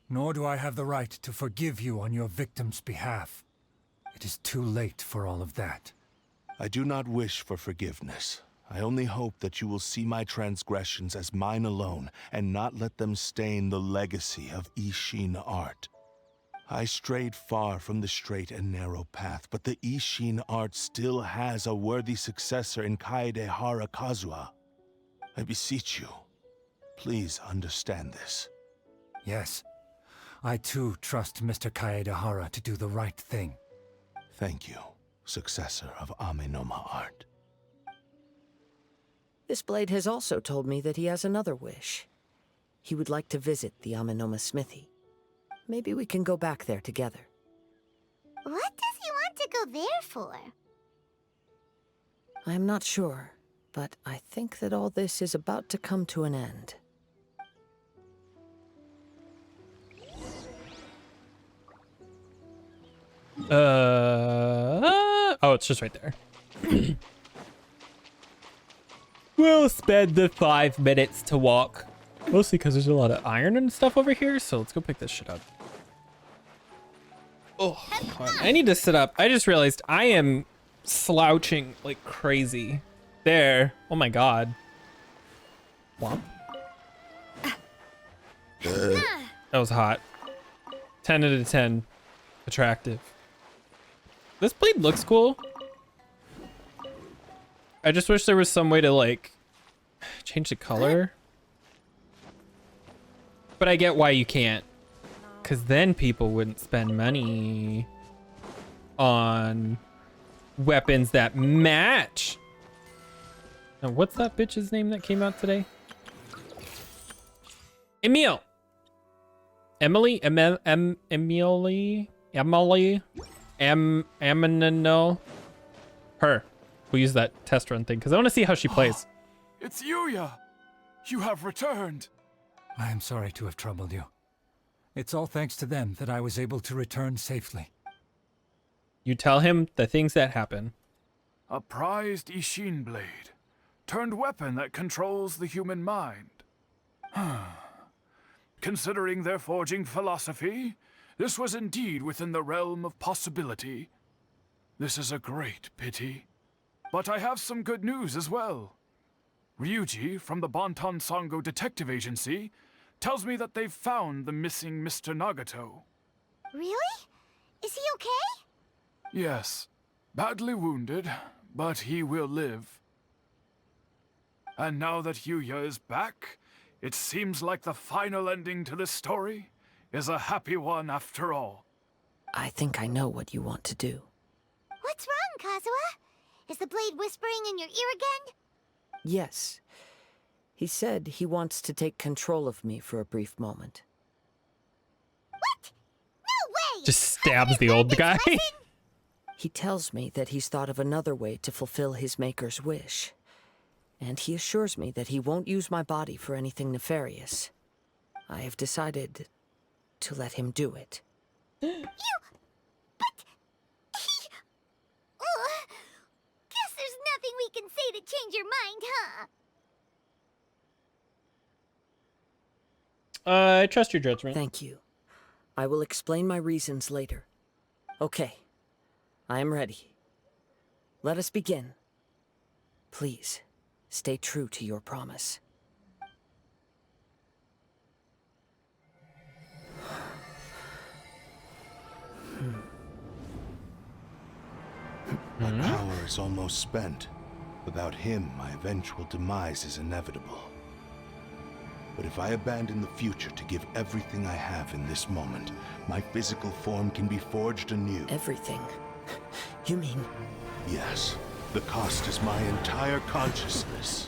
nor do I have the right to forgive you on your victim's behalf. It is too late for all of that. I do not wish for forgiveness. I only hope that you will see my transgressions as mine alone and not let them stain the legacy of Ishin art. I strayed far from the straight and narrow path, but the Ishin art still has a worthy successor in Kaedahara Kazuha. I beseech you, please understand this. Yes, I too trust Mr. Kaedahara to do the right thing. Thank you, successor of Amenoma art. This blade has also told me that he has another wish. He would like to visit the Amenoma smithy. Maybe we can go back there together. What does he want to go there for? I'm not sure, but I think that all this is about to come to an end. Oh, it's just right there. We'll spend the 5 minutes to walk. Mostly because there's a lot of iron and stuff over here, so let's go pick this shit up. Oh, I need to sit up. I just realized I am slouching like crazy. There. Oh my god. Womp. That was hot. 10 out of 10. Attractive. This blade looks cool. I just wish there was some way to like change the color. But I get why you can't. Because then people wouldn't spend money on weapons that match. Now, what's that bitch's name that came out today? Emil. Emily? Emily? Aminano? Her. We'll use that test run thing because I want to see how she plays. It's Yuya! You have returned! I am sorry to have troubled you. It's all thanks to them that I was able to return safely. You tell him the things that happen. A prized Ishin blade. Turned weapon that controls the human mind. Considering their forging philosophy, this was indeed within the realm of possibility. This is a great pity. But I have some good news as well. Ryuji from the Bonton Sango Detective Agency tells me that they've found the missing Mr. Nagato. Really? Is he okay? Yes. Badly wounded, but he will live. And now that Yuya is back, it seems like the final ending to this story is a happy one after all. I think I know what you want to do. What's wrong, Kazuha? Is the blade whispering in your ear again? Yes. He said he wants to take control of me for a brief moment. What? No way! Just stabs the old guy. He tells me that he's thought of another way to fulfill his maker's wish. And he assures me that he won't use my body for anything nefarious. I have decided to let him do it. But he... Guess there's nothing we can say to change your mind, huh? I trust your judgment. Thank you. I will explain my reasons later. Okay. I am ready. Let us begin. Please, stay true to your promise. My power is almost spent. Without him, my eventual demise is inevitable. But if I abandon the future to give everything I have in this moment, my physical form can be forged anew. Everything? You mean... Yes. The cost is my entire consciousness.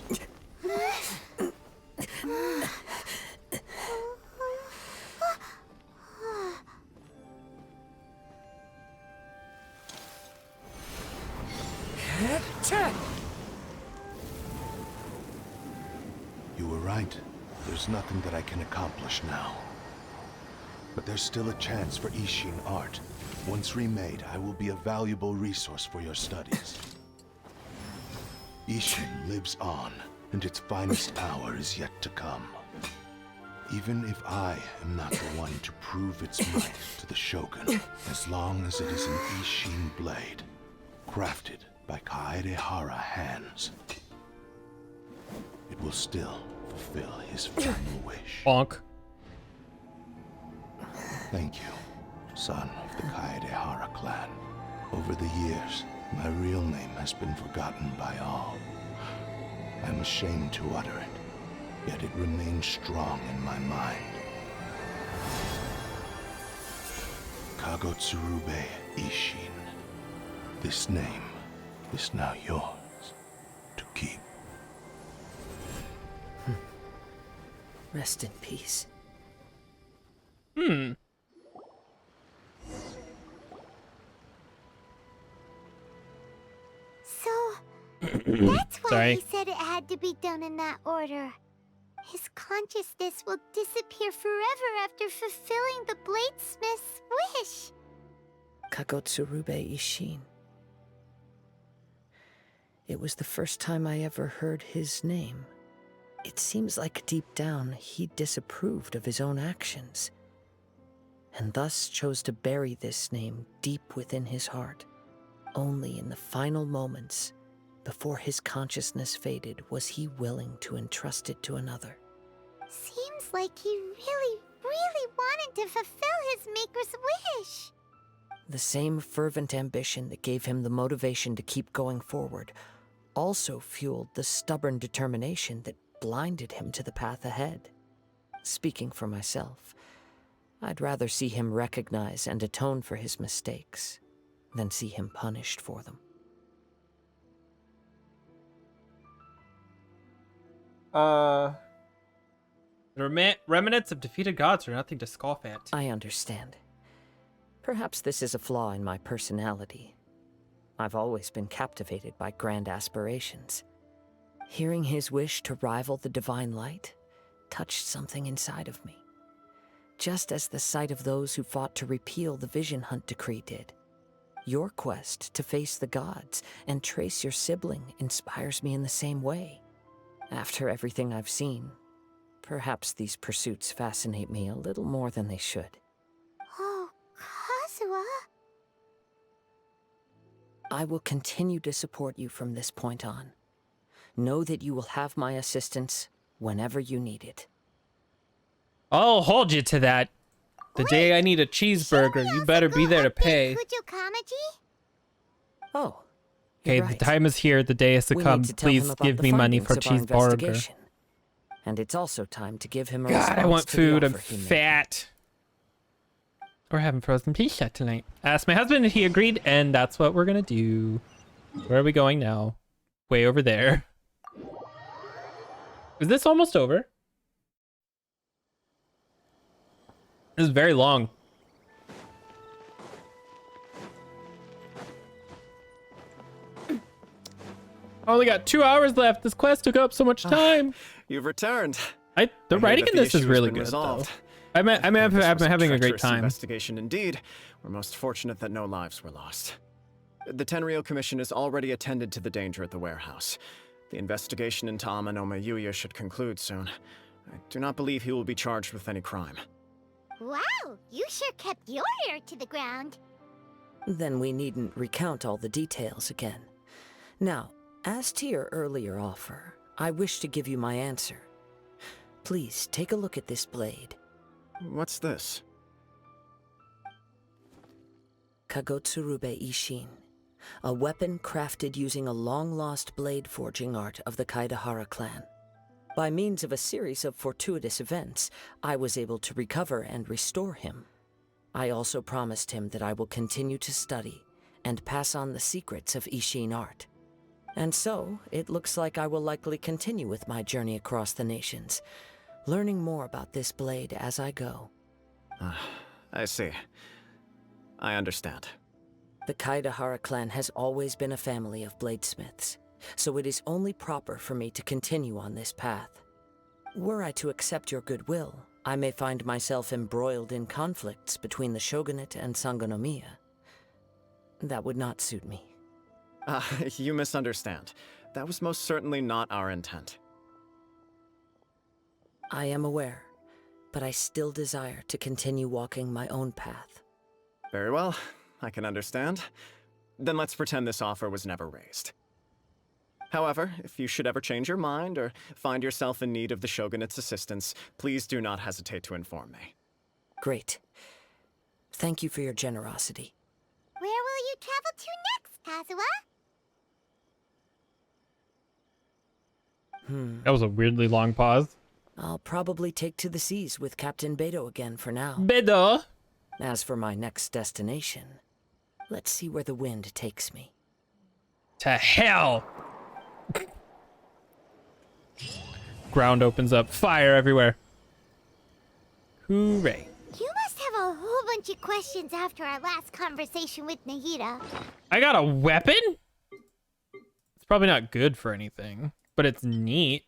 You were right. There's nothing that I can accomplish now. But there's still a chance for Ishin art. Once remade, I will be a valuable resource for your studies. Ishin lives on, and its finest hour is yet to come. Even if I am not the one to prove its might to the Shogun, as long as it is an Ishin blade, crafted by Kaedehara hands, it will still fulfill his final wish. Bonk. Thank you, son of the Kaedehara clan. Over the years, my real name has been forgotten by all. I'm ashamed to utter it, yet it remains strong in my mind. Kagotsurube Ishin. This name is now yours to keep. Rest in peace. So, that's why Sorry. he said it had to be done in that order. His consciousness will disappear forever after fulfilling the bladesmith's wish. Kagotsurube Ishin. It was the first time I ever heard his name. It seems like deep down he disapproved of his own actions, and thus chose to bury this name deep within his heart. Only in the final moments, before his consciousness faded, was he willing to entrust it to another. Seems like he really wanted to fulfill his maker's wish. The same fervent ambition that gave him the motivation to keep going forward also fueled the stubborn determination that blinded him to the path ahead. Speaking for myself, I'd rather see him recognize and atone for his mistakes than see him punished for them. Remnants of defeated gods are nothing to scoff at. I understand. Perhaps this is a flaw in my personality. I've always been captivated by grand aspirations. Hearing his wish to rival the divine light touched something inside of me, just as the sight of those who fought to repeal the Vision Hunt decree did. Your quest to face the gods and trace your sibling inspires me in the same way. After everything I've seen, perhaps these pursuits fascinate me a little more than they should. Oh, Kazuha. I will continue to support you from this point on. Know that you will have my assistance whenever you need it. I'll hold you to that. The day I need a cheeseburger, you better be there to pay. Oh. Okay, right. the time is here. The day has to We come. need to tell him Please about give the me money findings for of our cheeseburger. investigation. And it's also time to give him a God, response I want to the food. I'm offer he made. fat. We're having frozen pizza tonight. Asked my husband and he agreed, and that's what we're gonna do. Where are we going now? Way over there. Is this almost over? This is very long. I only got 2 hours left. This quest took up so much time. You've returned. The writing in this is really good, though. I'm having a great time. Investigation indeed. We're most fortunate that no lives were lost. The Tenryou Commission has already attended to the danger at the warehouse. The investigation into Amanoma Yuya should conclude soon. I do not believe he will be charged with any crime. Wow, you sure kept your ear to the ground. Then we needn't recount all the details again. Now, as to your earlier offer, I wish to give you my answer. Please take a look at this blade. What's this? Kagotsurube Ishin, a weapon crafted using a long-lost blade forging art of the Kaidahara clan. By means of a series of fortuitous events, I was able to recover and restore him. I also promised him that I will continue to study and pass on the secrets of Ishin art. And so, it looks like I will likely continue with my journey across the nations, learning more about this blade as I go. I see. I understand. The Kaidahara clan has always been a family of bladesmiths, so it is only proper for me to continue on this path. Were I to accept your goodwill, I may find myself embroiled in conflicts between the shogunate and Sangonomiya. That would not suit me. You misunderstand. That was most certainly not our intent. I am aware, but I still desire to continue walking my own path. Very well, I can understand. Then let's pretend this offer was never raised. However, if you should ever change your mind or find yourself in need of the Shogunate's assistance, please do not hesitate to inform me. Great. Thank you for your generosity. Where will you travel to next, Kazuha? That was a weirdly long pause. I'll probably take to the seas with Captain Beto again for now. Beto! As for my next destination, let's see where the wind takes me. To hell! Ground opens up. Fire everywhere. Hooray. You must have a whole bunch of questions after our last conversation with Nahida. I got a weapon? It's probably not good for anything, but it's neat.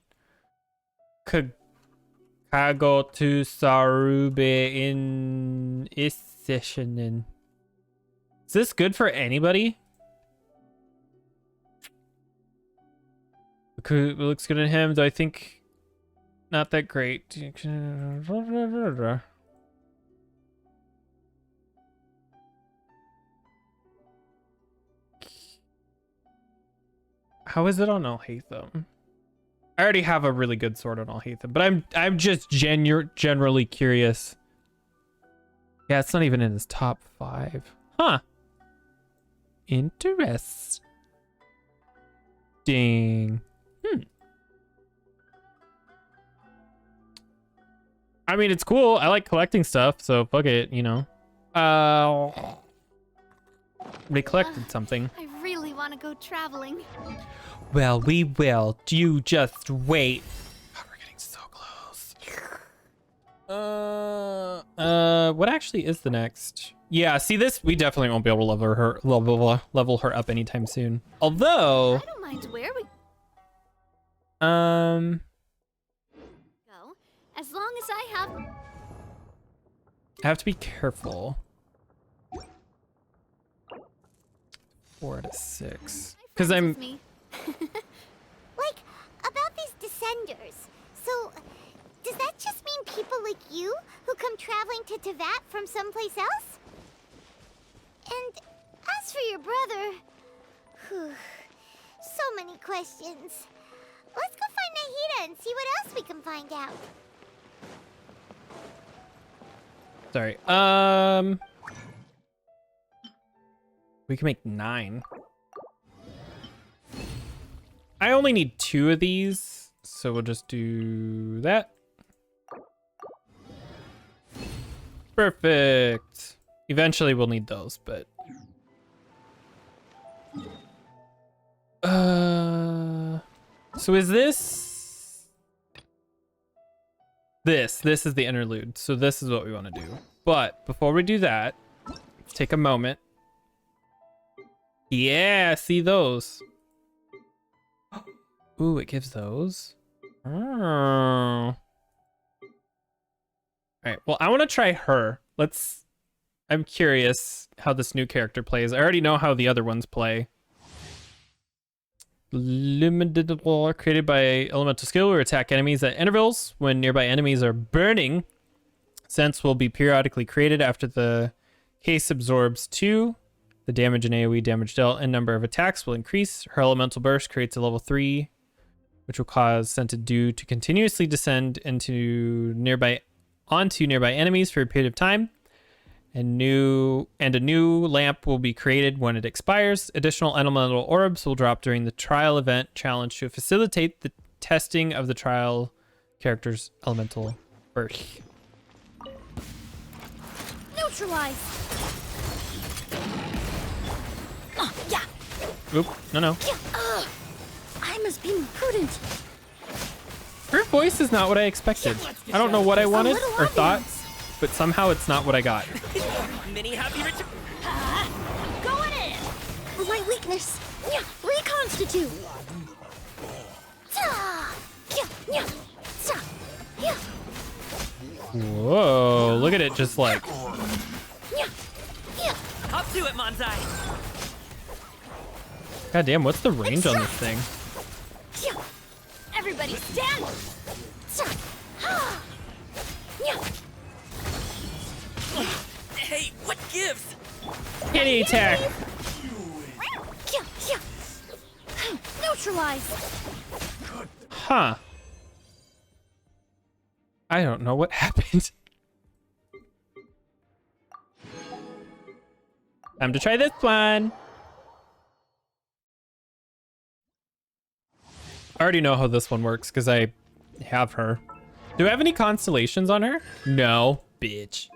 Kago to Sarube in Isishinin. Is this good for anybody? Looks good on him. Do I think not that great? How is it on Alhaitham? I already have a really good sword on Alhaitham, but I'm just generally curious. Yeah, it's not even in his top 5. Huh. Interesting. I mean, it's cool. I like collecting stuff, so fuck it, you know. They collected something. I really want to go traveling. Well, we will. You just wait. Oh, we're getting so close. What actually is the next? Yeah, see this? We definitely won't be able to level her up anytime soon. Although, I don't mind where we go. as long as I have to be careful. 4 to 6. Because I'm. Like, about these descenders. So, does that just mean people like you who come traveling to Teyvat from someplace else? And as for your brother, so many questions. Let's go find Nahida and see what else we can find out. Sorry. We can make 9. I only need 2 of these, so we'll just do that. Perfect. Eventually we'll need those, but so is this is the interlude. So this is what we want to do. But before we do that, let's take a moment. Yeah, see those. Ooh, it gives those. Oh. All right, well, I want to try her. I'm curious how this new character plays. I already know how the other ones play. Limited wall created by elemental skill or attack enemies at intervals when nearby enemies are burning. Sense will be periodically created after the case absorbs 2. The damage and AoE damage dealt and number of attacks will increase. Her elemental burst creates a level 3, which will cause scented dew to continuously descend onto nearby enemies for a period of time. And a new lamp will be created when it expires. Additional elemental orbs will drop during the trial event challenge to facilitate the testing of the trial character's elemental burst. neutralize. Yeah. Oop, no. I must be prudent. Her voice is not what I expected. I don't know what I wanted or thought, but somehow it's not what I got. Mini happy return. Going in. My weakness. Reconstitute. Whoa, look at it just like. Up to it, Manzai. God damn, what's the range on this thing? Everybody stand. Hey, what gives? Kitty attack. Neutralize. Huh. I don't know what happened. Time to try this one. I already know how this one works because I have her. Do I have any constellations on her? No, bitch.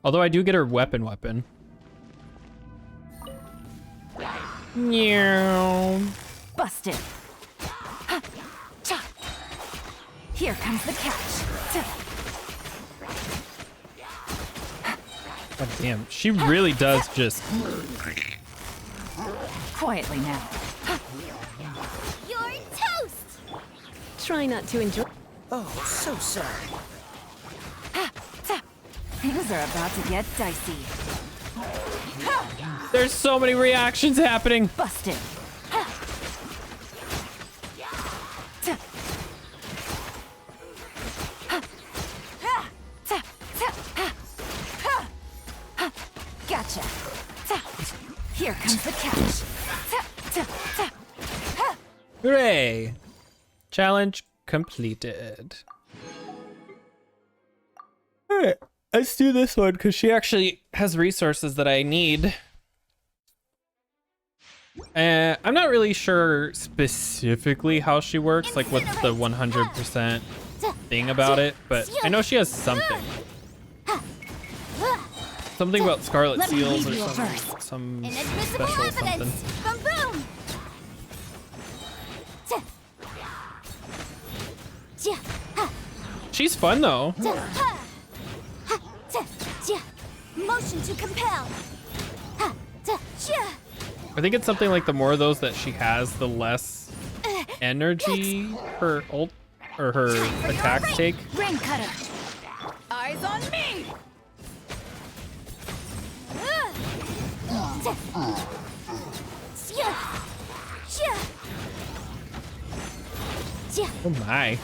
Although I do get her weapon. Meow. Busted. Here comes the catch. God damn, she really does just. Quietly now. You're toast! Try not to enjoy. Oh, so sorry. Things are about to get dicey. There's so many reactions happening. Busted. Gotcha. Here comes the catch. Hooray! Challenge completed. Alright, let's do this one because she actually has resources that I need. I'm not really sure specifically how she works, like what's the 100% thing about it, but I know she has something. Something about Scarlet Seals or some special something. Boom, boom. She's fun though. Motion to compel. I think it's something like the more of those that she has, the less energy her ult or her attacks take. Rain cutter. Eyes on me. Oh my.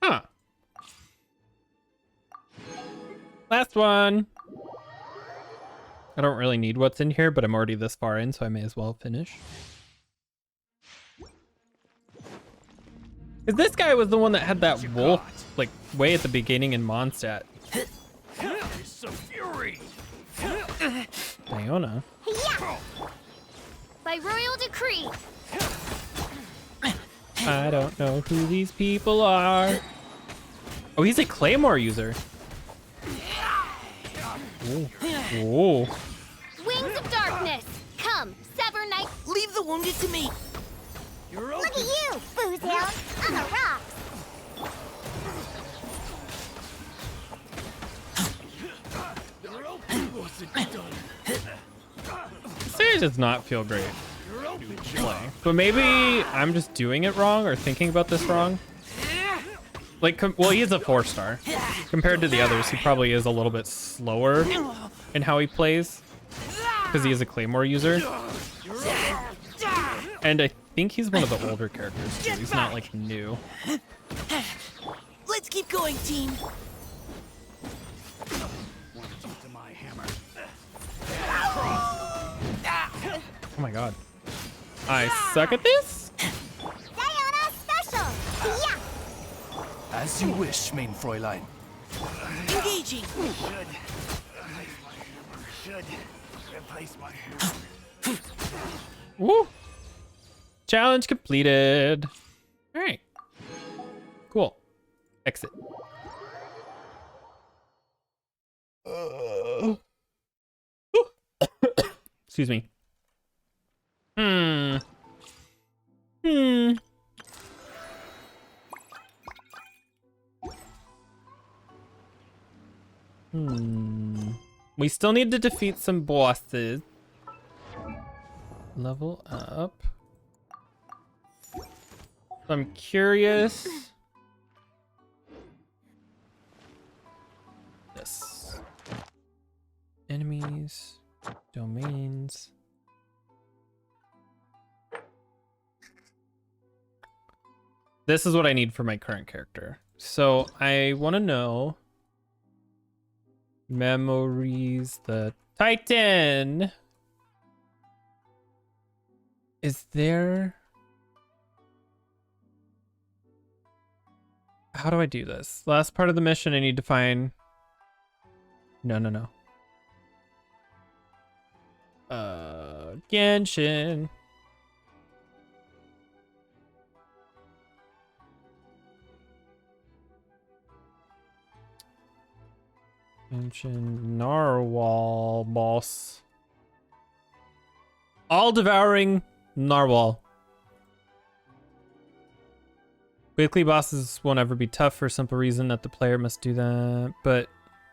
Huh. Last one. I don't really need what's in here, but I'm already this far in, so I may as well finish. Because this guy was the one that had that wolf, like, way at the beginning in Mondstadt. Diona. By royal decree. I don't know who these people are. Oh, he's a Claymore user. Whoa. Wings of darkness. Come, sever knight. Leave the wounded to me. Look at you, Boozhound, on the rocks. This does not feel great to play. But maybe I'm just doing it wrong or thinking about this wrong. Like, well, he is a 4-star. Compared to the others, he probably is a little bit slower in how he plays. Because he is a Claymore user. And I think he's one of the older characters too. He's not like new. Let's keep going, team. Oh my god. I suck at this? Diona special. Yeah. As you wish, main Fräulein. Engaging. Should replace my hammer. Woo! Challenge completed. All right. Cool. Exit. Excuse me. We still need to defeat some bosses. Level up. I'm curious. This. Enemies. Domains. This is what I need for my current character. So I want to know. Memories, the Titan. Is there... How do I do this? Last part of the mission, I need to find... No. Genshin. Genshin Narwhal boss. All-devouring Narwhal. Weekly bosses won't ever be tough for a simple reason that the player must do that. But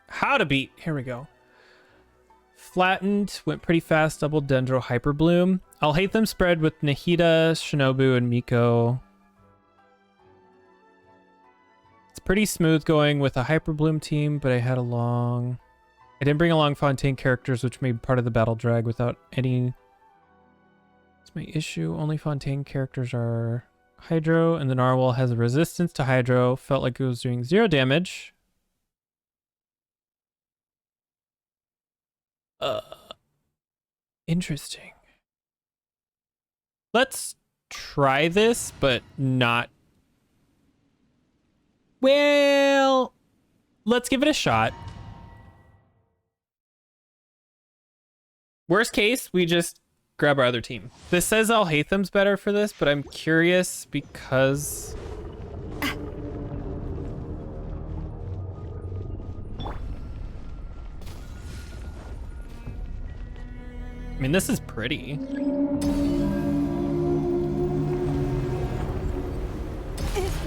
how to beat? Here we go. Flattened, went pretty fast, double Dendro Hyper Bloom. I'll hate them spread with Nahida, Shinobu, and Miko. It's pretty smooth going with a Hyper Bloom team, but I didn't bring along Fontaine characters, which made part of the battle drag without any... That's my issue. Only Fontaine characters are Hydro, and the Narwhal has a resistance to Hydro. Felt like it was doing 0 damage. Interesting. Let's try this, but not... Well, let's give it a shot. Worst case, we just grab our other team. This says Al-Haytham's better for this, but I'm curious because... I mean, this is pretty.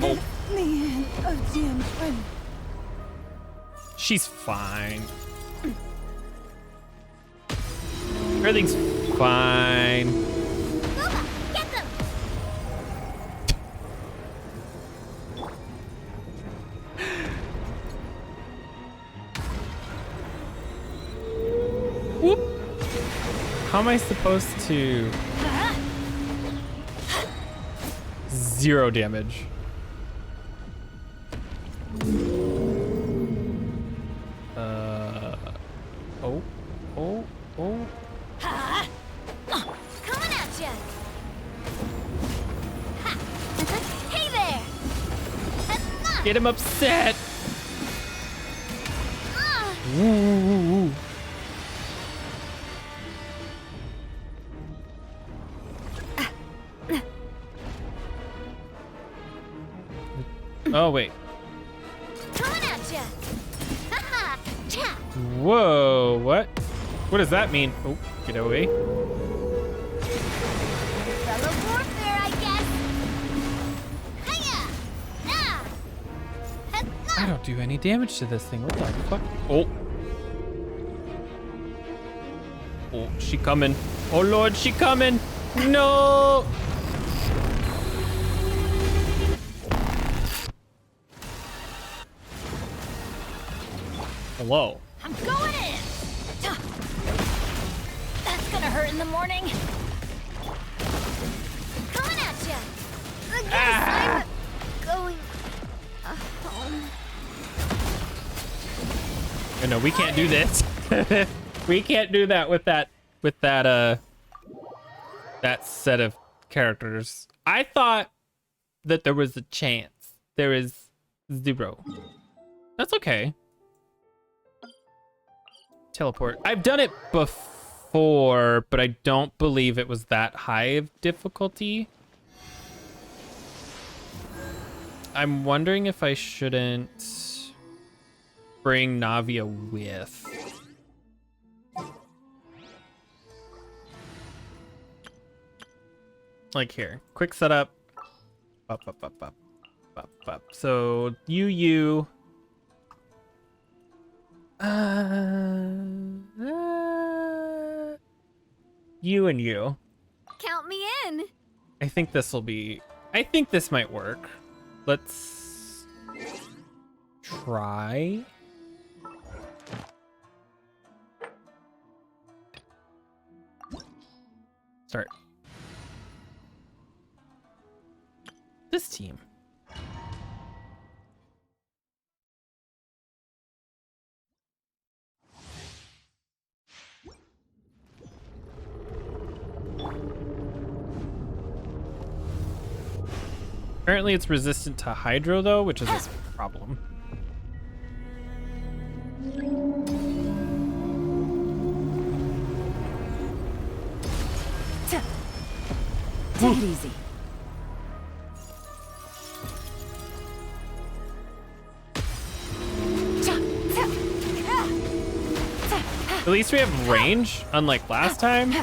Oh. She's fine. Everything's fine. Booba, get them! Whoop. How am I supposed to... 0 damage. Oh. Coming at ya! Hey there! Get him upset! Ooh. Oh, wait. Coming at ya! Whoa, what? What does that mean? Oh, get away. Fellow warfare, I guess. Hiya! I don't do any damage to this thing. What the fuck? Oh. Oh, she coming. Oh, Lord, she coming. No. Hello. I'm going in! That's gonna hurt in the morning. Coming at ya! I guess I'm going home. Oh, no, we can't do this. We can't do that with that set of characters. I thought that there was a chance. There is 0. That's okay. Teleport. I've done it before, but I don't believe it was that high of difficulty. I'm wondering if I shouldn't bring Navia with. Like here, quick setup. Up. So you. You and you. Count me in. I think this might work. Let's try. Start. This team. Apparently it's resistant to Hydro though, which is a problem. Take it easy. At least we have range, unlike last time.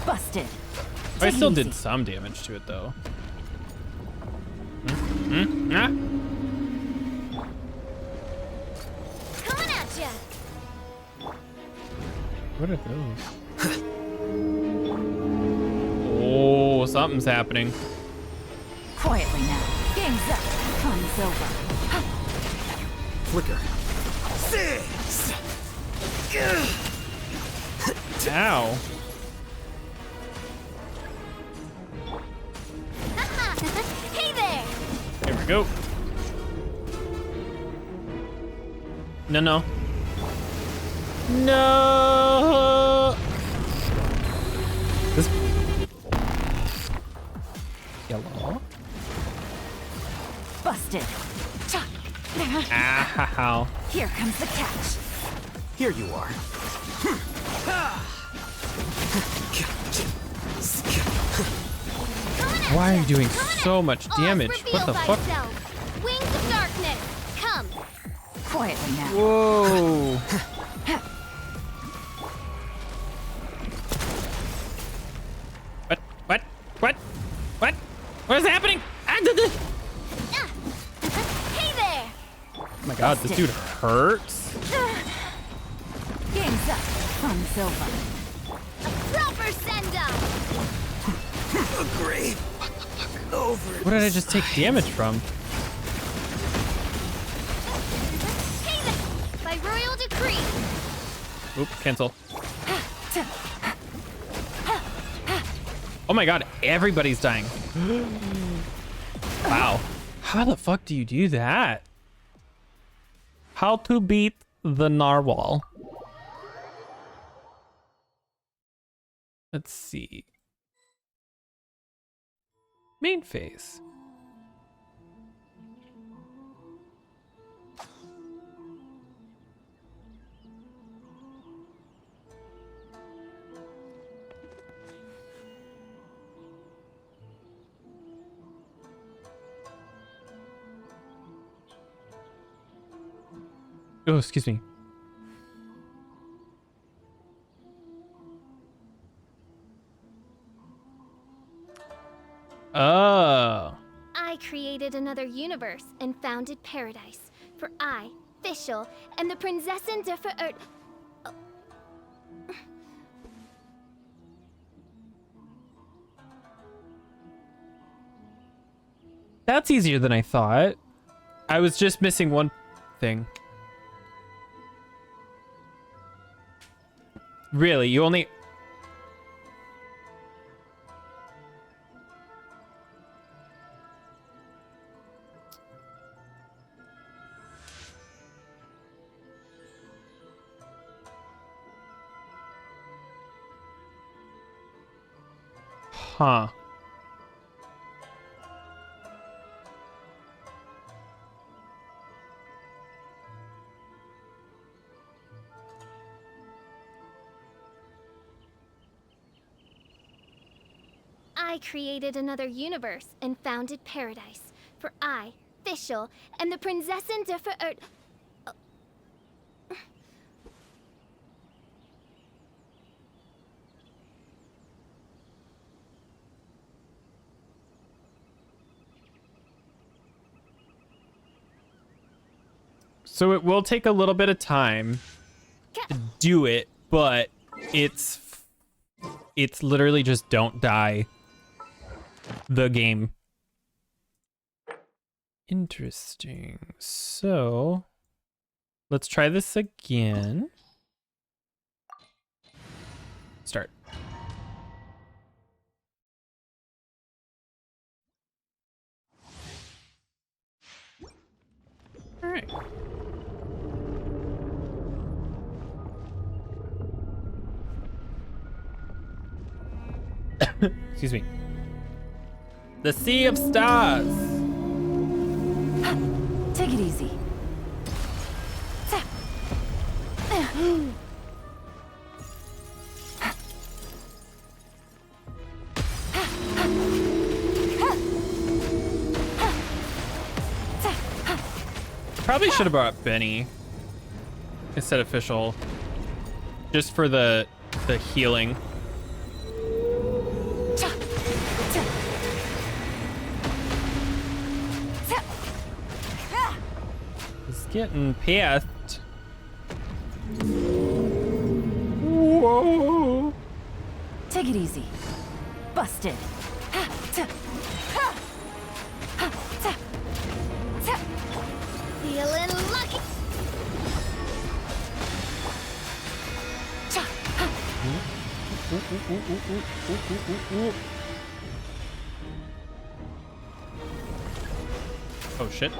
Busted. I still did some damage to it though. Ah. Coming at ya! What are those? Oh, something's happening. Quietly now. Game's up. Fun's over. Flicker. Ow. Hey there! Here we go. No. No. This how. Here comes the catch. Here you are. Why are you doing so much damage? What the fuck? Wings of darkness, come. Quietly now. Whoa. What? What is happening? Hey there. Oh my god, this dude hurts. Game's up. Fun's over. A proper send-up. Agree. Over. What did I just take damage from? Hey there. By royal decree. Oop, cancel. Oh my god, everybody's dying. Wow. How the fuck do you do that? How to beat the narwhal. Let's see. Main phase. Oh, excuse me. Oh. I created another universe and founded paradise. For I, Fischl, am the Prinzessin der Verirrt. That's easier than I thought. I was just missing one thing. Really, you only... Huh. I created another universe and founded paradise. For I, Fischl, am the Prinzessin der Verirrt. So it will take a little bit of time to do it, but it's literally just don't die the game. Interesting. So let's try this again. Start. All right. Excuse me. The Sea of Stars. Take it easy. Probably should have brought Benny instead of Fischl, just for the healing. He's getting pissed. Whoa. Take it easy. Busted. Feeling lucky. Oh shit.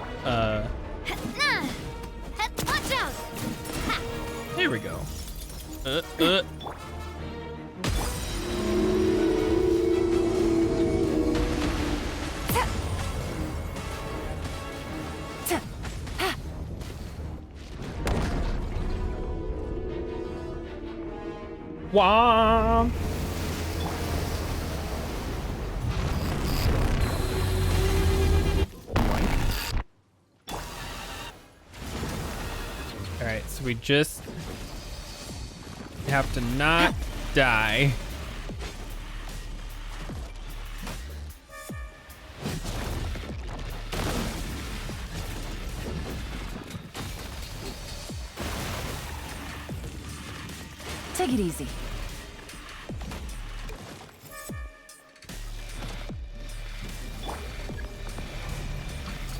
Watch out. There we go. Womp. All right, so we just have to not die. Take it easy.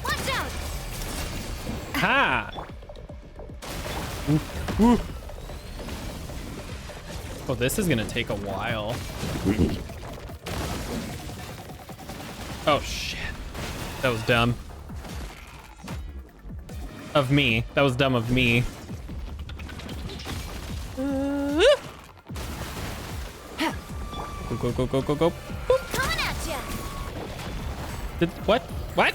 Watch out! Ha! Ooh, ooh. Oh, this is gonna take a while. Oh shit. That was dumb. Of me. That was dumb of me. Go, go, go, go, go, go. Coming at ya! What? What?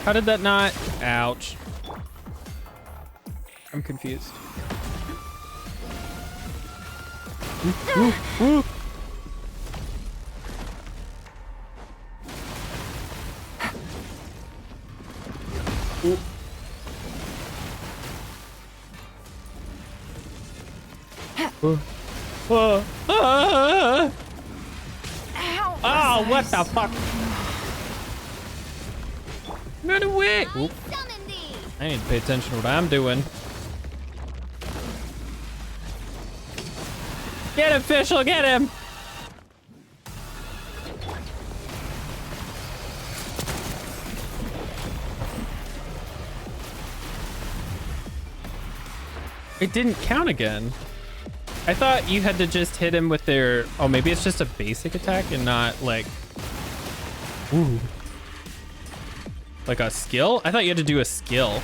How did that not? Ouch. I'm confused. Ooh, ooh, ooh. Ooh. Ooh. Oh, oh, what the fuck? Run away! Oop. I need to pay attention to what I'm doing. Get him, Fischl, get him! It didn't count again. I thought you had to just hit him with their... Oh, maybe it's just a basic attack and not like... Ooh. Like a skill? I thought you had to do a skill.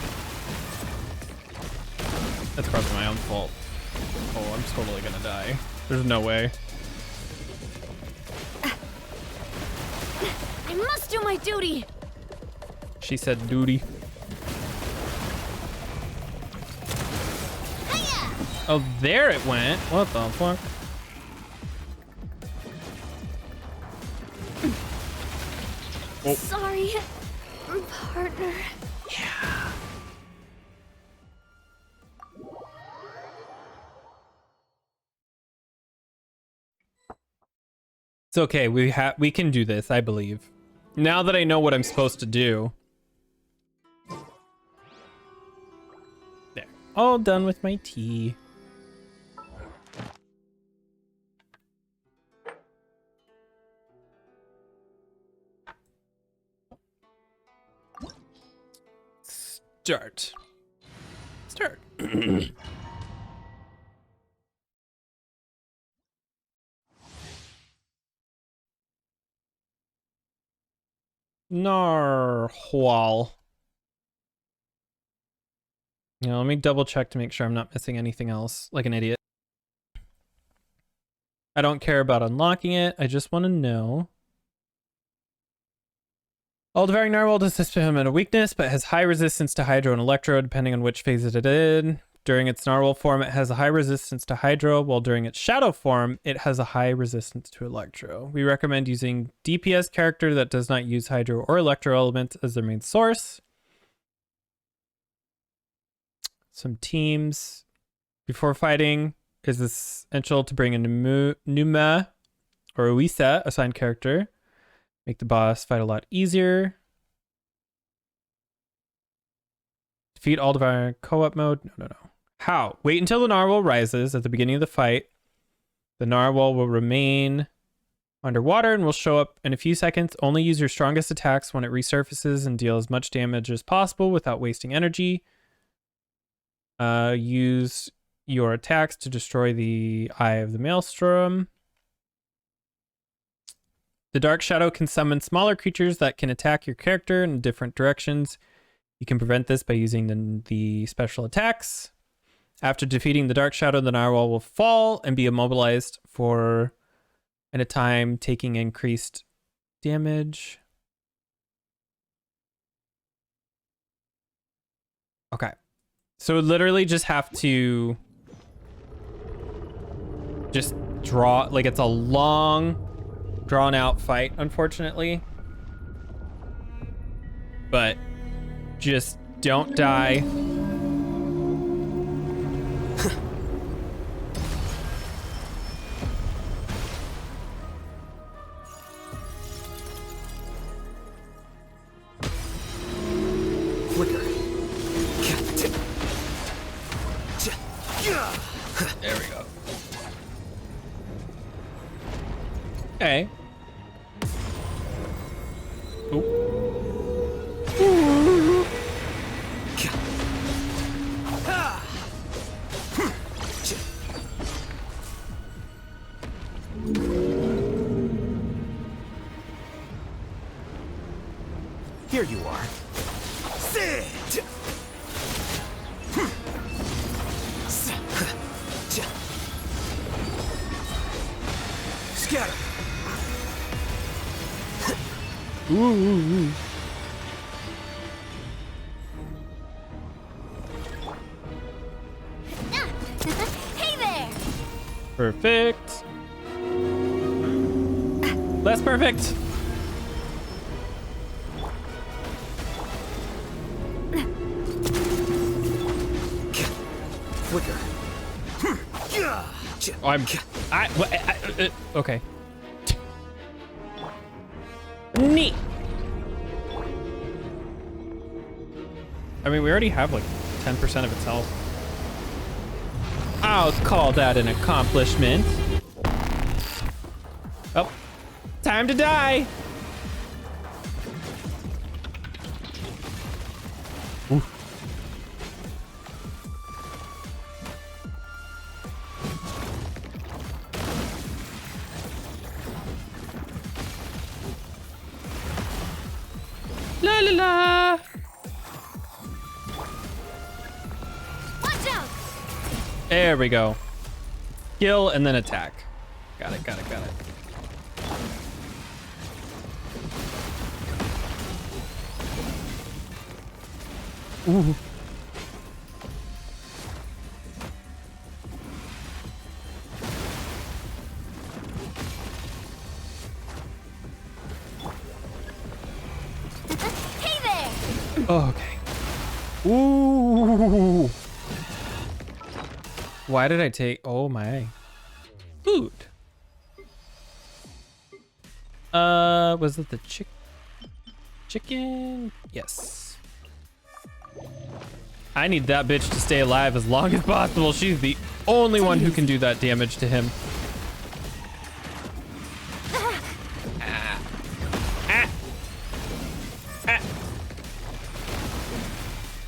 That's probably my own fault. Oh, I'm totally gonna die. There's no way. I must do my duty. She said duty. Oh, there it went. What the fuck? Oh. Sorry, partner. Yeah. It's okay. We can do this, I believe. Now that I know what I'm supposed to do. There. All done with my tea. Start. Start. Narwhal. Yeah, let me double check to make sure I'm not missing anything else, like an idiot. I don't care about unlocking it. I just want to know. All devouring narwhal does this him at a weakness, but has high resistance to hydro and electro, depending on which phase it in. During its narwhal form, it has a high resistance to hydro, while during its shadow form, it has a high resistance to electro. We recommend using DPS character that does not use hydro or electro elements as their main source. Some teams. Before fighting, is essential to bring a Numa or Uisa assigned character. Make the boss fight a lot easier. Defeat all devouring co-op mode. No. How? Wait until the narwhal rises at the beginning of the fight. The narwhal will remain underwater and will show up in a few seconds. Only use your strongest attacks when it resurfaces and deal as much damage as possible without wasting energy. Use your attacks to destroy the Eye of the Maelstrom. The Dark Shadow can summon smaller creatures that can attack your character in different directions. You can prevent this by using the special attacks. After defeating the Dark Shadow, the narwhal will fall and be immobilized for a time, taking increased damage. Okay. So literally just have to just draw, like it's a long, drawn out fight, unfortunately. But just don't die. There we go. Okay. Here you are. Scatter. Ooh. Hey there! Perfect. Less perfect. Flicker. Oh, okay. Neat. I mean, we already have like 10% of its health. I'll call that an accomplishment. Oh, time to die. Oof. La la la. Watch out! There we go. Kill and then attack. Got it, got it, got it. Ooh. Hey there! Oh, okay. Ooh. Why did I take? Oh my. Food. Was it the chicken? Yes. I need that bitch to stay alive as long as possible. She's the only one who can do that damage to him.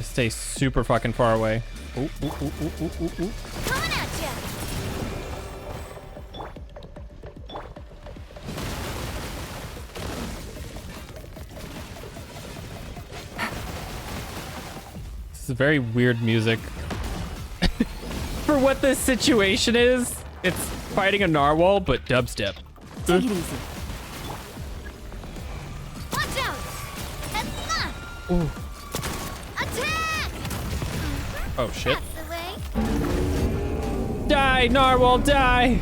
Stay super fucking far away. Ooh, ooh, ooh, ooh, ooh, ooh, ooh. Coming at ya! This is very weird music. For what this situation is, it's fighting a narwhal, but dubstep. Take it easy. Watch out! Ooh. Attack! Oh shit. That's the way. Die, narwhal, die!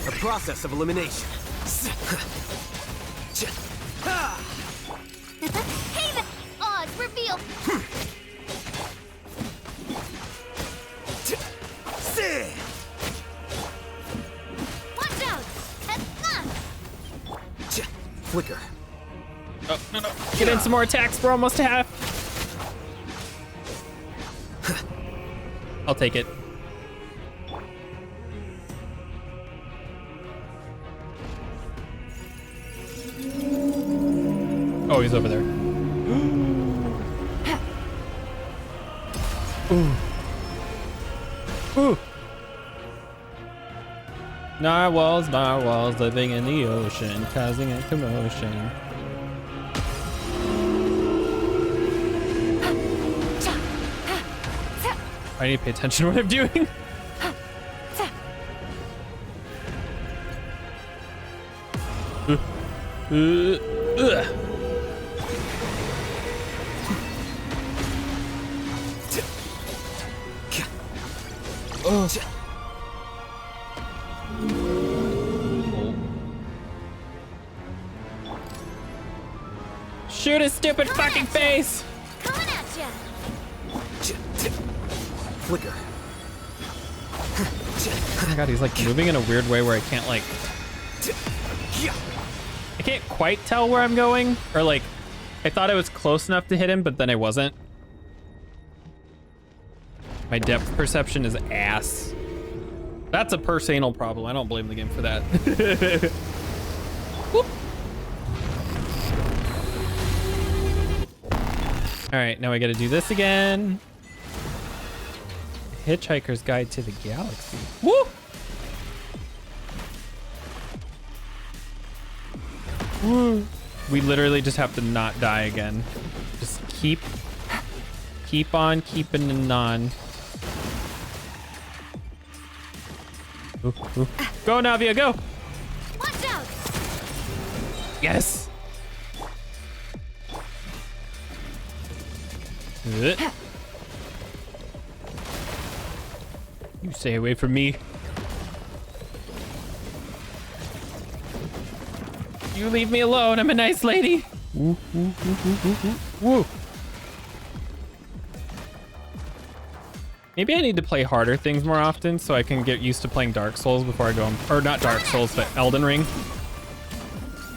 A process of elimination. Hey there! Oh, it's revealed. Watch out! Flicker. Oh, no, no. Get in some more attacks. We're almost to half. I'll take it. Oh, he's over there. Ooh. Ooh. Narwhals living in the ocean, causing a commotion. I need to pay attention to what I'm doing. Oh. Shoot his stupid fucking face! Coming at ya! Flicker. Oh my god, he's like moving in a weird way where I can't like... I can't quite tell where I'm going. Or like, I thought I was close enough to hit him, but then I wasn't. My depth perception is ass. That's a personal problem. I don't blame the game for that. Whoop. All right, now I gotta do this again. Hitchhiker's Guide to the Galaxy. Woo! Woo! We literally just have to not die again. Just keep on keeping on. Ooh, ooh. Go, Navia, go! Watch out! Yes! You stay away from me. You leave me alone. I'm a nice lady. Woo, woo, woo, woo, woo, woo. Woo. Maybe I need to play harder things more often so I can get used to playing Dark Souls before I go, or not Dark Souls, but Elden Ring.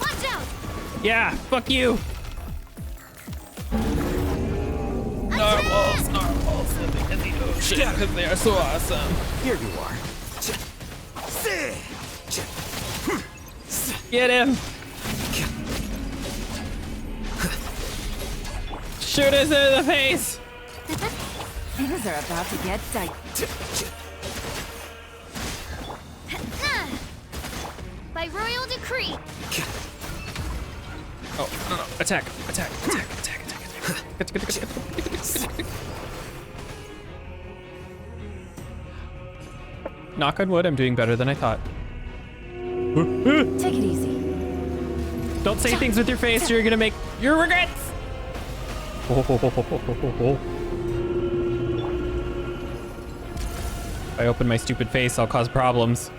Watch out! Yeah, fuck you. Narwhals living in the ocean because they are so awesome. Here you are. Get him. Shoot us in the face. Things are about to get tight. By royal decree. Oh, no. Attack. Knock on wood, I'm doing better than I thought. Take it easy. Don't say things with your face, you're gonna make your regrets. If I open my stupid face, I'll cause problems.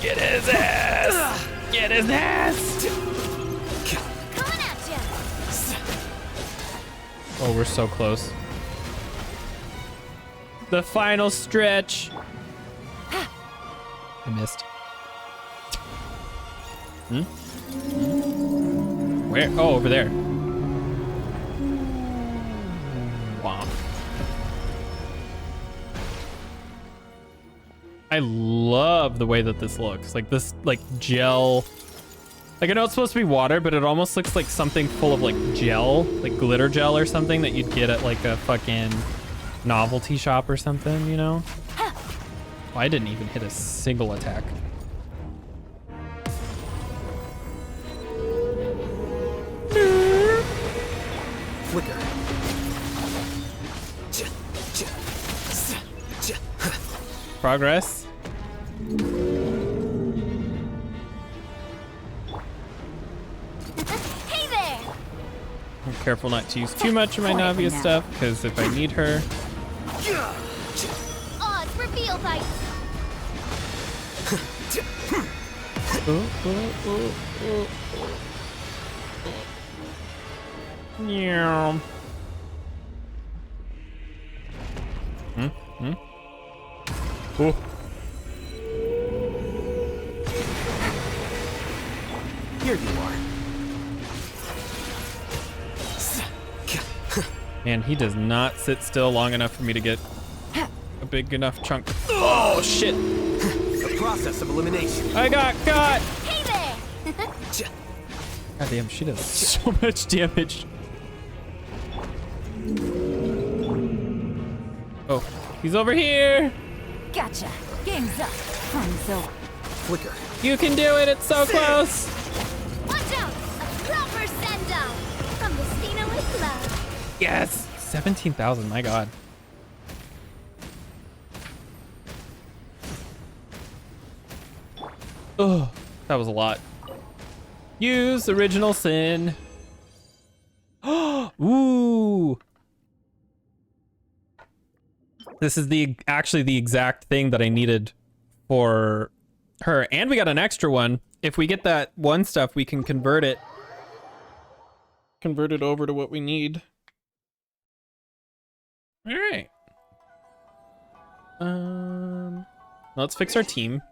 Get his ass! Get his ass! Coming at ya! Oh, we're so close. The final stretch. I missed. Where? Oh, over there. Wow. I love the way that this looks. Like this, like gel. Like I know it's supposed to be water, but it almost looks like something full of like gel, like glitter gel or something that you'd get at like a fucking novelty shop or something, you know? Oh, I didn't even hit a single attack. Flicker. Progress. Hey there! I'm careful not to use too much of my Navia stuff, because if I need her. Oh, it's reveal fight! Yeah. Oh. Here you are. Man, he does not sit still long enough for me to get a big enough chunk. Oh, shit. The process of elimination. I got caught. Hey there! God damn, she does so much damage. Oh, he's over here. Gotcha. Game's up. Fun's over. Flicker. You can do it. It's so close. Watch out! A proper send-down from the Spina with love. Yes. 17,000. My God. Oh, that was a lot. Use original sin. Ooh. This is actually the exact thing that I needed for her. And we got an extra one. If we get that one stuff, we can convert it. Convert it over to what we need. All right. Let's fix our team.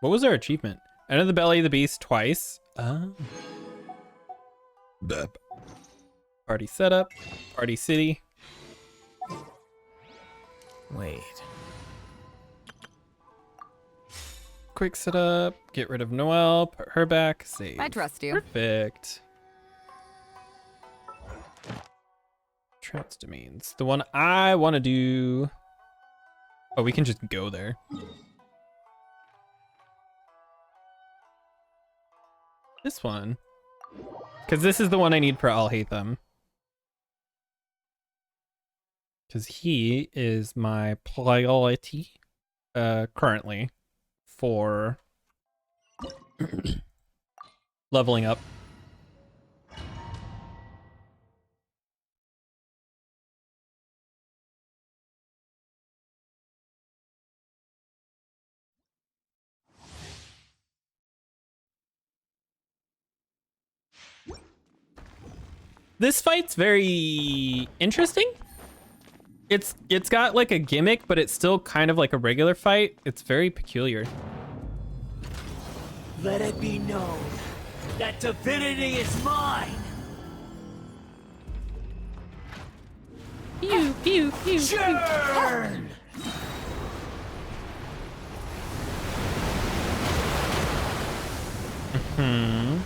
What was our achievement? Enter the belly of the beast twice. Party setup. Party city. Wait. Quick setup. Get rid of Noelle. Put her back. Save. I trust you. Perfect. Trout's domains. The one I want to do. Oh, we can just go there. This one. Because this is the one I need for I'll Hate Them. Because he is my priority currently for leveling up. This fight's very interesting. It's got like a gimmick, but it's still kind of like a regular fight. It's very peculiar. Let it be known that divinity is mine. Pew pew pew. Churn! Hmm.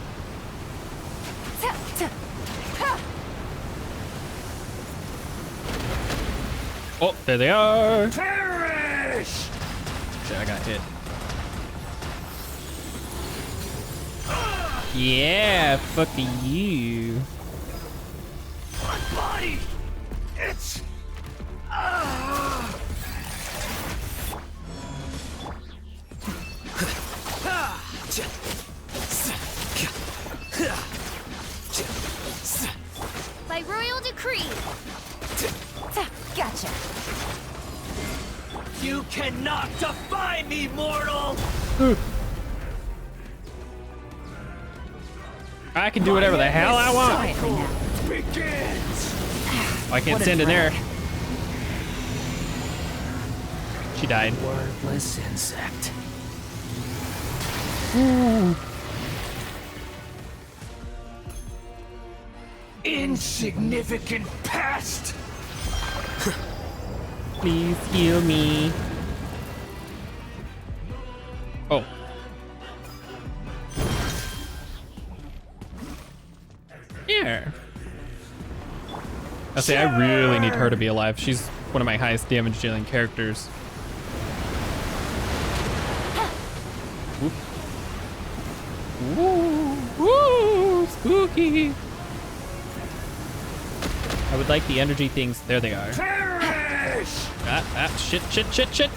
Oh, there they are. Perish! Shit, I got hit. Yeah, fuck you. My body! It's... By royal decree. Gotcha. You cannot defy me, mortal! I can do whatever the hell I want. Begins. Oh, I can't stand in there. She died. Wordless insect. Insignificant pest. Please heal me. Oh. Yeah. I say I really need her to be alive. She's one of my highest damage dealing characters. Whoop. Woo, woo, spooky. I would like the energy things. There they are. Perish! Shit, shit, shit, shit.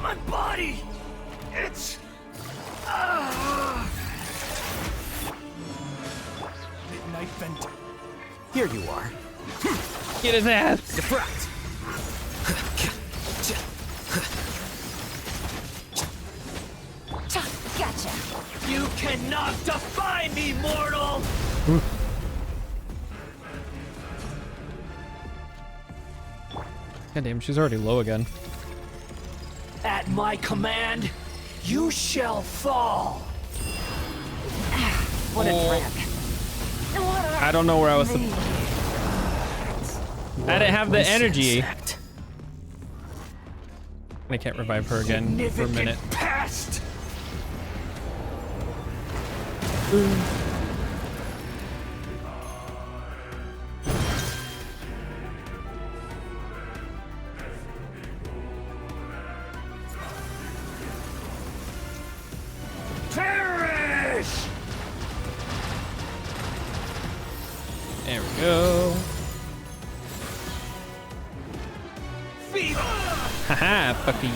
My body! It's... Midnight vent. Here you are. Get his ass. Deflect. Gotcha. You cannot defy me, mortal! God damn, she's already low again. At my command, you shall fall. What a trap. I don't know where I was. I didn't have the energy. Insect. I can't revive her again for a minute. Pest. Perish! There we go. fever! Haha, fuck you.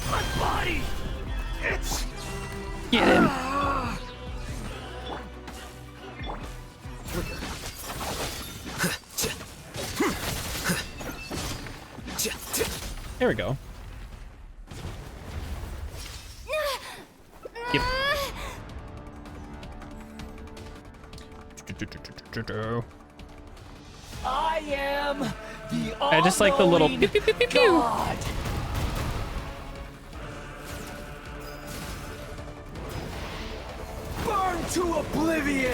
My body! It's... Get him! There we go. Yep. I am the I just like the little pew pew pew pew pew. God. Burn to oblivion.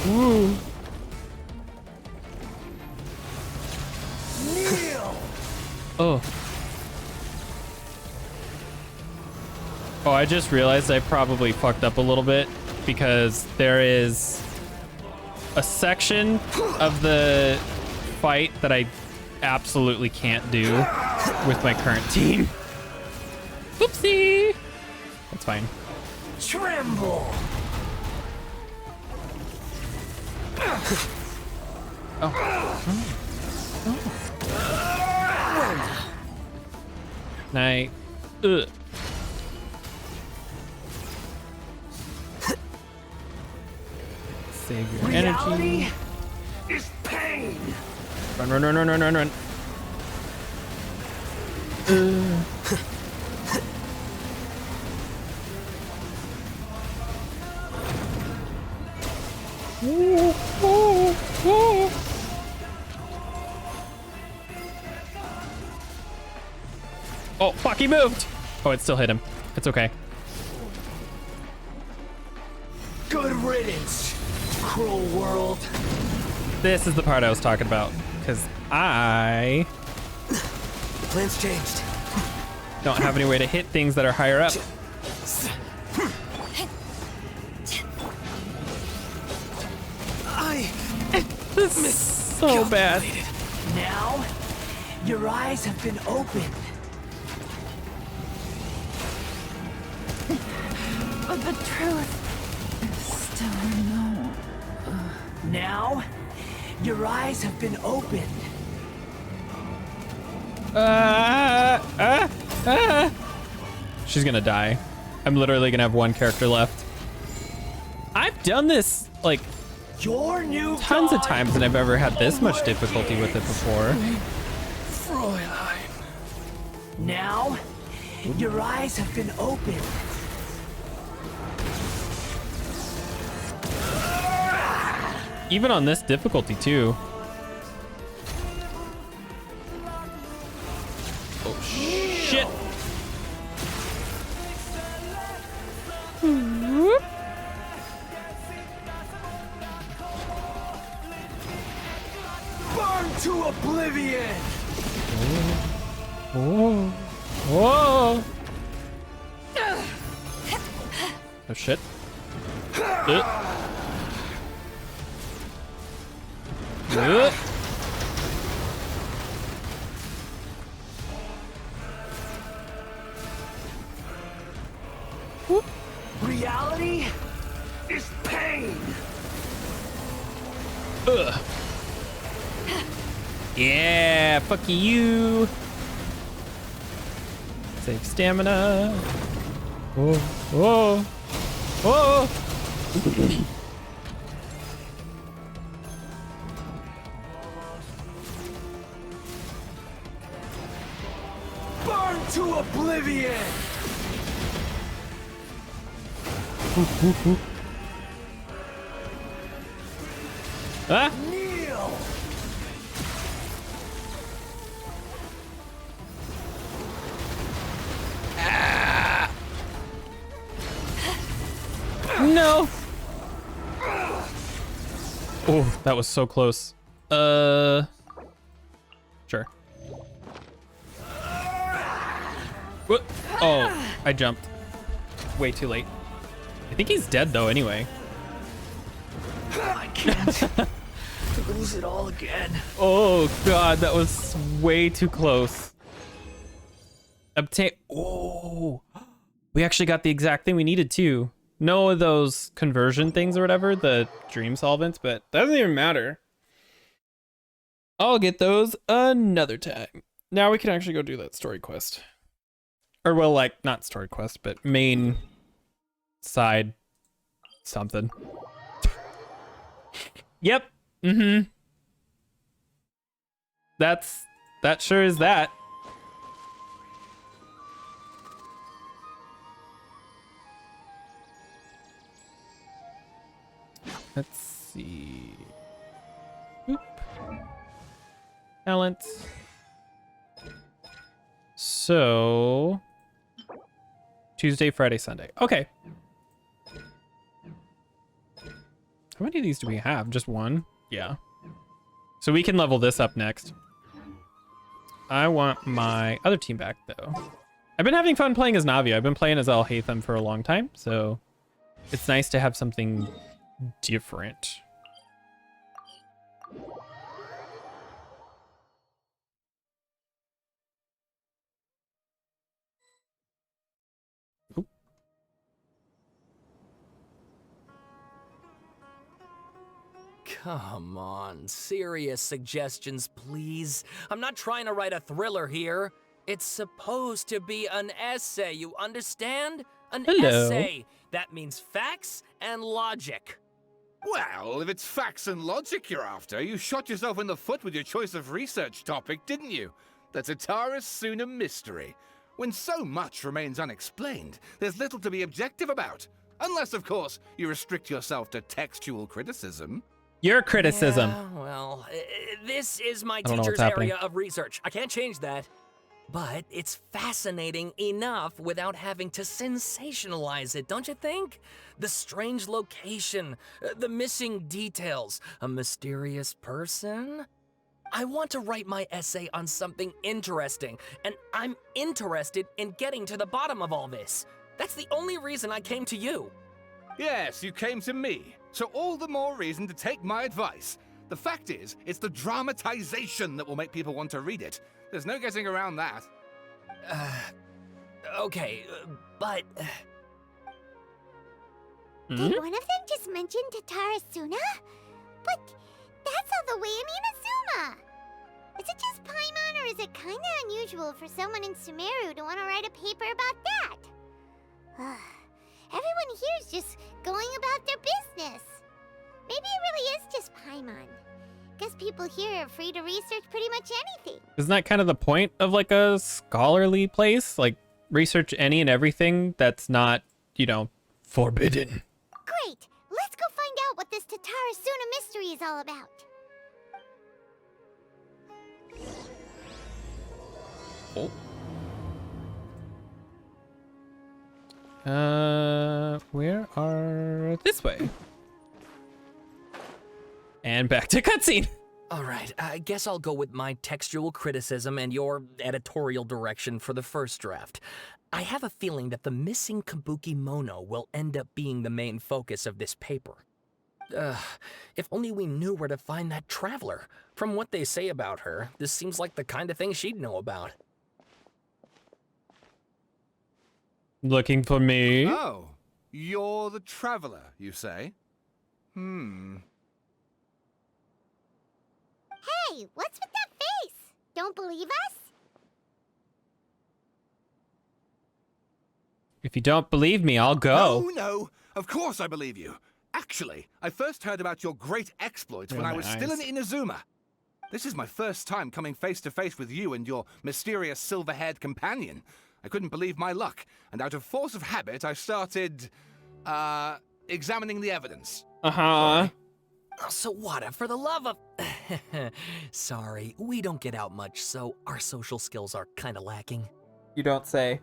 Ooh. Kneel. Oh. Oh, I just realized I probably fucked up a little bit because there is a section of the fight that I absolutely can't do with my current team. Oopsie. That's fine. Tremble. Night. Ugh. Save your Reality energy. is pain. Run, run, run, run, run, run, run. Oh, fuck, he moved. Oh, it still hit him. It's okay. Good riddance, cruel world. This is the part I was talking about, because I Plans changed. don't have any way to hit things that are higher up. This is so bad. Now, your eyes have been opened. But the truth is still unknown. Now, your eyes have been opened. She's gonna die. I'm literally gonna have one character left. I've done this like Your new tons of God times, and I've ever had this much difficulty with it before. Fräulein. Now, your eyes have been opened. Even on this difficulty too. Oh shit. Burn to oblivion. Whoa. Whoa. Oh shit. Reality is pain. Ugh. Yeah, fuck you. Save stamina. Whoa, whoa, whoa. Burn to oblivion. Ah. Kneel. No. Oh, that was so close. Sure. What? Oh, I jumped. Way too late. I think he's dead though anyway. I can't lose it all again. Oh god, that was way too close. Obtain. Oh, we actually got the exact thing we needed too. know those conversion things or whatever, the dream solvents, but that doesn't even matter. I'll get those another time. Now we can actually go do that story quest. Or, well, like, not story quest, but main side something. Yep. Mm-hmm. That sure is that. Let's see. Oop. Talent. So Tuesday, Friday, Sunday. Okay. How many of these do we have? Just one? Yeah. So we can level this up next. I want my other team back, though. I've been having fun playing as Navi. I've been playing as Al-Haytham for a long time, so it's nice to have something different. Oop. Come on, serious suggestions, please. I'm not trying to write a thriller here. It's supposed to be an essay, you understand? An essay. That means facts and logic. Well, if it's facts and logic you're after, you shot yourself in the foot with your choice of research topic, didn't you? The Tatara Suna mystery. When so much remains unexplained, there's little to be objective about. Unless, of course, you restrict yourself to textual criticism. Your criticism. Yeah, well, this is my I don't know what's teacher's happening. area of research. I can't change that. But it's fascinating enough without having to sensationalize it, don't you think? The strange location, the missing details, a mysterious person. I want to write my essay on something interesting, and I'm interested in getting to the bottom of all this. That's the only reason I came to you. Yes, you came to me. So all the more reason to take my advice. The fact is, it's the dramatization that will make people want to read it. There's no getting around that. Okay, but... Did one of them just mention Tatara Suna? But that's all the way in Inazuma. Is it just Paimon, or is it kinda unusual for someone in Sumeru to want to write a paper about that? Everyone here's just going about their business. Maybe it really is just Paimon. Guess people here are free to research pretty much anything. Isn't that kind of the point of like a scholarly place? Like research any and everything that's not, you know, forbidden. Great! Let's go find out what this Tatara Suna mystery is all about. Where are... This way. And back to cutscene. All right, I guess I'll go with my textual criticism and your editorial direction for the first draft. I have a feeling that the missing Kabuki Mono will end up being the main focus of this paper. If only we knew where to find that traveler. From what they say about her, this seems like the kind of thing she'd know about. Looking for me? Oh, you're the traveler, you say? Hey, what's with that face? Don't believe us? If you don't believe me, I'll go. No, of course I believe you. Actually, I first heard about your great exploits when I was still in Inazuma. This is my first time coming face to face with you and your mysterious silver-haired companion. I couldn't believe my luck, and out of force of habit, I started, examining the evidence. Uh-huh. Sawada, for the love of... Sorry, we don't get out much, so our social skills are kinda lacking. You don't say.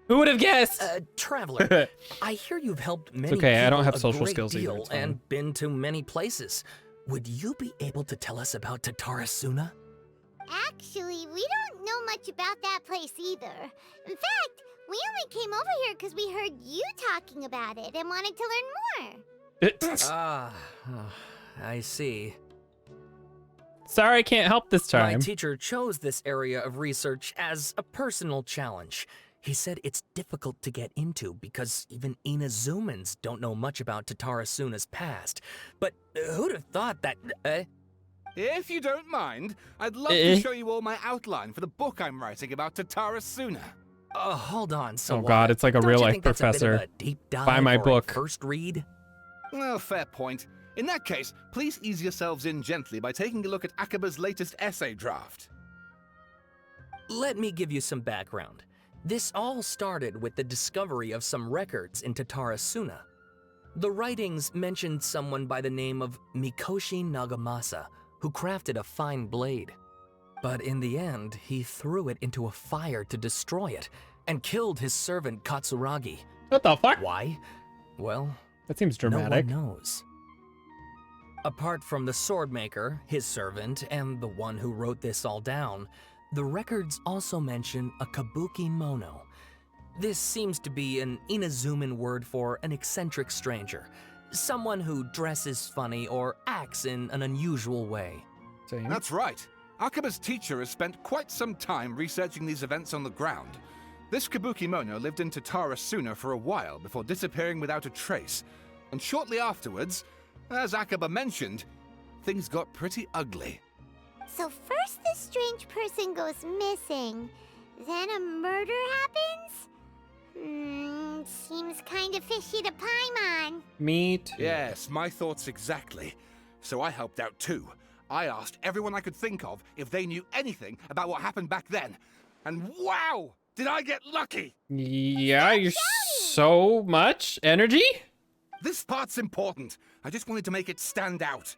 Who would have guessed? Traveler, I hear you've helped many okay, people I don't have a social great skills either, deal it's fine. and been to many places. Would you be able to tell us about Tatara Suna? Actually, we don't know much about that place either. In fact, we only came over here because we heard you talking about it and wanted to learn more. I see. Sorry, I can't help this time. My teacher chose this area of research as a personal challenge. He said it's difficult to get into because even Inazumans don't know much about Tatarasuna's past. But who'd have thought that... If you don't mind, I'd love to show you all my outline for the book I'm writing about Tatarasuna. Hold on, Oh god, it's like a real-life professor. Buy my book. First read? Well, fair point. In that case, please ease yourselves in gently by taking a look at Akaba's latest essay draft. Let me give you some background. This all started with the discovery of some records in Tatarasuna. The writings mentioned someone by the name of Mikoshi Nagamasa, who crafted a fine blade. But in the end, he threw it into a fire to destroy it, and killed his servant Katsuragi. What the fuck? Why? Well, that seems dramatic. No one knows. Apart from the swordmaker, his servant, and the one who wrote this all down, the records also mention a kabuki mono. This seems to be an Inazuman word for an eccentric stranger, someone who dresses funny or acts in an unusual way. That's right. Akaba's teacher has spent quite some time researching these events on the ground. This kabuki mono lived in Tatarasuna for a while before disappearing without a trace. And shortly afterwards, as Akaba mentioned, things got pretty ugly. So first this strange person goes missing, then a murder happens? Seems kind of fishy to Paimon. Me too. Yes, my thoughts exactly. So I helped out too. I asked everyone I could think of if they knew anything about what happened back then. And wow, did I get lucky! Yeah, you're so much energy? This part's important. I just wanted to make it stand out.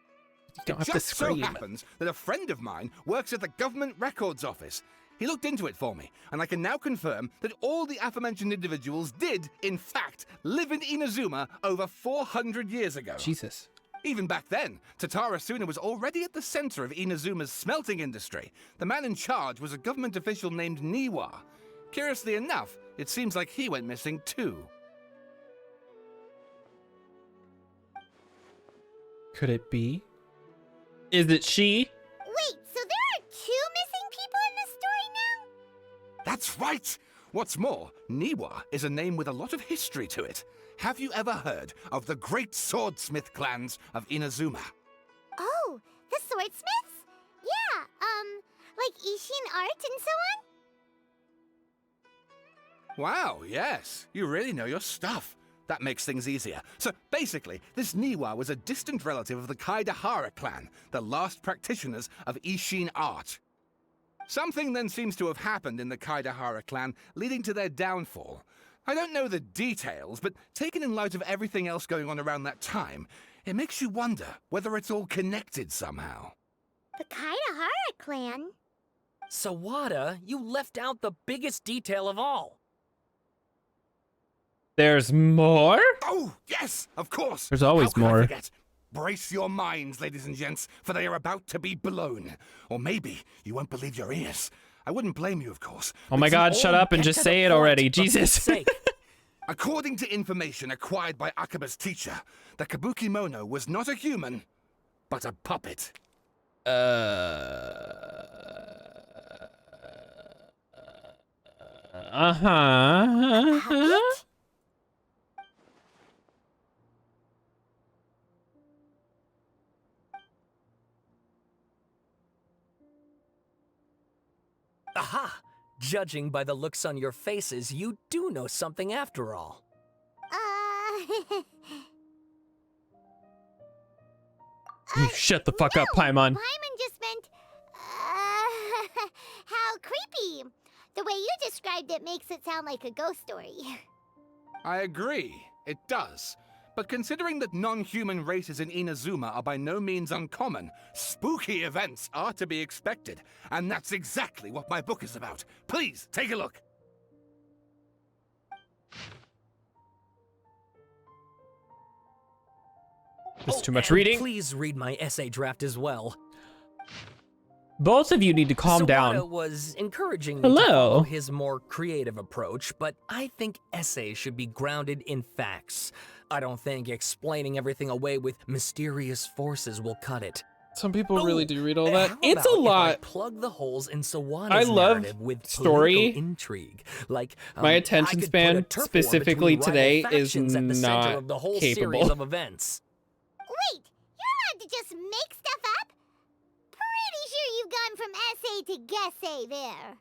You don't have it to just so scream. happens that a friend of mine works at the government records office. He looked into it for me, and I can now confirm that all the aforementioned individuals did, in fact, live in Inazuma over 400 years ago. Jesus. Even back then, Tatarasuna was already at the center of Inazuma's smelting industry. The man in charge was a government official named Niwa. Curiously enough, it seems like he went missing too. Could it be? Is it she? Wait, so there are 2 missing people in this story now? That's right! What's more, Niwa is a name with a lot of history to it. Have you ever heard of the great swordsmith clans of Inazuma? Oh, the swordsmiths? Yeah, like Ishin art and so on? Wow, yes. You really know your stuff. That makes things easier. So basically, this Niwa was a distant relative of the Kaidahara clan, the last practitioners of Ishin art. Something then seems to have happened in the Kaidahara clan, leading to their downfall. I don't know the details, but taken in light of everything else going on around that time, it makes you wonder whether it's all connected somehow. The Kaidahara clan? Sawada, you left out the biggest detail of all. There's more? Oh, yes, of course. There's always How could I more. forget? Brace your minds, ladies and gents, for they are about to be blown. Or maybe you won't believe your ears. I wouldn't blame you, of course. Oh my god, shut up and just say it already. Jesus. According to information acquired by Akaba's teacher, the Kabuki Mono was not a human, but a puppet. Aha! Judging by the looks on your faces, you do know something after all. You shut the fuck up, Paimon. Paimon just meant, how creepy. The way you described it makes it sound like a ghost story. I agree, it does. But considering that non-human races in Inazuma are by no means uncommon, spooky events are to be expected. And that's exactly what my book is about. Please, take a look. That's too much reading. Please read my essay draft as well. Both of you need to calm Sawada down. was encouraging me to follow his more creative approach, but I think essays should be grounded in facts. I don't think explaining everything away with mysterious forces will cut it. Some people really do read all that. How It's a about if I lot. plug the holes in Sawana's I love narrative with story. political intrigue. Like My attention I could span, put a turf war specifically between today, rival is factions at the center not of the whole capable. series of events. Wait, you're allowed to just make stuff up? Pretty sure you've gone from essay to guessay there.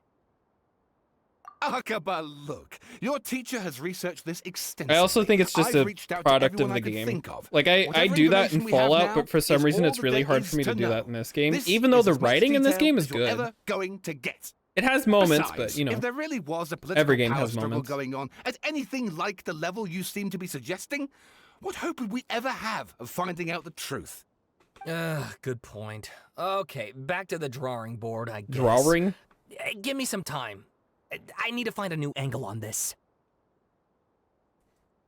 Akaba, look. Your teacher has researched this extensively. I also think it's just I've a reached out to product of everyone the I could game. think of. Like I Whatever do that in information we have Fallout, now but for some is reason all it's that really there hard is for me to do know. that in this game. This Even though is the as much writing in this detail game is as you're good. ever going to get. It has moments, Besides, but you know. if there really was a political every game power has struggle moments. going on at anything like the level you seem to be suggesting, what hope would we ever have of finding out the truth? Good point. Okay, back to the drawing board, I guess. Drawing? Give me some time. I need to find a new angle on this.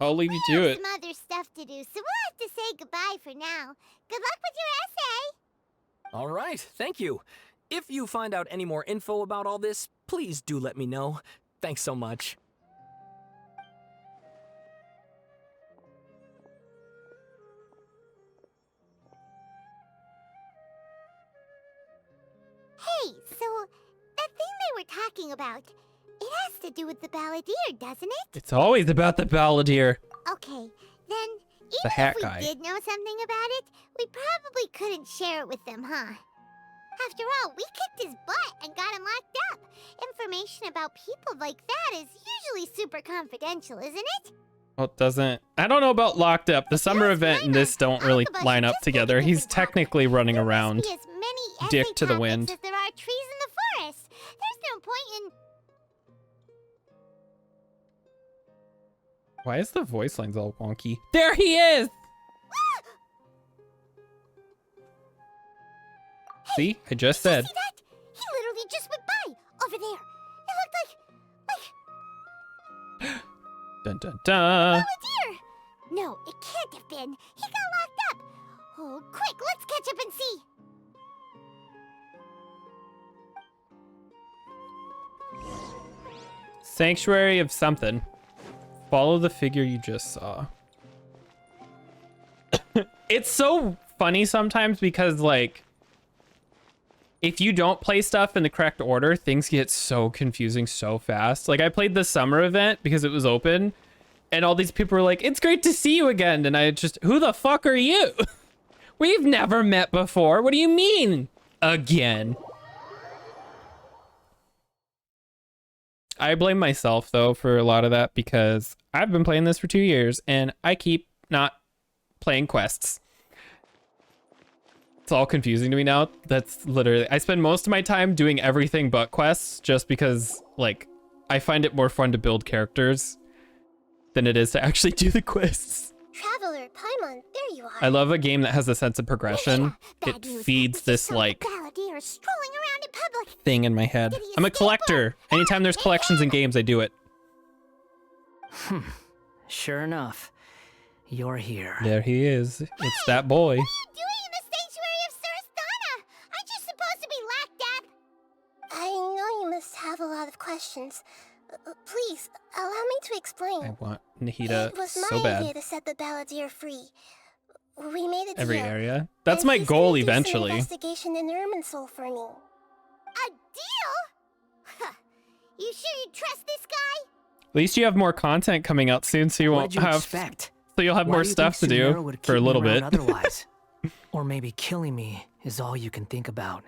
I'll leave you to it. Some other stuff to do, so we'll have to say goodbye for now. Good luck with your essay. All right, thank you. If you find out any more info about all this, please do let me know. Thanks so much. Hey, so that thing they were talking about, it has to do with the balladeer, doesn't it? It's always about the balladeer. Okay, then The even hat if we guy. did know something about it, we probably couldn't share it with them, huh? After all, we kicked his butt and got him locked up. Information about people like that is usually super confidential, isn't it? Well, it doesn't. I don't know about locked up. The summer event and this don't really line up together. He's technically running around. Be as many Dick essay to the topics wind. as there are trees in the forest. There's no point in... Why is the voice lines all wonky? There he is! See? I just said. See that? He literally just went by over there. It looked like Dun dun dun. balladeer. No, it can't have been. He got locked up. Oh, quick, let's catch up and see. Sanctuary of something. Follow the figure you just saw. It's so funny sometimes because, like, if you don't play stuff in the correct order, things get so confusing so fast. Like, I played the summer event because it was open, and all these people were like, it's great to see you again. And I just, who the fuck are you? We've never met before. What do you mean, again? I blame myself, though, for a lot of that because I've been playing this for 2 years, and I keep not playing quests. It's all confusing to me now. That's literally... I spend most of my time doing everything but quests just because, like, I find it more fun to build characters than it is to actually do the quests. Traveler, Paimon, there you are. I love a game that has a sense of progression. It feeds this, like, Balladeer strolling around in public. thing in my head. I'm a collector. Anytime there's collections in games, I do it. Sure enough, you're here. There he is. It's that boy. What are you doing in the sanctuary of Surasthana? Aren't you supposed to be locked up? I know you must have a lot of questions. Please, allow me to explain. I want Nahida It was so my bad. idea to set the balladeer free. We made a Every deal. area. That's and my he's goal gonna do some eventually. investigation in Irminsul for me. A deal? Huh. You sure you trust this guy? At least you have more content coming out soon, so you What won't did you have. expect? So you'll have Why more do you stuff to think Sumeru do would for a keep me little around bit. Otherwise, or maybe killing me is all you can think about.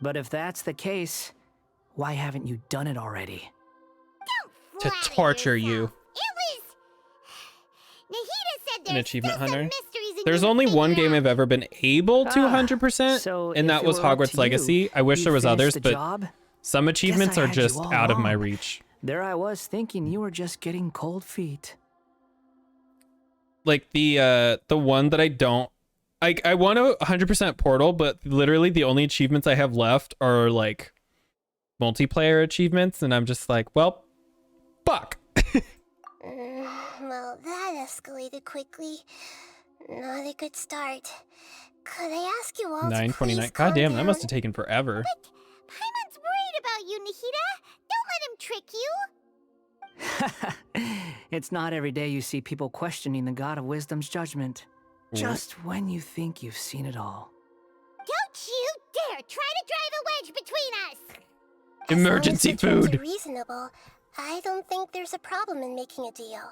But if that's the case, why haven't you done it already? To torture you. It was... Nahida said An there's achievement still some hunter. mysteries in There's you only to one figure game out. I've ever been able to 100%, so and if that it was were up Hogwarts to you, Legacy. I wish you'd there was finish others, the but job? some achievements Guess I are had you just all out of my along. reach. There I was thinking you were just getting cold feet. Like the one that I don't... I want to 100% Portal, but literally the only achievements I have left are, like, multiplayer achievements, and I'm just like, well, fuck. Well, that escalated quickly. Not a good start. Could I ask you all to 9:29. please God calm damn, that down? must have taken forever. Paimon's worried about you, Nahida. Don't let him trick you. It's not every day you see people questioning the God of Wisdom's judgment. What? Just when you think you've seen it all. Emergency As long as the terms food. are reasonable, I don't think there's a problem in making a deal,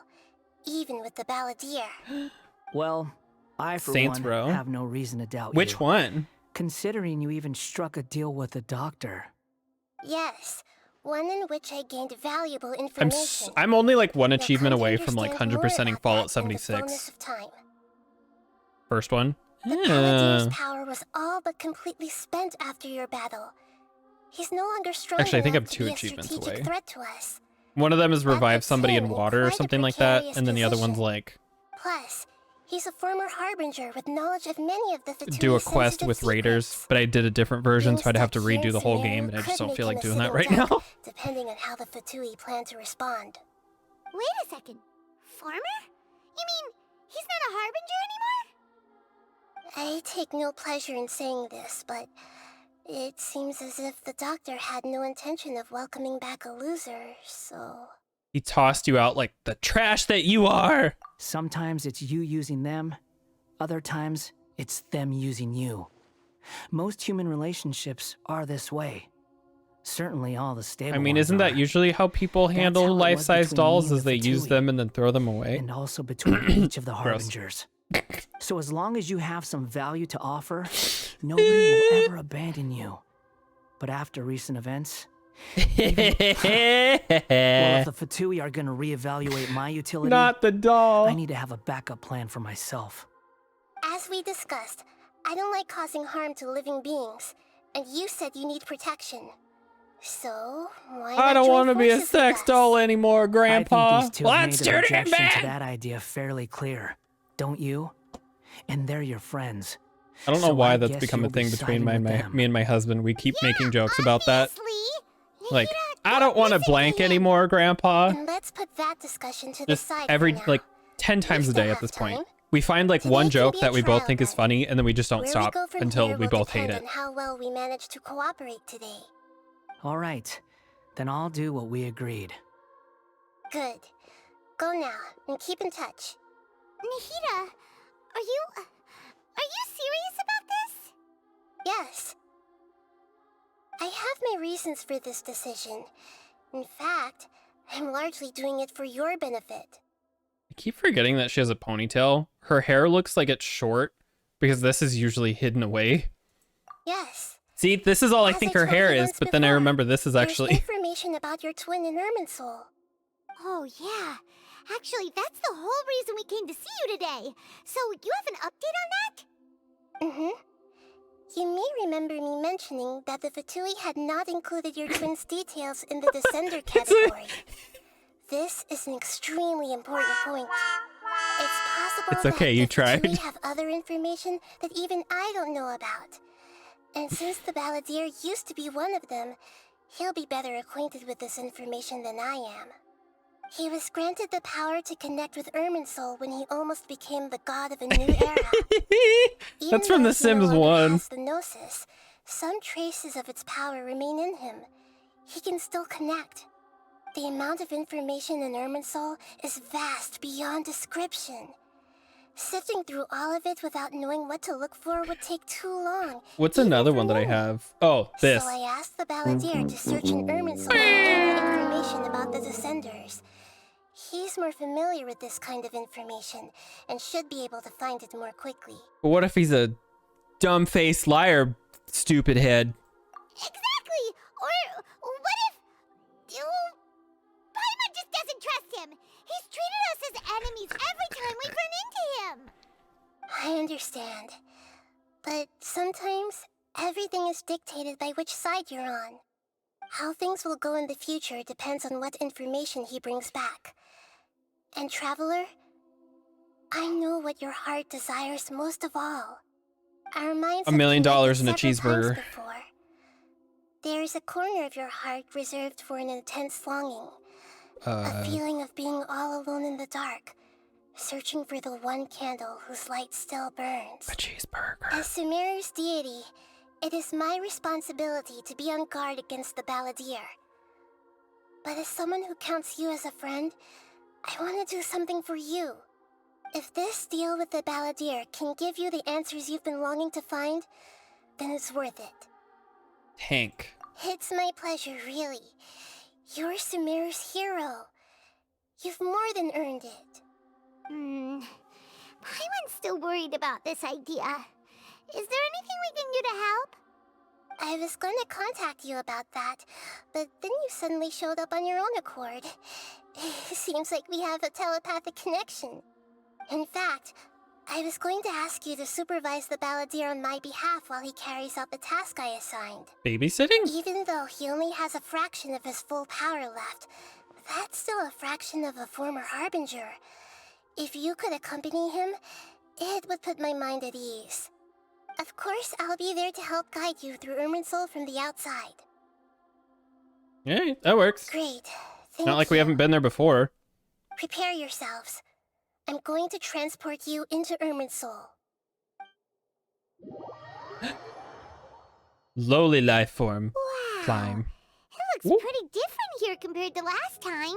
even with the Balladeer. Well, I for Saints one Row. have no reason to doubt Which you. one? Considering you even struck a deal with the doctor. Yes, one in which I gained valuable information. I'm only like one You'll achievement come to away from like understand more 100%ing about Fallout that in the 76. fullness of time. First one. The Balladeer's power was all but completely spent after your battle. He's no longer strong Actually, I think enough I'm to 2 be a achievements strategic away. threat to us. One of them is revive somebody in him in water or quite a something like that, precarious and then the other one's position. like Plus, he's a former harbinger with knowledge of many of the do a quest Fatui-sensitive with secrets. raiders, but I did a different version, so I'd have to Being redo the whole stuck here game, and I just could don't make feel him like a doing that sitting right duck, now. depending on how the Fatui plan to respond. Wait a second. Farmer? You mean he's not a harbinger anymore? I take no pleasure in saying this, but it seems as if the doctor had no intention of welcoming back a loser, so... He tossed you out like the trash that you are. Sometimes it's you using them, other times it's them using you. Most human relationships are this way. Certainly all the stable I mean, ones isn't that are. usually how people That's handle how it was life-size between dolls? me and Is the they use Fatui. them and then throw them away? And also between each of the Gross. harbingers. So as long as you have some value to offer, nobody will ever abandon you. But after recent events, well, if the Fatui are gonna reevaluate my utility, Not the doll. I need to have a backup plan for myself. As we discussed, I don't like causing harm to living beings, and you said you need protection. So, why not I don't want want to be a sex doll anymore, Grandpa. I think these two Let's have do made it the again, objection to man. that idea fairly clear, don't you? And they're your friends. I don't know So why I that's guess become a you'll be thing between siding with them. me and my husband. We keep making jokes about that. Like, I don't want to blank anymore, Grandpa. And let's put that discussion to the Just side every for now. like 10 times a day at this point. We find like one joke that we both think is funny, and then we just don't Where we stop go from until here we will both hate depend it. on how well we manage to cooperate today. All right, then I'll do what we agreed. Good. Go now, and keep in touch. Nahida, are you serious about this? Yes. I have my reasons for this decision. In fact, I'm largely doing it for your benefit. I keep forgetting that she has a ponytail. Her hair looks like it's short because this is usually hidden away. Yes. See, this is all I As think I her told hair you is, once but then I before, remember this is There's actually... information about your twin in Irminsul. Oh, yeah. Actually, that's the whole reason we came to see you today. So, you have an update on that? Mm-hmm. You may remember me mentioning that the Fatui had not included your twin's details in the Descender category. This is an extremely important point. It's possible It's okay, that you the tried. Fatui have other information that even I don't know about. And since the Balladeer used to be one of them, he'll be better acquainted with this information than I am. He was granted the power to connect with Irminsul when he almost became the god of a new era. That's from The Sims 1. The Gnosis, some traces of its power remain in him. He can still connect. The amount of information in Irminsul is vast beyond description. Sifting through all of it without knowing what to look for would take too long. What's another one that I have? Oh, this. So I asked the Balladeer to search in Irminsul for any information about the Descenders. He's more familiar with this kind of information and should be able to find it more quickly. But what if he's a dumb-faced liar, stupid head? Exactly! Or what if... Paimon just doesn't trust him! He's treated us as enemies every time we've run into him! I understand. But sometimes, everything is dictated by which side you're on. How things will go in the future depends on what information he brings back. And Traveler, I know what your heart desires most of all. Our minds $1 have million connected and a several times cheeseburger. before. There is a corner of your heart reserved for an intense longing. A feeling of being all alone in the dark, searching for the one candle whose light still burns. A cheeseburger. As Sumeru's deity, it is my responsibility to be on guard against the Balladeer. But as someone who counts you as a friend, I want to do something for you. If this deal with the Balladeer can give you the answers you've been longing to find, then it's worth it. Tank. It's my pleasure, really. You're Sumeru's hero. You've more than earned it. Paimon's still worried about this idea. Is there anything we can do to help? I was going to contact you about that, but then you suddenly showed up on your own accord. Seems like we have a telepathic connection. In fact, I was going to ask you to supervise the balladeer on my behalf while he carries out the task I assigned. Babysitting? Even though he only has a fraction of his full power left, that's still a fraction of a former harbinger. If you could accompany him, it would put my mind at ease. Of course, I'll be there to help guide you through Irminsul from the outside. Yeah, that works. Great. Not like we haven't been there before. Prepare yourselves. I'm going to transport you into Irminsul. Lowly life form. Wow. Climb. It looks pretty different here compared to last time.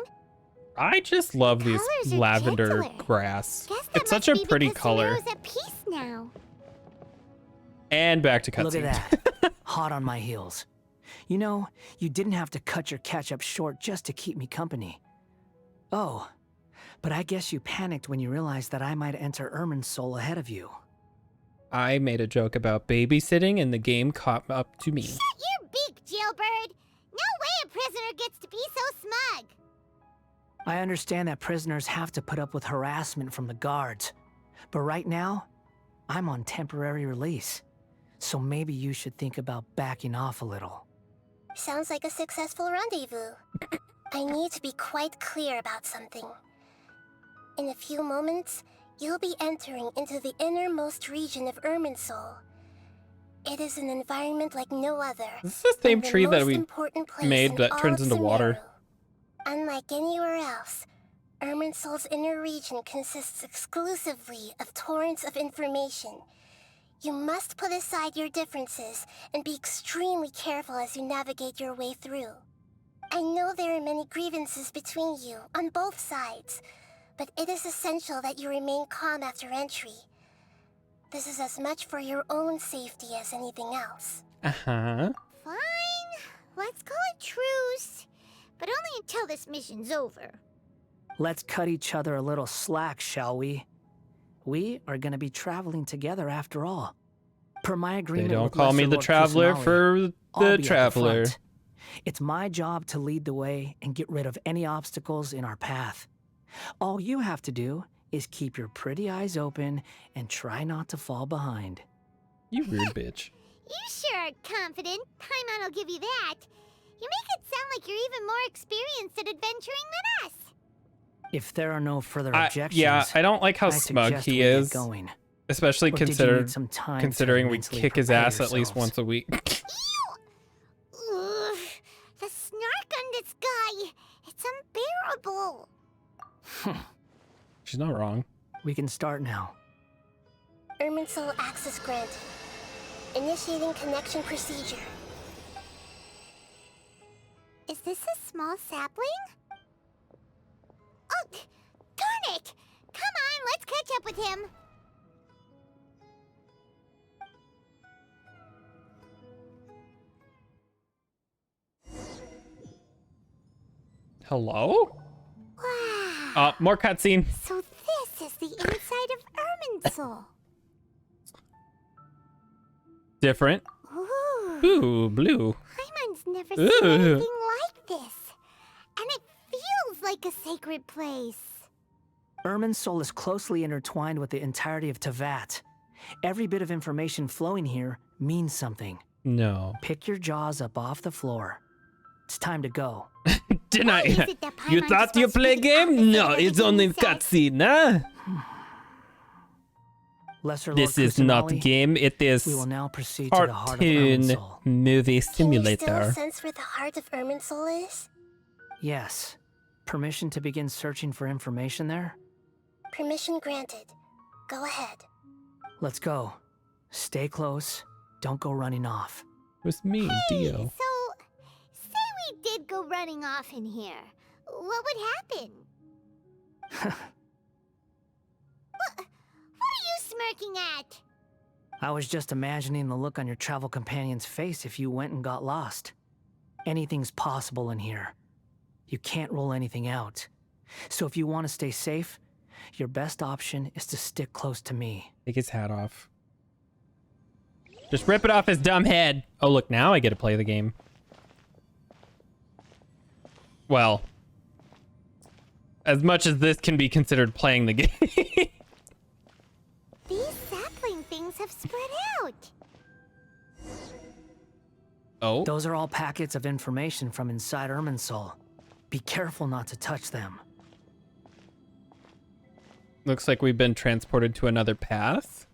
I just love these colors are lavender gentler. grass. Guess that It's such must a be pretty because color. Sumeru's at peace now. And back to cutscene. Look at that. Hot on my heels. You know, you didn't have to cut your catch-up short just to keep me company. Oh, but I guess you panicked when you realized that I might enter Irminsul ahead of you. I made a joke about babysitting and the game caught up to me. Shut your beak, jailbird! No way a prisoner gets to be so smug! I understand that prisoners have to put up with harassment from the guards, but right now, I'm on temporary release. So maybe you should think about backing off a little. Sounds like a successful rendezvous. I need to be quite clear about something. In a few moments, you'll be entering into the innermost region of Irminsul. It is an environment like no other. This is the same and the tree that most we important place made in that all turns of into water. Sumeru. Unlike anywhere else, Irminsul's inner region consists exclusively of torrents of information. You must put aside your differences and be extremely careful as you navigate your way through. I know there are many grievances between you on both sides, but it is essential that you remain calm after entry. This is as much for your own safety as anything else. Uh-huh. Fine. Let's call it truce. But only until this mission's over. Let's cut each other a little slack, shall we? We are going to be traveling together after all. Per my agreement They don't with call me Lesser the Lord Traveler Kusanali, for I'll the be at the Traveler. front. It's my job to lead the way and get rid of any obstacles in our path. All you have to do is keep your pretty eyes open and try not to fall behind. You weird bitch. You sure are confident. Paimon will give you that. You make it sound like you're even more experienced at adventuring than us. If there are no further objections, Yeah, I don't like how smug suggest he we get is. going. Especially Or did you considered need some time to considering we mentally kick his prepare ass at least yourselves? once a week. Ugh, the snark on this guy. It's unbearable. She's not wrong. We can start now. Irminsul access granted. Initiating connection procedure. Is this a small sapling? Oh, darn it! Come on, let's catch up with him. Hello? Wow. More cutscene. So this is the inside of Irminsul. Different. Ooh. Ooh, blue. Paimon's never seen Ooh. anything like this. And it feels like a sacred place. Irminsul is closely intertwined with the entirety of Tevat. Every bit of information flowing here means something. No. Pick your jaws up off the floor. It's time to go. Didn't I? is it that You Paimon's thought you supposed to play be the game? opposite No, of it's everything only he says? cutscene, huh? Lesser Lord This is not Kusanali, game, it is we will now proceed to the heart of cartoon Irminsul. movie Can you still simulator. sense where the heart of Irminsul is? Yes. Permission to begin searching for information there? Permission granted. Go ahead. Let's go. Stay close. Don't go running off. It was me, Dio. So, say we did go running off in here. What would happen? What are you smirking at? I was just imagining the look on your travel companion's face if you went and got lost. Anything's possible in here. You can't rule anything out. So if you want to stay safe, your best option is to stick close to me. Take his hat off. Just rip it off his dumb head. Oh, look, now I get to play the game. Well, as much as this can be considered playing the game. These sapling things have spread out. Oh? Those are all packets of information from inside Irminsul. Be careful not to touch them. Looks like we've been transported to another path.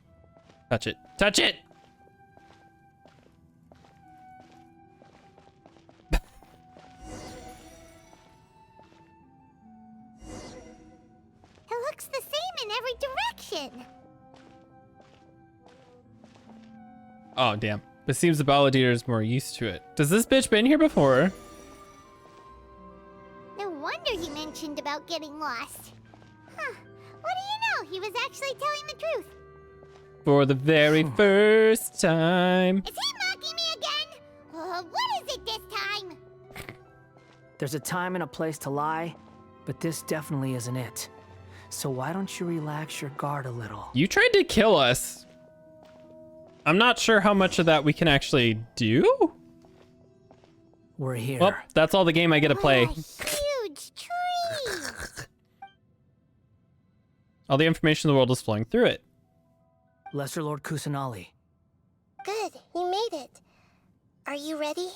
Touch it. Touch it! It looks the same in every direction. Oh, damn. It seems the Balladeer is more used to it. Does this bitch been here before? No wonder he mentioned about getting lost. Huh. What do you know? He was actually telling the truth. For the very first time. Is he mocking me again? What is it this time? There's a time and a place to lie, but this definitely isn't it. So why don't you relax your guard a little? You tried to kill us. I'm not sure how much of that we can actually do. We're here. Well, that's all the game I get to play. Huge tree. All the information in the world is flowing through it. Lesser Lord Kusanali. Good, you made it. Are you ready?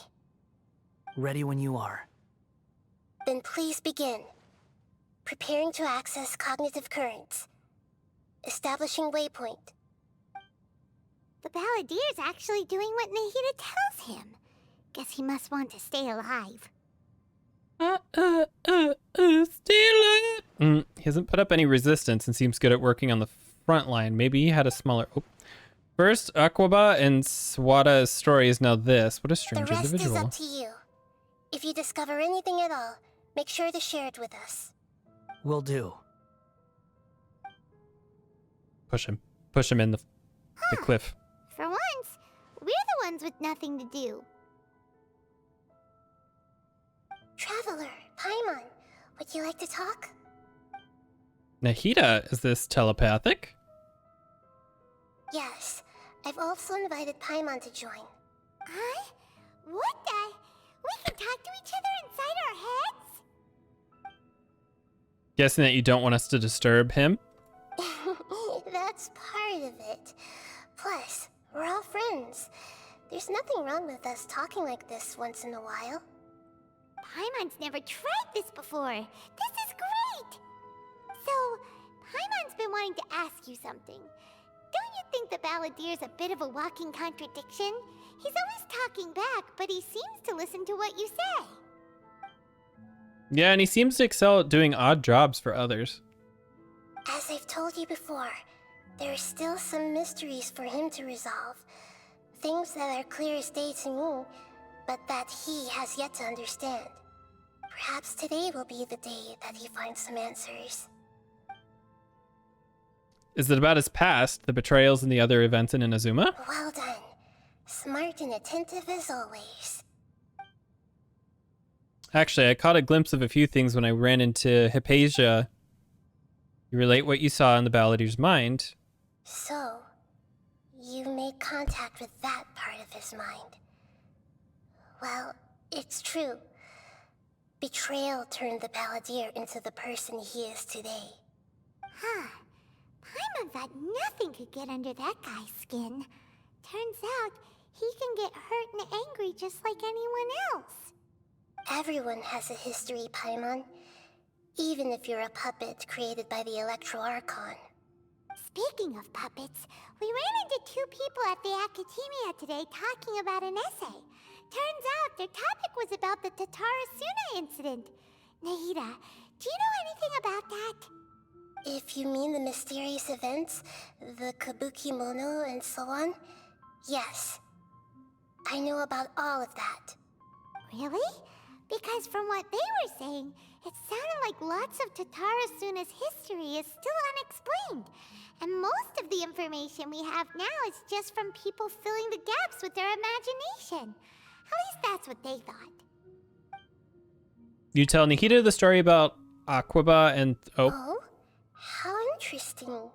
Ready when you are. Then please begin. Preparing to access cognitive currents. Establishing waypoint. The Balladier's actually doing what Nahida tells him. Guess he must want to stay alive. Stay alive. He hasn't put up any resistance and seems good at working on the front line. Maybe he had a smaller... Oh. First, Aquaba and Swada's story is now this. What a strange the rest individual. is up to you. If you discover anything at all, make sure to share it with us. Will do. Push him. Push him in the cliff. For once, we're the ones with nothing to do. Traveler, Paimon, would you like to talk? Nahida, is this telepathic? Yes. I've also invited Paimon to join. Huh? What the? We can talk to each other inside our heads? Guessing that you don't want us to disturb him? That's part of it. Plus, we're all friends. There's nothing wrong with us talking like this once in a while. Paimon's never tried this before. This is great! So, Paimon's been wanting to ask you something. Don't you think the Balladier's a bit of a walking contradiction? He's always talking back, but he seems to listen to what you say. Yeah, and he seems to excel at doing odd jobs for others. As I've told you before, there are still some mysteries for him to resolve. Things that are clear as day to me, but that he has yet to understand. Perhaps today will be the day that he finds some answers. Is it about his past, the betrayals and the other events in Inazuma? Well done. Smart and attentive as always. Actually, I caught a glimpse of a few things when I ran into Hypatia. You relate what you saw in the Balladier's mind. So, you made contact with that part of his mind. Well, it's true. Betrayal turned the Balladier into the person he is today. Huh. Paimon thought nothing could get under that guy's skin. Turns out, he can get hurt and angry just like anyone else. Everyone has a history, Paimon. Even if you're a puppet created by the Electro Archon. Speaking of puppets, we ran into two people at the Academia today talking about an essay. Turns out their topic was about the Tatarasuna incident. Nahida, do you know anything about that? If you mean the mysterious events, the Kabuki Mono and so on, yes. I know about all of that. Really? Because from what they were saying, it sounded like lots of Tatarasuna's history is still unexplained. And most of the information we have now is just from people filling the gaps with their imagination. At least that's what they thought. You tell Nikita the story about Aquaba and Oh, how interesting.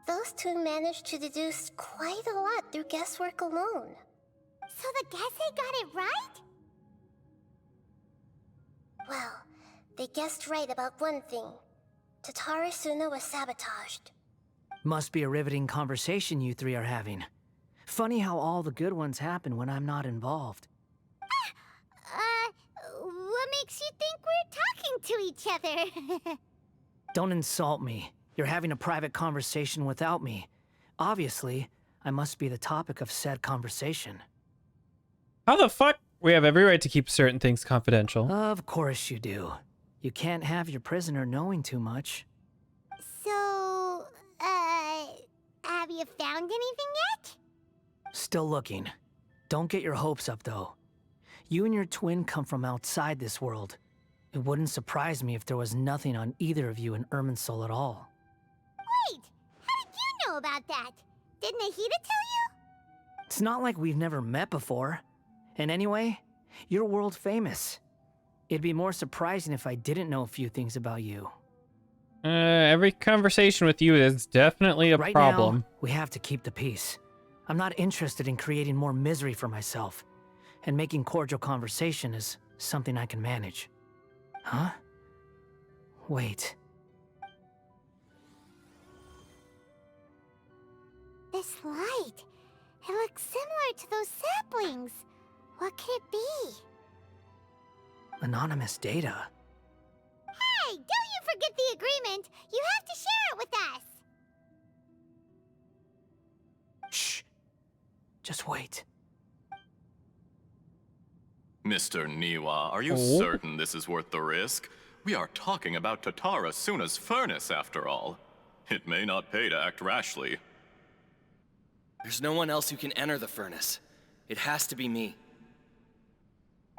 Those two managed to deduce quite a lot through guesswork alone. So the Gese got it right? Well, they guessed right about one thing. Tatara Suna was sabotaged. Must be a riveting conversation you three are having. Funny how all the good ones happen when I'm not involved. What makes you think we're talking to each other? Don't insult me. You're having a private conversation without me. Obviously, I must be the topic of said conversation. How the fuck? We have every right to keep certain things confidential. Of course you do. You can't have your prisoner knowing too much. So, have you found anything yet? Still looking. Don't get your hopes up, though. You and your twin come from outside this world. It wouldn't surprise me if there was nothing on either of you in Irminsul at all. Wait! How did you know about that? Did Nahida tell you? It's not like we've never met before. And anyway, you're world famous. It'd be more surprising if I didn't know a few things about you. Every conversation with you is definitely a right problem. Now, we have to keep the peace. I'm not interested in creating more misery for myself. And making cordial conversation is something I can manage. Huh? Wait. This light. It looks similar to those saplings. What could it be? Anonymous data. Hey, don't you forget the agreement. You have to share it with us. Shh. Just wait. Mr. Niwa, are you certain this is worth the risk? We are talking about Tatara Suna's furnace, after all. It may not pay to act rashly. There's no one else who can enter the furnace. It has to be me.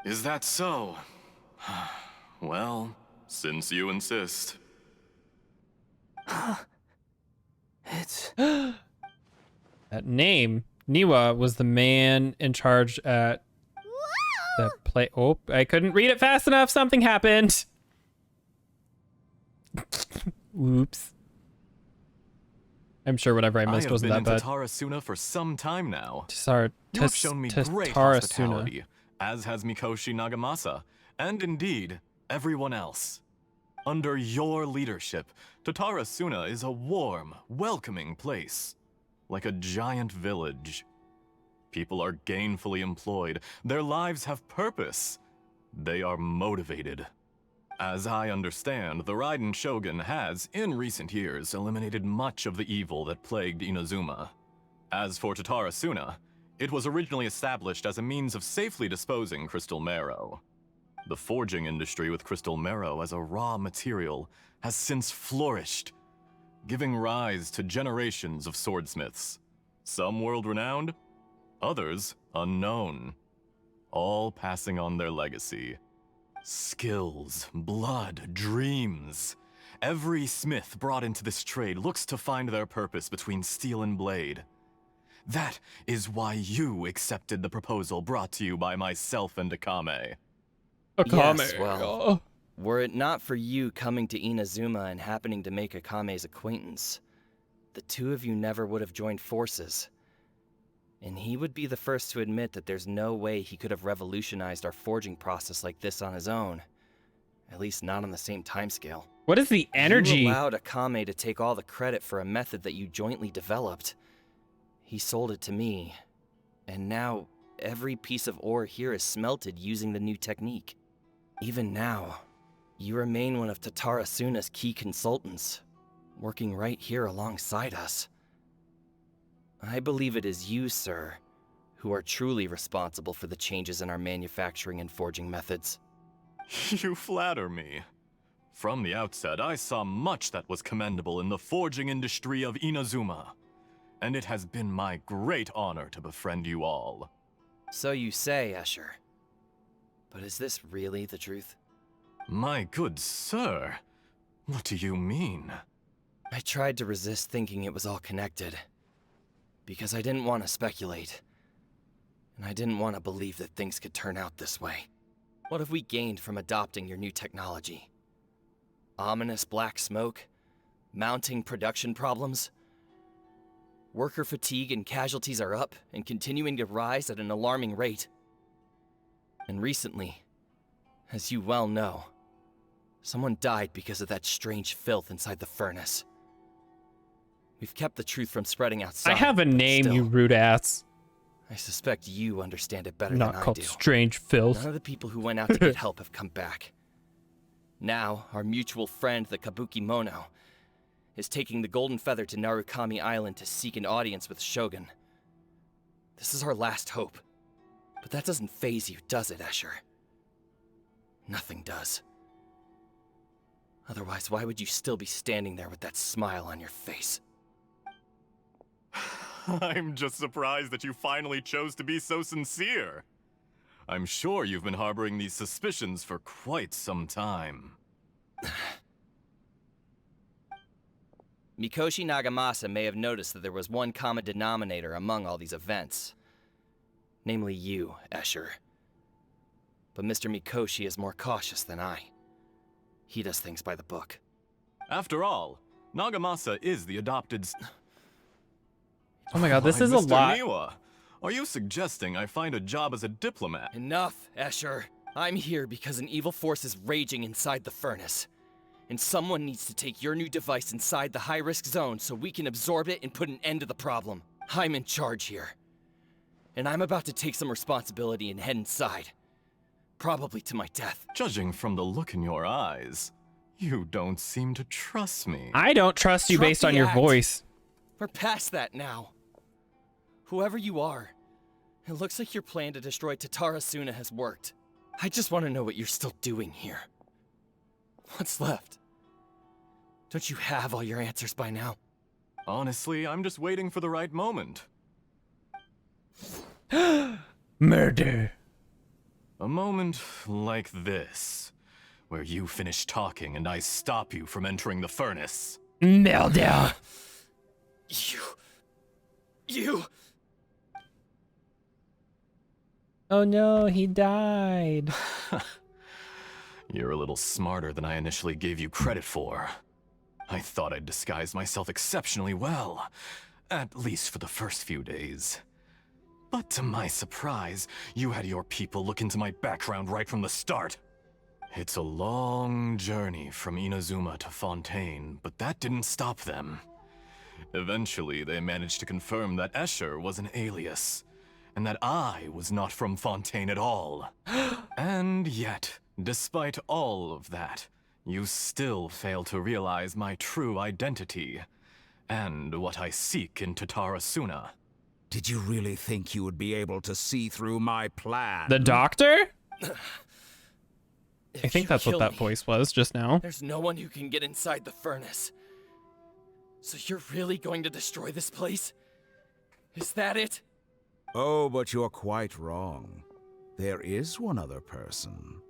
Is that so? Well, since you insist. It's... That name, Niwa, was the man in charge at the play. Oh, I couldn't read it fast enough. Something happened. Oops. I'm sure whatever I missed wasn't that bad. I have been in Tatara Suna for some time now. You have shown me great hospitality, as has Mikoshi Nagamasa, and indeed, everyone else. Under your leadership, Tatara Suna is a warm, welcoming place. Like a giant village. People are gainfully employed. Their lives have purpose. They are motivated. As I understand, the Raiden Shogun has, in recent years, eliminated much of the evil that plagued Inazuma. As for Tatara Suna, it was originally established as a means of safely disposing crystal marrow. The forging industry with crystal marrow as a raw material has since flourished, giving rise to generations of swordsmiths. Some world-renowned, others unknown, all passing on their legacy. Skills, blood, dreams. Every smith brought into this trade looks to find their purpose between steel and blade. That is why you accepted the proposal brought to you by myself and Akame. Yes, well, were it not for you coming to Inazuma and happening to make Akame's acquaintance, the two of you never would have joined forces. And he would be the first to admit that there's no way he could have revolutionized our forging process like this on his own. At least not on the same timescale. What is the energy? You allowed Akame to take all the credit for a method that you jointly developed. He sold it to me. And now, every piece of ore here is smelted using the new technique. Even now, you remain one of Tatara Suna's key consultants, working right here alongside us. I believe it is you, sir, who are truly responsible for the changes in our manufacturing and forging methods. You flatter me. From the outset, I saw much that was commendable in the forging industry of Inazuma, and it has been my great honor to befriend you all. So you say, Escher. But is this really the truth? My good sir, what do you mean? I tried to resist thinking it was all connected. Because I didn't want to speculate. And I didn't want to believe that things could turn out this way. What have we gained from adopting your new technology? Ominous black smoke? Mounting production problems? Worker fatigue and casualties are up and continuing to rise at an alarming rate. And recently, as you well know, someone died because of that strange filth inside the furnace. We've kept the truth from spreading outside. I have a name, still, you rude ass. I suspect you understand it better Not than I called do. strange filth. None of the people who went out to get help have come back. Now, our mutual friend, the Kabuki Mono, is taking the Golden Feather to Narukami Island to seek an audience with Shogun. This is our last hope. But that doesn't faze you, does it, Escher? Nothing does. Otherwise, why would you still be standing there with that smile on your face? I'm just surprised that you finally chose to be so sincere. I'm sure you've been harboring these suspicions for quite some time. Mikoshi Nagamasa may have noticed that there was one common denominator among all these events. Namely you, Escher. But Mr. Mikoshi is more cautious than I. He does things by the book. After all, Nagamasa is the adopted... Oh my god, this is a Mr. lot. Miwa, are you suggesting I find a job as a diplomat? Enough, Escher. I'm here because an evil force is raging inside the furnace. And someone needs to take your new device inside the high-risk zone so we can absorb it and put an end to the problem. I'm in charge here. And I'm about to take some responsibility and head inside. Probably to my death. Judging from the look in your eyes, you don't seem to trust me. I don't trust you Drop based on the your act. voice. We're past that now. Whoever you are, it looks like your plan to destroy Tatarasuna has worked. I just want to know what you're still doing here. What's left? Don't you have all your answers by now? Honestly, I'm just waiting for the right moment. Murder. A moment like this, where you finish talking and I stop you from entering the furnace. Murder. You... Oh no, he died. You're a little smarter than I initially gave you credit for. I thought I'd disguised myself exceptionally well, at least for the first few days. But to my surprise, you had your people look into my background right from the start. It's a long journey from Inazuma to Fontaine, but that didn't stop them. Eventually, they managed to confirm that Escher was an alias, and that I was not from Fontaine at all. And yet, despite all of that, you still fail to realize my true identity, and what I seek in Tatarasuna. Did you really think you would be able to see through my plan? The doctor? I think that's what that me, voice was just now. There's no one who can get inside the furnace. So you're really going to destroy this place? Is that it? Oh, but you're quite wrong. There is one other person.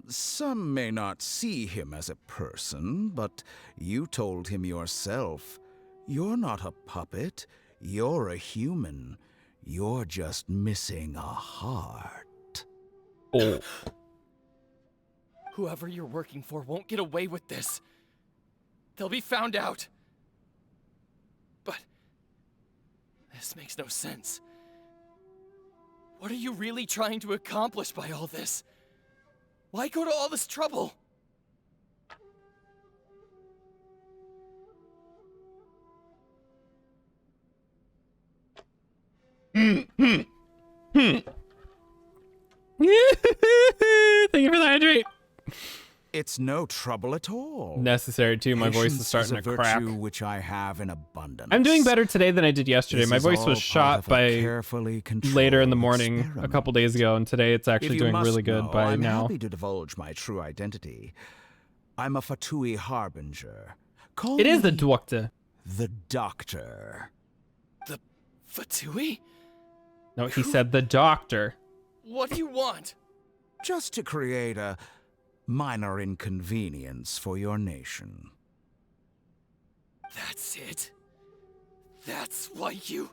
Some may not see him as a person, but you told him yourself. You're not a puppet. You're a human. You're just missing a heart. Oh. Whoever you're working for won't get away with this. They'll be found out. But this makes no sense. What are you really trying to accomplish by all this? Why go to all this trouble? Thank you for the hydrate. It's no trouble at all. Necessary too. My voice is starting to crack. Virtue which I have in abundance. I'm doing better today than I did yesterday. My voice was shot by later in the morning a couple days ago, and today it's actually doing really good by I'm now. happy to divulge my true identity. I'm a Fatui harbinger. It is the doctor. The doctor. The Fatui? No, he said the doctor. What do you want? Just to create a minor inconvenience for your nation. That's it? That's why you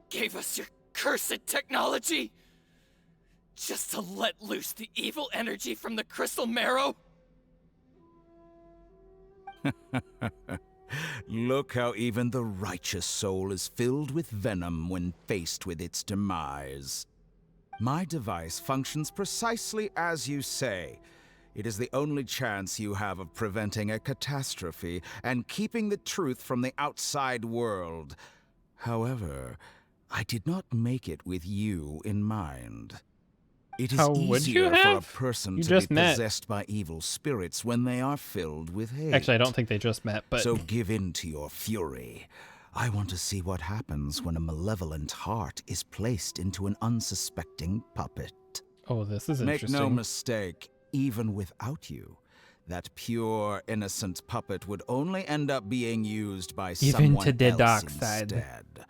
gave us your cursed technology? Just to let loose the evil energy from the crystal marrow? Look how even the righteous soul is filled with venom when faced with its demise. My device functions precisely as you say. It is the only chance you have of preventing a catastrophe and keeping the truth from the outside world. However, I did not make it with you in mind. It is easier for a person to be possessed by evil spirits when they are filled with hate. Actually, I don't think they just met, but... So give in to your fury. I want to see what happens when a malevolent heart is placed into an unsuspecting puppet. Oh, this is interesting. Make no mistake, even without you, that pure, innocent puppet would only end up being used by someone else instead.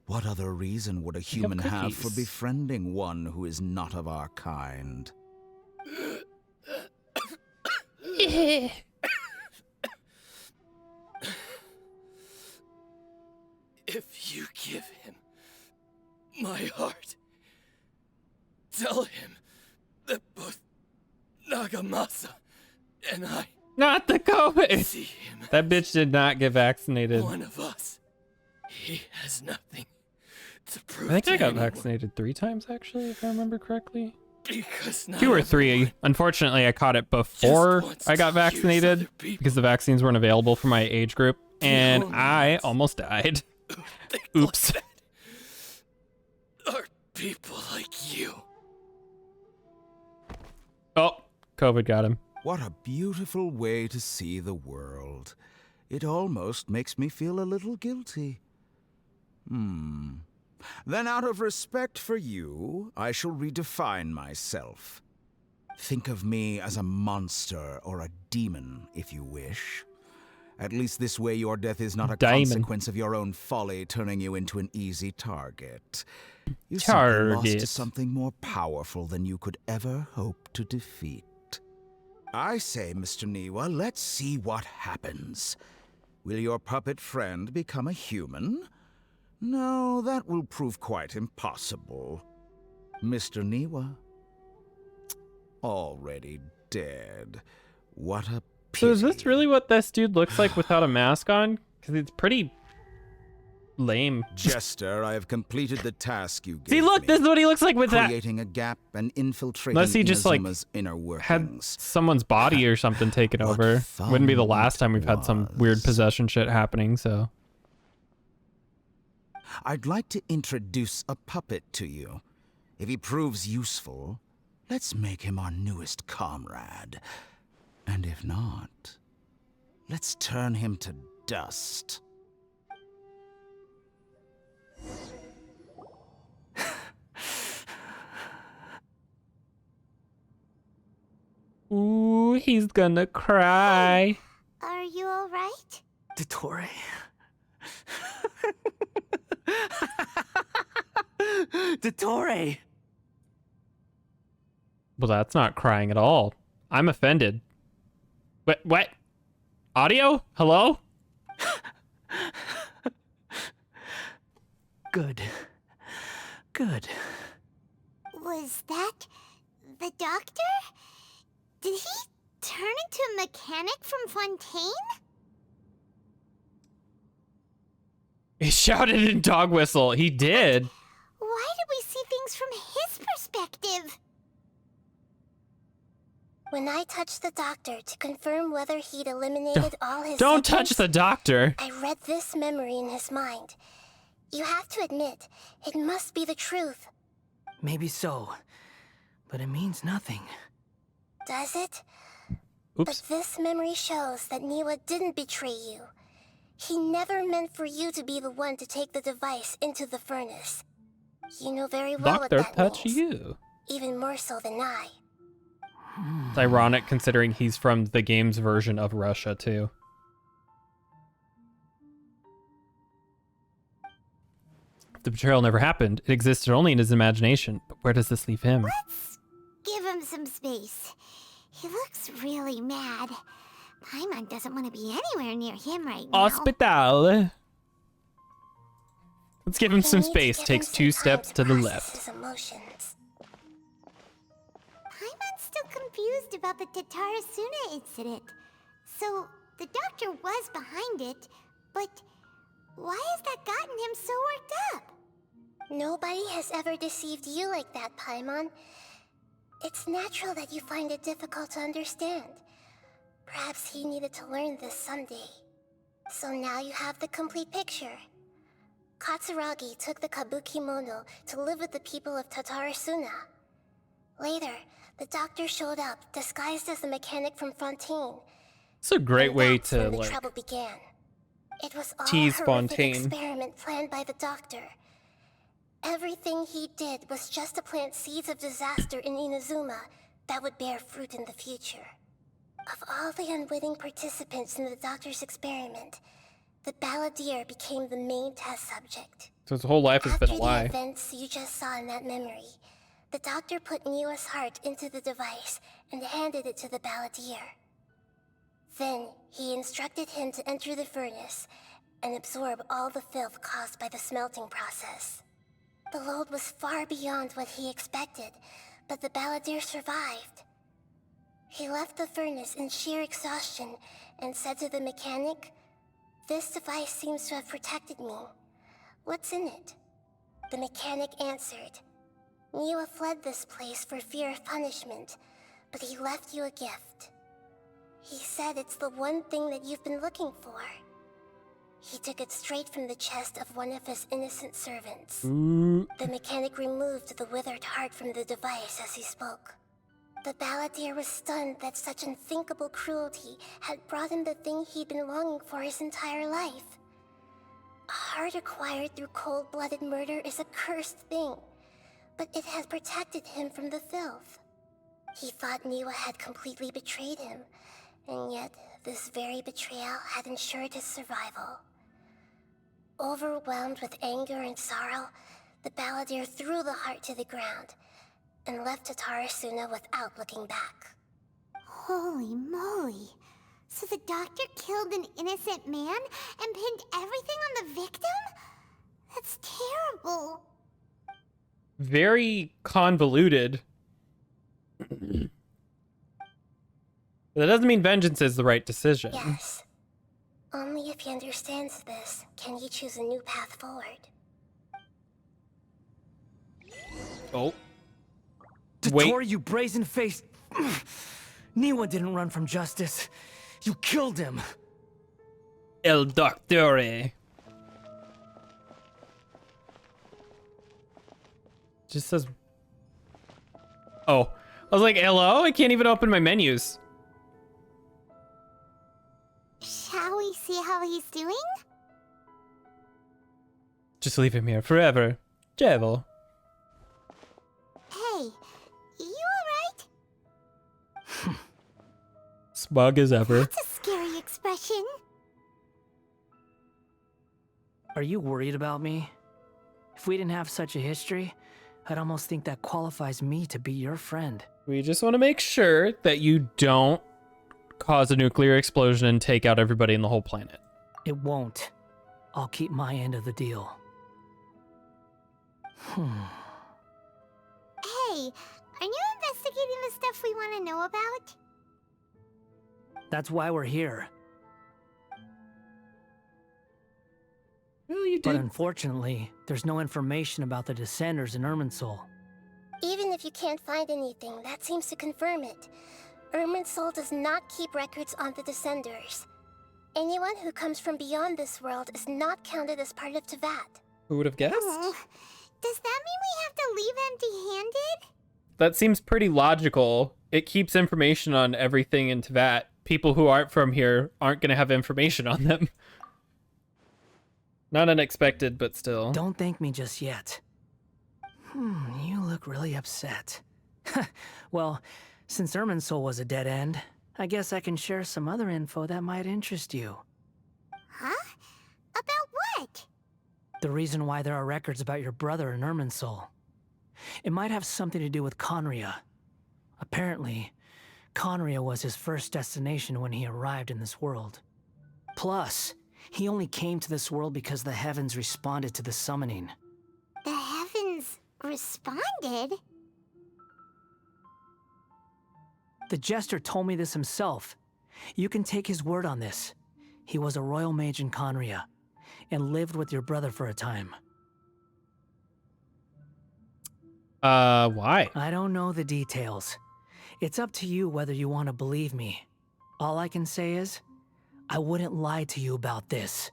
What other reason would a human have for befriending one who is not of our kind? If you give him my heart, tell him that both Nagamasa and I... Not the COVID! That bitch did not get vaccinated. One of us. He has nothing to prove. I think I got anyone. vaccinated 3 times, actually, if I remember correctly. Because 2 or 3. Unfortunately, I caught it before I got vaccinated because the vaccines weren't available for my age group, and I almost died. Oops. Are people like you. Oh, COVID got him. What a beautiful way to see the world. It almost makes me feel a little guilty. Then out of respect for you, I shall redefine myself. Think of me as a monster or a demon, if you wish. At least this way your death is not a consequence of your own folly turning you into an easy target. You simply lost to something more powerful than you could ever hope to defeat. I say, Mr. Niwa, let's see what happens. Will your puppet friend become a human? No, that will prove quite impossible. Mr. Niwa? Already dead. What a pity. So is this really what this dude looks like without a mask on? Because it's pretty lame. Jester, I have completed the task you gave See, look, this is what he looks like with that. Creating a gap and infiltrating Unless he just like inner workings. had someone's body or something taken over. Wouldn't be the last time we've had some weird possession shit happening, so. I'd like to introduce a puppet to you. If he proves useful, let's make him our newest comrade. And if not, let's turn him to dust. Ooh, he's gonna cry. Are you alright? Dottore? Dottore! Well, that's not crying at all. I'm offended. What? Audio? Hello? Good. Good. Was that the doctor? Did he turn into a mechanic from Fontaine? He shouted in dog whistle. He did. Why did we see things from his perspective? When I touched the doctor to confirm whether he'd eliminated all his Don't touch the doctor. I read this memory in his mind. You have to admit, it must be the truth. Maybe so, but it means nothing. Does it? Oops. But this memory shows that Niwa didn't betray you. He never meant for you to be the one to take the device into the furnace. You know very well Doctor what that touch means. you. Even more so than I. It's ironic considering he's from the game's version of Russia, too. If the betrayal never happened, it existed only in his imagination. But where does this leave him? Let's give him some space. He looks really mad. Paimon doesn't want to be anywhere near him right now. Hospital. Let's give him some space. Takes 2 steps to the left. His emotions. still confused about the Tatarasuna incident. So, the doctor was behind it, but why has that gotten him so worked up? Nobody has ever deceived you like that, Paimon. It's natural that you find it difficult to understand. Perhaps he needed to learn this someday. So now you have the complete picture. Katsuragi took the Kabukimono to live with the people of Tatarasuna. Later, the doctor showed up, disguised as a mechanic from Fontaine. It's a great way to when the like trouble began. It was all tease a horrific Fontaine. experiment planned by the doctor. Everything he did was just to plant seeds of disaster in Inazuma that would bear fruit in the future. Of all the unwitting participants in the doctor's experiment, the balladeer became the main test subject. So his whole life has been a After lie. the events you just saw in that memory, the doctor put Niwa's heart into the device and handed it to the balladeer. Then, he instructed him to enter the furnace and absorb all the filth caused by the smelting process. The load was far beyond what he expected, but the balladeer survived. He left the furnace in sheer exhaustion and said to the mechanic, "This device seems to have protected me. What's in it?" The mechanic answered, "Niwa fled this place for fear of punishment, but he left you a gift. He said it's the one thing that you've been looking for." He took it straight from the chest of one of his innocent servants. The mechanic removed the withered heart from the device as he spoke. The balladeer was stunned that such unthinkable cruelty had brought him the thing he'd been longing for his entire life. A heart acquired through cold-blooded murder is a cursed thing, but it had protected him from the filth. He thought Niwa had completely betrayed him, and yet this very betrayal had ensured his survival. Overwhelmed with anger and sorrow, the balladeer threw the heart to the ground and left Tatarasuna without looking back. Holy moly. So the doctor killed an innocent man and pinned everything on the victim? That's terrible. Very convoluted. That doesn't mean vengeance is the right decision. Yes. Only if he understands this can he choose a new path forward. Oh. Dottori, you brazen-faced... Niwa didn't run from justice. You killed him. El Doctore. Just says... Oh. I was like, hello? I can't even open my menus. Shall we see how he's doing? Just leave him here forever. Devil. Hey, you alright? Smug as ever. That's a scary expression. Are you worried about me? If we didn't have such a history, I'd almost think that qualifies me to be your friend. We just want to make sure that you don't cause a nuclear explosion and take out everybody in the whole planet. It won't. I'll keep my end of the deal. Hey, are you investigating the stuff we want to know about? That's why we're here. Well, you did. But unfortunately, there's no information about the Descenders in Irminsul. Even if you can't find anything, that seems to confirm it. Irminsul does not keep records on the Descenders. Anyone who comes from beyond this world is not counted as part of Teyvat. Who would have guessed? Does that mean we have to leave empty-handed? That seems pretty logical. It keeps information on everything in Teyvat. People who aren't from here aren't going to have information on them. Not unexpected, but still. Don't thank me just yet. You look really upset. Well, since Irminsul was a dead end, I guess I can share some other info that might interest you. Huh? About what? The reason why there are records about your brother in Irminsul. It might have something to do with Conria. Apparently, Conria was his first destination when he arrived in this world. Plus, he only came to this world because the heavens responded to the summoning. The heavens responded? The Jester told me this himself. You can take his word on this. He was a royal mage in Conria, and lived with your brother for a time. Why? I don't know the details. It's up to you whether you want to believe me. All I can say is, I wouldn't lie to you about this.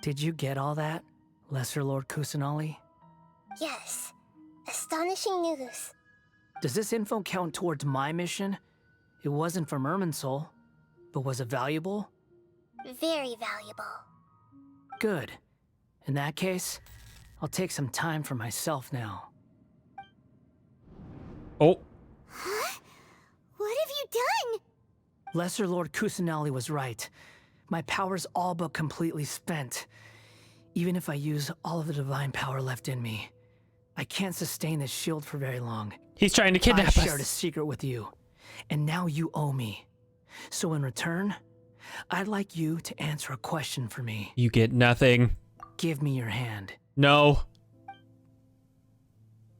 Did you get all that, Lesser Lord Kusanali? Yes. Astonishing news. Does this info count towards my mission? It wasn't from Irminsul, but was it valuable? Very valuable. Good. In that case, I'll take some time for myself now. Oh. Huh? What have you done? Lesser Lord Kusanali was right. My power's all but completely spent. Even if I use all of the divine power left in me, I can't sustain this shield for very long. He's trying to kidnap us. I shared a secret with you, and now you owe me. So in return, I'd like you to answer a question for me. You get nothing. Give me your hand. No.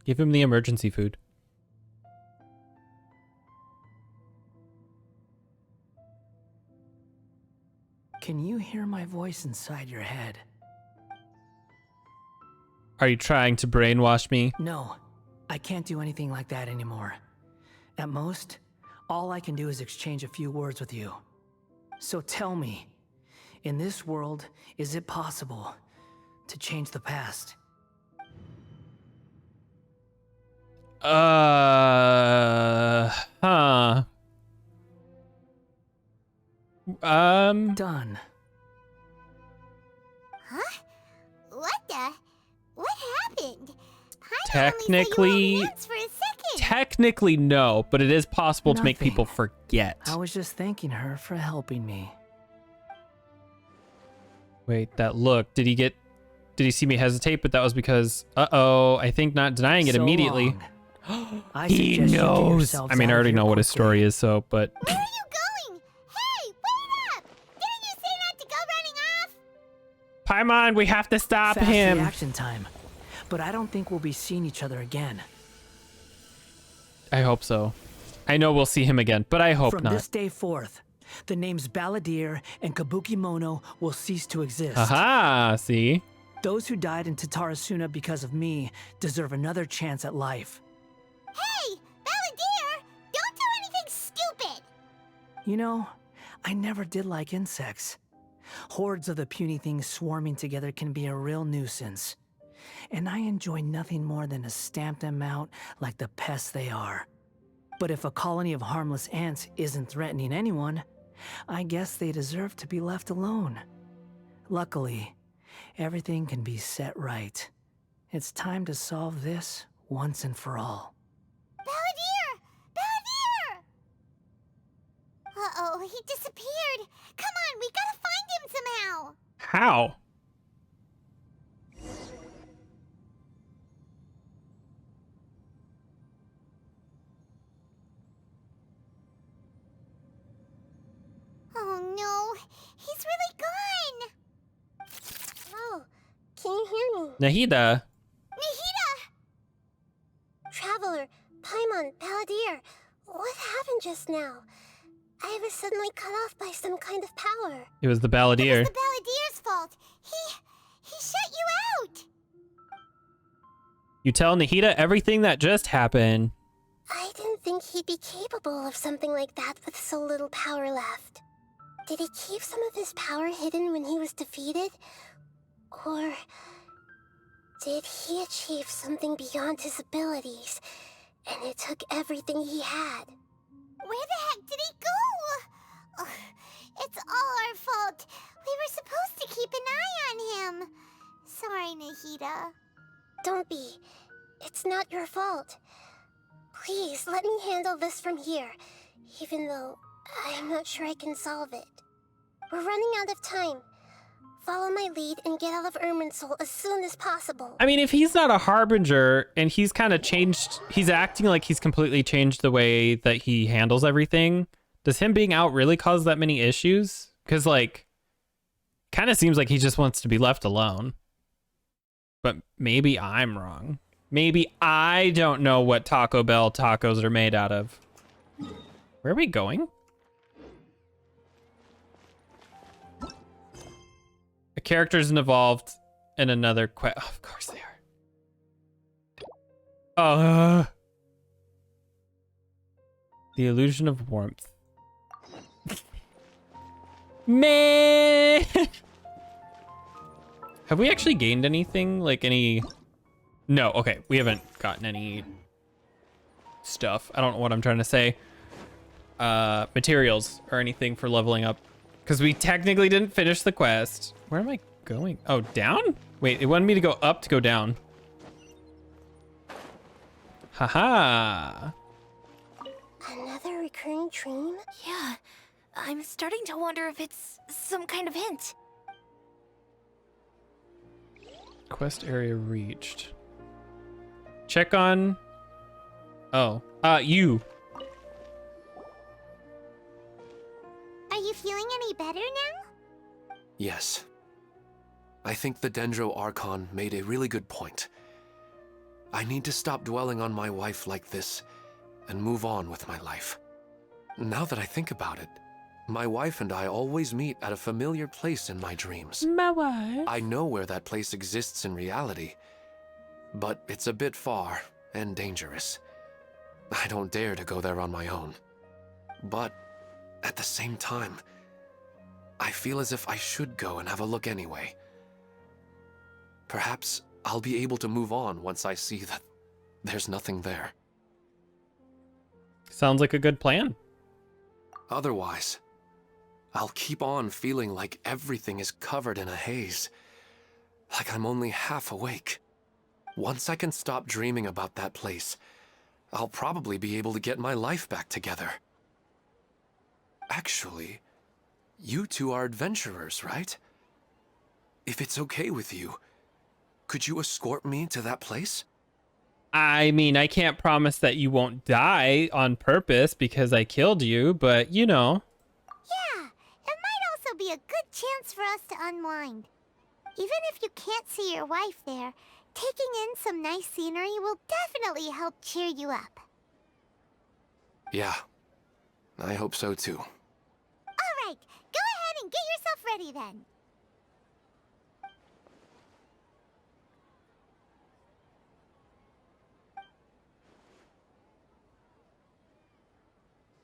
Give him the emergency food. Can you hear my voice inside your head? Are you trying to brainwash me? No, I can't do anything like that anymore. At most, all I can do is exchange a few words with you. So tell me, in this world, is it possible to change the past? Huh. Done. Huh? What the? What happened? Technically, technically no, but it is possible to make people forget. I was just thanking her for helping me. Wait, that look. Did he see me hesitate? But that was because, I think not denying it immediately. He knows. I mean, I already know what his story is, so, but. Where are you going? Hey, wait up! Didn't you say not to go running off? Paimon, we have to stop Fast him. Reaction time. But I don't think we'll be seeing each other again. I hope so. I know we'll see him again, but I hope From not. this day forth, the names Balladeer and Kabuki Mono will cease to exist. Aha, see? Those who died in Tatarasuna because of me deserve another chance at life. Hey, Balladeer! Don't do anything stupid! You know, I never did like insects. Hordes of the puny things swarming together can be a real nuisance. And I enjoy nothing more than to stamp them out like the pests they are. But if a colony of harmless ants isn't threatening anyone, I guess they deserve to be left alone. Luckily, everything can be set right. It's time to solve this once and for all. Balladeer! Balladeer! Uh-oh, he disappeared. Come on, we gotta find him somehow. How? Oh no, he's really gone. Oh, can you hear me? Nahida. Nahida! Traveler, Paimon, Balladeer, what happened just now? I was suddenly cut off by some kind of power. It was the Balladeer. It was the Balladeer's fault. He shut you out. You tell Nahida everything that just happened. I didn't think he'd be capable of something like that with so little power left. Did he keep some of his power hidden when he was defeated? Or did he achieve something beyond his abilities, and it took everything he had? Where the heck did he go? Ugh, it's all our fault. We were supposed to keep an eye on him. Sorry, Nahida. Don't be. It's not your fault. Please, let me handle this from here, even though I'm not sure I can solve it. We're running out of time. Follow my lead and get out of Irminsul as soon as possible. I mean, if he's not a harbinger and he's kind of changed, he's acting like he's completely changed the way that he handles everything. Does him being out really cause that many issues? Because, like, kind of seems like he just wants to be left alone. But maybe I'm wrong. Maybe I don't know what Taco Bell tacos are made out of. Where are we going? A character isn't involved in another quest. Oh, of course they are. The illusion of warmth. Man! Have we actually gained anything? Like any... No, okay. We haven't gotten any stuff. I don't know what I'm trying to say. Materials or anything for leveling up. Because we technically didn't finish the quest. Where am I going? Oh, down? Wait, it wanted me to go up to go down. Haha. Another recurring dream? Yeah, I'm starting to wonder if it's some kind of hint. Quest area reached. Check on... Oh, you. Are you feeling any better now? Yes. I think the Dendro Archon made a really good point. I need to stop dwelling on my wife like this and move on with my life. Now that I think about it, my wife and I always meet at a familiar place in my dreams. My wife? I know where that place exists in reality, but it's a bit far and dangerous. I don't dare to go there on my own. But at the same time, I feel as if I should go and have a look anyway. Perhaps I'll be able to move on once I see that there's nothing there. Sounds like a good plan. Otherwise, I'll keep on feeling like everything is covered in a haze. Like I'm only half awake. Once I can stop dreaming about that place, I'll probably be able to get my life back together. Actually, you two are adventurers, right? If it's okay with you, could you escort me to that place? I mean, I can't promise that you won't die on purpose because I killed you, but you know. Yeah, it might also be a good chance for us to unwind. Even if you can't see your wife there, taking in some nice scenery will definitely help cheer you up. Yeah, I hope so too. Alright, go ahead and get yourself ready then.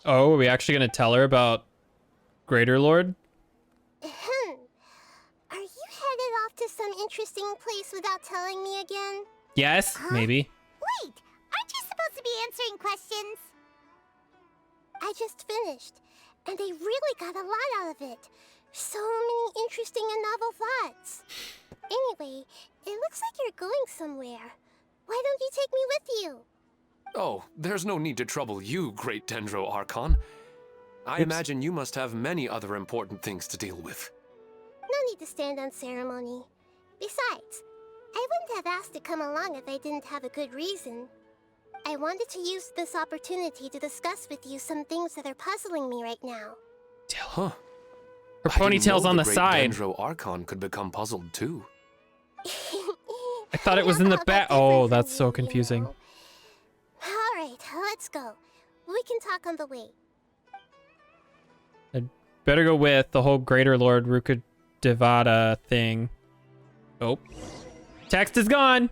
Oh, are we actually going to tell her about Greater Lord? Are you headed off to some interesting place without telling me again? Yes, maybe. Wait, aren't you supposed to be answering questions? I just finished, and I really got a lot out of it. So many interesting and novel thoughts. Anyway, it looks like you're going somewhere. Why don't you take me with you? Oh, there's no need to trouble you, great Dendro Archon. I imagine you must have many other important things to deal with. No need to stand on ceremony. Besides, I wouldn't have asked to come along if I didn't have a good reason. I wanted to use this opportunity to discuss with you some things that are puzzling me right now. Huh. Her ponytail's on the side. Dendro Archon could become puzzled too. I thought it was in the back. Oh, that's so confusing. Alright, let's go. We can talk on the way. I'd better go with the whole Greater Lord Rukkhadevata thing. Oh. Text is gone!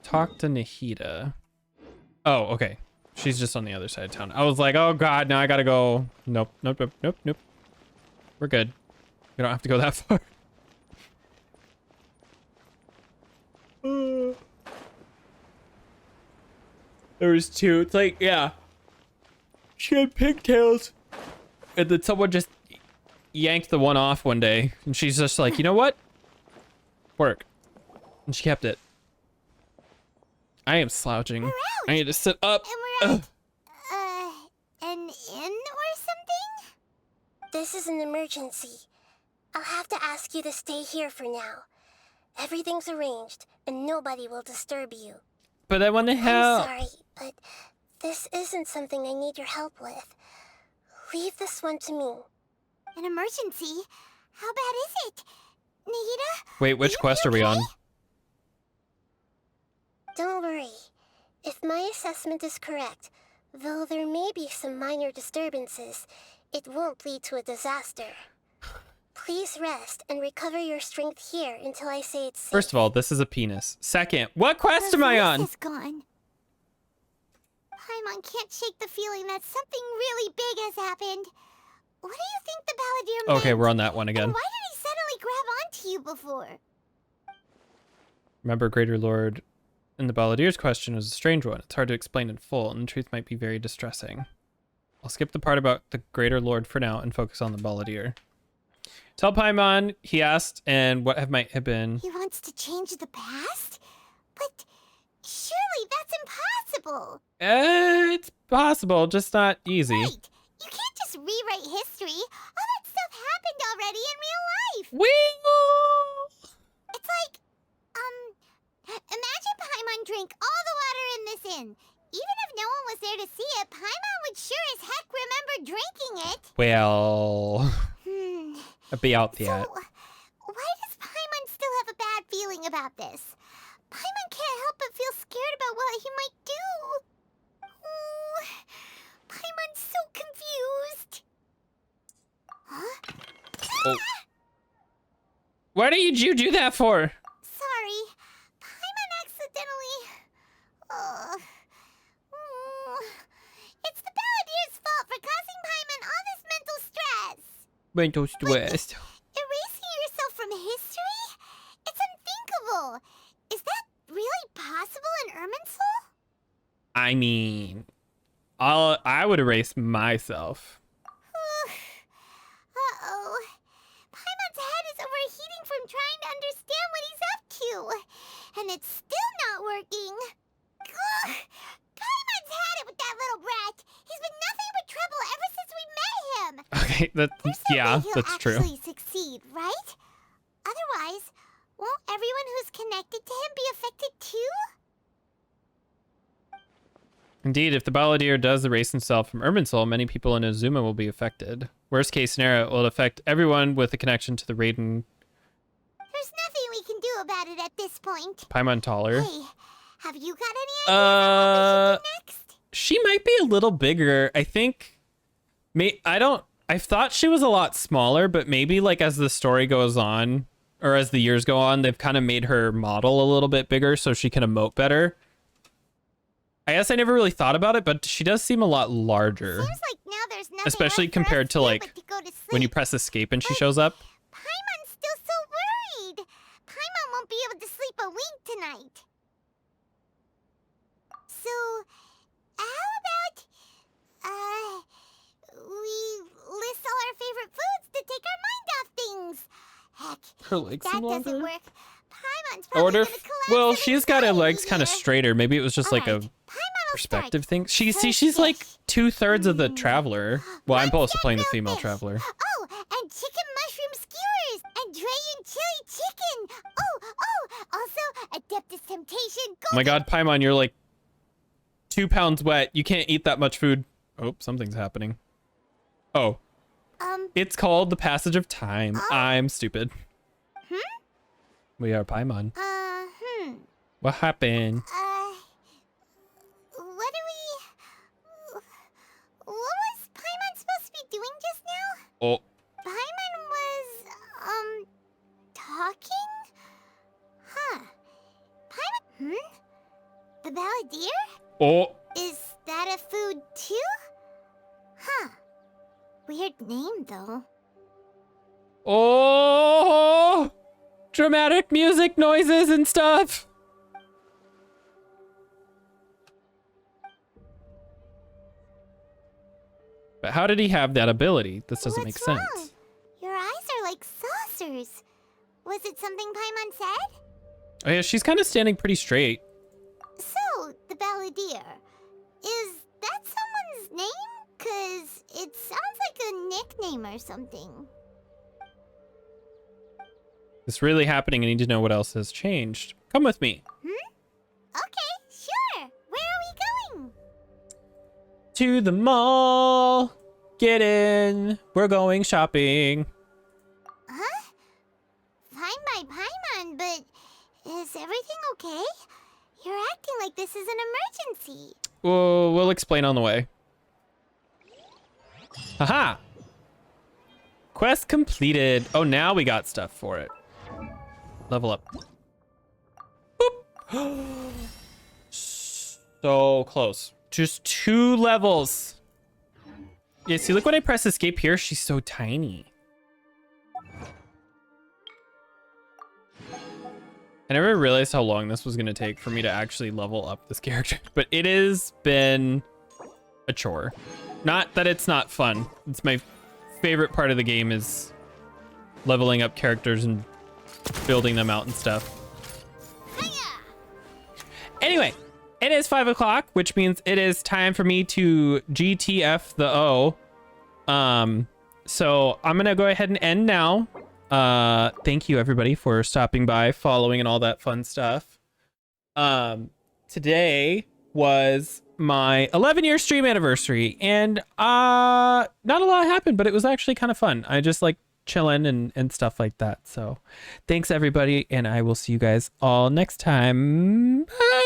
Talk to Nahida. Oh, okay. She's just on the other side of town. I was like, oh god, now I gotta go. Nope, nope, nope, nope, nope. We're good. We don't have to go that far. There was two. It's like, yeah. She had pigtails. And then someone just yanked the one off one day. And she's just like, you know what? Work. And she kept it. I am slouching. I need to sit up. And we're at, an inn or something? This is an emergency. I'll have to ask you to stay here for now. Everything's arranged, and nobody will disturb you. But I want to help. I'm sorry, but this isn't something I need your help with. Leave this one to me. An emergency? How bad is it? Nahida? Wait, which quest are we on? Don't worry. If my assessment is correct, Though there may be some minor disturbances, it won't lead to a disaster. Please rest and recover your strength here until I say it's safe. First of all, this is a penis. Second, what quest am I on? Is gone. Paimon can't shake the feeling that something really big has happened. What do you think the Balladeer meant? Okay, we're on that one again. And why did he suddenly grab onto you before? Remember, Greater Lord, and the Balladeer's question was a strange one. It's hard to explain in full, and the truth might be very distressing. I'll skip the part about the Greater Lord for now and focus on the Balladeer. Tell Paimon, he asked, and what might have been. He wants to change the past? But surely that's impossible. It's possible, just not easy. Wait, you can't just rewrite history. All that stuff happened already in real life. It's like, imagine Paimon drank all the water in this inn. Even if no one was there to see it, Paimon would sure as heck remember drinking it. Well, about that. So, why does Paimon still have a bad feeling about this? Paimon can't help but feel scared about what he might do. Oh, Paimon's so confused. Huh? Oh. Why did you do that for? Sorry. Paimon accidentally... It's the Balladeer's fault for causing Paimon all this mental stress. Mental stress. Erasing yourself from history? It's unthinkable. Is that really possible in Irminsul? I mean, I would erase myself. Uh-oh. Paimon's head is overheating from trying to understand what he's up to. And it's still not working. Ugh. Paimon's had it with that little brat. He's been nothing but trouble ever since we met him. Okay, that's true. He'll actually succeed, right? Otherwise, won't everyone who's connected to him be affected too? Indeed, if the Balladeer does erase himself from Irminsul, many people in Azuma will be affected. Worst case scenario, it will affect everyone with a connection to the Raiden. There's nothing we can do about it at this point. Paimon taller. Hey, have you got any ideas on what we should do next? She might be a little bigger. I think. I thought she was a lot smaller, but maybe like as the story goes on, or as the years go on, they've kind of made her model a little bit bigger so she can emote better. I guess I never really thought about it, but she does seem a lot larger. Seems like now there's nothing especially left for compared us to like to go to when you press escape and she shows up. Paimon's still so worried. Paimon won't be able to sleep a wink tonight. So, how about, we list all our favorite foods to take our mind off things? Heck, Her legs that seem doesn't longer. work. Paimon's I probably wonder gonna if, collapse well, of she's got her anxiety legs kind of here. straighter. Maybe it was just like a perspective thing. She's like 2/3 of the traveler. Well, I'm also playing the female traveler. Oh, and chicken mushroom skewers and Dragon chili chicken. Also Adeptus Temptation. Oh my god, Paimon, you're like 2 pounds wet. You can't eat that much food. Oh, something's happening. Oh. It's called the passage of time. I'm stupid. We are Paimon. What happened? What was Paimon supposed to be doing just now? Oh. Paimon was, talking? Huh. Paimon, The Balladeer? Oh. Is that a food too? Huh. Weird name, though. Oh. Dramatic music noises and stuff. But how did he have that ability? This doesn't make sense. Wrong? Your eyes are like saucers. Was it something Paimon said? Oh yeah, she's kind of standing pretty straight. So, the Balladeer. Is that someone's name? 'Cause it sounds like a nickname or something. It's really happening. I need to know what else has changed. Come with me. Okay, sure. Where are we going? To the mall. Get in. We're going shopping. Huh? Fine by Paimon, but is everything okay? You're acting like this is an emergency. we'll explain on the way. Haha. Quest completed. Oh, now we got stuff for it. Level up. Boop. So close. Just 2 levels. Yeah, see, look when I press escape here, she's so tiny. I never realized how long this was going to take for me to actually level up this character, but it has been a chore. Not that it's not fun. It's my favorite part of the game is leveling up characters and building them out and stuff. Anyway, it is 5 o'clock, which means it is time for me to GTF the O. So I'm going to go ahead and end now. Thank you everybody for stopping by, following, and all that fun stuff. Today was my 11-year stream anniversary, and not a lot happened, but it was actually kind of fun. I just like chilling and stuff like that. So thanks everybody, and I will see you guys all next time. Bye.